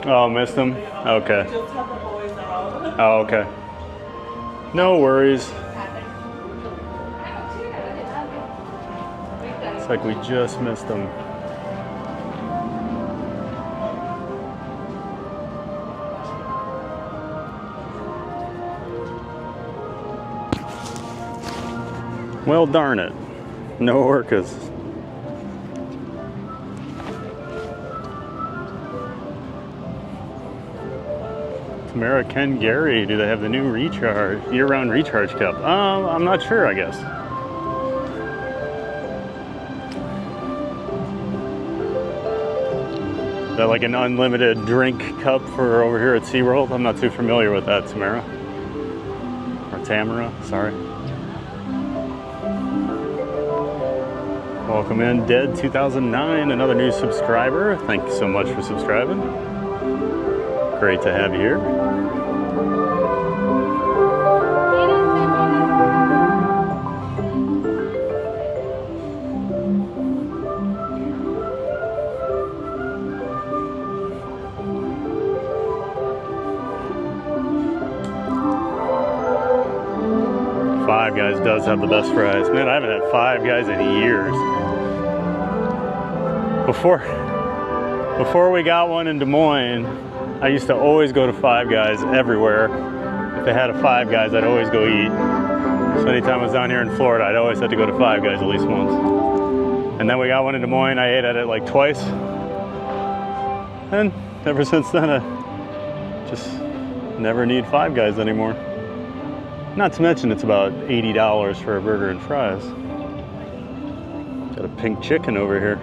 Oh, missed them? Okay. Oh, okay. No worries. Looks like we just missed them. Well, darn it. No orcas. Tamara, Ken, Gary, do they have the new recharge, year-round recharge cup? I'm not sure, I guess. Is that like an unlimited drink cup for over here at SeaWorld? I'm not too familiar with that, Tamara. Or Tamara, sorry. Welcome in, Dead 2009, another new subscriber. Thank you so much for subscribing. Great to have you here. Five Guys does have the best fries. Man, I haven't had Five Guys in years. Before we got one in Des Moines, I used to always go to Five Guys everywhere. If they had a Five Guys, I'd always go eat. So anytime I was down here in Florida, I'd always have to go to Five Guys at least once. And then we got one in Des Moines, I ate at it like twice. And ever since then, I just never need Five Guys anymore. Not to mention it's about $80 for a burger and fries. Got a pink chicken over here.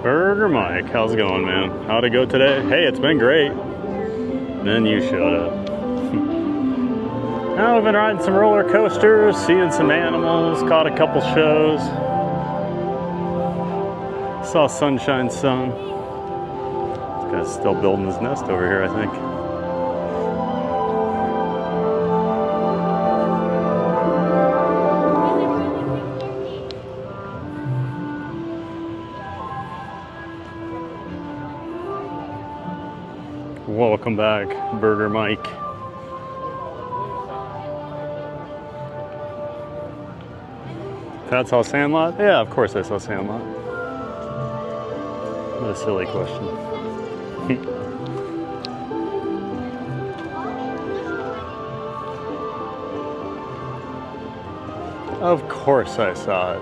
Burger Mike, how's it going, man? How'd it go today? Hey, it's been great. Then you showed up. Now we've been riding some roller coasters, seeing some animals, caught a couple shows. Saw Sunshine Sun. This guy's still building his nest over here, I think. Welcome back, Burger Mike. Pat saw Sandlot? Yeah, of course I saw Sandlot. What a silly question. Of course I saw it.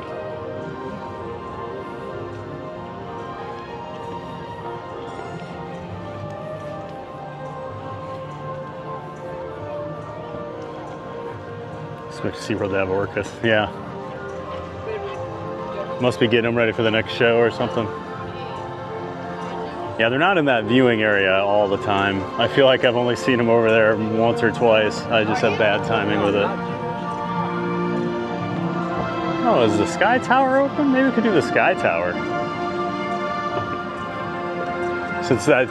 SeaWorld to have orcas. Yeah. Must be getting them ready for the next show or something. Yeah, they're not in that viewing area all the time. I feel like I've only seen them over there once or twice. I just have bad timing with it. Oh, is the Sky Tower open? Maybe we could do the Sky Tower. Since that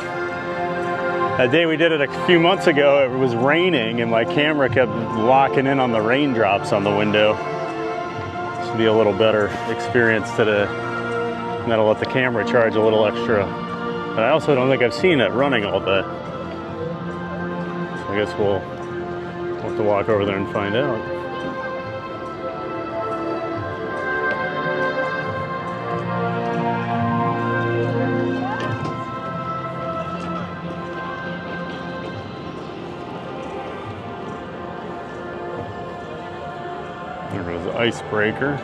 day we did it a few months ago, it was raining and my camera kept locking in on the raindrops on the window. This will be a little better experience today. And that'll let the camera charge a little extra. But I also don't think I've seen it running all day. So I guess we'll have to walk over there and find out. There goes the icebreaker.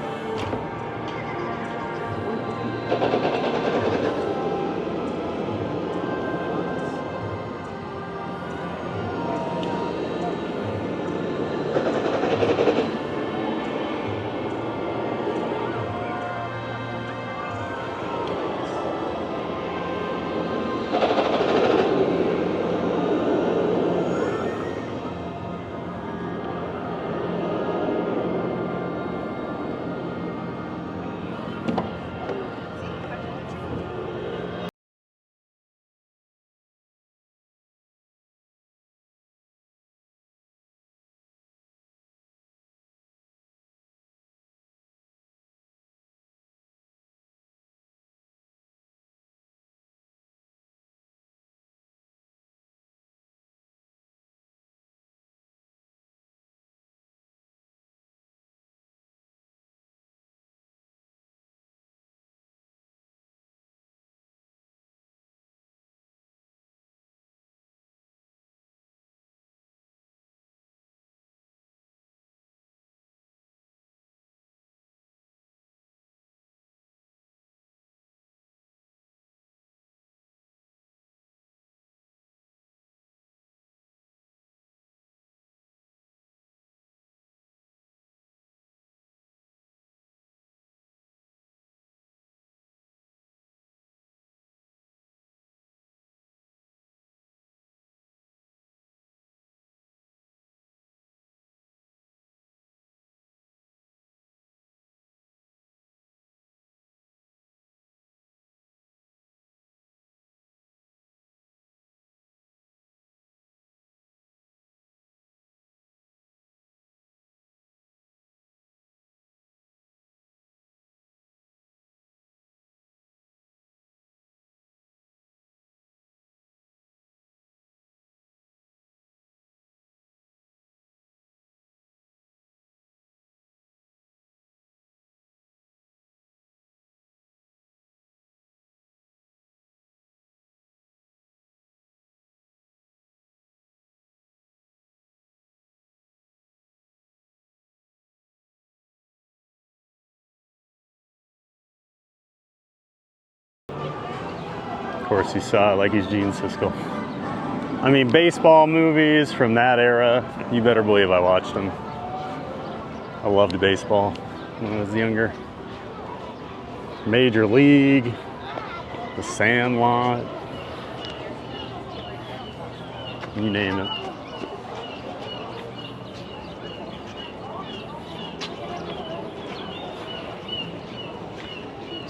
course you saw it like he's Gene Siskel. I mean, baseball movies from that era, you better believe I watched them. I loved baseball when I was younger. Major League, The Sandlot, you name it.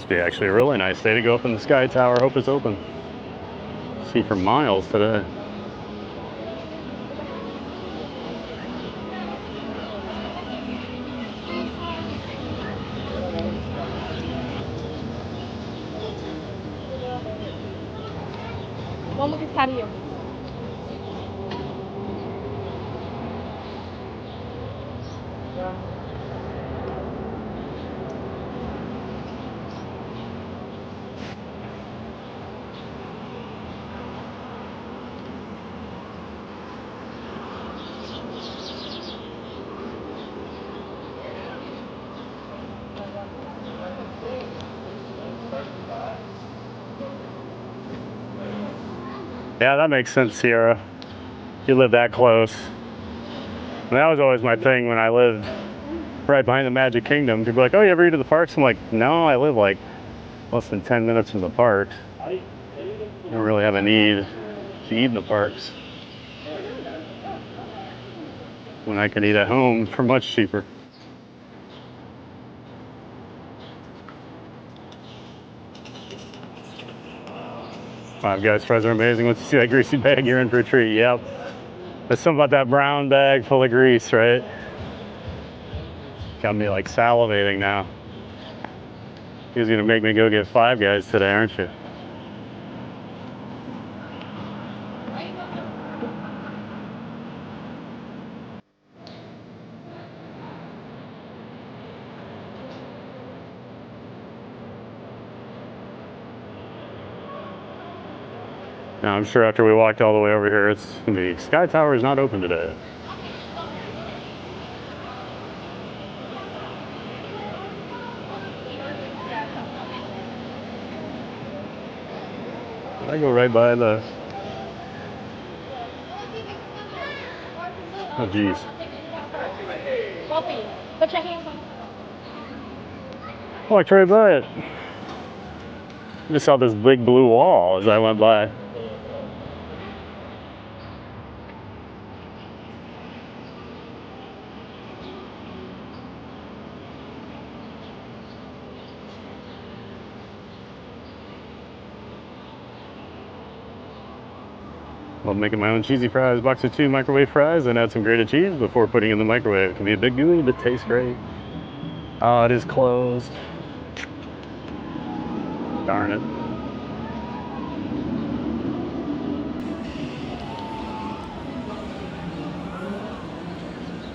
Be actually a really nice day to go up in the Sky Tower. Hope it's open. See for miles today. Vamos que estaria. Yeah, that makes sense, Sierra. You live that close. And that was always my thing when I lived right behind the Magic Kingdom. People be like, oh, you ever eat at the parks? I'm like, no, I live like less than 10 minutes from the park. I don't really have a need to eat in the parks when I can eat at home for much cheaper. Five Guys fries are amazing. Once you see that greasy bag, you're in for a treat. Yep. There's something about that brown bag full of grease, right? Got me like salivating now. You're gonna make me go get Five Guys today, aren't you? Now I'm sure after we walked all the way over here, it's gonna be Sky Tower is not open today. I go right by the. Oh geez. Oh, I tried by it. I just saw this big blue wall as I went by. Love making my own cheesy fries. Box of 2 microwave fries and add some grated cheese before putting in the microwave. It can be a bit gooey, but tastes great. Oh, it is closed. Darn it.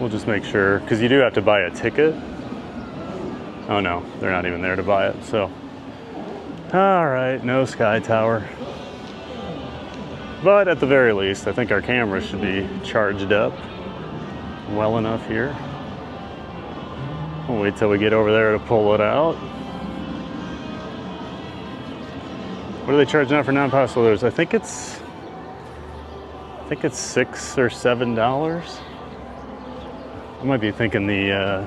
We'll just make sure, because you do have to buy a ticket. Oh no, they're not even there to buy it, so. All right, no Sky Tower. But at the very least, I think our cameras should be charged up well enough here. We'll wait till we get over there to pull it out. What are they charging out for non-pass holders? I think it's $6 or $7. I might be thinking the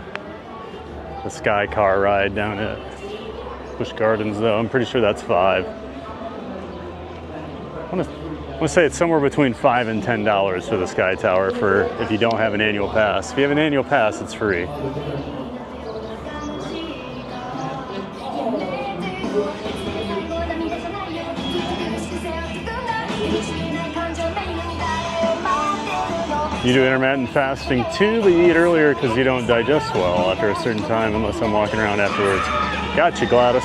Sky Car ride down at Busch Gardens, though. I'm pretty sure that's $5. I'm gonna say it's somewhere between $5 and $10 for the Sky Tower for if you don't have an annual pass. If you have an annual pass, it's free. You do intermittent fasting too, but you eat earlier because you don't digest well after a certain time unless I'm walking around afterwards. Gotcha, Gladys.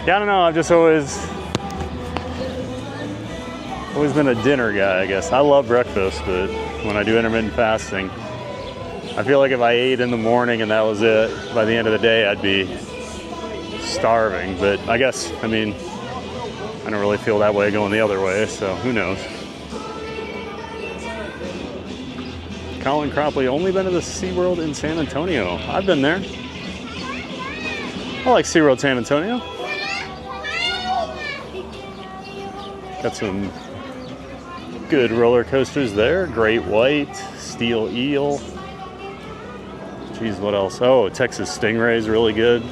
Yeah, I don't know, I've just always been a dinner guy, I guess. I love breakfast, but when I do intermittent fasting, I feel like if I ate in the morning and that was it, by the end of the day, I'd be starving. But I guess, I mean, I don't really feel that way going the other way, so who knows. Colin Cropley, only been to the SeaWorld in San Antonio. I've been there. I like SeaWorld San Antonio. Got some good roller coasters there. Great White, Steel Eel. Geez, what else? Oh, Texas Stingray is really good.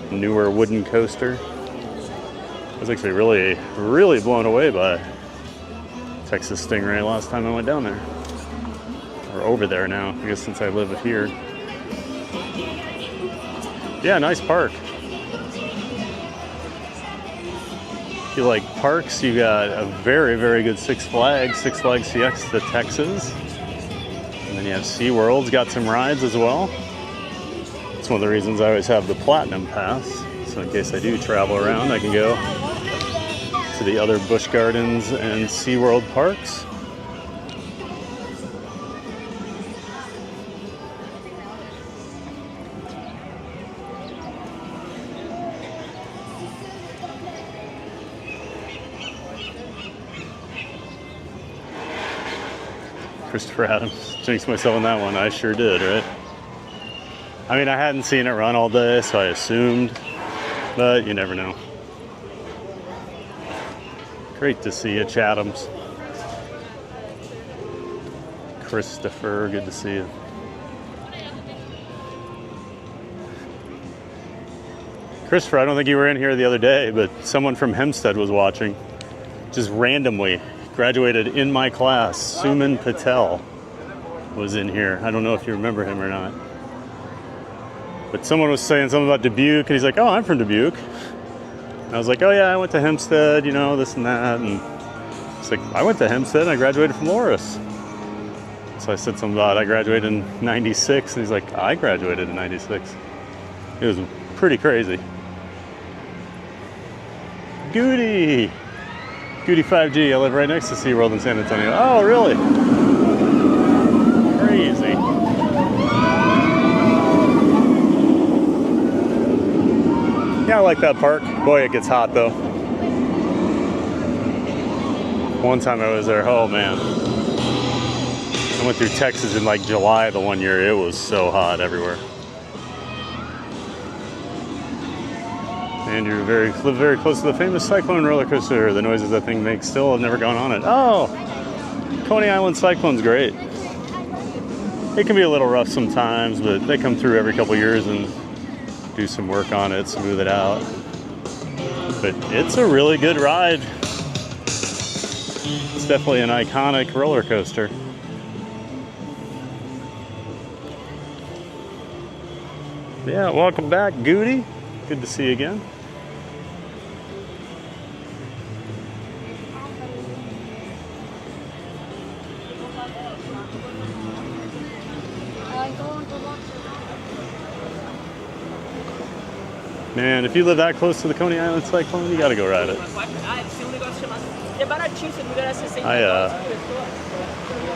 Newer wooden coaster. I was actually really blown away by Texas Stingray last time I went down there. Or over there now, I guess, since I live here. Yeah, nice park. If you like parks, you got a very good Six Flags CX to Texas. And then you have SeaWorld's got some rides as well. It's one of the reasons I always have the Platinum Pass. So in case I do travel around, I can go to the other Busch Gardens and SeaWorld parks. Christopher Adams. Jinxed myself on that one. I sure did, right? I mean, I hadn't seen it run all day, so I assumed, but you never know. Great to see you, Chatham's. Christopher, good to see you. Christopher, I don't think you were in here the other day, but someone from Hempstead was watching. Just randomly. Graduated in my class. Suman Patel was in here. I don't know if you remember him or not. But someone was saying something about Dubuque, and he's like, oh, I'm from Dubuque. And I was like, oh yeah, I went to Hempstead, you know, this and that. And it's like, I went to Hempstead, and I graduated from Loris. So I said something about I graduated in 96, and he's like, I graduated in 96. It was pretty crazy. Goody! Goody 5G, I live right next to SeaWorld in San Antonio. Oh, really? Crazy. Yeah, I like that park. Boy, it gets hot though. One time I was there, oh man. I went through Texas in like July the one year. It was so hot everywhere. And you live very close to the famous Cyclone roller coaster. The noises that thing makes still have never gone on it. Oh, Coney Island Cyclone's great. It can be a little rough sometimes, but they come through every couple years and do some work on it, smooth it out. But it's a really good ride. It's definitely an iconic roller coaster. Yeah, welcome back, Goody. Good to see you again. Man, if you live that close to the Coney Island Cyclone, you gotta go ride it.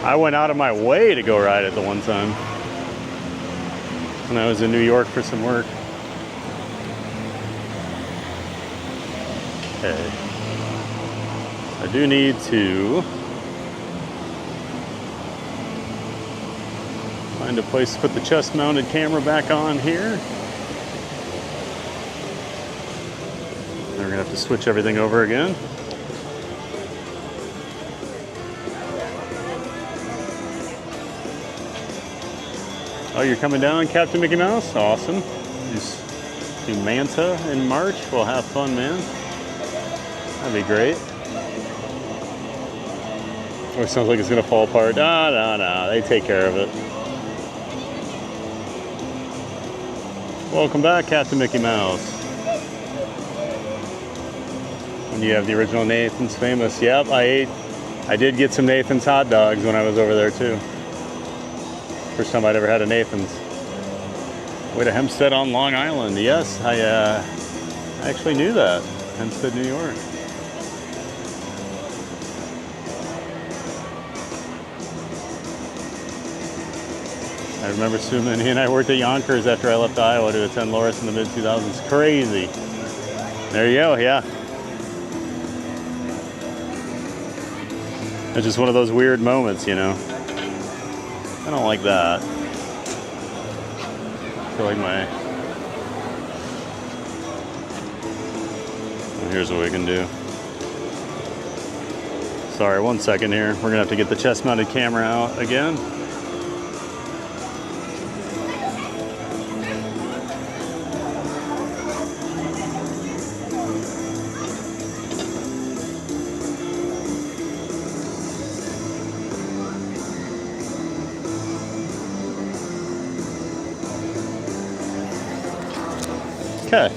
I went out of my way to go ride it the one time when I was in New York for some work. Okay. I do need to find a place to put the chest-mounted camera back on here. We're gonna have to switch everything over again. Oh, you're coming down, Captain Mickey Mouse? Awesome. Just do Manta in March. We'll have fun, man. That'd be great. Oh, it sounds like it's gonna fall apart. No, they take care of it. Welcome back, Captain Mickey Mouse. And you have the original Nathan's Famous. Yep, I did get some Nathan's hot dogs when I was over there too. First time I'd ever had a Nathan's. Way to Hempstead on Long Island. Yes, I actually knew that. Hempstead, New York. I remember Suman, he and I worked at Yonkers after I left Iowa to attend Loris in the mid-2000s. Crazy. There you go, yeah. It's just one of those weird moments, you know. I don't like that. I feel like my... Well, here's what we can do. Sorry, 1 second here. We're gonna have to get the chest-mounted camera out again. Okay.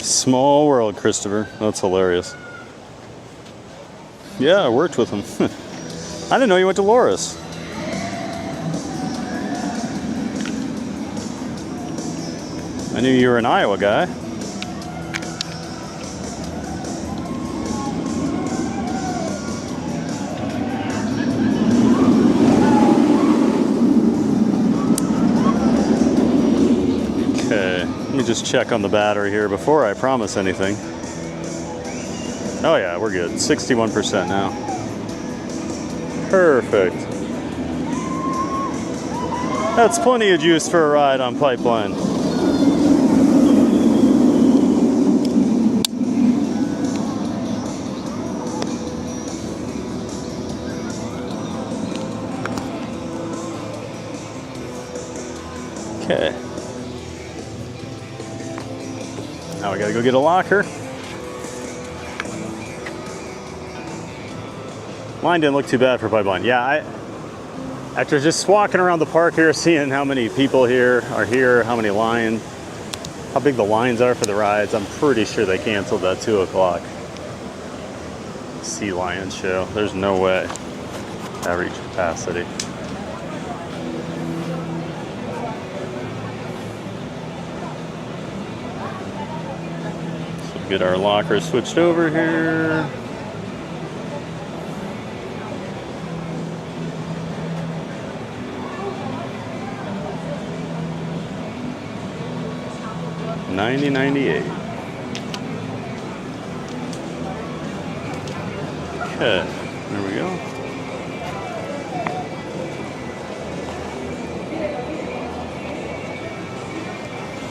Small world, Christopher. That's hilarious. Yeah, I worked with him. I didn't know you went to Loris. I knew you were an Iowa guy. Let me just check on the battery here before I promise anything. Oh yeah, we're good. 61% now. Perfect. That's plenty of juice for a ride on Pipeline. Okay. Now we gotta go get a locker. Line didn't look too bad for Pipeline. Yeah, after just walking around the park here, seeing how many people here, how many lines, how big the lines are for the rides, I'm pretty sure they canceled that 2 o'clock Sea Lion show. There's no way that reached capacity. Get our locker switched over here. $90.98. Okay, there we go.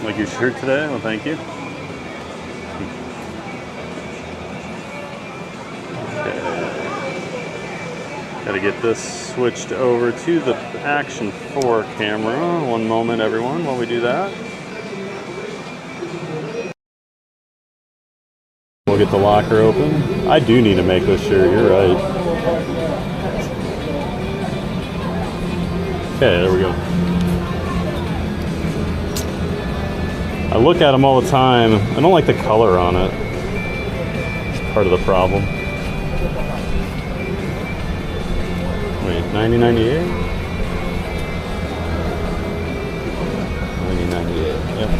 Like your shirt today? Well, thank you. Got to get this switched over to the Action 4 camera. One moment, everyone, while we do that. We'll get the locker open. I do need a Mako shirt, you're right. Okay, there we go. I look at them all the time. I don't like the color on it. It's part of the problem. Wait, $90.98? $90.98, yep.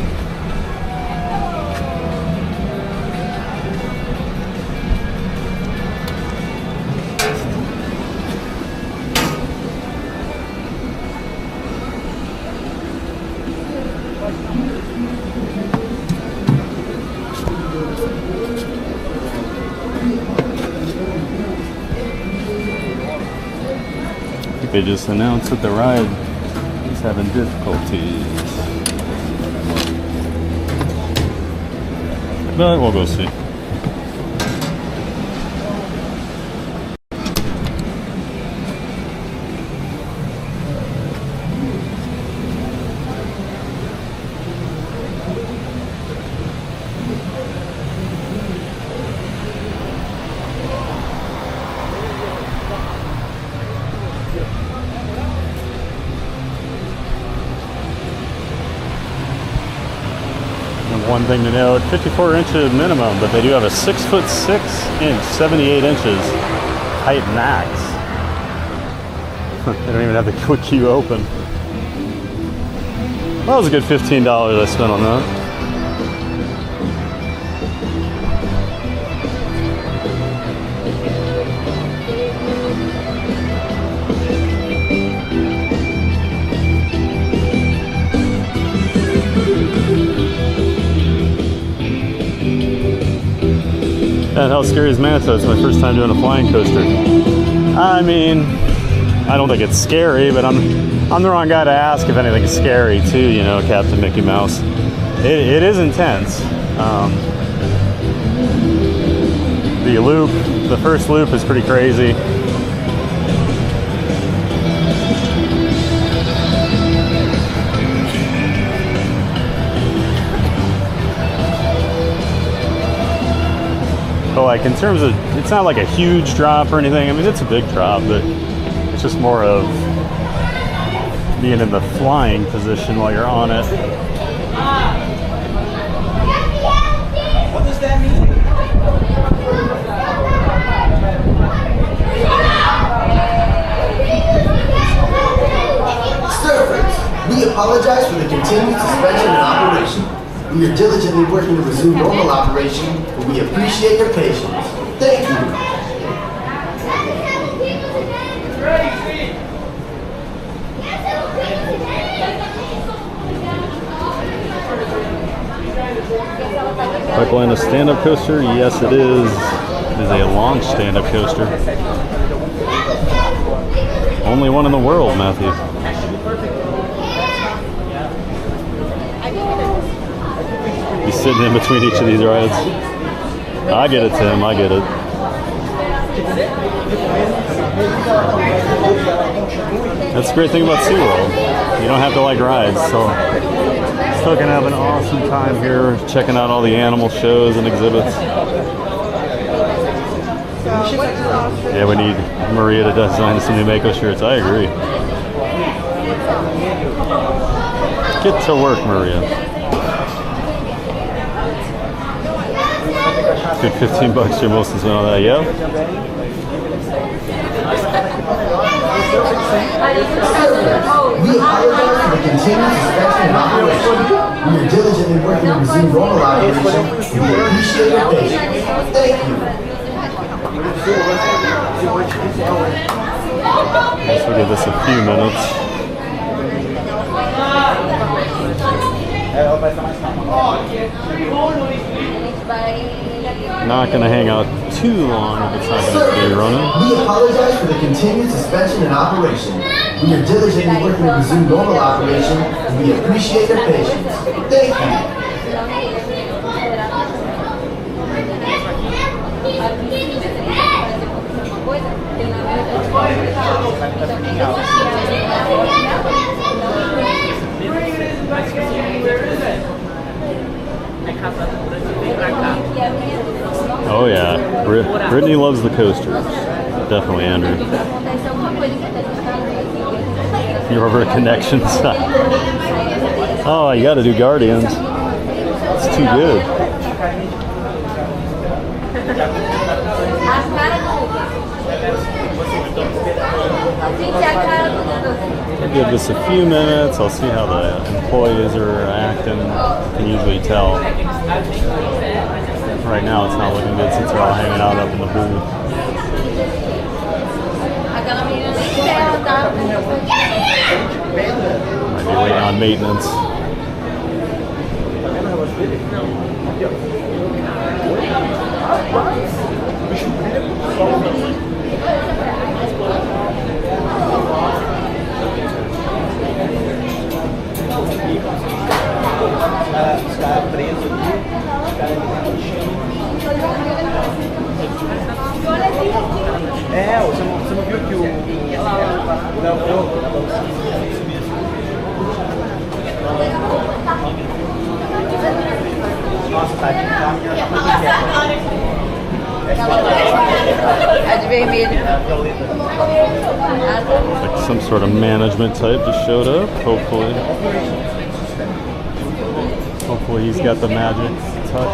They just announced that the ride is having difficulties. But we'll go see. One thing to note, 54 inches minimum, but they do have a 6'6" 78 inches height max. They don't even have the quick queue open. Well, that was a good $15 I spent on that. And how scary is Manta? It's my first time doing a flying coaster. I mean, I don't think it's scary, but I'm the wrong guy to ask if anything's scary too, you know, Captain Mickey Mouse. It is intense. The first loop is pretty crazy. But like in terms of, it's not like a huge drop or anything. I mean, it's a big drop, but it's just more of being in the flying position while you're on it. What does that mean? Surfers, we apologize for the continued suspension and operation. We are diligently working to resume normal operation, and we appreciate your patience. Thank you. Atlantis stand-up coaster? Yes, it is. It is a launch stand-up coaster. Only one in the world, Matthew. He's sitting in between each of these rides. I get it, Tim. I get it. That's the great thing about SeaWorld. You don't have to like rides, so still gonna have an awesome time here checking out all the animal shows and exhibits. Yeah, we need Maria to design some new Mako shirts. I agree. Get to work, Maria. Good 15 bucks here, most of all that. Yeah. We apologize for the continued suspension and operation. We are diligently working to resume normal operation, and we appreciate your patience. Thank you. Let's give this a few minutes. Not going to hang out too long if it's not going to be running. We apologize for the continued suspension and operation. We are diligently working to resume normal operation, and we appreciate your patience. Thank you. Oh yeah, Brittany loves the coasters. Definitely, Andrew. Your rubber connections. Oh, you got to do Guardians. It's too good. I'll give this a few minutes. I'll see how the employees are acting. I can usually tell. Right now it's not looking good since they're all hanging out up in the booth. Might be waiting on maintenance. Está preso aqui, está você não viu que o Léo Nossa, tá de Like some sort of management type just showed up, hopefully. Hopefully he's got the magic touch.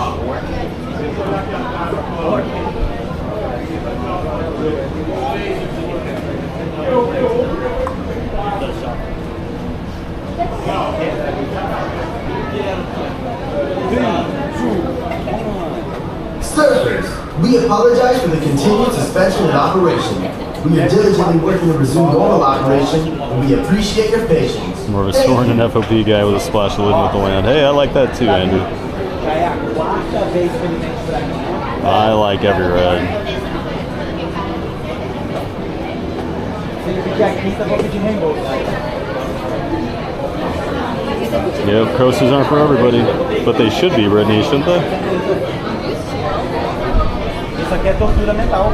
Surfers, we apologize for the continued suspension and operation. We are diligently working to resume normal operation, and we appreciate your patience. More of a Soren and FOP guy with a splash of living with the land. Hey, I like that too, Andrew. I like every ride. Yeah, coasters aren't for everybody, but they should be, Brittany, shouldn't they? Isso aqui é tortura mental.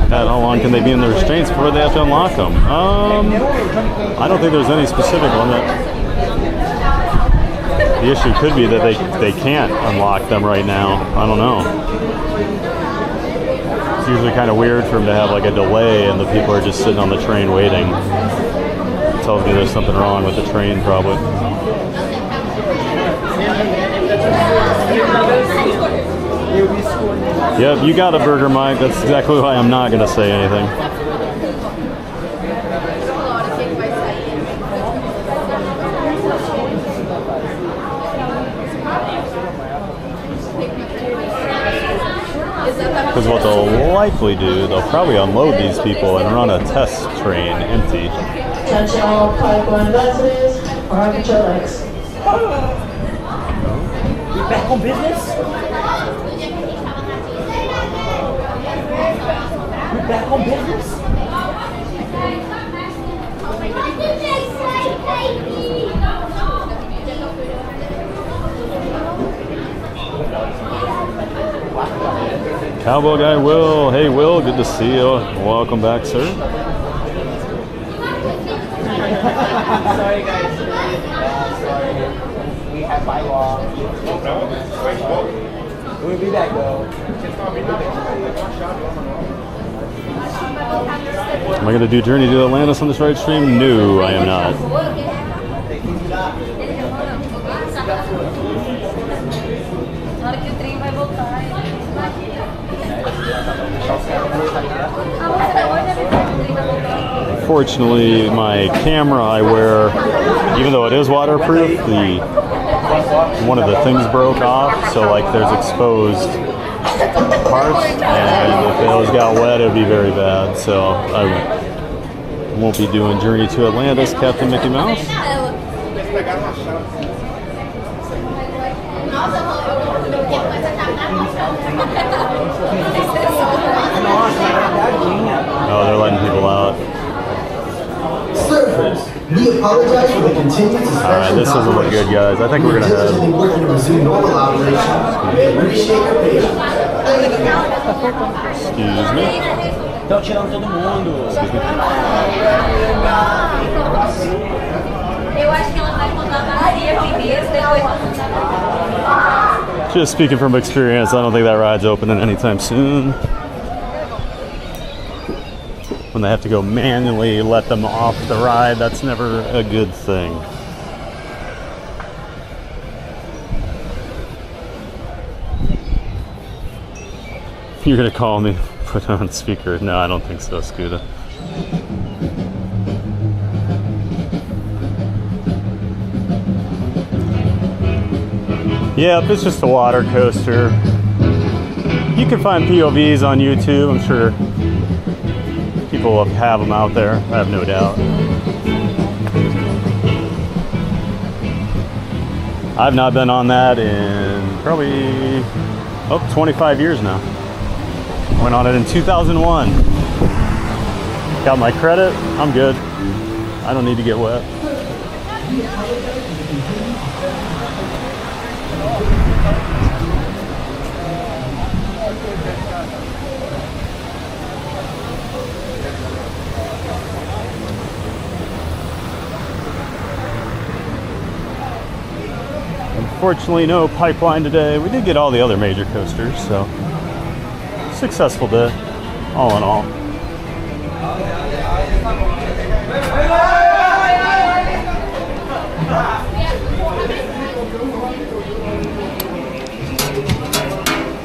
God, how long can they be in the restraints before they have to unlock them? I don't think there's any specific limit. The issue could be that they can't unlock them right now. I don't know. It's usually kind of weird for them to have like a delay and the people are just sitting on the train waiting. It tells me there's something wrong with the train probably. Yep, you got a burger, Mike. That's exactly why I'm not going to say anything. Because what they'll likely do, they'll probably unload these people and run a test train empty. Attention all pipeline residents, park at your legs. We back on business? We back on business? Cowboy guy Will. Hey Will, good to see you. Welcome back, sir. Sorry guys. Sorry. We have by law. We'll be back though. Am I going to do Journey to Atlantis on this ride stream? No, I am not. Fortunately, my camera I wear, even though it is waterproof, one of the things broke off, so like there's exposed parts, and if those got wet, it would be very bad. So I won't be doing Journey to Atlantis, Captain Mickey Mouse. Oh, they're letting people out. Surfers, we apologize for the continued suspension. Alright, this doesn't look good, guys. I think we're going to head. We're working to resume normal operations. We appreciate your patience. Excuse me. Estão tirando todo mundo. Eu acho que ela vai contar a Maria primeiro, depois Just speaking from experience, I don't think that ride's opening anytime soon. When they have to go manually let them off the ride, that's never a good thing. You're gonna call me, put on speaker. No, I don't think so, Scooter. Yep, it's just a water coaster. You can find POVs on YouTube, I'm sure. People have them out there, I have no doubt. I've not been on that in probably 25 years now. Went on it in 2001. Got my credit, I'm good. I don't need to get wet. Unfortunately, no pipeline today. We did get all the other major coasters, so successful day, all in all.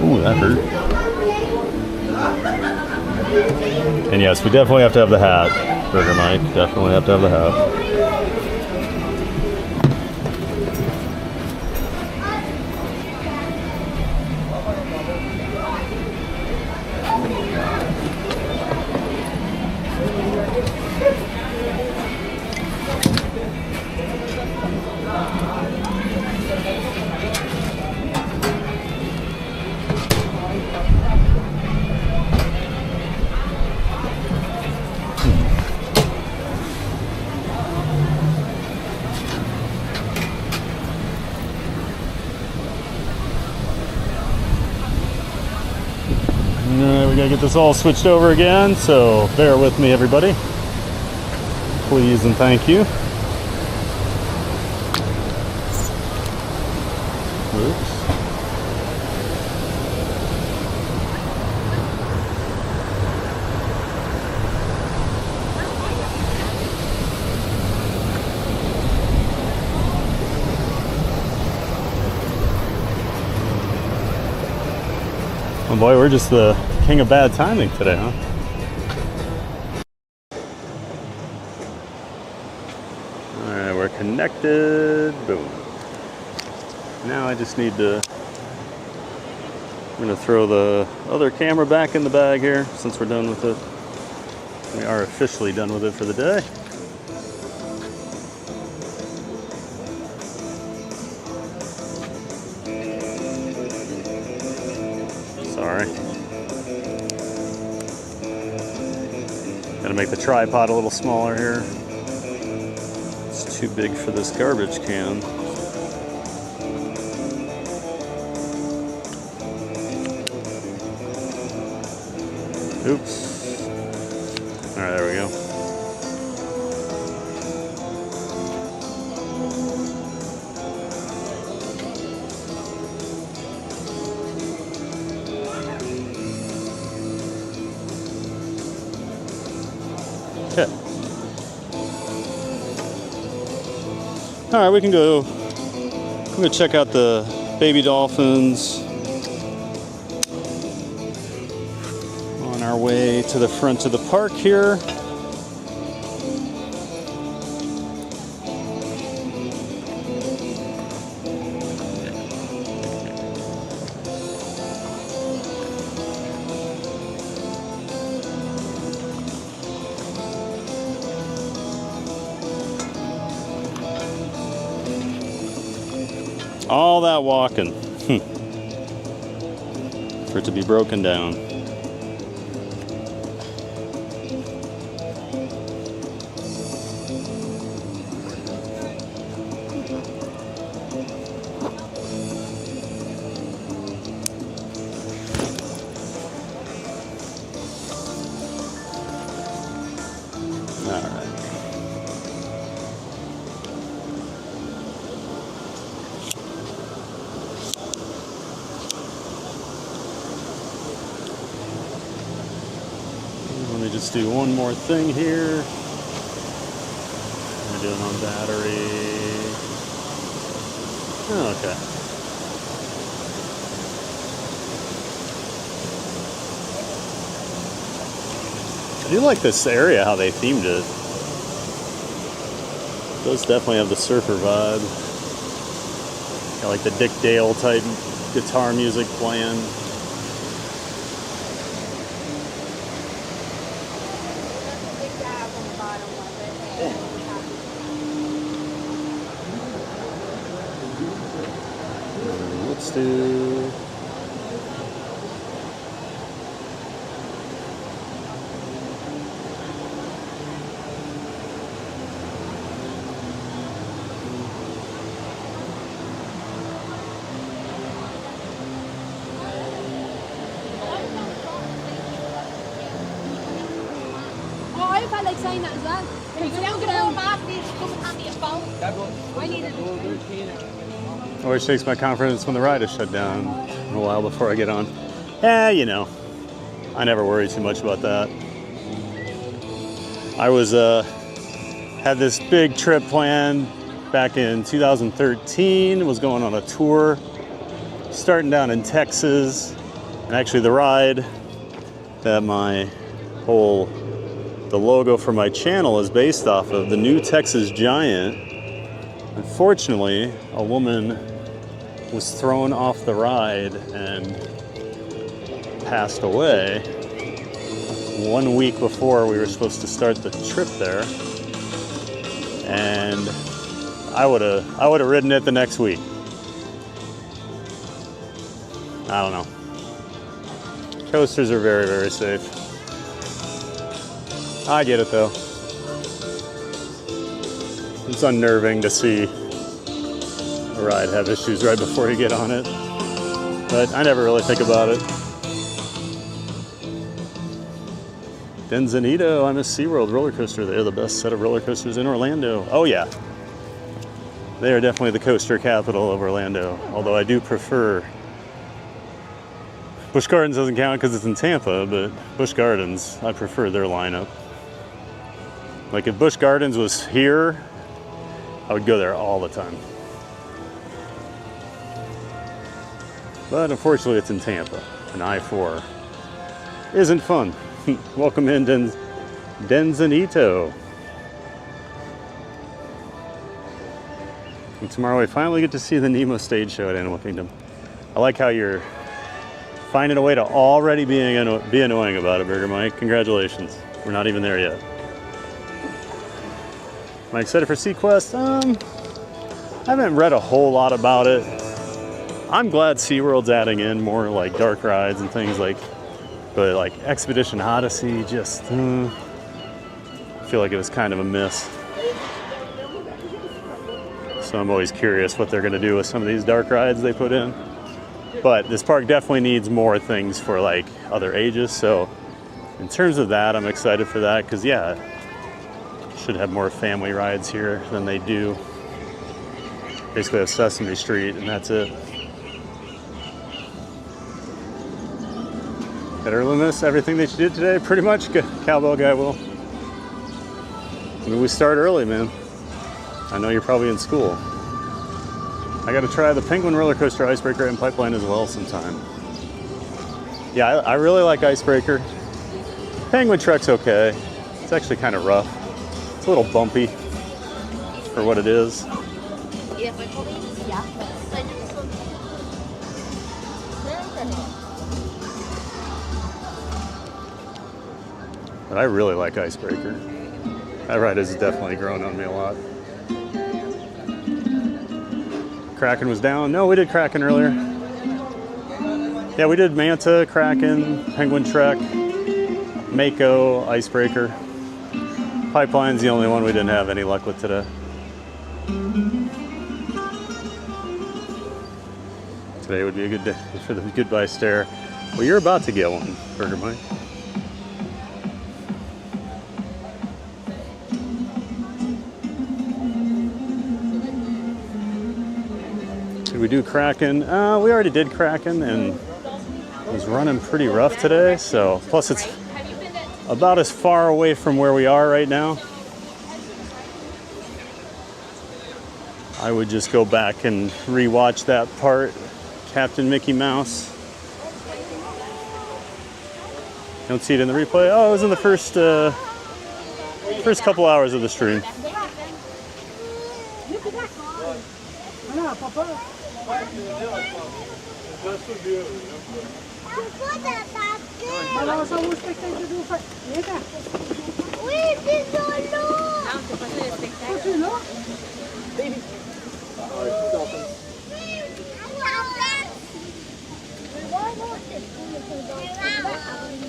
Ooh, that hurt. And yes, we definitely have to have the hat, Burger Mike. Definitely have to have the hat. right, we gotta get this all switched over again, so bear with me, everybody. Please and thank you. Oops. Oh boy, we're just the king of bad timing today, huh? Alright, we're connected. Boom. Now I just need to... I'm going to throw the other camera back in the bag here since we're done with it. We are officially done with it for the day. Sorry. Gotta make the tripod a little smaller here. It's too big for this garbage can. Oops. Alright, there we go. Okay. Alright, we can go. I'm gonna check out the baby dolphins. On our way to the front of the park here. All that walking for it to be broken down. Just do one more thing here. We're doing on battery. Oh, okay. I do like this area, how they themed it. It does definitely have the surfer vibe. Got like the Dick Dale type guitar music playing. Let's do... I felt like saying that as well. Can you don't get all mad, please come and hand me a phone. I need it. Always takes my confidence when the ride is shut down a while before I get on. You know, I never worry too much about that. I was had this big trip planned back in 2013. Was going on a tour, starting down in Texas, and actually the ride that the logo for my channel is based off of, the new Texas Giant. Unfortunately, a woman was thrown off the ride and passed away 1 week before we were supposed to start the trip there. And I would have ridden it the next week. I don't know. Coasters are very, very safe. I get it though. It's unnerving to see a ride have issues right before you get on it. But I never really think about it. Denzenito, I miss SeaWorld roller coaster. They're the best set of roller coasters in Orlando. Oh yeah. They are definitely the coaster capital of Orlando. Although I do prefer... Busch Gardens doesn't count because it's in Tampa, but Busch Gardens, I prefer their lineup. Like if Busch Gardens was here, I would go there all the time. But unfortunately it's in Tampa, and I-4 isn't fun. Welcome in, Denzenito. And tomorrow we finally get to see the Nemo stage show at Animal Kingdom. I like how you're finding a way to already be annoying about it, Burger Mike. Congratulations. We're not even there yet. Am I excited for SeaQuest? I haven't read a whole lot about it. I'm glad SeaWorld's adding in more like dark rides and things like, but like Expedition Odyssey just, I feel like it was kind of a miss. So I'm always curious what they're gonna do with some of these dark rides they put in. But this park definitely needs more things for like other ages. So in terms of that, I'm excited for that because yeah, should have more family rides here than they do. Basically have Sesame Street and that's it. Better than this, everything that you did today, pretty much. Cowbell guy will. I mean, we start early, man. I know you're probably in school. I got to try the Penguin roller coaster Icebreaker and Pipeline as well sometime. Yeah, I really like Icebreaker. Penguin Trek's okay. It's actually kind of rough. It's a little bumpy for what it is. But I really like Icebreaker. That ride has definitely grown on me a lot. Kraken was down. No, we did Kraken earlier. Yeah, we did Manta, Kraken, Penguin Trek, Mako, Icebreaker. Pipeline's the only one we didn't have any luck with today. Today would be a good day for the goodbye stare. Well, you're about to get one, Burger Mike. Did we do Kraken? We already did Kraken and it was running pretty rough today. So, plus it's about as far away from where we are right now. I would just go back and rewatch that part, Captain Mickey Mouse. Don't see it in the replay. Oh, it was in the first couple hours of the stream.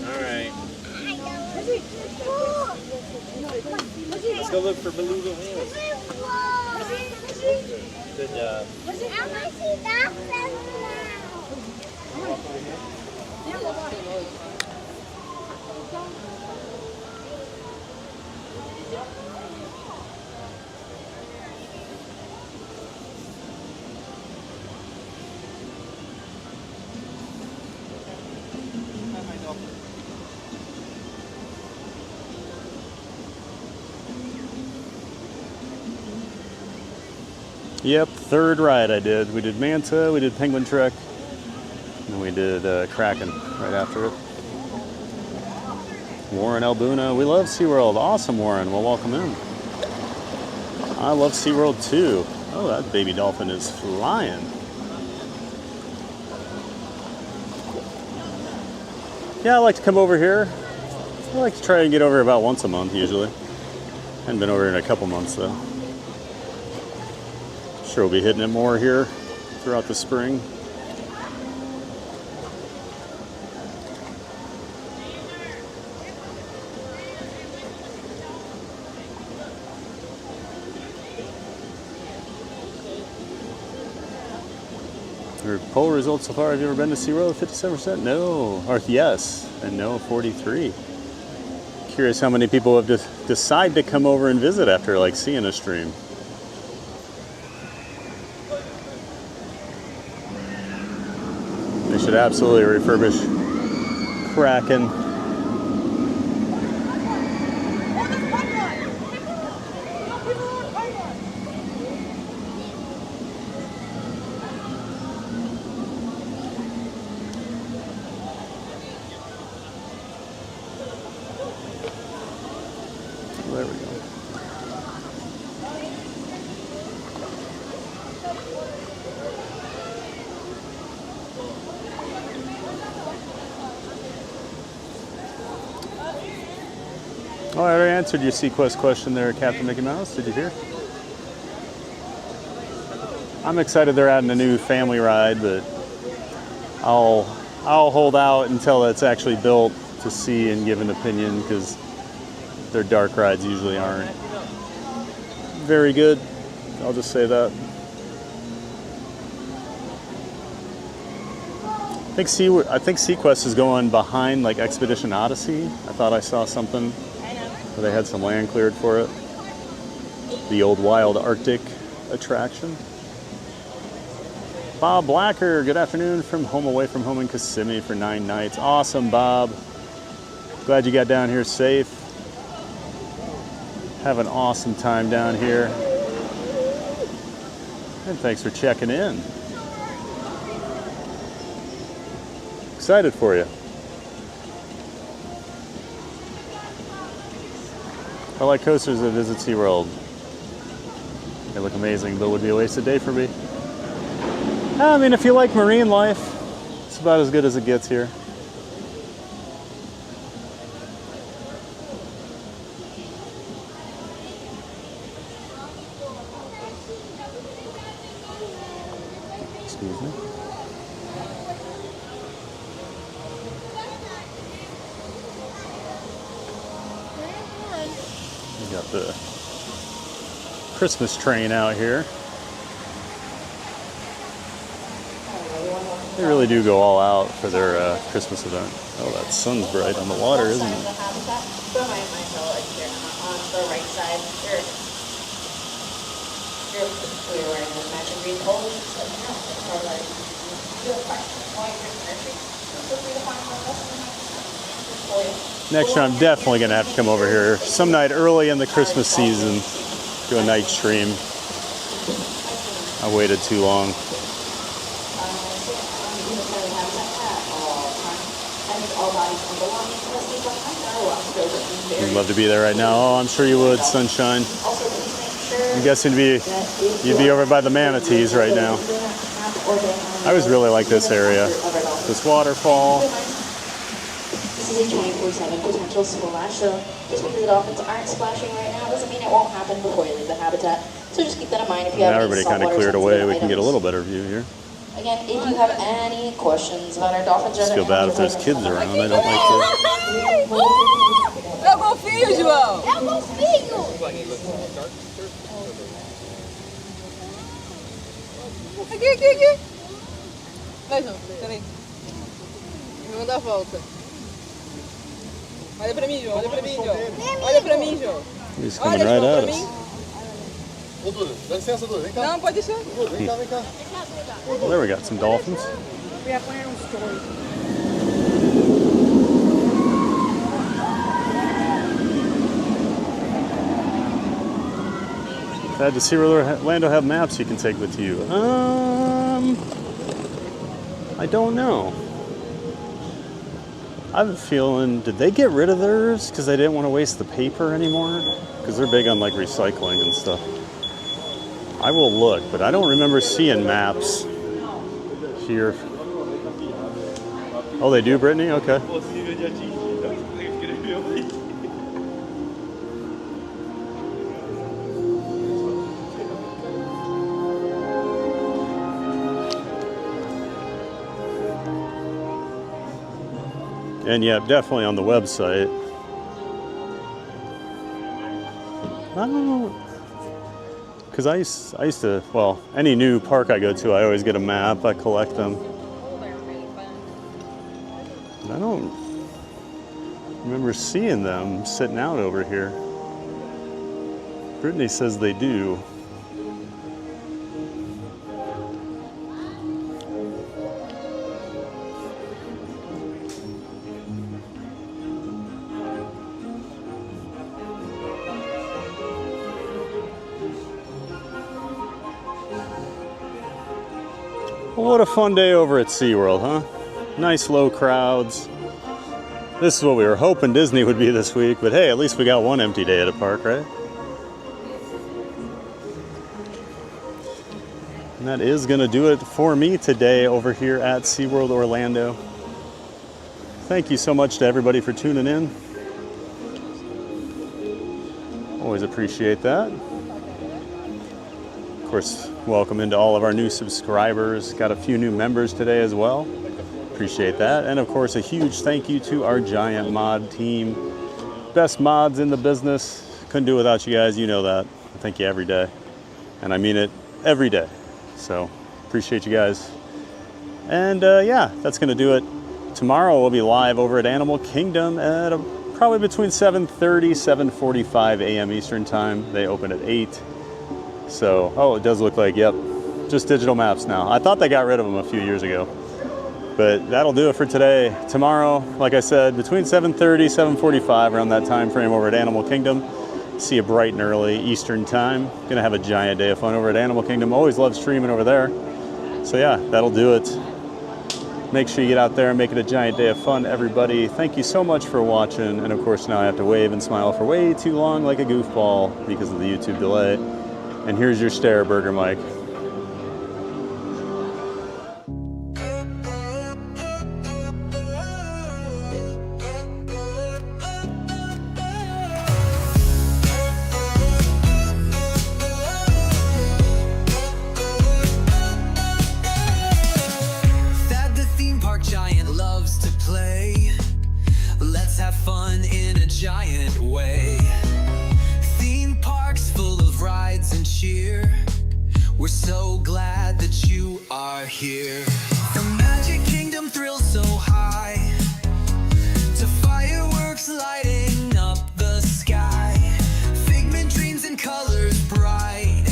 Alright. Let's go look for beluga whales. Good job. Yep, third ride I did. We did Manta, we did Penguin Trek, and we did Kraken right after it. Warren Albuna, we love SeaWorld. Awesome, Warren. Well, welcome in. I love SeaWorld too. Oh, that baby dolphin is flying. Yeah, I like to come over here. I like to try and get over here about once a month usually. Hadn't been over here in a couple months though. Sure we'll be hitting it more here throughout the spring. Your poll results so far, have you ever been to SeaWorld? 57%? No. Or yes. And no, 43. Curious how many people have decided to come over and visit after like seeing a stream. They should absolutely refurbish Kraken. There we go. Oh, I already answered your Sequest question there, Captain Mickey Mouse. Did you hear? I'm excited they're adding a new family ride, but I'll hold out until it's actually built to see and give an opinion, because their dark rides usually aren't very good. I'll just say that. I think Sequest is going behind like Expedition Odyssey. I thought I saw something where they had some land cleared for it. The old Wild Arctic attraction. Bob Blacker, good afternoon from home away from home in Kissimmee for 9 nights. Awesome, Bob. Glad you got down here safe. Have an awesome time down here. And thanks for checking in. Excited for you. I like coasters that visit SeaWorld. They look amazing, but it would be a wasted day for me. I mean, if you like marine life, it's about as good as it gets here. Excuse me. We got the Christmas train out here. They really do go all out for their Christmas event. Oh, that sun's bright on the water, isn't it? On the right side, you're wearing this matching green coat. Next year, I'm definitely going to have to come over here some night early in the Christmas season, do a night stream. I waited too long. I'd love to be there right now. Oh, I'm sure you would, sunshine. I'm guessing you'd be over by the manatees right now. I always really like this area. This waterfall. This is a 24/7 potential splash, so just because the dolphins aren't splashing right now doesn't mean it won't happen before you leave the habitat. So just keep that in mind if you have any everybody kind of cleared away. We can get a little better view here. Again, if you have any questions about our dolphins, I feel bad if there's kids around. I don't like to. Eu confio, João. Eu confio. Aqui. Vai, João. Peraí. Vou dar a volta. Olha pra mim, João. Olha pra mim, João. Olha pra mim, João. He's coming right at us. Ô, Duda, dá licença, Duda. Vem cá. Não, pode deixar. Duda, vem cá, vem cá. Well, there we got some dolphins. We have one story. Glad to SeaWorld Orlando have maps you can take with you. I don't know. I have a feeling, did they get rid of theirs because they didn't want to waste the paper anymore? Because they're big on like recycling and stuff. I will look, but I don't remember seeing maps here. Oh, they do, Brittany? Okay. And yeah, definitely on the website. I don't know. Because I used to, well, any new park I go to, I always get a map. I collect them. I remember seeing them sitting out over here. Brittany says they do. Well, what a fun day over at SeaWorld, huh? Nice low crowds. This is what we were hoping Disney would be this week, but hey, at least we got one empty day at a park, right? And that is gonna do it for me today over here at SeaWorld Orlando. Thank you so much to everybody for tuning in. Always appreciate that. Of course, welcome into all of our new subscribers. Got a few new members today as well. Appreciate that. And of course, a huge thank you to our giant mod team. Best mods in the business. Couldn't do it without you guys, you know that. I thank you every day. And I mean it every day. So, appreciate you guys. And yeah, that's gonna do it. Tomorrow we'll be live over at Animal Kingdom at probably between 7:30, 7:45 a.m. Eastern time. They open at 8. So, oh, it does look like, yep, just digital maps now. I thought they got rid of them a few years ago. But that'll do it for today. Tomorrow, like I said, between 7:30, 7:45, around that time frame over at Animal Kingdom. See you bright and early Eastern time. Gonna have a giant day of fun over at Animal Kingdom. Always love streaming over there. So yeah, that'll do it. Make sure you get out there and make it a giant day of fun, everybody. Thank you so much for watching. And of course, now I have to wave and smile for way too long like a goofball because of the YouTube delay. And here's your stare, Burger Mike. That the theme park giant loves to play. Let's have fun in a giant way. Theme parks full of rides and cheer. We're so glad that you are here. The Magic Kingdom thrills so high, to fireworks lighting up the sky. Figment dreams and colors bright,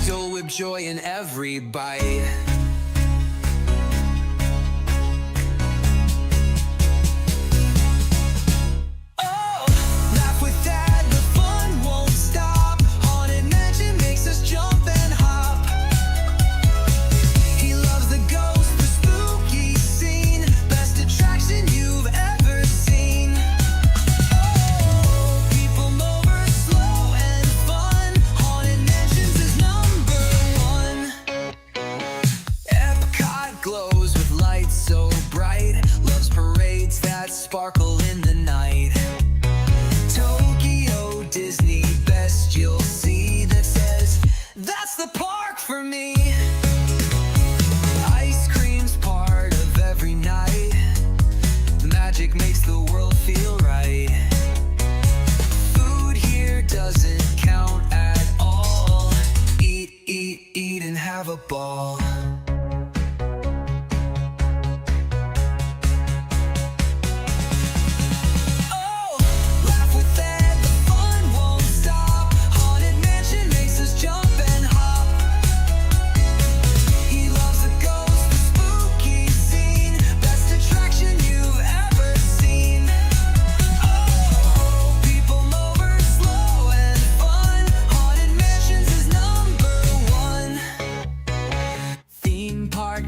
Dole Whip joy in every bite. Sparkle in the night. Tokyo Disney, best you'll see that says that's the park for me. Ice cream's part of every night. Magic makes the world feel right. Food here doesn't count at all. Eat, eat, eat and have a ball.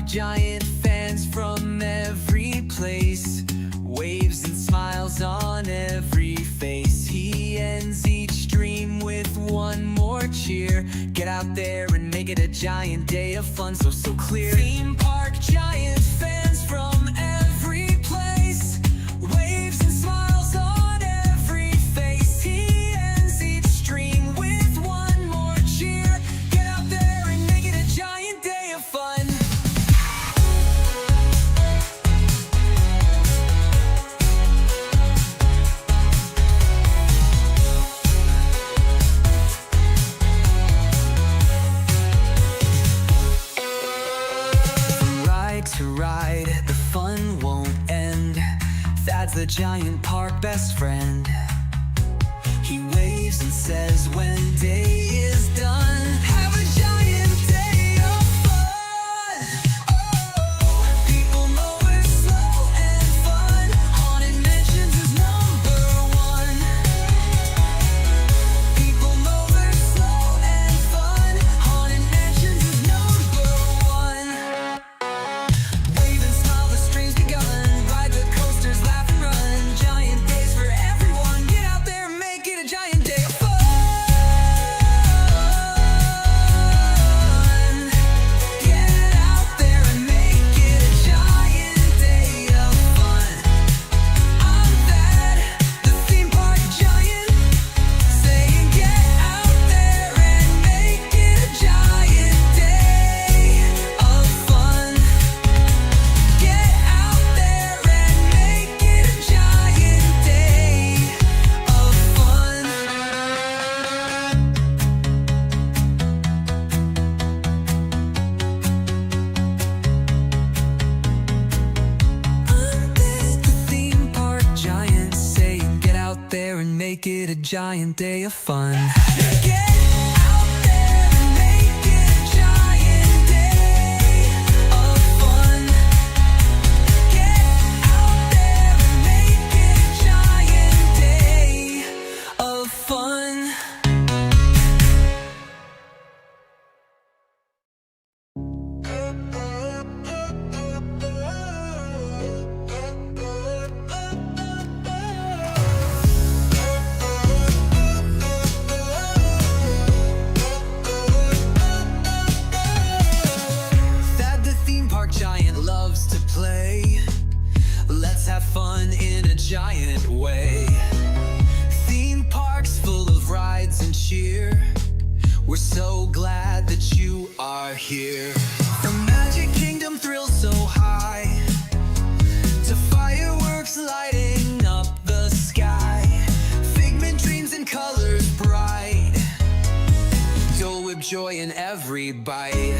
Giant fans from every place, waves and smiles on every face. He ends each dream with one more cheer. Get out there and make it a giant day of fun, so clear. Theme park giant fans from every place, waves and smiles on every face. He ends each dream with one more cheer. Get out there and make it a giant day of fun. To ride, the fun won't end. Thad's the giant park best friend. He waves and says when day is done, have a giant day of fun. Oh, people know we're slow and fun. Haunted Mansions is #1. People know we're slow and fun. Haunted Mansions is #1. Wave and smile, the stream's begun. Ride the coasters, laugh and run. Giant days for everyone. Get out there and make it a giant day of fun. Get out there and make it a giant day of fun. I'm Thad, the theme park giant, saying get out there and make it a giant day of fun. Get out there and make it a giant day of fun. I'm the theme park giant, saying get out there and make it a giant day of fun. Get out there and make it a giant day of fun. Get out there and make it a giant day of fun. Thad the theme park giant loves to play. Let's have fun in a giant way. Theme parks full of rides and cheer. We're so glad that you are here. From Magic Kingdom thrills so high to fireworks lighting up the sky. Figment dreams and colors bright. Dole Whip joy in every bite.